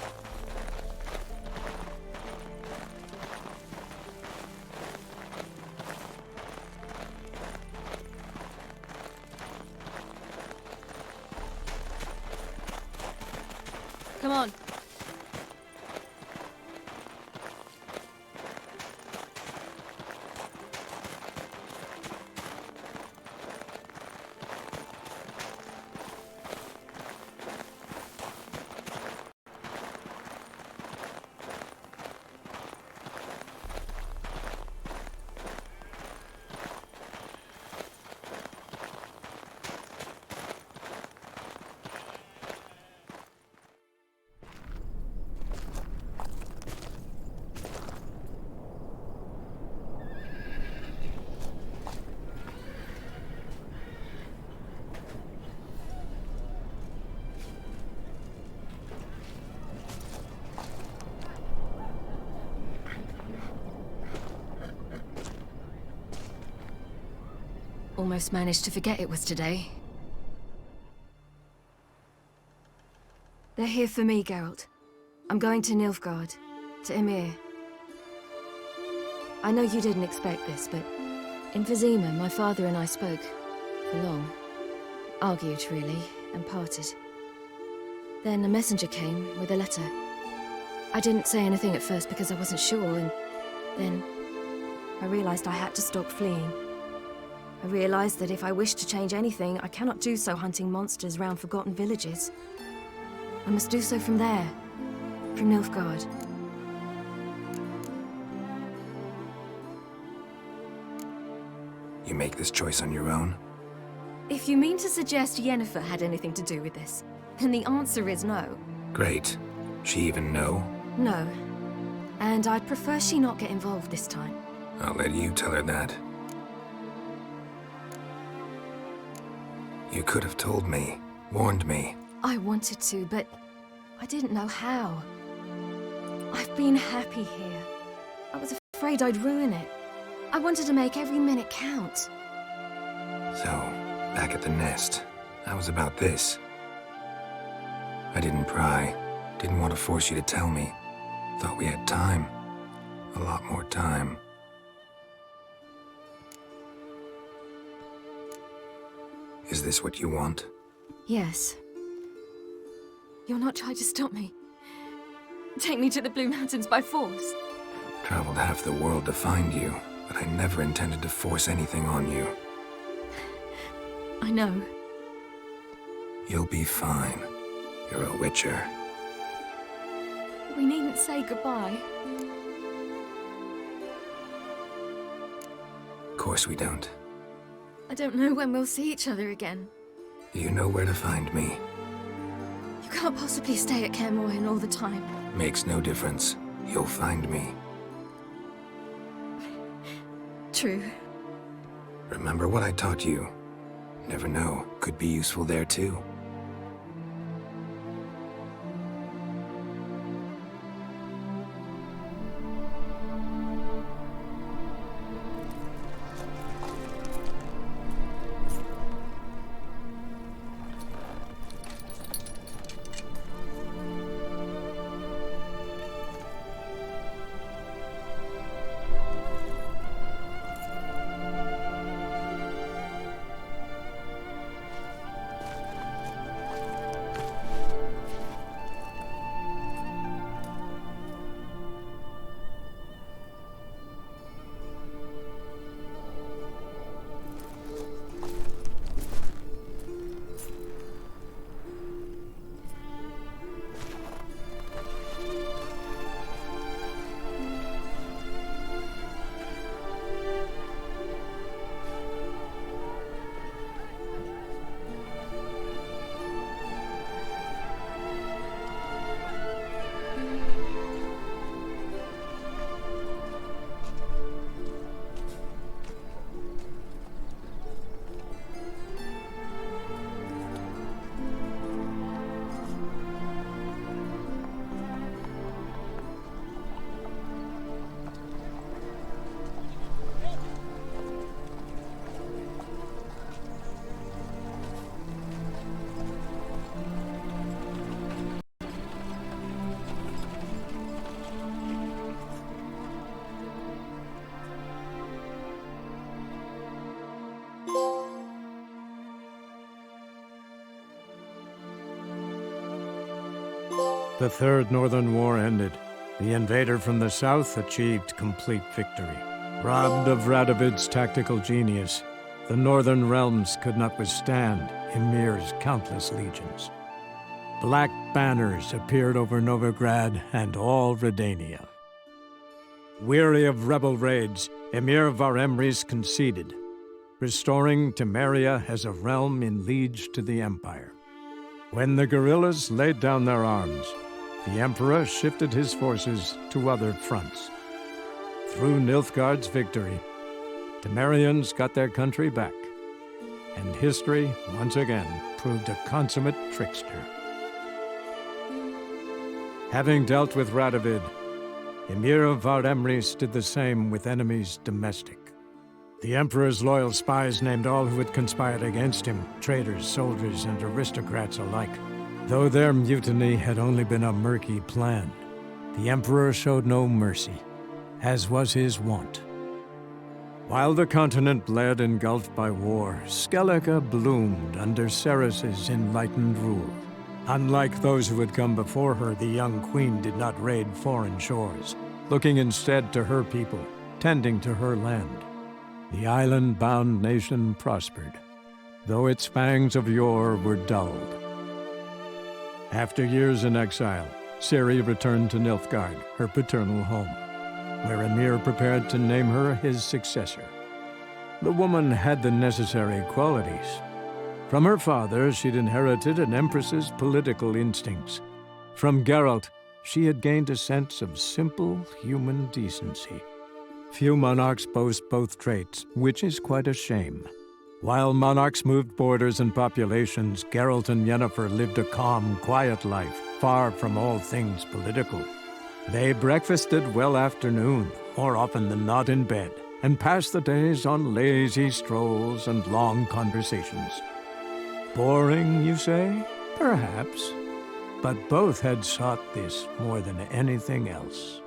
Come on. Almost managed to forget it was today. They're here for me, Geralt. I'm going to Nilfgaard, to Emhyr. I know you didn't expect this, but in Vizima, my father and I spoke for long. Argued, really, and parted. Then a messenger came with a letter. I didn't say anything at first because I wasn't sure, and then I realized I had to stop fleeing. I realized that if I wish to change anything, I cannot do so hunting monsters round forgotten villages. I must do so from there, from Nilfgaard. You make this choice on your own? If you mean to suggest Yennefer had anything to do with this, then the answer is no. Great. She even know? No. And I'd prefer she not get involved this time. I'll let you tell her that. You could have told me, warned me. I wanted to, but I didn't know how. I've been happy here. I was afraid I'd ruin it. I wanted to make every minute count. So, back at the nest, I was about this. I didn't pry, didn't want to force you to tell me. Thought we had time. A lot more time. Is this what you want? Yes. You're not trying to stop me. Take me to the Blue Mountains by force. Traveled half the world to find you, but I never intended to force anything on you. I know. You'll be fine. You're a Witcher. We needn't say goodbye. Of course we don't. I don't know when we'll see each other again. You know where to find me. You can't possibly stay at Kaer Morhen all the time. Makes no difference. You'll find me. True. Remember what I taught you. Never know, could be useful there too. The Third Northern War ended. The invader from the south achieved complete victory. Robbed of Radovid's tactical genius, the northern realms could not withstand Ymir's countless legions. Black banners appeared over Novigrad and all Redania. Weary of rebel raids, Ymir Varemris conceded, restoring Temeria as a realm in liege to the Empire. When the guerrillas laid down their arms, the Emperor shifted his forces to other fronts. Through Nilfgaard's victory, Temerians got their country back, and history once again proved a consummate trickster. Having dealt with Radovid, Ymir of Varemris did the same with enemies domestic. The Emperor's loyal spies named all who had conspired against him, traitors, soldiers, and aristocrats alike. Though their mutiny had only been a murky plan, the Emperor showed no mercy, as was his wont. While the continent bled engulfed by war, Skellige bloomed under Ceres's enlightened rule. Unlike those who had come before her, the young queen did not raid foreign shores, looking instead to her people, tending to her land. The island-bound nation prospered, though its fangs of yore were dulled. After years in exile, Ciri returned to Nilfgaard, her paternal home, where Ymir prepared to name her his successor. The woman had the necessary qualities. From her father, she'd inherited an empress's political instincts. From Geralt, she had gained a sense of simple human decency. Few monarchs boast both traits, which is quite a shame. While monarchs moved borders and populations, Geralt and Yennefer lived a calm, quiet life, far from all things political. They breakfasted well after noon, more often than not in bed, and passed the days on lazy strolls and long conversations. Boring, you say? Perhaps. But both had sought this more than anything else.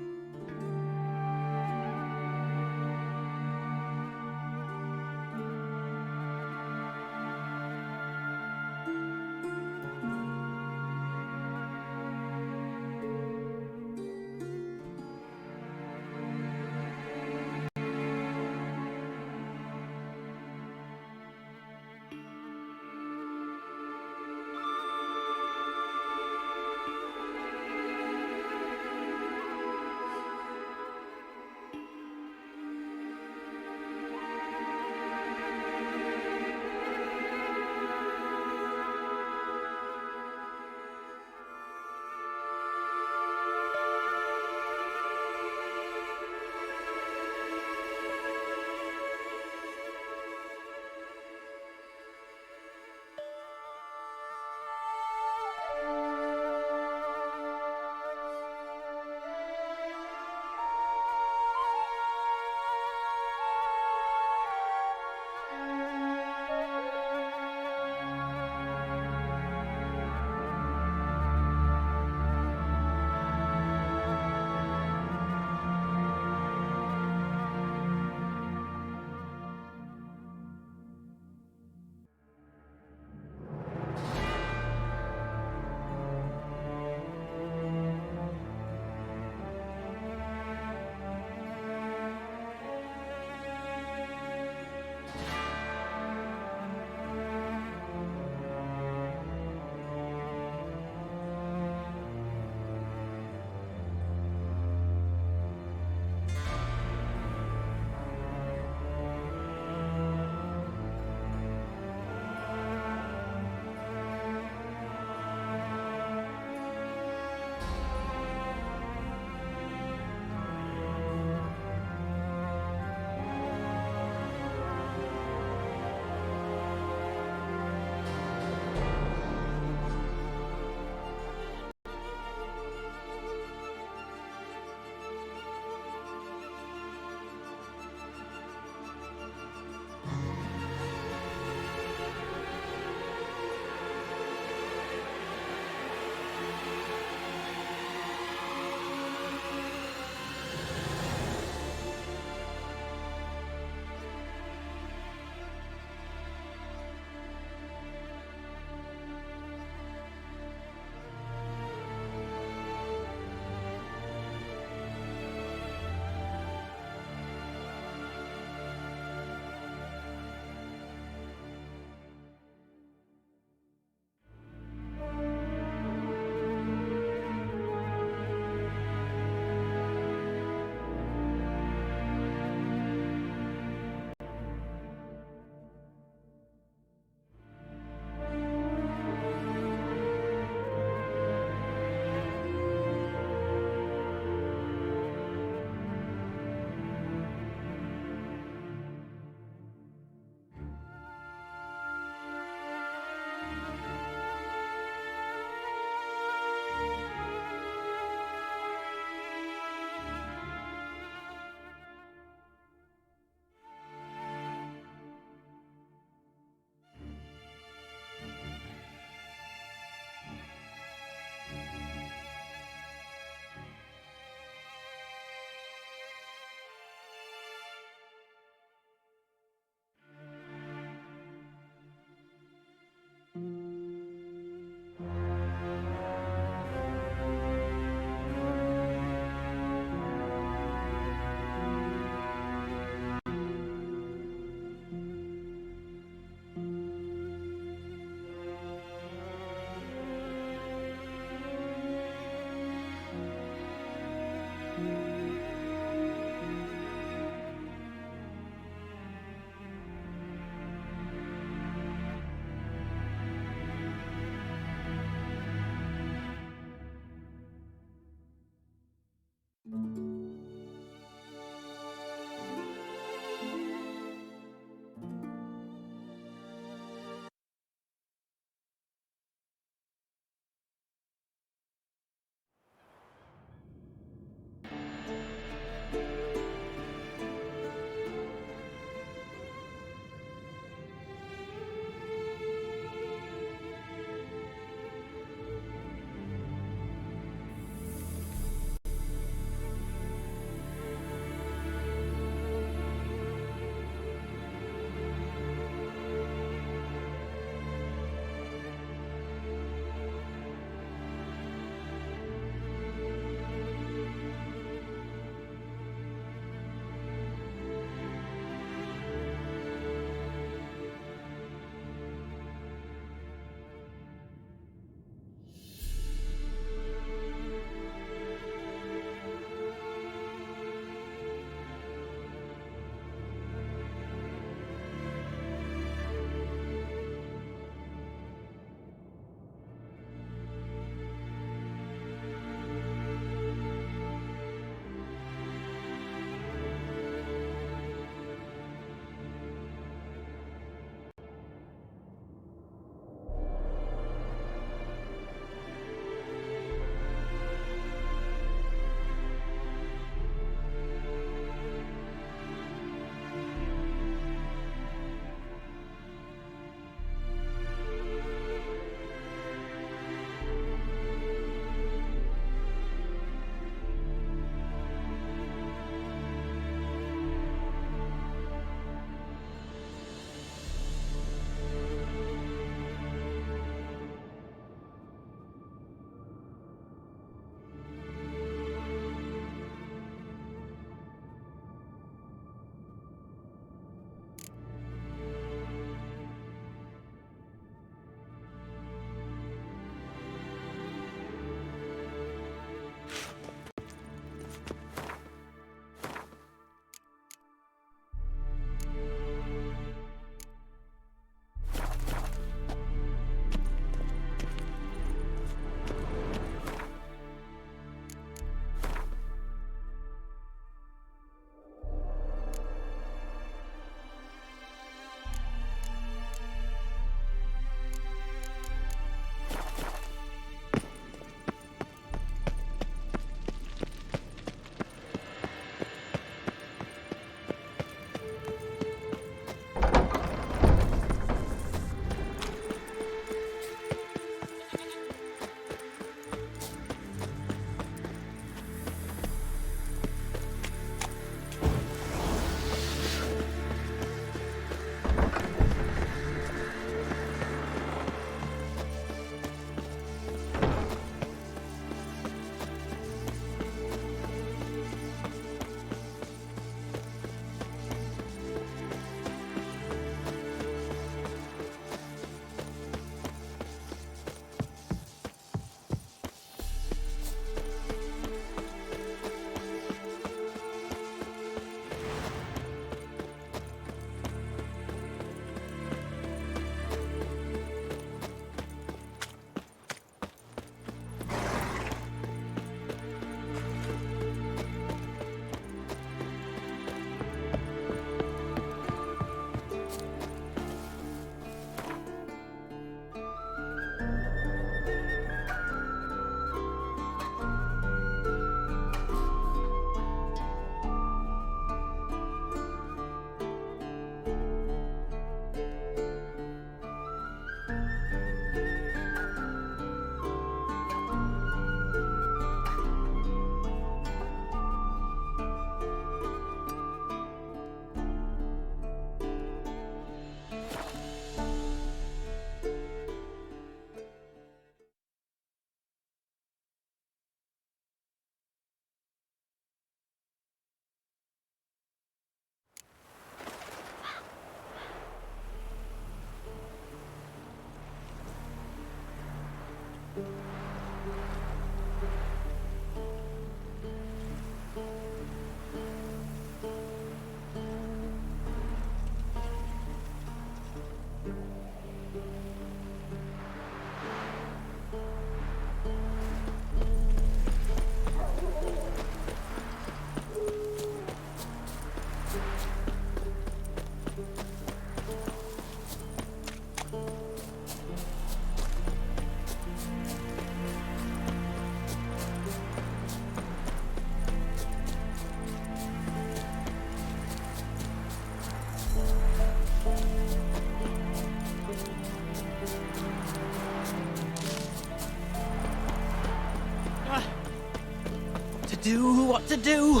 to do, what to do.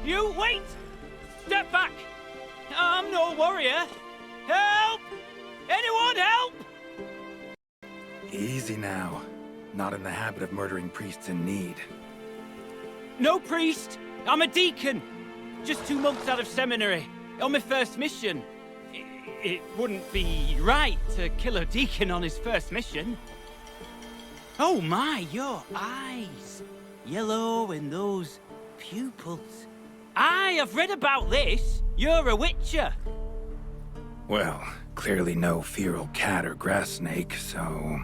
You wait! Step back! I'm no warrior. Help! Anyone help! Easy now. Not in the habit of murdering priests in need. No priest! I'm a deacon! Just 2 months out of seminary, on my first mission. It wouldn't be right to kill a deacon on his first mission. Oh my, your eyes! Yellow and those pupils. I have read about this. You're a witcher. Well, clearly no feral cat or grass snake, so...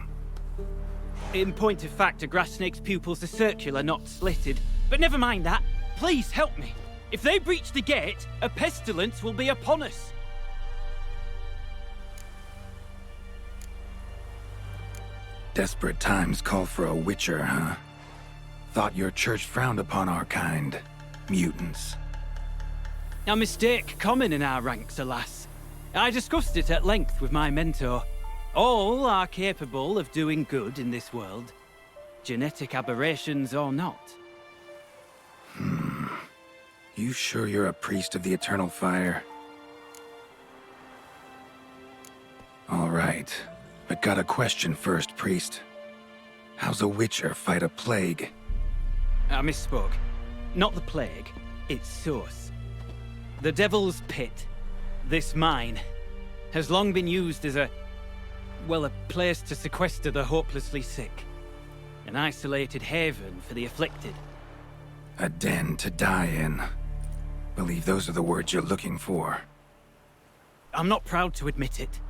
In point of fact, a grass snake's pupils are circular, not slitted. But never mind that. Please help me. If they breach the gate, a pestilence will be upon us. Desperate times call for a witcher, huh? Thought your church frowned upon our kind. Mutants. A mistake common in our ranks, alas. I discussed it at length with my mentor. All are capable of doing good in this world, genetic aberrations or not. You sure you're a priest of the Eternal Fire? All right, but got a question first, priest. How's a witcher fight a plague? I misspoke. Not the plague, its source. The Devil's Pit, this mine, has long been used as a place to sequester the hopelessly sick. An isolated haven for the afflicted. A den to die in. Believe those are the words you're looking for. I'm not proud to admit it.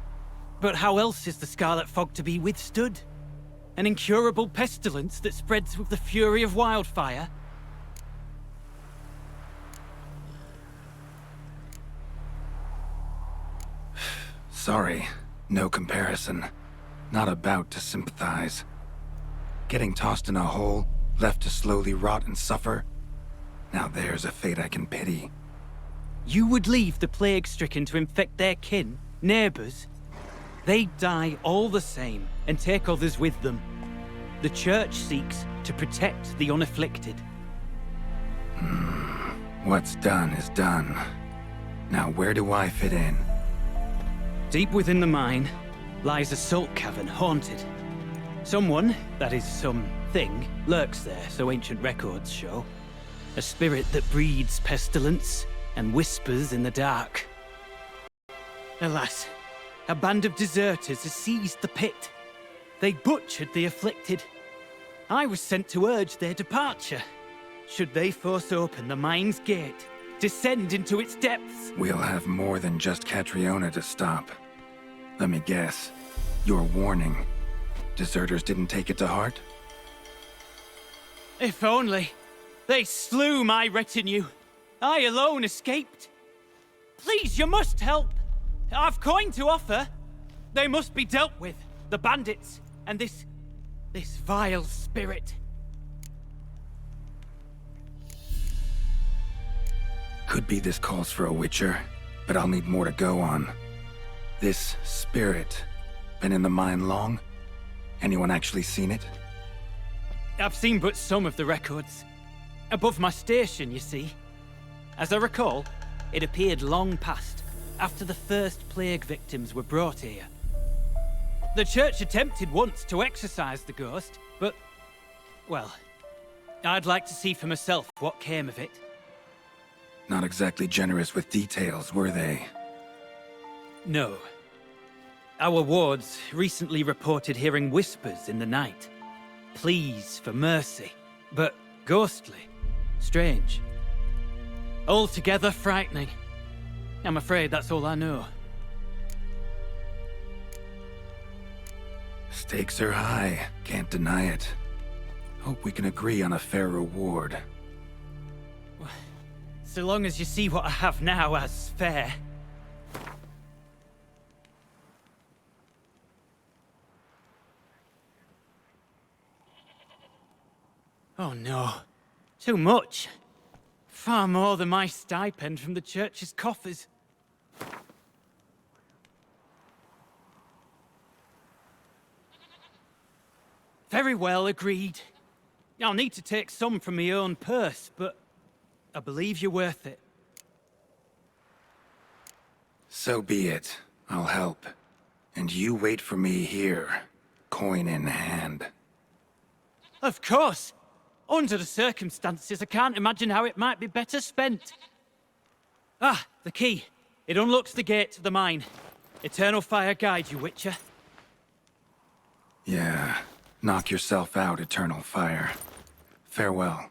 But how else is the Scarlet Fog to be withstood? An incurable pestilence that spreads with the fury of wildfire? Sorry, no comparison. Not about to sympathize. Getting tossed in a hole, left to slowly rot and suffer? Now there's a fate I can pity. You would leave the plague-stricken to infect their kin, neighbors? They die all the same and take others with them. The Church seeks to protect the unafflicted. What's done is done. Now where do I fit in? Deep within the mine lies a salt cavern haunted. Someone, that is something, lurks there, so ancient records show. A spirit that breeds pestilence and whispers in the dark. Alas, a band of deserters has seized the pit. They butchered the afflicted. I was sent to urge their departure. Should they force open the mine's gate, descend into its depths? We'll have more than just Catriona to stop. Let me guess. Your warning. Deserters didn't take it to heart? If only. They slew my retinue. I alone escaped. Please, you must help. I've coin to offer. They must be dealt with. The bandits and this vile spirit. Could be this calls for a witcher, but I'll need more to go on. This spirit, been in the mine long? Anyone actually seen it? I've seen but some of the records. Above my station, you see. As I recall, it appeared long past, after the first plague victims were brought here. The church attempted once to exorcise the ghost, but, well, I'd like to see for myself what came of it. Not exactly generous with details, were they? No. Our wards recently reported hearing whispers in the night. Pleas for mercy, but ghostly, strange. Altogether frightening. I'm afraid that's all I know. Stakes are high, can't deny it. Hope we can agree on a fair reward. So long as you see what I have now as fair. Oh no. Too much. Far more than my stipend from the church's coffers. Very well, agreed. I'll need to take some from my own purse, but I believe you're worth it. So be it. I'll help. And you wait for me here, coin in hand. Of course! Under the circumstances, I can't imagine how it might be better spent. Ah, the key. It unlocks the gate to the mine. Eternal fire guide you, Witcher. Yeah. Knock yourself out, Eternal Fire. Farewell.